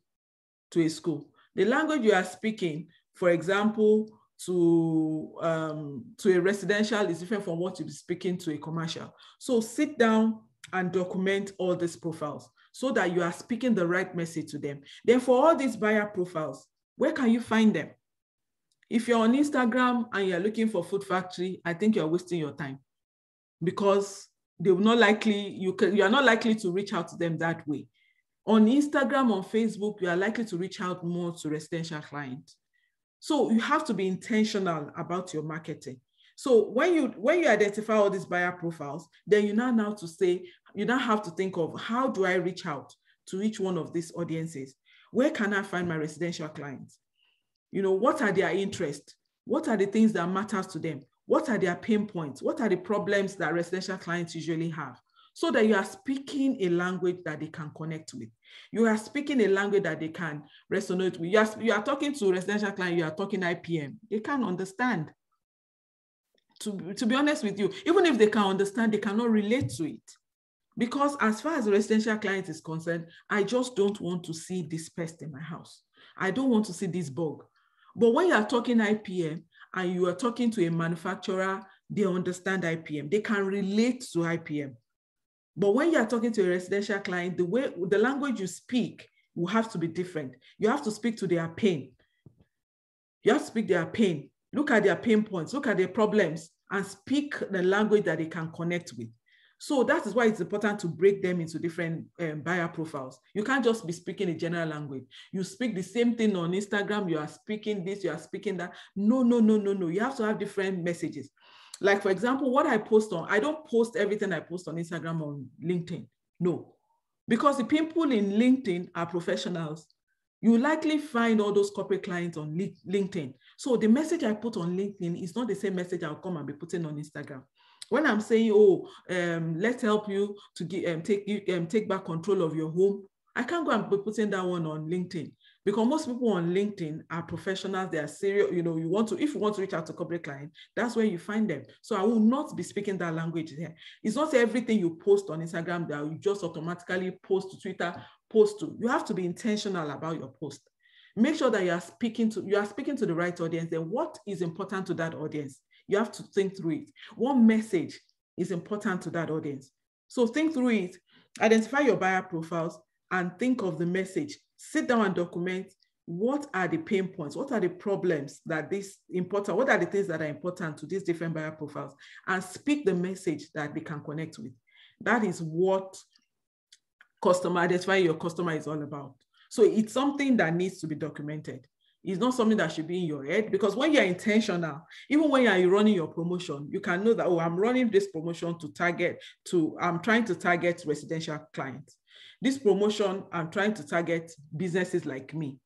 to a school. The language you are speaking, for example, to a residential is different from what you'll be speaking to a commercial. So sit down and document all these profiles so that you are speaking the right message to them. Then for all these buyer profiles, where can you find them? If you're on Instagram and you're looking for Food Factory, I think you're wasting your time, because they will not likely, you are not likely to reach out to them that way. On Instagram, on Facebook, you are likely to reach out more to residential clients. So you have to be intentional about your marketing. So when you identify all these buyer profiles, then you now have to think of, how do I reach out to each one of these audiences? Where can I find my residential clients? What are their interests? What are the things that matters to them? What are their pain points? What are the problems that residential clients usually have? So that you are speaking a language that they can connect with. You are speaking a language that they can resonate with. You are talking to a residential client, you are talking IPM. They can't understand. To be honest with you, even if they can understand, they cannot relate to it. Because as far as the residential client is concerned, I just don't want to see this pest in my house. I don't want to see this bug. But when you are talking IPM and you are talking to a manufacturer, they understand IPM. They can relate to IPM. But when you are talking to a residential client, the language you speak will have to be different. You have to speak to their pain. You have to speak their pain. Look at their pain points, look at their problems, and speak the language that they can connect with. So that is why it's important to break them into different buyer profiles. You can't just be speaking a general language. You speak the same thing on Instagram, you are speaking this, you are speaking that. No. You have to have different messages. Like, for example, what I post on, I don't post everything I post on Instagram on LinkedIn. No, because the people in LinkedIn are professionals. You likely find all those corporate clients on LinkedIn. So the message I put on LinkedIn is not the same message I'll come and be putting on Instagram. When I'm saying, let's help you to take back control of your home, I can't go and be putting that one on LinkedIn, because most people on LinkedIn are professionals. They are serious. If you want to reach out to corporate clients, that's where you find them. So I will not be speaking that language here. It's not everything you post on Instagram that you just automatically post to Twitter, post to. You have to be intentional about your post. Make sure that you are speaking to the right audience. Then what is important to that audience? You have to think through it. What message is important to that audience? So think through it, identify your buyer profiles, and think of the message. Sit down and document what are the pain points, what are the problems that this important, what are the things that are important to these different buyer profiles, and speak the message that they can connect with. That is what identifying your customer is all about. So it's something that needs to be documented. It's not something that should be in your head, because when you're intentional, even when you're running your promotion, you can know that, I'm running this promotion I'm trying to target residential clients. This promotion, I'm trying to target businesses like me.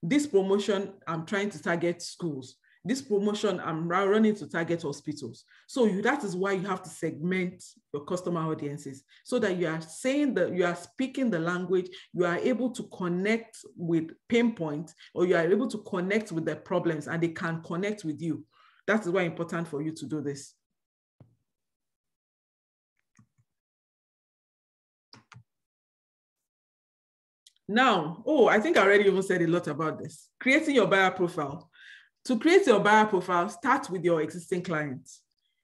This promotion, I'm trying to target schools. This promotion, I'm running to target hospitals. So that is why you have to segment your customer audiences, so that you are saying that you are speaking the language, you are able to connect with pain points, or you are able to connect with the problems, and they can connect with you. That is why it's important for you to do this. Now, I think I already even said a lot about this. Creating your buyer profile. To create your buyer profile, start with your existing clients.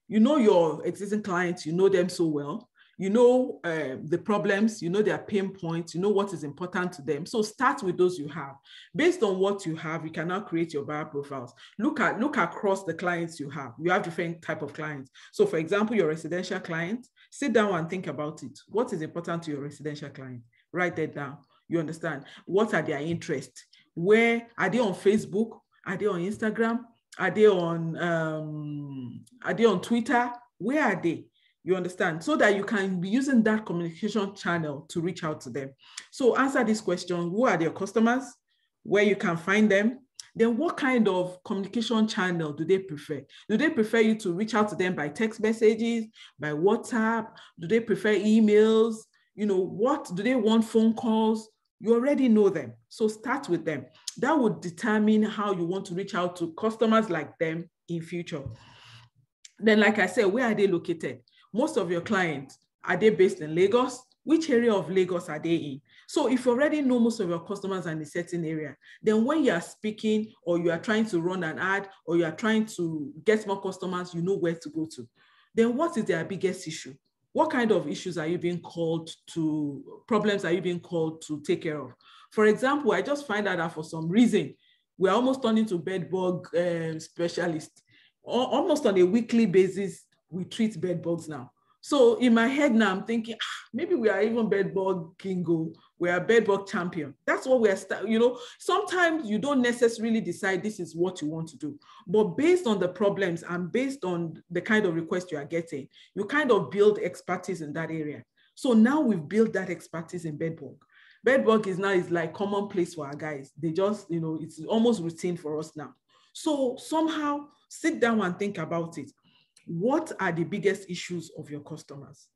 You know your existing clients, you know them so well. You know the problems, you know their pain points, you know what is important to them. So start with those you have. Based on what you have, you can now create your buyer profiles. Look across the clients you have. You have different type of clients. So for example, your residential client, sit down and think about it. What is important to your residential client? Write that down. You understand? What are their interests? Where are they on Facebook? Are they on Instagram? Are they on Twitter? Where are they? You understand? So that you can be using that communication channel to reach out to them. So answer this question: who are their customers? Where you can find them? Then what kind of communication channel do they prefer? Do they prefer you to reach out to them by text messages, by WhatsApp? Do they prefer emails? What do they want? Phone calls? You already know them. So start with them. That would determine how you want to reach out to customers like them in future. Then, like I said, where are they located? Most of your clients, are they based in Lagos? Which area of Lagos are they in? So if you already know most of your customers are in a certain area, then when you are speaking or you are trying to run an ad or you are trying to get more customers, you know where to go to. Then what is their biggest issue? What kind of issues are you being called to, problems are you being called to take care of? For example, I just find out that for some reason, we're almost turning to bed bug specialists. Almost on a weekly basis, we treat bed bugs now. So in my head now, I'm thinking, maybe we are even bed bug kingo. We are bed bug champion. That's what we're, you know, sometimes you don't necessarily decide this is what you want to do, but based on the problems and based on the kind of request you are getting, you kind of build expertise in that area. So now we've built that expertise in bed bug. Bed bug is like commonplace for our guys. They just, you know, it's almost routine for us now. So somehow sit down and think about it. What are the biggest issues of your customers?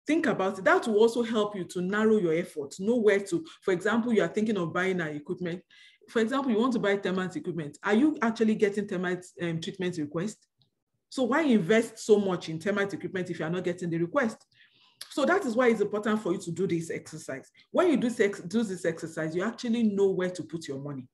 Think about it. That will also help you to narrow your efforts, know where to. For example, you are thinking of buying an equipment. For example, you want to buy termite equipment. Are you actually getting termite treatment request? So why invest so much in termite equipment if you are not getting the request? So that is why it's important for you to do this exercise. When you do this exercise, you actually know where to put your money.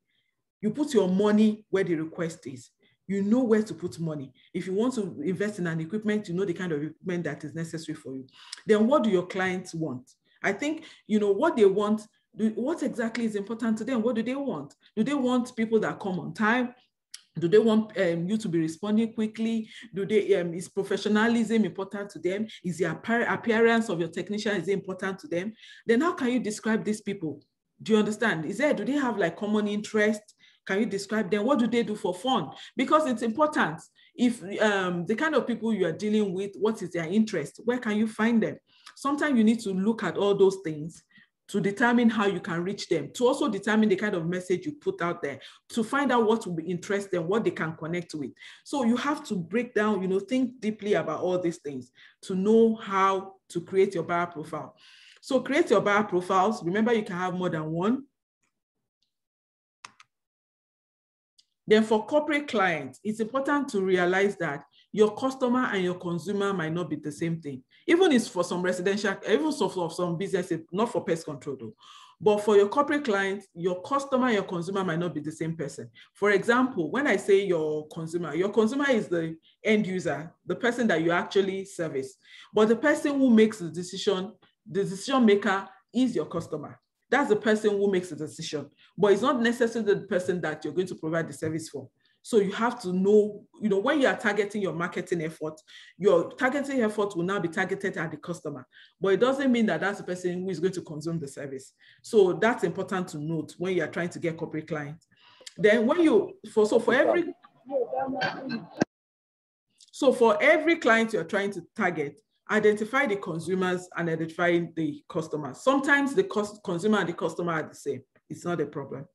You put your money where the request is. You know where to put money. If you want to invest in an equipment, you know the kind of equipment that is necessary for you. Then what do your clients want? I think, you know, what they want, what exactly is important to them? What do they want? Do they want people that come on time? Do they want you to be responding quickly? Do they, is professionalism important to them? Is the appearance of your technician, is it important to them? Then how can you describe these people? Do you understand? Do they have like common interest? Can you describe them? What do they do for fun? Because it's important. If the kind of people you are dealing with, what is their interest? Where can you find them? Sometimes you need to look at all those things to determine how you can reach them, to also determine the kind of message you put out there, to find out what will be interesting, what they can connect with. So you have to break down, you know, think deeply about all these things to know how to create your buyer profile. So create your buyer profiles. Remember, you can have more than one. Then for corporate clients, it's important to realize that your customer and your consumer might not be the same thing. Even if for some residential, even for some businesses, not for pest control though, but for your corporate clients, your customer and your consumer might not be the same person. For example, when I say your consumer is the end user, the person that you actually service. But the person who makes the decision maker is your customer. That's the person who makes the decision, but it's not necessarily the person that you're going to provide the service for. So you have to know, you know, when you are targeting your marketing effort, your targeting effort will now be targeted at the customer, but it doesn't mean that that's the person who is going to consume the service. So that's important to note when you are trying to get corporate clients. Then when for every client you're trying to target, identify the consumers and identify the customers. Sometimes the consumer and the customer are the same. It's not a problem.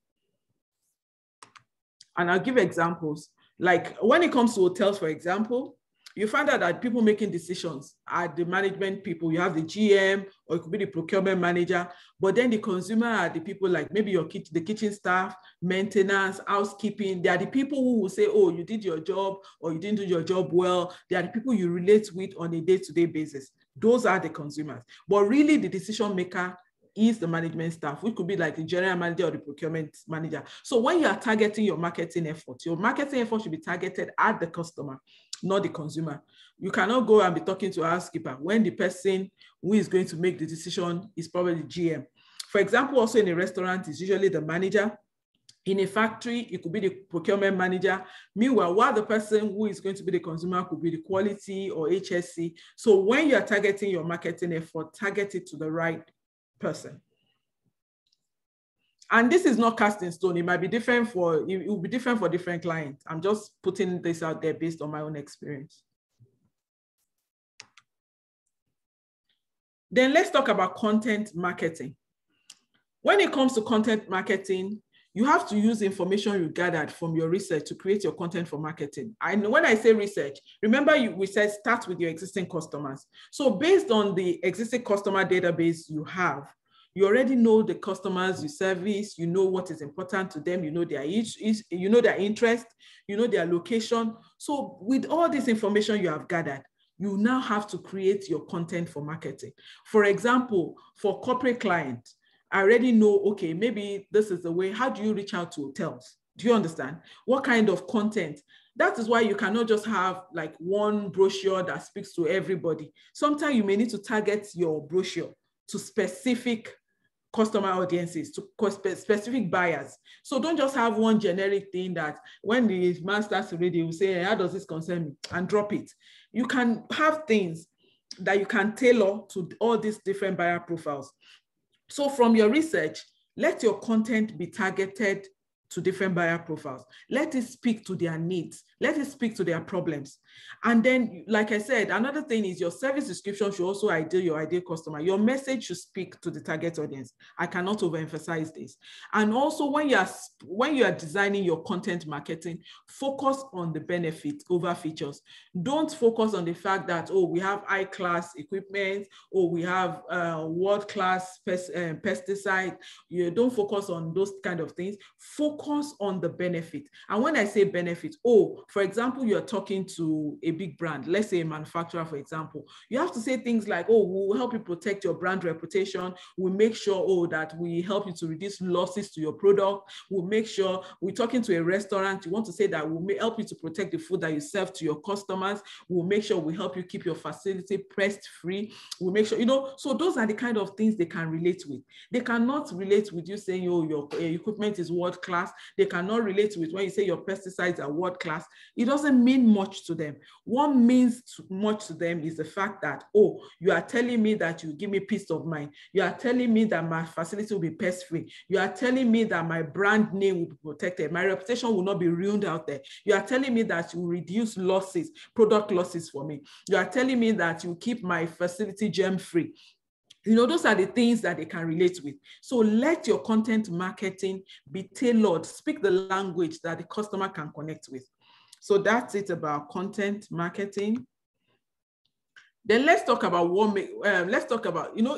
And I'll give examples. Like when it comes to hotels, for example, you find out that people making decisions are the management people. You have the GM, or it could be the procurement manager, but then the consumer are the people like maybe the kitchen staff, maintenance, housekeeping. They are the people who will say, oh, you did your job or you didn't do your job well. They are the people you relate with on a day-to-day basis. Those are the consumers. But really the decision maker is the management staff, which could be like the general manager or the procurement manager. So when you are targeting your marketing effort should be targeted at the customer, not the consumer. You cannot go and be talking to a housekeeper when the person who is going to make the decision is probably the GM. For example, also in a restaurant, it's usually the manager. In a factory, it could be the procurement manager. Meanwhile, while the person who is going to be the consumer could be the quality or HSC. So when you are targeting your marketing effort, target it to the right person. And this is not cast in stone. It might be different it will be different for different clients. I'm just putting this out there based on my own experience. Then let's talk about content marketing. When it comes to content marketing, you have to use information you gathered from your research to create your content for marketing. And when I say research, remember we said start with your existing customers. So based on the existing customer database you have, you already know the customers you service, you know what is important to them, you know their interest, you know their location. So with all this information you have gathered, you now have to create your content for marketing. For example, for corporate clients, I already know, okay, maybe this is the way. How do you reach out to hotels? Do you understand? What kind of content? That is why you cannot just have like one brochure that speaks to everybody. Sometimes you may need to target your brochure to specific customer audiences, to specific buyers. So don't just have one generic thing that when the man starts to read, he will say, how does this concern me? And drop it. You can have things that you can tailor to all these different buyer profiles. So from your research, let your content be targeted to different buyer profiles. Let it speak to their needs. Let it speak to their problems. And then, like I said, another thing is your service description should also ideal your ideal customer. Your message should speak to the target audience. I cannot overemphasize this. And also when you are designing your content marketing, focus on the benefit over features. Don't focus on the fact that, oh, we have high-class equipment, or we have world-class pesticide. You don't focus on those kind of things. Focus on the benefit. And when I say benefit, for example, you're talking to a big brand, let's say a manufacturer, for example, you have to say things like, we'll help you protect your brand reputation. We'll make sure, that we help you to reduce losses to your product. We'll make sure, we're talking to a restaurant, you want to say that we'll help you to protect the food that you serve to your customers. We'll make sure we help you keep your facility pest free. We'll make sure, so those are the kind of things they can relate with. They cannot relate with you saying, your equipment is world class. They cannot relate with when you say your pesticides are world class. It doesn't mean much to them. What means much to them is the fact that, you are telling me that you give me peace of mind. You are telling me that my facility will be pest free. You are telling me that my brand name will be protected. My reputation will not be ruined out there. You are telling me that you will reduce losses, product losses for me. You are telling me that you keep my facility germ free. Those are the things that they can relate with. So let your content marketing be tailored, speak the language that the customer can connect with. So that's it about content marketing. Then let's talk about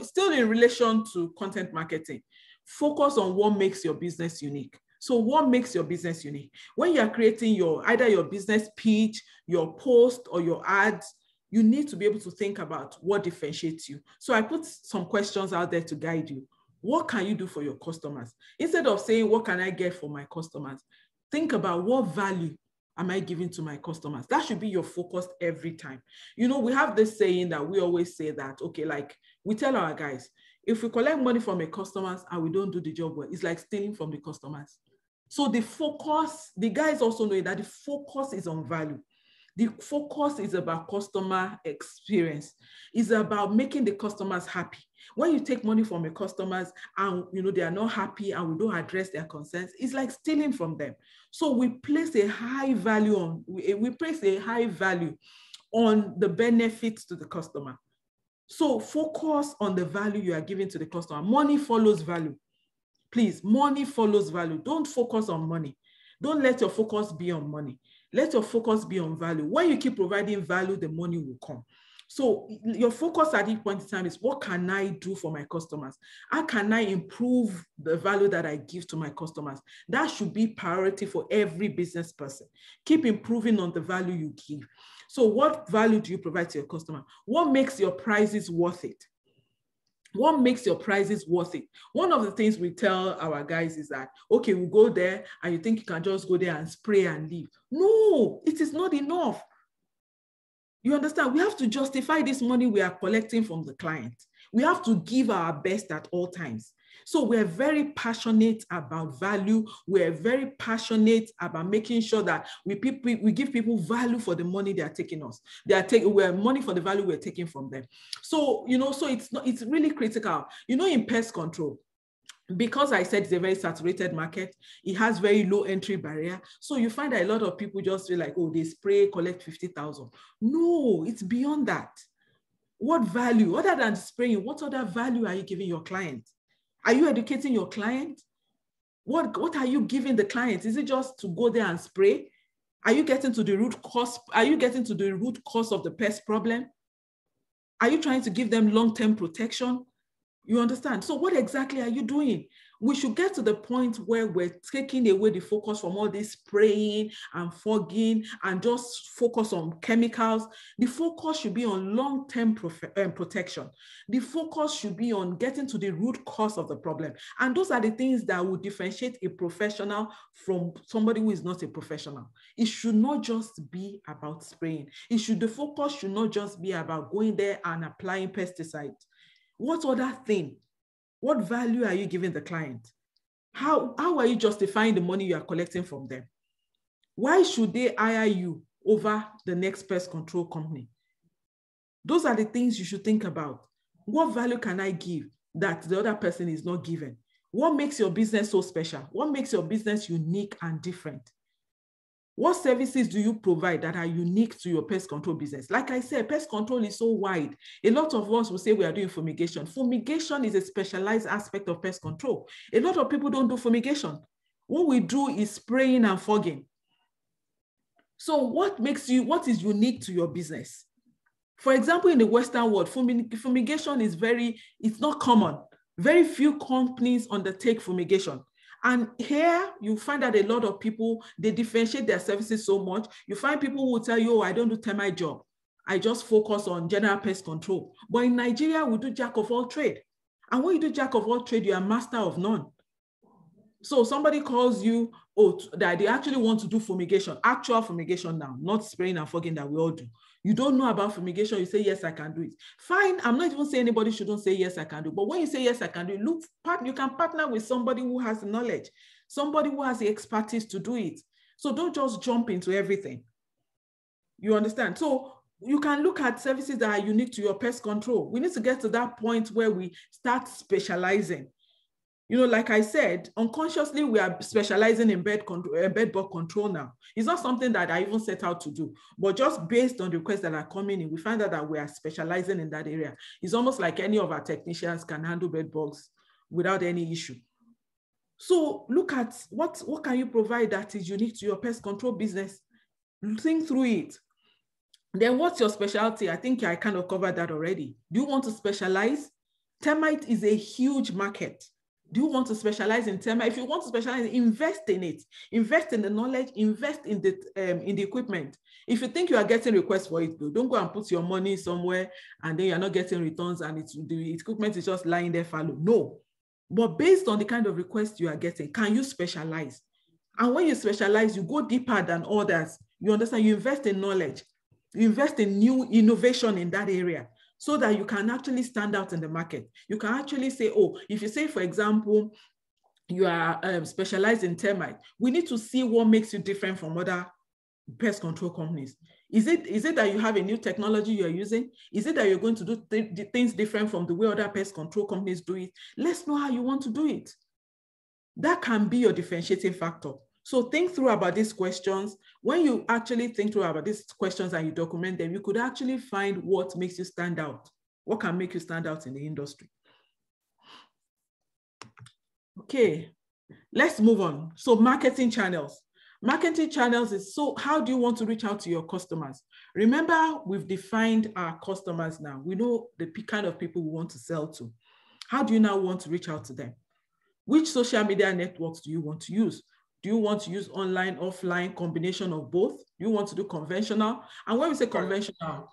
still in relation to content marketing, focus on what makes your business unique. So what makes your business unique? When you're creating either your business pitch, your post, or your ads, you need to be able to think about what differentiates you. So I put some questions out there to guide you. What can you do for your customers? Instead of saying, what can I get for my customers? Think about what value am I giving to my customers? That should be your focus every time. We have this saying that we always say that, like we tell our guys, if we collect money from our customers and we don't do the job well, it's like stealing from the customers. So the guys also know that the focus is on value. The focus is about customer experience. It's about making the customers happy. When you take money from your customers and they are not happy and we don't address their concerns, it's like stealing from them. So we place a high value on the benefits to the customer. So focus on the value you are giving to the customer. Money follows value. Please, money follows value. Don't focus on money. Don't let your focus be on money. Let your focus be on value. When you keep providing value, the money will come. So your focus at this point in time is, what can I do for my customers? How can I improve the value that I give to my customers? That should be priority for every business person. Keep improving on the value you give. So what value do you provide to your customer? What makes your prices worth it? What makes your prices worth it? One of the things we tell our guys is that, okay, we go there and you think you can just go there and spray and leave. No, it is not enough. You understand? We have to justify this money we are collecting from the client. We have to give our best at all times. So we're very passionate about value. We're very passionate about making sure that we give people value for the money they are taking us. We're money for the value we're taking from them. So, so it's really critical. In pest control, because I said it's a very saturated market, it has very low entry barrier. So you find that a lot of people just feel like, they spray, collect 50,000. No, it's beyond that. What value, other than spraying, what other value are you giving your client? Are you educating your client? What are you giving the client? Is it just to go there and spray? Are you getting to the root cause? Are you getting to the root cause of the pest problem? Are you trying to give them long-term protection? You understand? So what exactly are you doing? we should get to the point where we're taking away the focus from all this spraying and fogging and just focus on chemicals. The focus should be on long-term protection. The focus should be on getting to the root cause of the problem. And those are the things that will differentiate a professional from somebody who is not a professional. It should not just be about spraying. The focus should not just be about going there and applying pesticides. What other thing? What value are you giving the client? How are you justifying the money you are collecting from them? Why should they hire you over the next pest control company? Those are the things you should think about. What value can I give that the other person is not given? What makes your business so special? What makes your business unique and different? What services do you provide that are unique to your pest control business? Like I said, pest control is so wide. A lot of us will say we are doing fumigation. Fumigation is a specialized aspect of pest control. A lot of people don't do fumigation. What we do is spraying and fogging. So what is unique to your business? For example, in the Western world, fumigation is it's not common. Very few companies undertake fumigation. And here you find that a lot of people, they differentiate their services so much. You find people who will tell you, oh, I don't do termite job. I just focus on general pest control. But in Nigeria, we do jack of all trade. And when you do jack of all trade, you are master of none. So somebody calls you, oh, that they actually want to do fumigation, actual fumigation now, not spraying and fogging that we all do. You don't know about fumigation, you say, yes, I can do it. Fine, I'm not even saying anybody shouldn't say, yes, I can do it. But when you say, yes, I can do it, you can partner with somebody who has the knowledge, somebody who has the expertise to do it. So don't just jump into everything. You understand? So you can look at services that are unique to your pest control. We need to get to that point where we start specializing. You know, like I said, unconsciously, we are specializing in bed bug control now. It's not something that I even set out to do, but just based on the requests that are coming in, we find out that we are specializing in that area. It's almost like any of our technicians can handle bed bugs without any issue. So look at what can you provide that is unique to your pest control business? Think through it. Then what's your specialty? I think I kind of covered that already. Do you want to specialize? Termite is a huge market. Do you want to specialize in termite? If you want to specialize, invest in it. Invest in the knowledge, invest in the equipment. If you think you are getting requests for it, don't go and put your money somewhere and then you're not getting returns and the equipment is just lying there fallow. No. But based on the kind of requests you are getting, can you specialize? And when you specialize, you go deeper than others. You understand? You invest in knowledge. You invest in new innovation in that area, so that you can actually stand out in the market. You can actually say, oh, if you say, for example, you are specialized in termite, we need to see what makes you different from other pest control companies. Is it that you have a new technology you're using? Is it that you're going to do things different from the way other pest control companies do it? Let's know how you want to do it. That can be your differentiating factor. So think through about these questions. When you actually think through about these questions and you document them, you could actually find what makes you stand out. What can make you stand out in the industry? Okay, let's move on. So marketing channels. Marketing channels is, so how do you want to reach out to your customers? Remember, we've defined our customers now. We know the kind of people we want to sell to. How do you now want to reach out to them? Which social media networks do you want to use? Do you want to use online, offline, combination of both? Do you want to do conventional? And when we say conventional,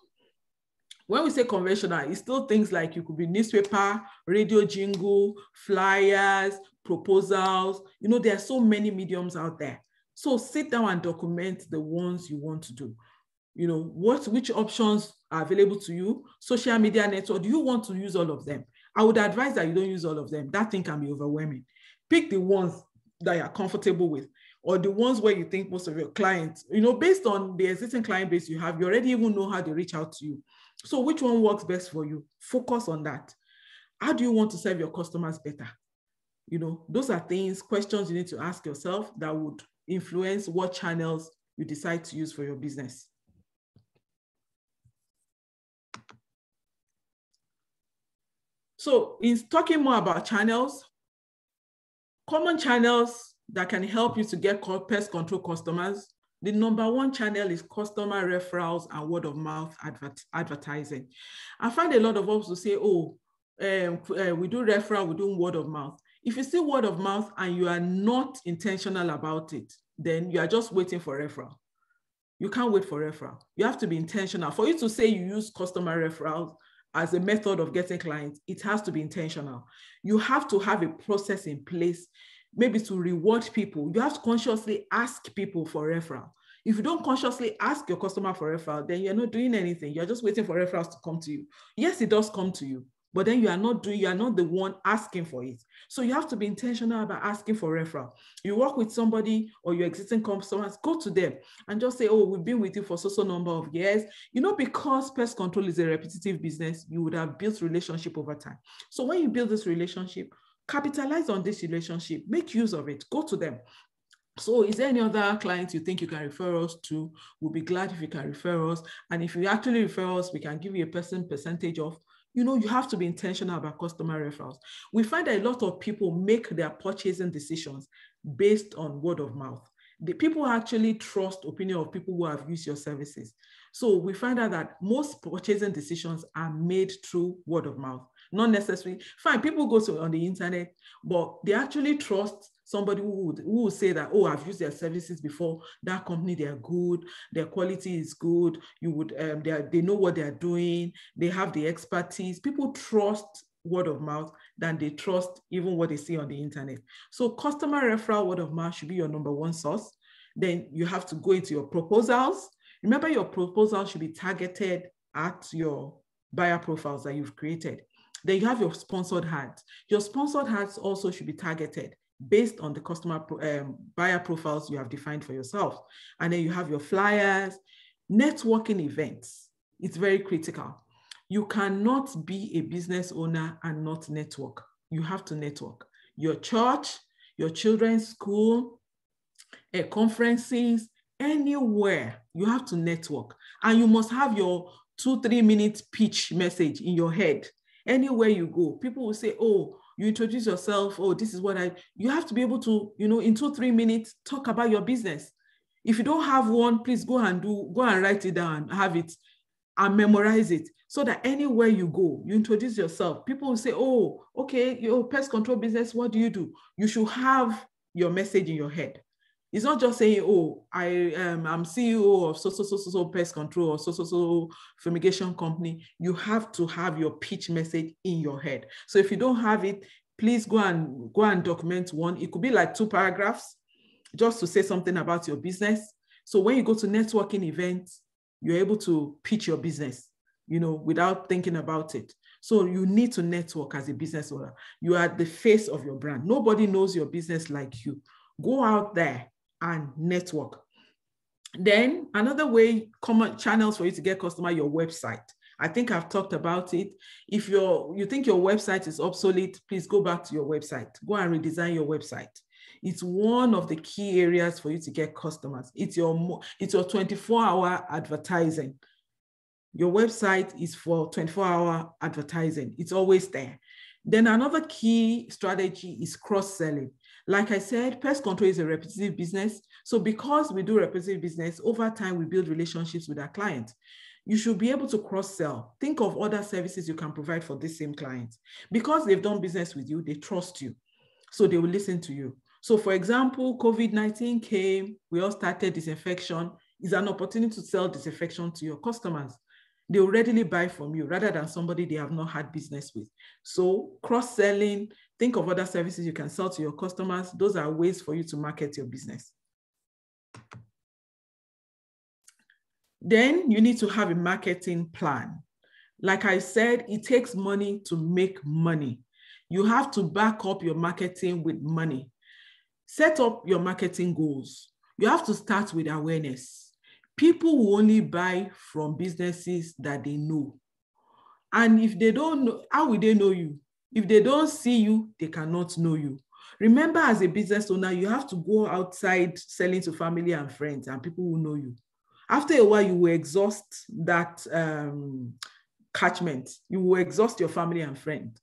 it's still things like you could be newspaper, radio jingle, flyers, proposals. You know, there are so many mediums out there. So sit down and document the ones you want to do. You know, which options are available to you? Social media network, do you want to use all of them? I would advise that you don't use all of them. That thing can be overwhelming. Pick the ones that you're comfortable with, or the ones where you think most of your clients, you know, based on the existing client base you have, you already even know how they reach out to you. So which one works best for you? Focus on that. How do you want to serve your customers better? You know, those are questions you need to ask yourself that would influence what channels you decide to use for your business. So in talking more about channels, common channels that can help you to get pest control customers, the number one channel is customer referrals and word of mouth advertising. I find a lot of us will say, oh, we do referral, we do word of mouth. If you see word of mouth and you are not intentional about it, then you are just waiting for referral. You can't wait for referral. You have to be intentional. For you to say you use customer referrals as a method of getting clients, it has to be intentional. You have to have a process in place, maybe to reward people. You have to consciously ask people for referral. If you don't consciously ask your customer for referral, then you're not doing anything. You're just waiting for referrals to come to you. Yes, it does come to you, but then you are not the one asking for it. So you have to be intentional about asking for referral. You work with somebody or your existing customers, go to them and just say, oh, we've been with you for so number of years. Because pest control is a repetitive business, you would have built relationship over time. So when you build this relationship, capitalize on this relationship, make use of it, go to them. So is there any other clients you think you can refer us to? We'll be glad if you can refer us. And if you actually refer us, we can give you a percentage of. You have to be intentional about customer referrals. We find that a lot of people make their purchasing decisions based on word of mouth. The people actually trust opinion of people who have used your services. So we find out that most purchasing decisions are made through word of mouth. Not necessarily, fine, people go on the internet, but they actually trust somebody who would say that, oh, I've used their services before, that company, they're good, their quality is good, they know what they're doing, they have the expertise. People trust word of mouth than they trust even what they see on the internet. So customer referral word of mouth should be your number one source. Then you have to go into your proposals. Remember, your proposal should be targeted at your buyer profiles that you've created. Then you have your sponsored ads. Your sponsored ads also should be targeted based on the customer buyer profiles you have defined for yourself. And then you have your flyers, networking events. It's very critical. You cannot be a business owner and not network. You have to network. Your church, your children's school, conferences, anywhere, you have to network. And you must have your 2-3 minute pitch message in your head. Anywhere you go, people will say, oh, you introduce yourself, oh, this is what you have to be able to, in 2-3 minutes, talk about your business. If you don't have one, please go and write it down, have it and memorize it so that anywhere you go, you introduce yourself. People will say, oh, okay, your pest control business, what do? You should have your message in your head. It's not just saying, oh, I'm CEO of so pest control or so fumigation company. You have to have your pitch message in your head. So if you don't have it, please go and document one. It could be like 2 paragraphs just to say something about your business. So when you go to networking events, you're able to pitch your business, without thinking about it. So you need to network as a business owner. You are the face of your brand. Nobody knows your business like you. Go out there and network. Then another way, common channels for you to get customer, your website. I think I've talked about it. If you think your website is obsolete, please go back to your website. Go and redesign your website. It's one of the key areas for you to get customers. It's your 24-hour advertising. Your website is for 24-hour advertising. It's always there. Then another key strategy is cross-selling. Like I said, pest control is a repetitive business. So because we do repetitive business, over time, we build relationships with our clients. You should be able to cross-sell. Think of other services you can provide for this same client. Because they've done business with you, they trust you. So they will listen to you. So for example, COVID-19 came, we all started disinfection. It's an opportunity to sell disinfection to your customers. They will readily buy from you rather than somebody they have not had business with. So cross-selling, think of other services you can sell to your customers. Those are ways for you to market your business. Then you need to have a marketing plan. Like I said, it takes money to make money. You have to back up your marketing with money. Set up your marketing goals. You have to start with awareness. People will only buy from businesses that they know. And if they don't know, how will they know you? If they don't see you, they cannot know you. Remember, as a business owner, you have to go outside selling to family and friends, and people will know you. After a while, you will exhaust that catchment. You will exhaust your family and friends.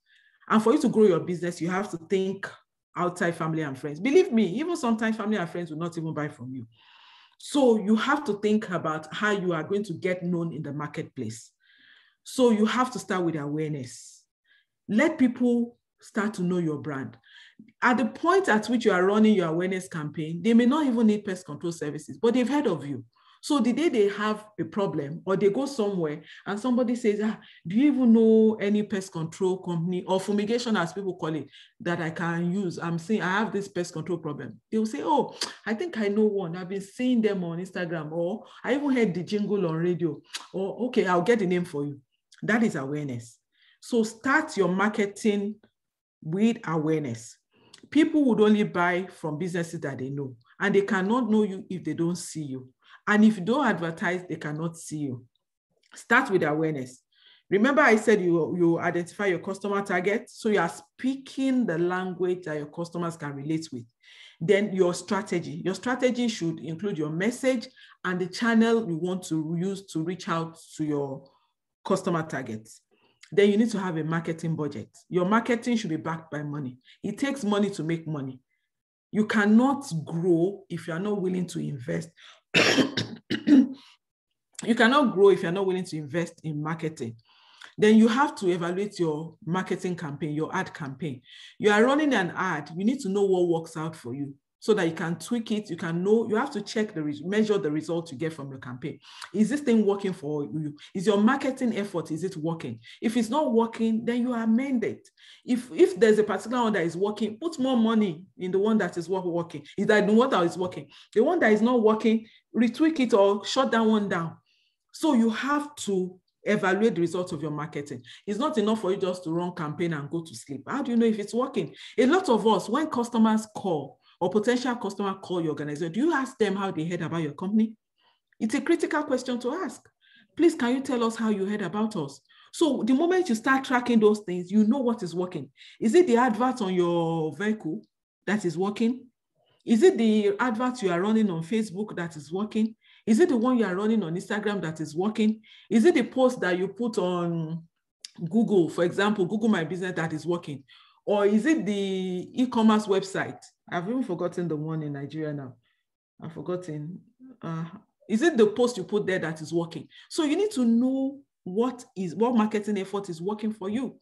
And for you to grow your business, you have to think outside family and friends. Believe me, even sometimes family and friends will not even buy from you. So you have to think about how you are going to get known in the marketplace. So you have to start with awareness. Let people start to know your brand. At the point at which you are running your awareness campaign, they may not even need pest control services, but they've heard of you. So the day they have a problem or they go somewhere and somebody says, do you even know any pest control company or fumigation as people call it that I can use? I'm saying I have this pest control problem. They will say, oh, I think I know one. I've been seeing them on Instagram, or I even heard the jingle on radio, or okay, I'll get the name for you. That is awareness. So start your marketing with awareness. People would only buy from businesses that they know, and they cannot know you if they don't see you. And if you don't advertise, they cannot see you. Start with awareness. Remember I said you identify your customer target, so you are speaking the language that your customers can relate with. Then your strategy. Your strategy should include your message and the channel you want to use to reach out to your customer targets. Then you need to have a marketing budget. Your marketing should be backed by money. It takes money to make money. You cannot grow if you are not willing to invest. You cannot grow if you're not willing to invest in marketing. Then you have to evaluate your marketing campaign, your ad campaign. You are running an ad, you need to know what works out for you so that you can tweak it. You can know, you have to check measure the results you get from your campaign. Is this thing working for you? Is your marketing effort, is it working? If it's not working, then you amend it. If there's a particular one that is working, put more money in the one that is working. Is that the one that is working? The one that is not working, retweak it or shut that one down. So you have to evaluate the results of your marketing. It's not enough for you just to run campaign and go to sleep. How do you know if it's working? A lot of us, when customers call or potential customer call your organization, do you ask them how they heard about your company? It's a critical question to ask. Please, can you tell us how you heard about us? So the moment you start tracking those things, you know what is working. Is it the advert on your vehicle that is working? Is it the advert you are running on Facebook that is working? Is it the one you are running on Instagram that is working? Is it the post that you put on Google, for example, Google My Business that is working? Or is it the e-commerce website? I've even forgotten the one in Nigeria now. I've forgotten. Is it the post you put there that is working? So you need to know what marketing effort is working for you.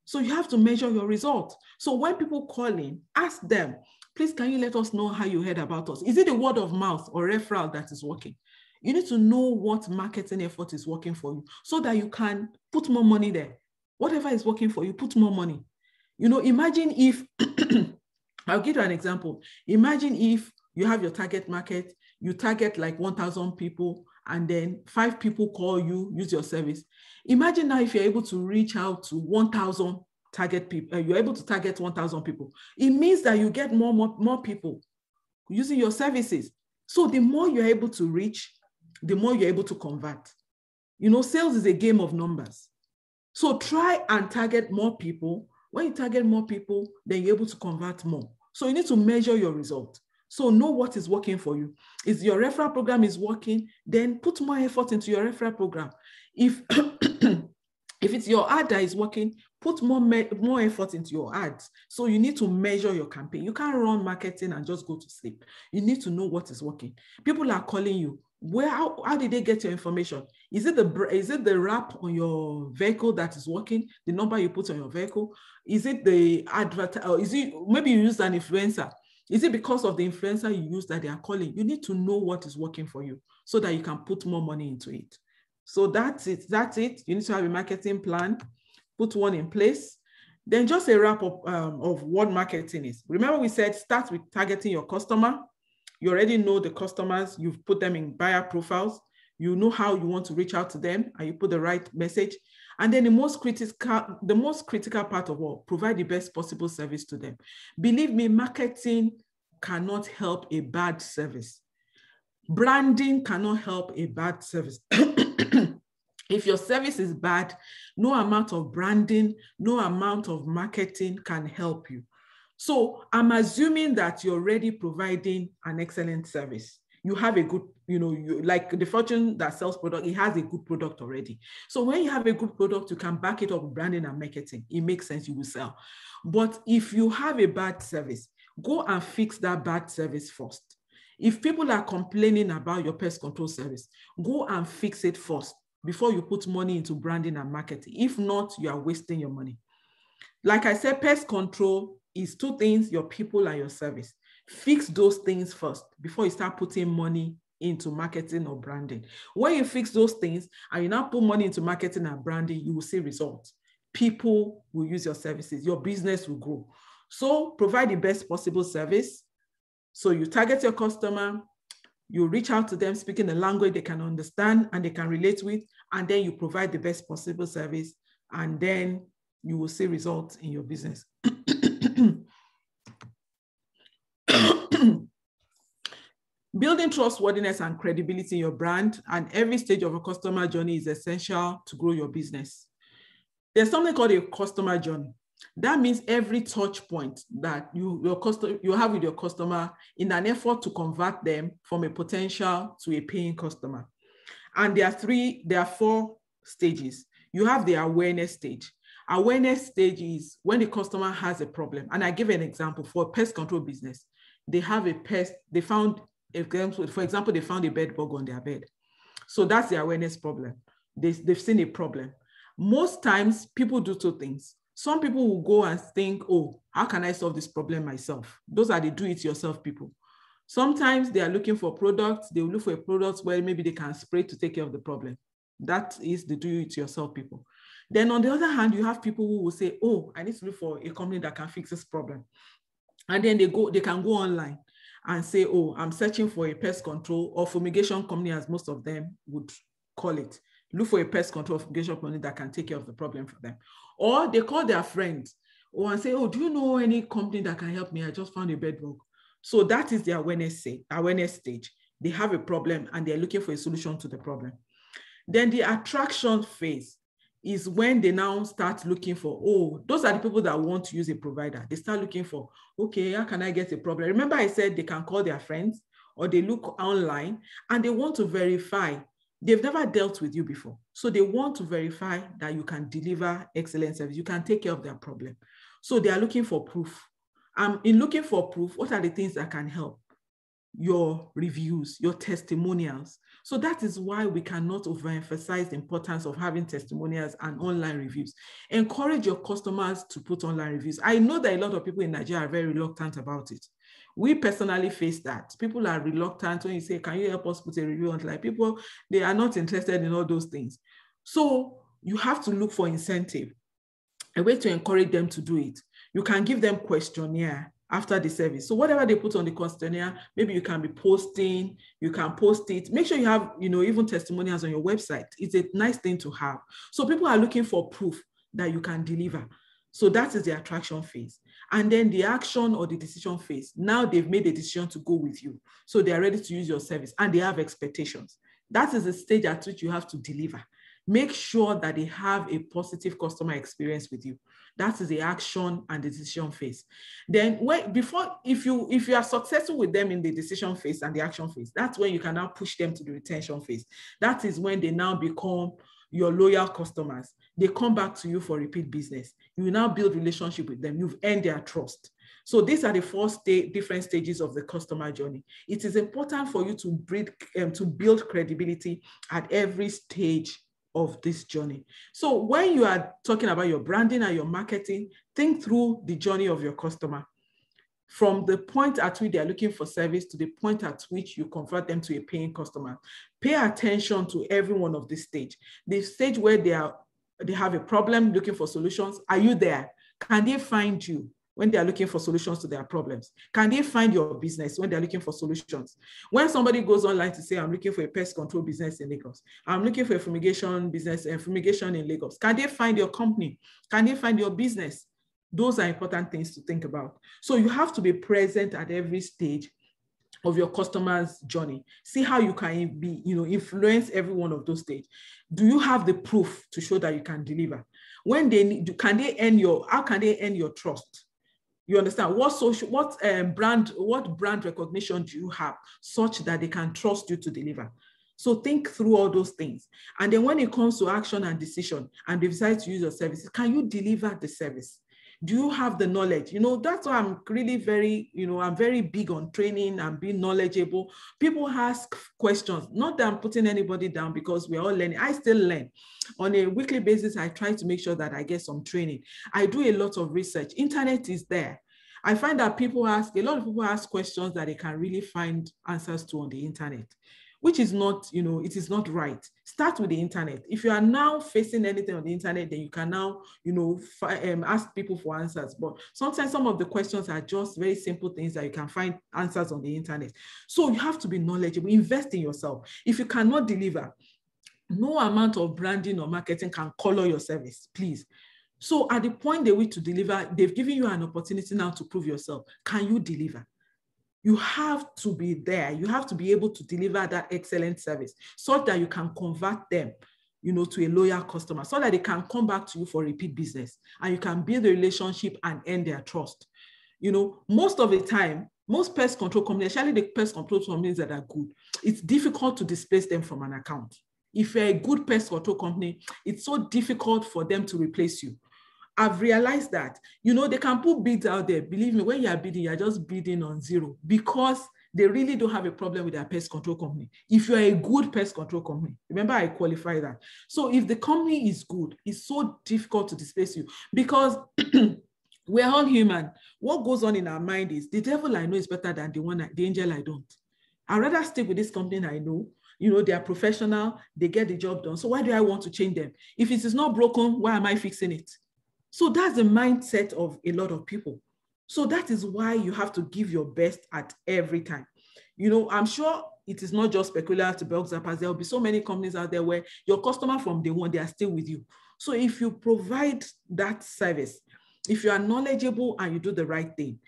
So you have to measure your results. So when people call in, ask them, please, can you let us know how you heard about us? Is it the word of mouth or referral that is working? You need to know what marketing effort is working for you so that you can put more money there. Whatever is working for you, put more money. You know, imagine if, I'll give you an example. Imagine if you have your target market, you target like 1,000 people, and then 5 people call you, use your service. Imagine now if you're able to reach out to 1,000 target people, you're able to target 1,000 people. It means that you get more people using your services. So the more you're able to reach, the more you're able to convert. You know, sales is a game of numbers. So try and target more people. When you target more people, then you're able to convert more. So you need to measure your result. So know what is working for you. If your referral program is working, then put more effort into your referral program. If it's your ad that is working, put more effort into your ads. So you need to measure your campaign. You can't run marketing and just go to sleep. You need to know what is working. People are calling you. How did they get your information? Is it the wrap on your vehicle that is working? The number you put on your vehicle? Is it the advert? Or is it maybe you used an influencer? Is it because of the influencer you use that they are calling? You need to know what is working for you so that you can put more money into it. So that's it. You need to have a marketing plan, put one in place. Then just a wrap up of what marketing is. Remember we said start with targeting your customer. You already know the customers. You've put them in buyer profiles. You know how you want to reach out to them and you put the right message. And then the most critical part of all, provide the best possible service to them. Believe me, marketing cannot help a bad service. Branding cannot help a bad service. If your service is bad, no amount of branding, no amount of marketing can help you. So I'm assuming that you're already providing an excellent service. You have a good, like the Fortune that sells product, it has a good product already. So when you have a good product, you can back it up with branding and marketing. It makes sense, you will sell. But if you have a bad service, go and fix that bad service first. If people are complaining about your pest control service, go and fix it first before you put money into branding and marketing. If not, you are wasting your money. Like I said, pest control is two things: your people and your service. Fix those things first before you start putting money into marketing or branding. When you fix those things and you now put money into marketing and branding, you will see results. People will use your services. Your business will grow. So provide the best possible service. So you target your customer, you reach out to them speaking a language they can understand and they can relate with, and then you provide the best possible service, and then you will see results in your business. Building trustworthiness and credibility in your brand and every stage of a customer journey is essential to grow your business. There's something called a customer journey. That means every touch point that you have with your customer in an effort to convert them from a potential to a paying customer. And there are 4 stages. You have the awareness stage. Awareness stage is when the customer has a problem. And I give an example for a pest control business. They have a pest, for example, they found a bed bug on their bed. So that's the awareness problem. They've seen a problem. Most times people do 2 things. Some people will go and think, oh, how can I solve this problem myself? Those are the do-it-yourself people. Sometimes they are looking for products. They will look for a product where maybe they can spray to take care of the problem. That is the do-it-yourself people. Then on the other hand, you have people who will say, oh, I need to look for a company that can fix this problem. And then they can go online and say, oh, I'm searching for a pest control or fumigation company, as most of them would call it. Look for a pest control fumigation company that can take care of the problem for them. Or they call their friends and say, oh, do you know any company that can help me? I just found a bed bug. So that is the awareness stage. They have a problem and they're looking for a solution to the problem. Then the attraction phase is when they now start looking for, oh, those are the people that want to use a provider. They start looking for, okay, how can I get a problem? Remember I said they can call their friends or they look online and they want to verify. They've never dealt with you before. So they want to verify that you can deliver excellent service. You can take care of their problem. So they are looking for proof. In looking for proof, what are the things that can help? Your reviews, your testimonials. So that is why we cannot overemphasize the importance of having testimonials and online reviews. Encourage your customers to put online reviews. I know that a lot of people in Nigeria are very reluctant about it. We personally face that. People are reluctant when you say, can you help us put a review online? People, they are not interested in all those things. So you have to look for incentive, a way to encourage them to do it. You can give them questionnaire after the service. So whatever they put on the questionnaire, maybe you can be posting, you can post it. Make sure you have, even testimonials on your website. It's a nice thing to have. So people are looking for proof that you can deliver. So that is the attraction phase. And then the action or the decision phase. Now they've made a decision to go with you. So they are ready to use your service and they have expectations. That is the stage at which you have to deliver. Make sure that they have a positive customer experience with you. That is the action and the decision phase. Then if you are successful with them in the decision phase and the action phase, that's when you can now push them to the retention phase. That is when they now become your loyal customers. They come back to you for repeat business. You now build relationship with them. You've earned their trust. So these are the 4 different stages of the customer journey. It is important for you to build credibility at every stage of this journey. So when you are talking about your branding and your marketing, think through the journey of your customer. From the point at which they are looking for service to the point at which you convert them to a paying customer. Pay attention to every one of this stage. The stage where they have a problem looking for solutions. Are you there? Can they find you when they are looking for solutions to their problems? Can they find your business when they're looking for solutions? When somebody goes online to say, I'm looking for a pest control business in Lagos, I'm looking for a fumigation business and fumigation in Lagos, can they find your company? Can they find your business? Those are important things to think about. So you have to be present at every stage of your customer's journey. See how you can influence every one of those stages. Do you have the proof to show that you can deliver? When they need, how can they earn your trust? You understand what brand recognition do you have such that they can trust you to deliver? So think through all those things. And then when it comes to action and decision and they decide to use your services, can you deliver the service? Do you have the knowledge? That's why I'm really I'm very big on training and being knowledgeable. People ask questions, not that I'm putting anybody down because we're all learning. I still learn. On a weekly basis, I try to make sure that I get some training. I do a lot of research. Internet is there. I find that a lot of people ask questions that they can really find answers to on the internet, which is not, it is not right. Start with the internet. If you are now facing anything on the internet, then you can now, ask people for answers. But sometimes some of the questions are just very simple things that you can find answers on the internet. So you have to be knowledgeable, invest in yourself. If you cannot deliver, no amount of branding or marketing can color your service, please. So at the point they wish to deliver, they've given you an opportunity now to prove yourself. Can you deliver? You have to be there. You have to be able to deliver that excellent service so that you can convert them, to a loyal customer, so that they can come back to you for repeat business and you can build a relationship and earn their trust. Most of the time, most pest control companies, especially the pest control companies that are good, it's difficult to displace them from an account. If you're a good pest control company, it's so difficult for them to replace you. I've realized that, they can put bids out there. Believe me, when you're bidding, you're just bidding on zero because they really don't have a problem with their pest control company. If you're a good pest control company, remember I qualify that. So if the company is good, it's so difficult to displace you because we're all human. What goes on in our mind is the devil I know is better than the angel I don't. I'd rather stick with this company I know. They are professional, they get the job done. So why do I want to change them? If it is not broken, why am I fixing it? So that's the mindset of a lot of people. So that is why you have to give your best at every time. I'm sure it is not just peculiar to Bulk Zapers. There will be so many companies out there where your customer from day one, they are still with you. So if you provide that service, if you are knowledgeable and you do the right thing,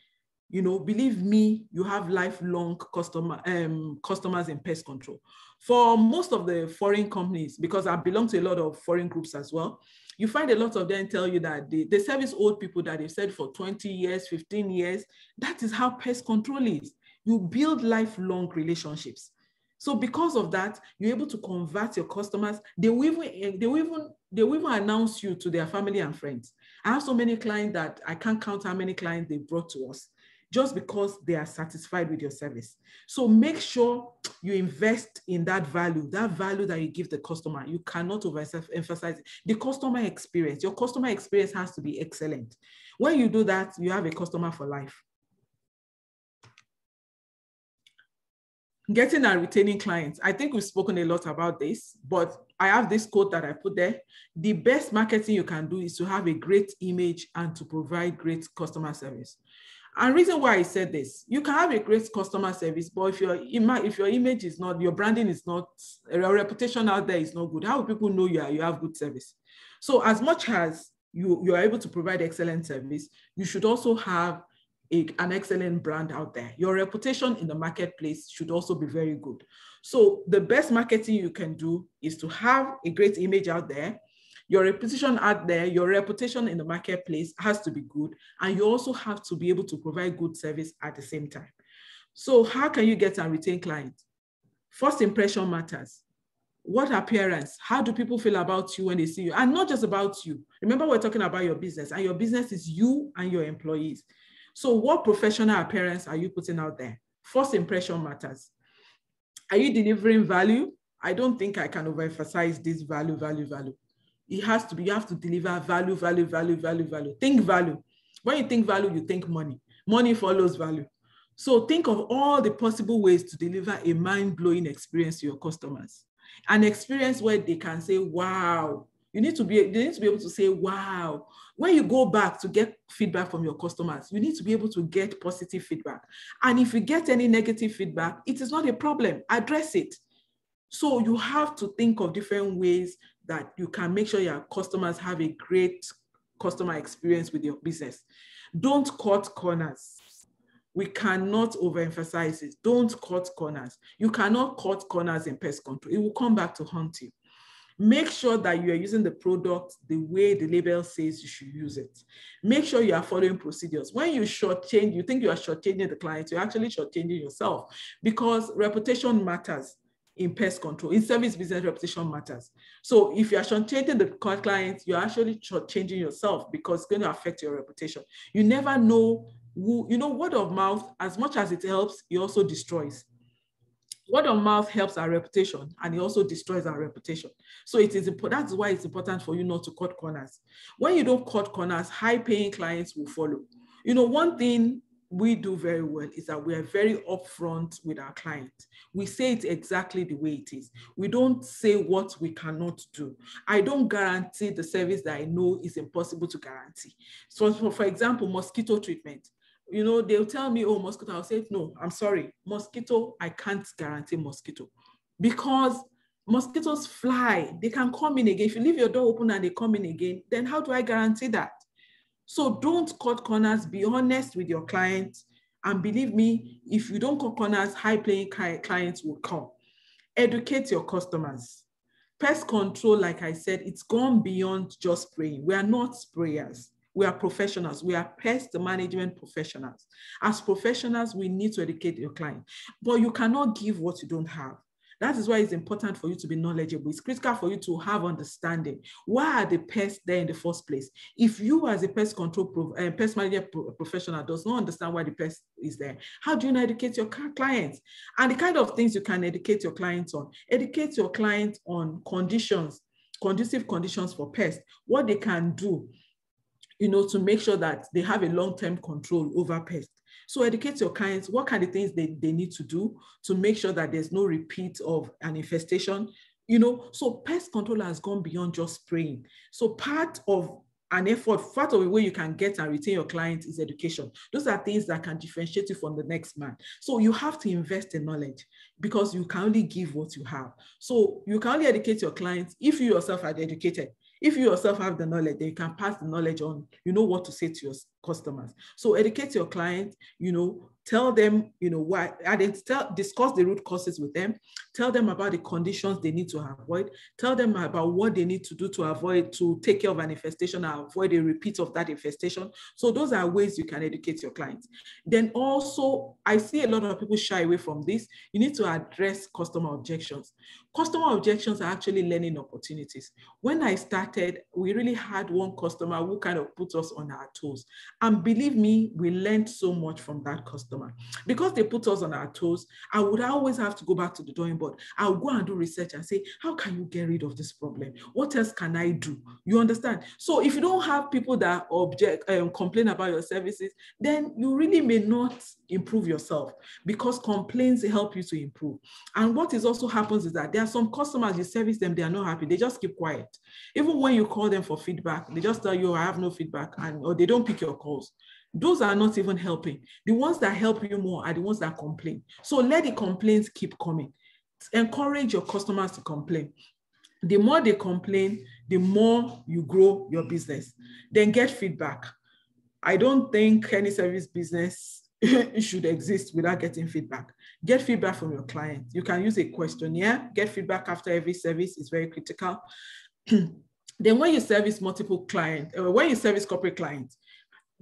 believe me, you have lifelong customers in pest control. For most of the foreign companies, because I belong to a lot of foreign groups as well, you find a lot of them tell you that they service old people that they've said for 20 years, 15 years. That is how pest control is. You build lifelong relationships. So because of that, you're able to convert your customers. They will even announce you to their family and friends. I have so many clients that I can't count how many clients they brought to us, just because they are satisfied with your service. So make sure you invest in that value that you give the customer. You cannot overemphasize it. The customer experience, your customer experience has to be excellent. When you do that, you have a customer for life. Getting and retaining clients. I think we've spoken a lot about this, but I have this quote that I put there. The best marketing you can do is to have a great image and to provide great customer service. And reason why I said this, you can have a great customer service, but if your image is not, your branding is not, your reputation out there is not good, how will people know you have good service? So as much as you are able to provide excellent service, you should also have an excellent brand out there. Your reputation in the marketplace should also be very good. So the best marketing you can do is to have a great image out there. Your reputation out there, your reputation in the marketplace has to be good. And you also have to be able to provide good service at the same time. So how can you get and retain clients? First impression matters. What appearance? How do people feel about you when they see you? And not just about you. Remember, we're talking about your business, and your business is you and your employees. So what professional appearance are you putting out there? First impression matters. Are you delivering value? I don't think I can overemphasize this value. It has to be, you have to deliver value. Think value. When you think value, you think money. Money follows value. So think of all the possible ways to deliver a mind-blowing experience to your customers. An experience where they can say, wow. They need to be able to say, wow. When you go back to get feedback from your customers, you need to be able to get positive feedback. And if you get any negative feedback, it is not a problem. Address it. So you have to think of different ways that you can make sure your customers have a great customer experience with your business. Don't cut corners. We cannot overemphasize it. Don't cut corners. You cannot cut corners in pest control. It will come back to haunt you. Make sure that you are using the product the way the label says you should use it. Make sure you are following procedures. When you shortchange, you think you are shortchanging the client, you're actually shortchanging yourself, because reputation matters in pest control. In service business, reputation matters. So if you are shortchanging the client, you're actually shortchanging yourself, because it's going to affect your reputation. You never know who, word of mouth, as much as it helps, it also destroys. Word of mouth helps our reputation, and it also destroys our reputation. So it is important. That's why it's important for you not to cut corners. When you don't cut corners, high-paying clients will follow. One thing we do very well is that we are very upfront with our clients. We say it exactly the way it is. We don't say what we cannot do. I don't guarantee the service that I know is impossible to guarantee. So for example, mosquito treatment, you know, they'll tell me, oh, mosquito, I'll say, no, I'm sorry, mosquito, I can't guarantee mosquito because mosquitoes fly, they can come in again. If you leave your door open and they come in again, then how do I guarantee that? So don't cut corners, be honest with your clients. And believe me, if you don't cut corners, high-paying clients will come. Educate your customers. Pest control, like I said, it's gone beyond just spraying. We are not sprayers. We are professionals. We are pest management professionals. As professionals, we need to educate your client. But you cannot give what you don't have. That is why it's important for you to be knowledgeable. It's critical for you to have understanding. Why are the pests there in the first place? If you as a pest control, pest management professional does not understand why the pest is there, how do you educate your clients? And the kind of things you can educate your clients on. Educate your clients on conditions, conducive conditions for pests, what they can do, you know, to make sure that they have a long-term control over pests. So educate your clients, what kind of things they need to do to make sure that there's no repeat of an infestation, you know. So pest control has gone beyond just spraying. So part of an effort, part of the way you can get and retain your clients is education. Those are things that can differentiate you from the next man. So you have to invest in knowledge because you can only give what you have. So you can only educate your clients if you yourself are educated. If you yourself have the knowledge, then you can pass the knowledge on, you know what to say to your customers. So educate your client, you know, tell them, you know, why, discuss the root causes with them, tell them about the conditions they need to avoid, tell them about what they need to do to avoid, to take care of an infestation or avoid a repeat of that infestation. So those are ways you can educate your clients. Then also, I see a lot of people shy away from this. You need to address customer objections. Customer objections are actually learning opportunities. When I started, we really had one customer who kind of put us on our toes. And believe me, we learned so much from that customer. Because they put us on our toes, I would always have to go back to the drawing board. I'll go and do research and say, how can you get rid of this problem? What else can I do? You understand? So if you don't have people that complain about your services, then you really may not improve yourself because complaints help you to improve. And what is also happens is that there are some customers, you service them, they are not happy. They just keep quiet. Even when you call them for feedback, they just tell you, I have no feedback, or they don't pick your calls. Those are not even helping. The ones that help you more are the ones that complain. So let the complaints keep coming. Encourage your customers to complain. The more they complain, the more you grow your business. Then get feedback. I don't think any service business should exist without getting feedback. Get feedback from your client. You can use a questionnaire. Get feedback after every service is very critical. Then when you service multiple clients, when you service corporate clients,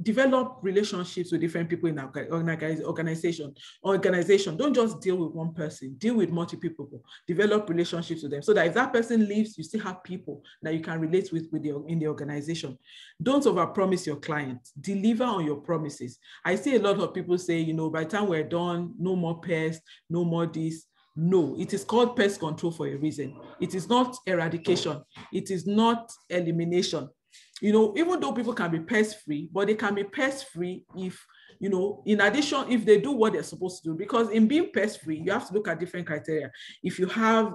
develop relationships with different people in our organization. Don't just deal with one person, deal with multiple people. Develop relationships with them so that if that person leaves, you still have people that you can relate with in the organization. Don't overpromise your clients. Deliver on your promises. I see a lot of people say, you know, by the time we're done, no more pests, no more this. No, it is called pest control for a reason. It is not eradication. It is not elimination. You know, even though people can be pest-free, but they can be pest-free if, you know, in addition, if they do what they're supposed to do, because in being pest-free, you have to look at different criteria. If you have,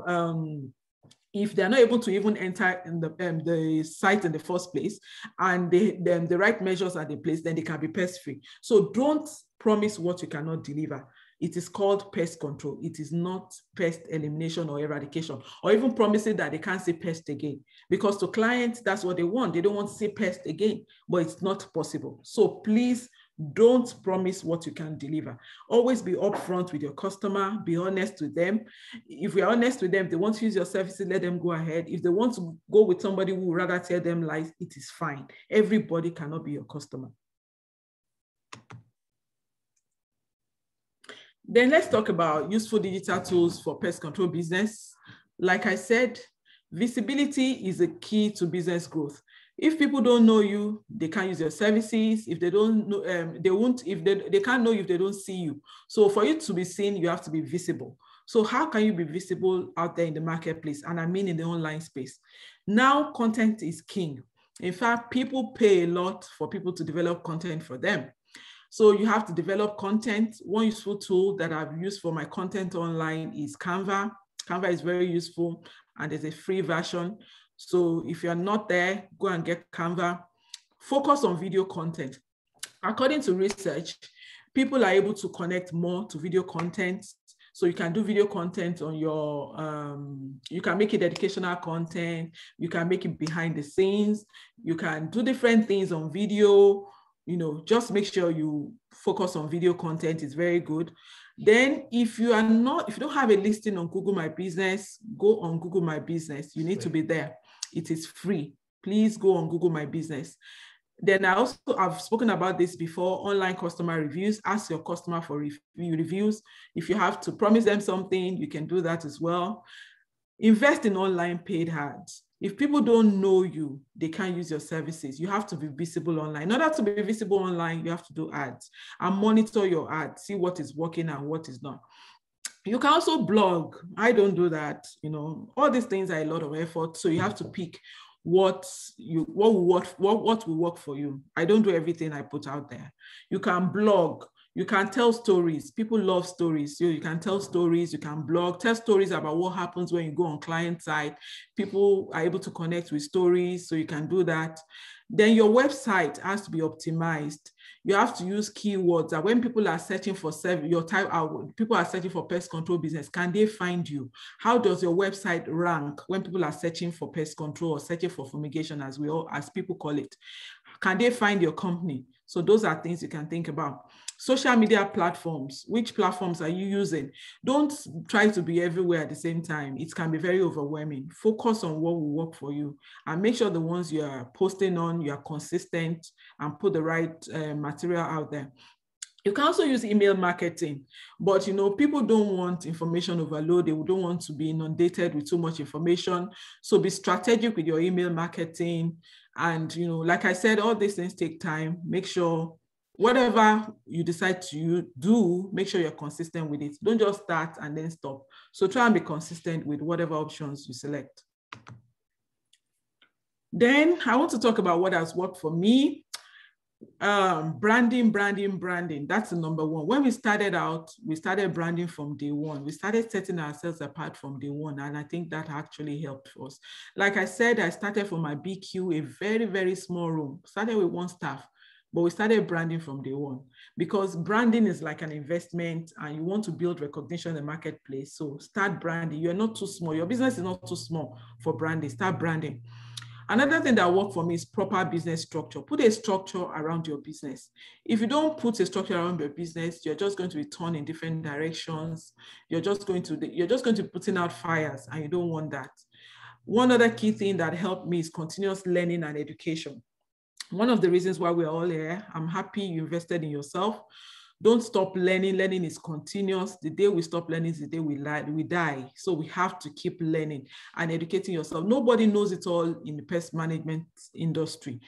if they're not able to even enter in the site in the first place, and the right measures are in place, then they can be pest-free. So don't promise what you cannot deliver. It is called pest control. It is not pest elimination or eradication, or even promising that they can't say pest again. Because to clients, that's what they want. They don't want to say pest again, but it's not possible. So please don't promise what you can deliver. Always be upfront with your customer, be honest with them. If we are honest with them, they want to use your services, let them go ahead. If they want to go with somebody who would rather tell them lies, it is fine. Everybody cannot be your customer. Then let's talk about useful digital tools for pest control business. Like I said, visibility is a key to business growth. If people don't know you, they can't use your services. If they don't know, they can't know you if they don't see you. So for you to be seen, you have to be visible. So how can you be visible out there in the marketplace? And I mean in the online space. Now, content is king. In fact, people pay a lot for people to develop content for them. So you have to develop content. One useful tool that I've used for my content online is Canva. Canva is very useful, and there's a free version. So if you're not there, go and get Canva. Focus on video content. According to research, people are able to connect more to video content. So you can do video content on your, you can make it educational content, you can make it behind the scenes, you can do different things on video, you know, just make sure you focus on video content is very good. Then if you don't have a listing on Google My Business, go on Google My Business. You need to be there. It is free. Please go on Google My Business. Then I've spoken about this before, online customer reviews. Ask your customer for reviews. If you have to promise them something, you can do that as well. Invest in online paid ads. If people don't know you, they can't use your services. You have to be visible online. In order to be visible online, you have to do ads and monitor your ads, see what is working and what is not. You can also blog. I don't do that. You know, all these things are a lot of effort. So you have to pick what will work for you. I don't do everything I put out there. You can blog, you can tell stories. People love stories. So you can tell stories, you can blog, tell stories about what happens when you go on client side. People are able to connect with stories, so you can do that. Then your website has to be optimized. You have to use keywords that when people are searching for people are searching for pest control business, can they find you? How does your website rank when people are searching for pest control or searching for fumigation, as people call it? Can they find your company? So those are things you can think about. Social media platforms. Which platforms are you using? Don't try to be everywhere at the same time. It can be very overwhelming. Focus on what will work for you and make sure the ones you are posting on, you are consistent and put the right material out there. You can also use email marketing, but you know, people don't want information overload. They don't want to be inundated with too much information. So be strategic with your email marketing. And you know, like I said, all these things take time. Make sure whatever you decide to do, make sure you're consistent with it. Don't just start and then stop. So try and be consistent with whatever options you select. Then I want to talk about what has worked for me. Branding. That's the number one. When we started out, we started branding from day one. We started setting ourselves apart from day one. And I think that actually helped us. Like I said, I started from my BQ, a very, very small room, started with one staff. But we started branding from day one because branding is like an investment and you want to build recognition in the marketplace. So start branding. You're not too small. Your business is not too small for branding. Start branding. Another thing that worked for me is proper business structure. Put a structure around your business. If you don't put a structure around your business, you're just going to be torn in different directions. You're just going to be putting out fires, and you don't want that. One other key thing that helped me is continuous learning and education. One of the reasons why we're all here, I'm happy you invested in yourself. Don't stop learning. Learning is continuous. The day we stop learning is the day we die. So we have to keep learning and educating yourself. Nobody knows it all in the pest management industry.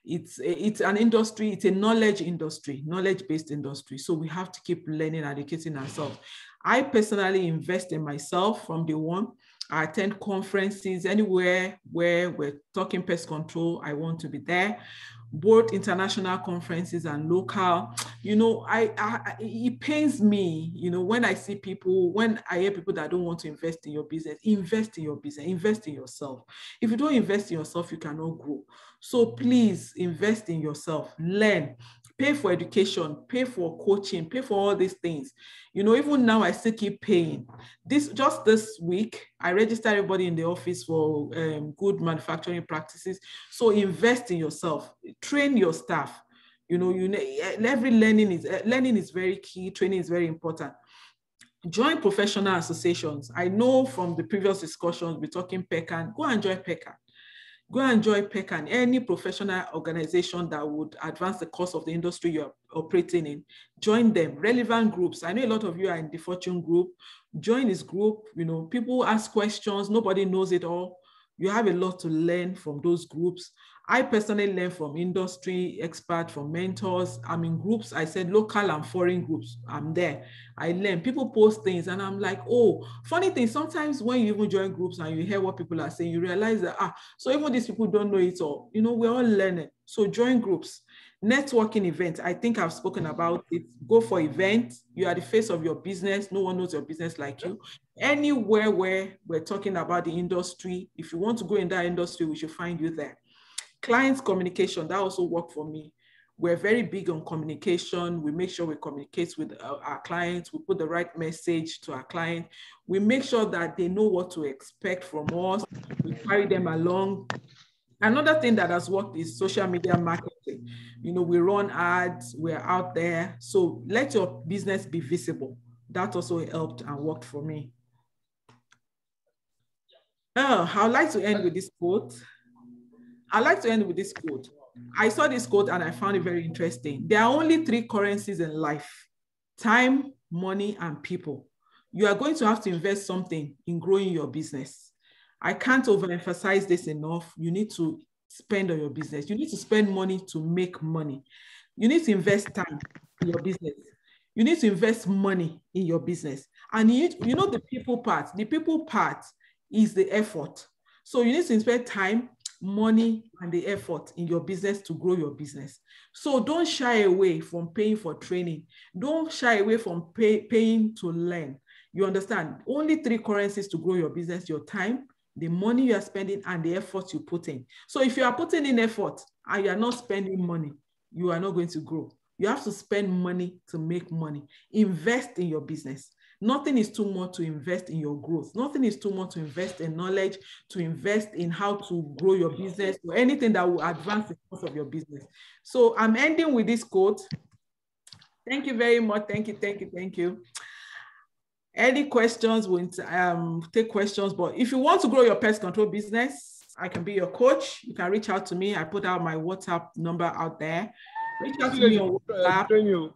It's an industry, it's a knowledge industry, knowledge-based industry. So we have to keep learning and educating ourselves. I personally invest in myself from day one. I attend conferences anywhere where we're talking pest control. I want to be there, both international conferences and local. You know, it pains me, you know, when I see people, when I hear people that don't want to invest in your business. Invest in your business, invest in yourself. If you don't invest in yourself, you cannot grow. So please invest in yourself, learn, pay for education, pay for coaching, pay for all these things. You know, even now I still keep paying. Just this week, I registered everybody in the office for good manufacturing practices. So invest in yourself, train your staff. You know, every learning is very key. Training is very important. Join professional associations. I know from the previous discussions, we're talking PECAN. Go and join PECAN. Go and join PECAN, any professional organization that would advance the cause of the industry you're operating in. Join them, relevant groups. I know a lot of you are in the Fortune group. Join this group. You know, people ask questions. Nobody knows it all. You have a lot to learn from those groups. I personally learn from industry experts, from mentors. I'm in groups. I said local and foreign groups. I'm there. I learn. People post things and I'm like, oh, funny thing. Sometimes when you even join groups and you hear what people are saying, you realize that, so even these people don't know it all. You know, we're all learning. So join groups. Networking events, I think I've spoken about it. Go for events. You are the face of your business. No one knows your business like you. Anywhere where we're talking about the industry, if you want to go in that industry, we should find you there. Clients communication, that also worked for me. We're very big on communication. We make sure we communicate with our clients. We put the right message to our client. We make sure that they know what to expect from us. We carry them along. Another thing that has worked is social media marketing. You know, we run ads, we're out there. So let your business be visible. That also helped and worked for me. I'd like to end with this quote. I saw this quote and I found it very interesting. There are only 3 currencies in life: time, money, and people. You are going to have to invest something in growing your business. I can't overemphasize this enough. You need to spend on your business. You need to spend money to make money. You need to invest time in your business. You need to invest money in your business. And you know the people part. The people part is the effort. So you need to spend time, money, and the effort in your business to grow your business. So don't shy away from paying for training. Don't shy away from paying to learn. You understand? Only 3 currencies to grow your business: your time, the money you are spending, and the effort you put in. So if you are putting in effort and you are not spending money, you are not going to grow. You have to spend money to make money. Invest in your business. Nothing is too much to invest in your growth. Nothing is too much to invest in knowledge, to invest in how to grow your business, or anything that will advance the course of your business. So I'm ending with this quote. Thank you very much. Thank you. Any questions? We'll take questions. But if you want to grow your pest control business, I can be your coach. You can reach out to me. I put out my WhatsApp number out there. Reach out to me on WhatsApp.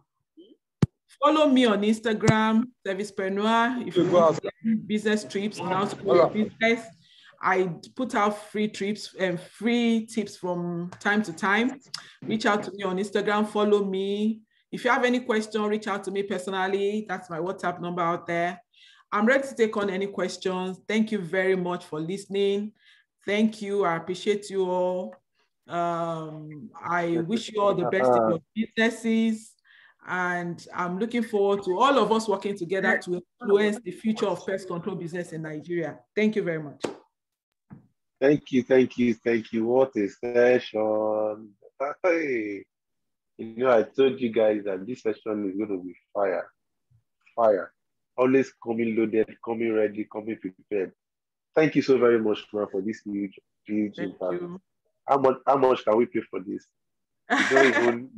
Follow me on Instagram, Preneur. If you want to learn business trips on how to grow your business, I put out free trips and free tips from time to time. Reach out to me on Instagram. Follow me. If you have any question, reach out to me personally. That's my WhatsApp number out there. I'm ready to take on any questions. Thank you very much for listening. Thank you. I appreciate you all. I wish you all the best in your businesses. And I'm looking forward to all of us working together to influence the future of pest control business in Nigeria. Thank you very much. Thank you. What a session. Hey. You know, I told you guys that this session is going to be fire. Always coming loaded, coming ready, coming prepared. Thank you so very much, man, for this huge impact. How much can we pay for this? You can't even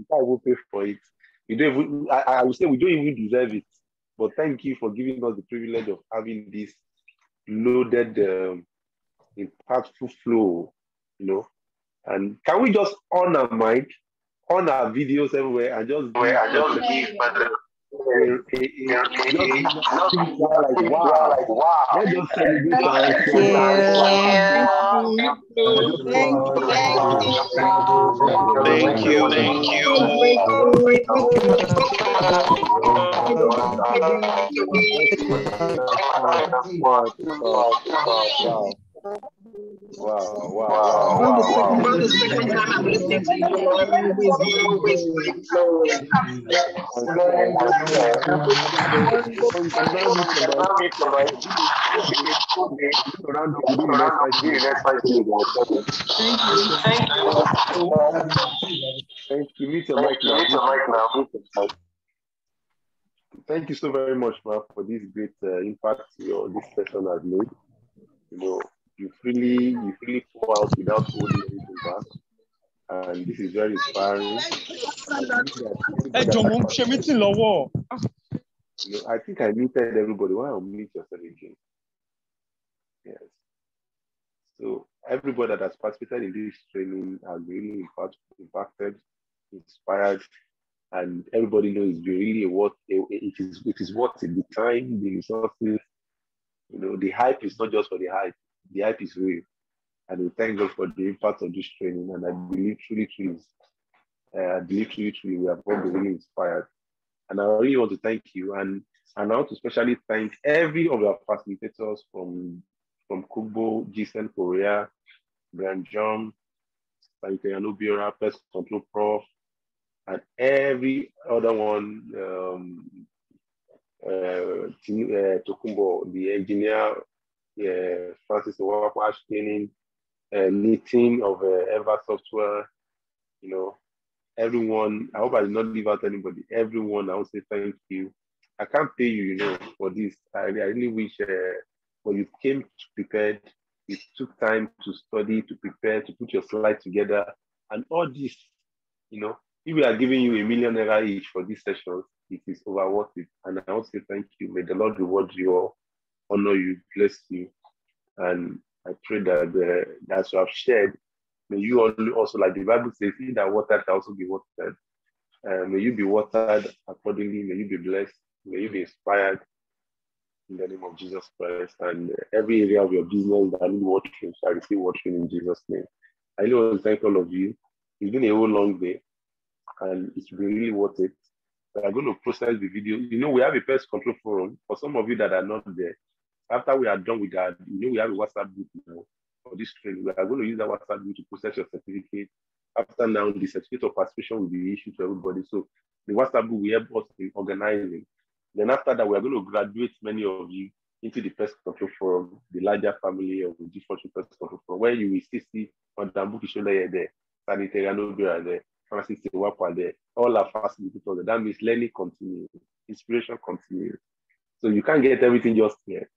pay for it. You don't even, I would say we don't even deserve it. But thank you for giving us the privilege of having this loaded, impactful flow, you know. And can we just on our mind, on our videos everywhere, and just give wow. Let's just Thank you. Thank you so very much, man, for this great impact this session has made. You know, you really pour out without holding anything back, and this is very inspiring. You know, I think I muted everybody. Why don't mute yourself again? Yes. So everybody that has participated in this training has really impacted, inspired, and everybody knows really what it is worth it. The time, the resources, you know, the hype is not just for the hype. The hype is real. And we thank God for the impact of this training. And I believe truly we have all been really inspired. And I really want to thank you. And I want to especially thank every of our facilitators from Kubo, Jason Korea, Brian John, Sanitarian Obiora, Pest Control Prof, and every other one, Tokumbo, the engineer, Francis Nwapa training, Nitin of Eva Software, you know, everyone. I hope I did not leave out anybody. Everyone, I would say thank you. I can't pay you, you know, for this. I really wish, but you came prepared. You took time to study, to prepare, to put your slides together, and all this, you know. If we are giving you $1 million each for this session, it is over worth it. And I want to say thank you. May the Lord reward you all, honor you, bless you. And I pray that as you have shared, may you also, like the Bible says, he that watered shall also be watered. May you be watered accordingly. May you be blessed. May you be inspired in the name of Jesus Christ. And every area of your business that need watering shall receive watering in Jesus' name. I really want to thank all of you. It's been a whole long day, and it's been really worth it. We are going to process the video. You know, we have a pest control forum. For some of you that are not there, after we are done with that, you know, we have a WhatsApp group now for this training. We are going to use that WhatsApp group to process your certificate. After now, the certificate of participation will be issued to everybody. So the WhatsApp group will help us in organizing. Then after that, we are going to graduate many of you into the pest control forum, the larger family of the DFORTUNE pest control forum, where you will still see Bukky there, Sanitarian there, Francis Nwapa there, all our facilitators. That means learning continues, inspiration continues. So you can't get everything just here.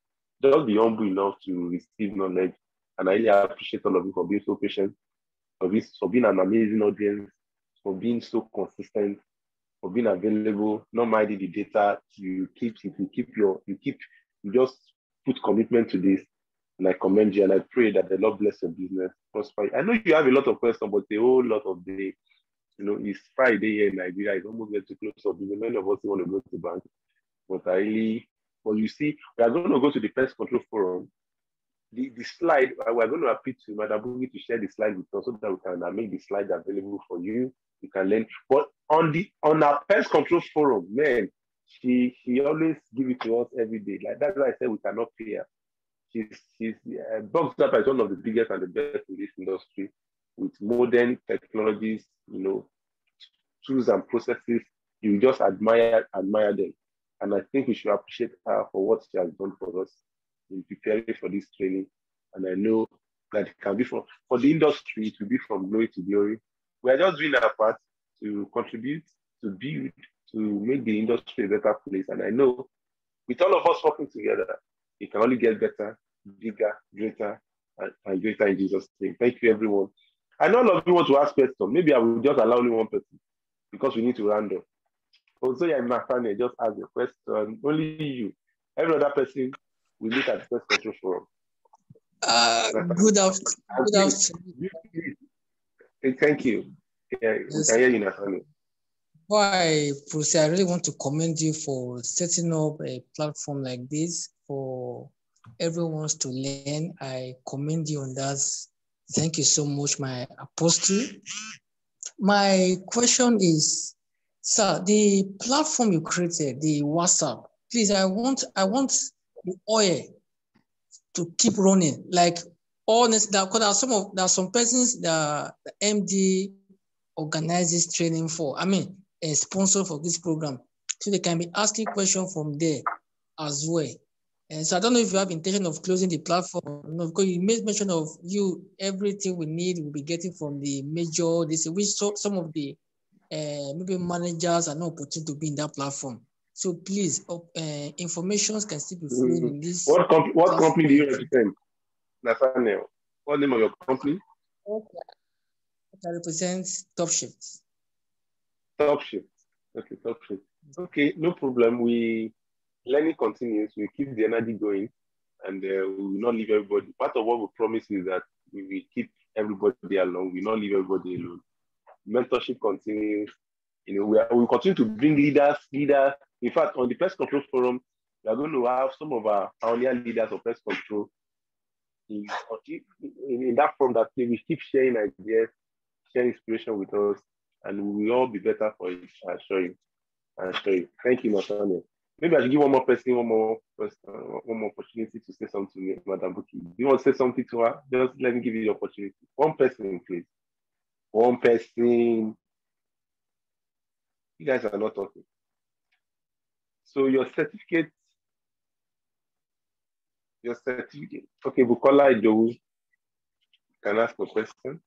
Just be humble enough to receive knowledge. And I really appreciate all of you for being so patient, for being an amazing audience, for being so consistent, for being available, not minding the data. You just put commitment to this. And I commend you, and I pray that the Lord bless your business, prosper. I know you have a lot of questions, but a whole lot of the, you know, it's Friday here in Nigeria. It's almost get to close up. Many of us want to go to the bank, but you see, we are going to go to the pest control forum. The slide, we're going to appeal to Madam Bukky to share the slide with us so that we can make the slide available for you. You can learn. But on our pest control forum, man, she always give it to us every day. Like that's why I said we cannot pay her. She's Bukky Zapers is one of the biggest and the best in this industry with modern technologies, you know, tools and processes. You just admire them. And I think we should appreciate her for what she has done for us in preparing for this training. And I know that it can be for the industry, it will be from glory to glory. We are just doing our part to contribute, to build, to make the industry a better place. And I know with all of us working together, it can only get better, bigger, greater, and greater in Jesus' name. Thank you, everyone. I know all of you want to ask questions. Maybe I will just allow only one person because we need to round up. Also, I'm Nathaniel, just ask a question. Only you. Every other person will look at the pest control forum. Good afternoon. Thank you. Yeah, Yes. we can hear you, Nathaniel. Before I proceed, I really want to commend you for setting up a platform like this for everyone to learn. I commend you on that. Thank you so much, my apostle. My question is, sir, the platform you created, the WhatsApp, please, I want the oil to keep running. Like honest, because there are some persons that the MD organizes training for. I mean, a sponsor for this program, so they can be asking questions from there as well. And so I don't know if you have intention of closing the platform. No, because you made mention of everything we need we'll be getting from the major. Which some of the maybe managers are not opportunity to be in that platform. So please, information can still be flowing in this. What company do you represent, Nathaniel? What name of your company? I represent Top Shift. Top Shift. Okay, Top Shift. Okay, no problem. Learning continues. We keep the energy going, and we will not leave everybody. Part of what we promise is that we will keep everybody along. We will not leave everybody alone. Mentorship continues. You know, we will continue to bring leaders. In fact, on the pest control forum, we are going to have some of our pioneer leaders of pest control in that forum that we will keep sharing ideas, sharing inspiration with us, and we will all be better for it. I assure you. Thank you, Nathaniel. Maybe I should give one more person one more opportunity to say something to me, Madam Bukky. Do you want to say something to her? Just let me give you the opportunity. One person, please. One person. You guys are not talking. So your certificate. Okay, Bukola Idowu, can I ask a question?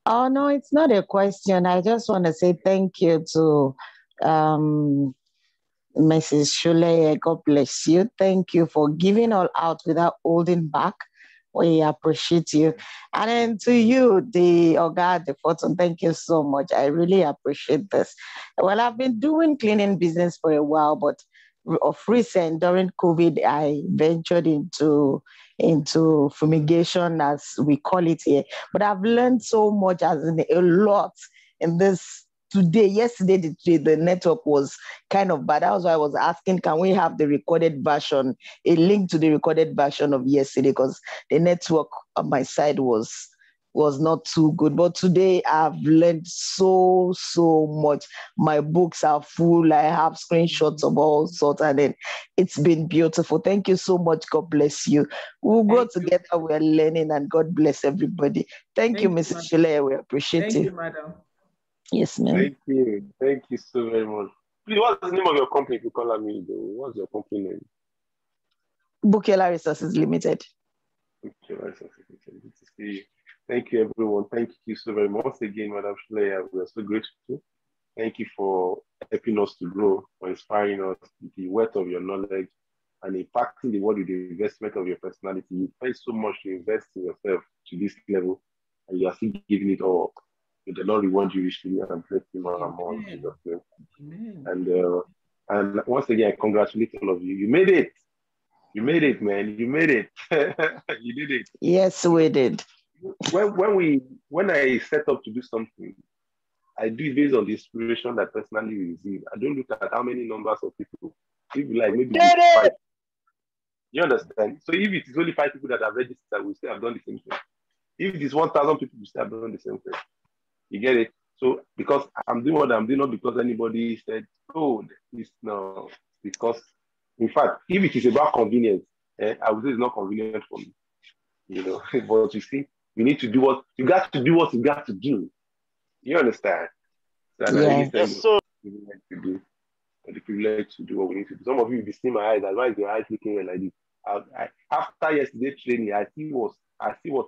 Oh, no, it's not a question. I just want to say thank you to Mrs. Soleye. God bless you. Thank you for giving all out without holding back. We appreciate you. And then to you, the Oga, the Fortune, thank you so much. I really appreciate this. Well, I've been doing cleaning business for a while, but of recent, during COVID, I ventured into fumigation, as we call it here. But I've learned so much, as in a lot in this. Yesterday, the network was kind of bad. That was why I was asking, can we have the recorded version, a link to the recorded version of yesterday, because the network on my side was not too good. But today I've learned so much. My books are full. I have screenshots of all sorts, and then it's been beautiful. Thank you so much. God bless you. We'll go together. We're learning, and God bless everybody. Thank you, Mrs. Soleye. We appreciate Thank it. you, madam. Yes, ma'am. Thank you. Thank you so very much. Please, what's the name of your company? If you call me, what's your company name? Bukky Resources Limited. Bukky Resources Limited. Good to see you. Thank you, everyone. Thank you so very much. Once again, Madam Soleye, we are so grateful. Thank you for helping us to grow, for inspiring us with the wealth of your knowledge and impacting the world with the investment of your personality. You pay so much to invest in yourself to this level, and you are still giving it all. May the Lord reward you richly and bless you more and more. And once again, I congratulate all of you. You made it. You made it, man. You made it. You did it. Yes, we did. When I set up to do something, I do it based on the inspiration that personally we receive. I don't look at how many numbers of people. If like maybe 5. You understand? So if it is only 5 people that have registered, we say I've done the same thing. If it is 1,000 people, we say I've done the same thing. You get it? So because I'm doing what I'm doing, not because anybody said, oh, it's no. Because in fact, if it is about convenience, I would say it's not convenient for me. You know, but you see, you need to do what you got to do. What you got to do. You understand? So yeah. Yes, so the privilege to do what we need to do. Some of you will be seeing my eyes. Why is your eyes looking like this? After yesterday's training, I see was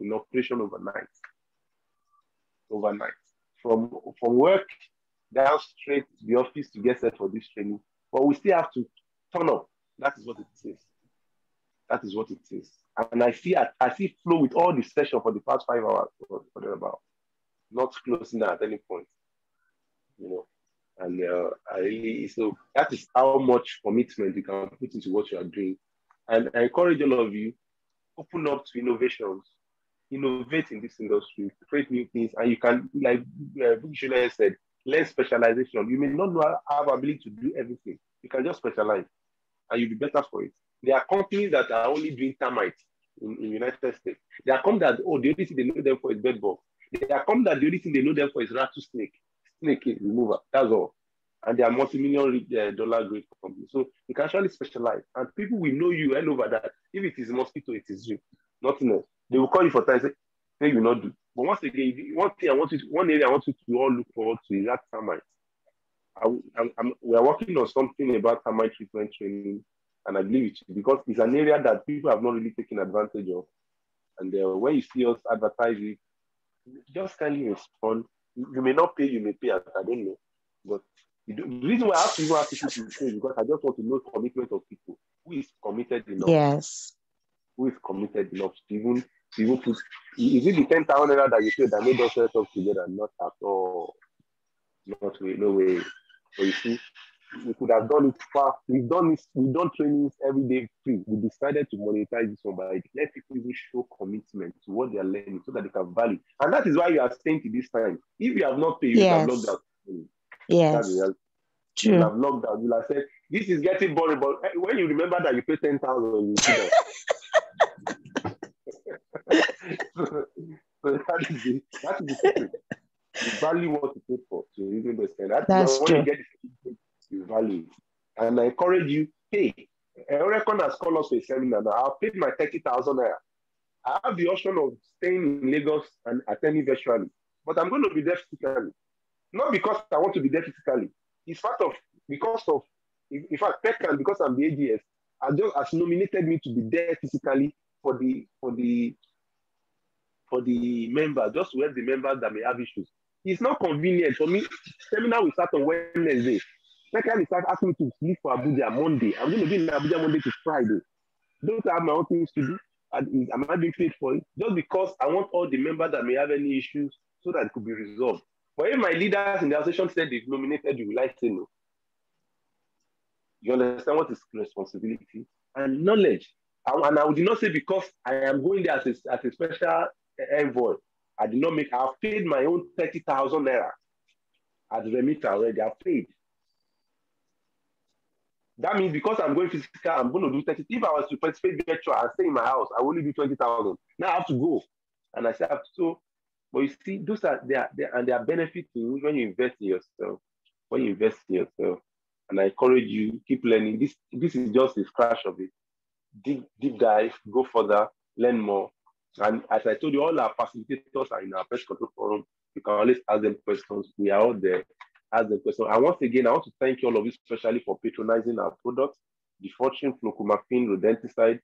in operation overnight. From work down straight to the office to get set for this training. But we still have to turn up. That is what it is. That is what it is. And I see flow with all the session for the past 5 hours or about, not closing down at any point. You know, and so that is how much commitment you can put into what you are doing. And I encourage all of you, open up to innovations, innovate in this industry, create new things, and you can, like Bukky said, learn specialization. You may not have ability to do everything. You can just specialize, and you'll be better for it. There are companies that are only doing termites in the United States. There are companies that, the only thing they know them for is bedbug. There are companies that the only thing they know them for is rattlesnake, snake remover. That's all. And they are multi-million dollar great companies. So you can actually specialize. And people will know you all over that. If it is mosquito, it is you. Nothing else. They will call you for time and say, you will not do. But once again, one area I want you to all look forward to is that termites. We are working on something about termite treatment training, and I believe it because it's an area that people have not really taken advantage of. And when you see us advertise it, just kindly respond. You may not pay, you may pay, I don't know. But the reason why I have to even ask people to pay is because I just want to know the commitment of people. Who is committed enough? Yes. Who is committed enough to even put, is it the 10,000 naira that you pay that made us set up together? Not at all. Not way, no way. So you see, we could have done it fast. We've done trainings every day free. We decided to monetize this one by let people even show commitment to what they are learning so that they can value. And that is why you are staying to this time. If you have not paid, you have logged out. Yes. True. You have logged out. You have said, this is getting boring, but when you remember that you pay 10,000, you see that. So that is the secret. You value what you pay for. So you understand. That's true. When you get it, you value it. And I encourage you, hey, Recon has called us to a seminar now. I've paid my 30,000 naira. I have the option of staying in Lagos and attending virtually. But I'm going to be there physically. Not because I want to be there physically. It's because of, in fact, PECAN, because I'm the AGS, has nominated me to be there physically for the members, just to help the members that may have issues. It's not convenient for me. Seminar will start on Wednesday. PECAN is asking me to leave for Abuja Monday. I'm going to be in Abuja Monday to Friday. Don't I have my own things to do? Am I being paid for it? Just because I want all the members that may have any issues so that it could be resolved. But if my leaders in the association said they've nominated you, will I say no? You understand what is responsibility and knowledge. And I would not say because I am going there as a special envoy, I did not make, I've paid my own 30,000 naira as remitter already. I've paid. That means because I'm going physical, I'm going to do 30. If I was to participate virtual and stay in my house, I will only do 20,000. Now I have to go. And I say, so, but you see, those are, they are benefits when you invest in yourself. When you invest in yourself. And I encourage you, keep learning. This is just a scratch of it. Deep dive, go further, learn more. And as I told you, all our facilitators are in our pest control forum. You can always ask them questions. We are out there. Ask them questions. And once again, I want to thank all of you, especially for patronizing our products. The Fortune, Flucomafin, Rodenticide.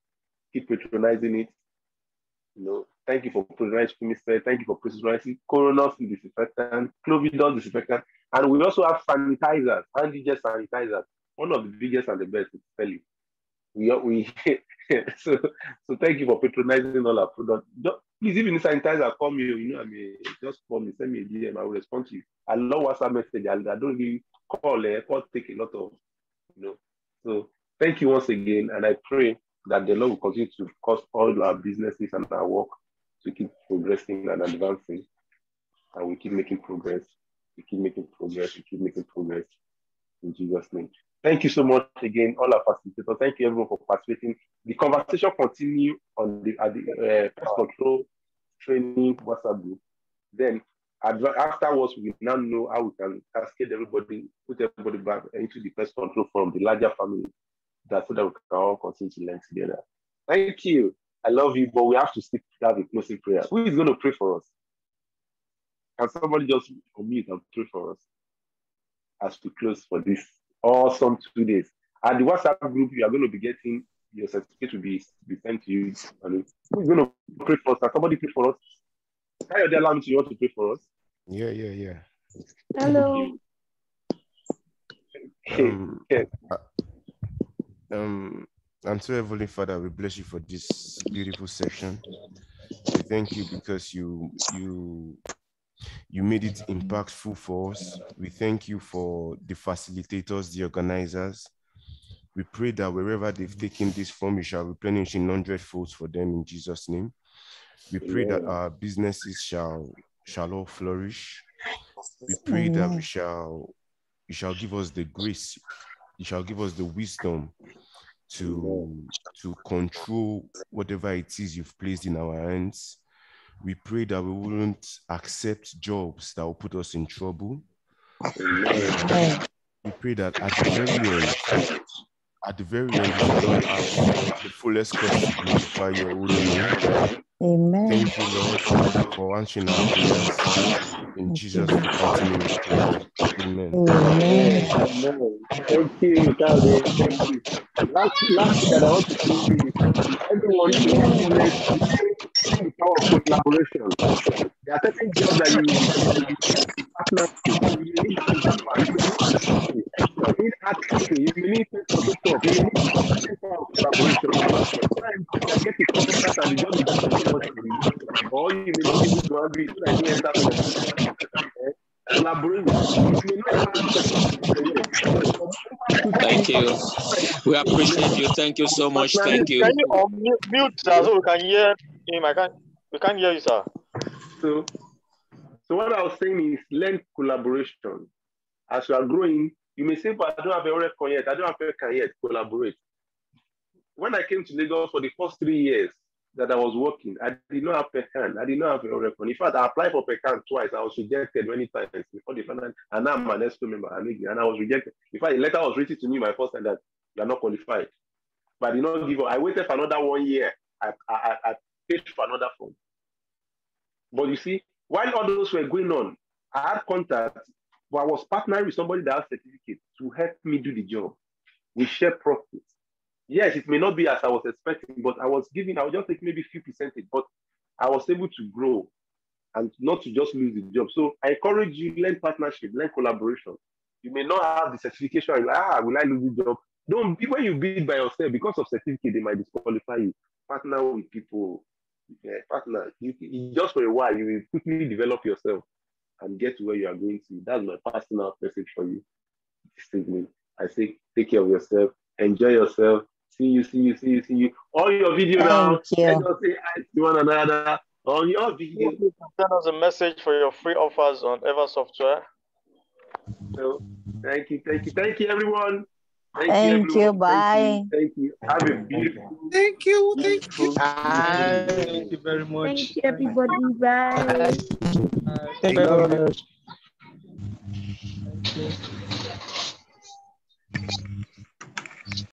Keep patronizing it. You know, thank you for patronizing Fumicide. Thank you for patronizing Coronos Disinfectant, Clovidol Disinfectant. And we also have sanitizers, antigen sanitizers. One of the biggest and the best is Feli. So thank you for patronizing all our products. Please, if you need sanitizer, call me. You know, I mean, just call me, send me a DM. I will respond to you. I love WhatsApp message. I don't really call. Call take a lot of, you know. So thank you once again, and I pray that the Lord will continue to cause all our businesses and our work to keep progressing and advancing, and we keep making progress. We keep making progress. We keep making progress in Jesus' name. Thank you so much again, all our facilitators. Thank you everyone for participating. The conversation continue on the pest control training WhatsApp group. Then afterwards, we now know how we can cascade everybody, put everybody back into the pest control from the larger family, so that we can all continue to learn together. Thank you. I love you, but we have to have a closing prayer. Who is going to pray for us? Can somebody just unmute and pray for us as we close for this awesome 2 days? And the WhatsApp group, you are going to be getting your certificate will be sent to you. And who's going to pray for us? Can somebody pray for us? Ayodeji, allow me to, you want to pray for us? Yeah. Hello. And so, Heavenly Father, we bless you for this beautiful section. We thank you because you made it impactful for us. We thank you for the facilitators, the organizers. We pray that wherever they've taken this from, you shall replenish in 100-folds for them in Jesus' name. We pray that our businesses shall all flourish. We pray that you shall give us the grace, you shall give us the wisdom to control whatever it is you've placed in our hands. We pray that we wouldn't accept jobs that will put us in trouble. We pray that at the very end, we shall all have the fullest cause to glorify your holy name. Amen. Thank you, Lord, for answering our prayers. In Jesus' mighty name, we pray. Amen. Amen. Thank you, Calvin. Thank you. Last thing that I want to say is everyone should the power of collaboration. There are certain jobs that you partner with. You need you need Photoshop. You need power of collaboration. Sometimes get a contract and the job is too much for you. Or you may not be able to agree so that you enter collaborate. Thank you. We appreciate you. Thank you so much. Thank you. Can you mute, sir, so we can hear him? We can't hear you, sir. So what I was saying is learn collaboration. As you are growing, you may say, but I don't have a record yet. I don't have a record yet. Collaborate. When I came to Lagos for the first 3 years that I was working, I did not have PECAN. I did not have a record. In fact, I applied for PECAN twice. I was rejected many times before the final. And now I'm an ESCO member, and I was rejected. In fact, a letter was written to me my first time that you are not qualified. But I did not give up. I waited for another 1 year. I paid for another form. But you see, while all those were going on, I had contacts but I was partnering with somebody that has certificate to help me do the job. We share profits. Yes, it may not be as I was expecting, but I was just taking maybe a few percentage, but I was able to grow and not to just lose the job. So I encourage you, learn partnership, learn collaboration. You may not have the certification, will I lose the job? Don't be when you bid by yourself, because of certificate, they might disqualify you. Partner with people. Yeah, partner. Just for a while, you will quickly develop yourself and get to where you are going to. That's my personal message for you this evening. I say, take care of yourself, enjoy yourself. See you. All your video now. Let us say hi to one another on your video. You can send us a message for your free offers on Ever Software. So, thank you, everyone. Thank you. Bye. Thank you. Have a beautiful. Thank you. Thank you very much. Thank you, everybody. Bye. Thank you very much. Thank you.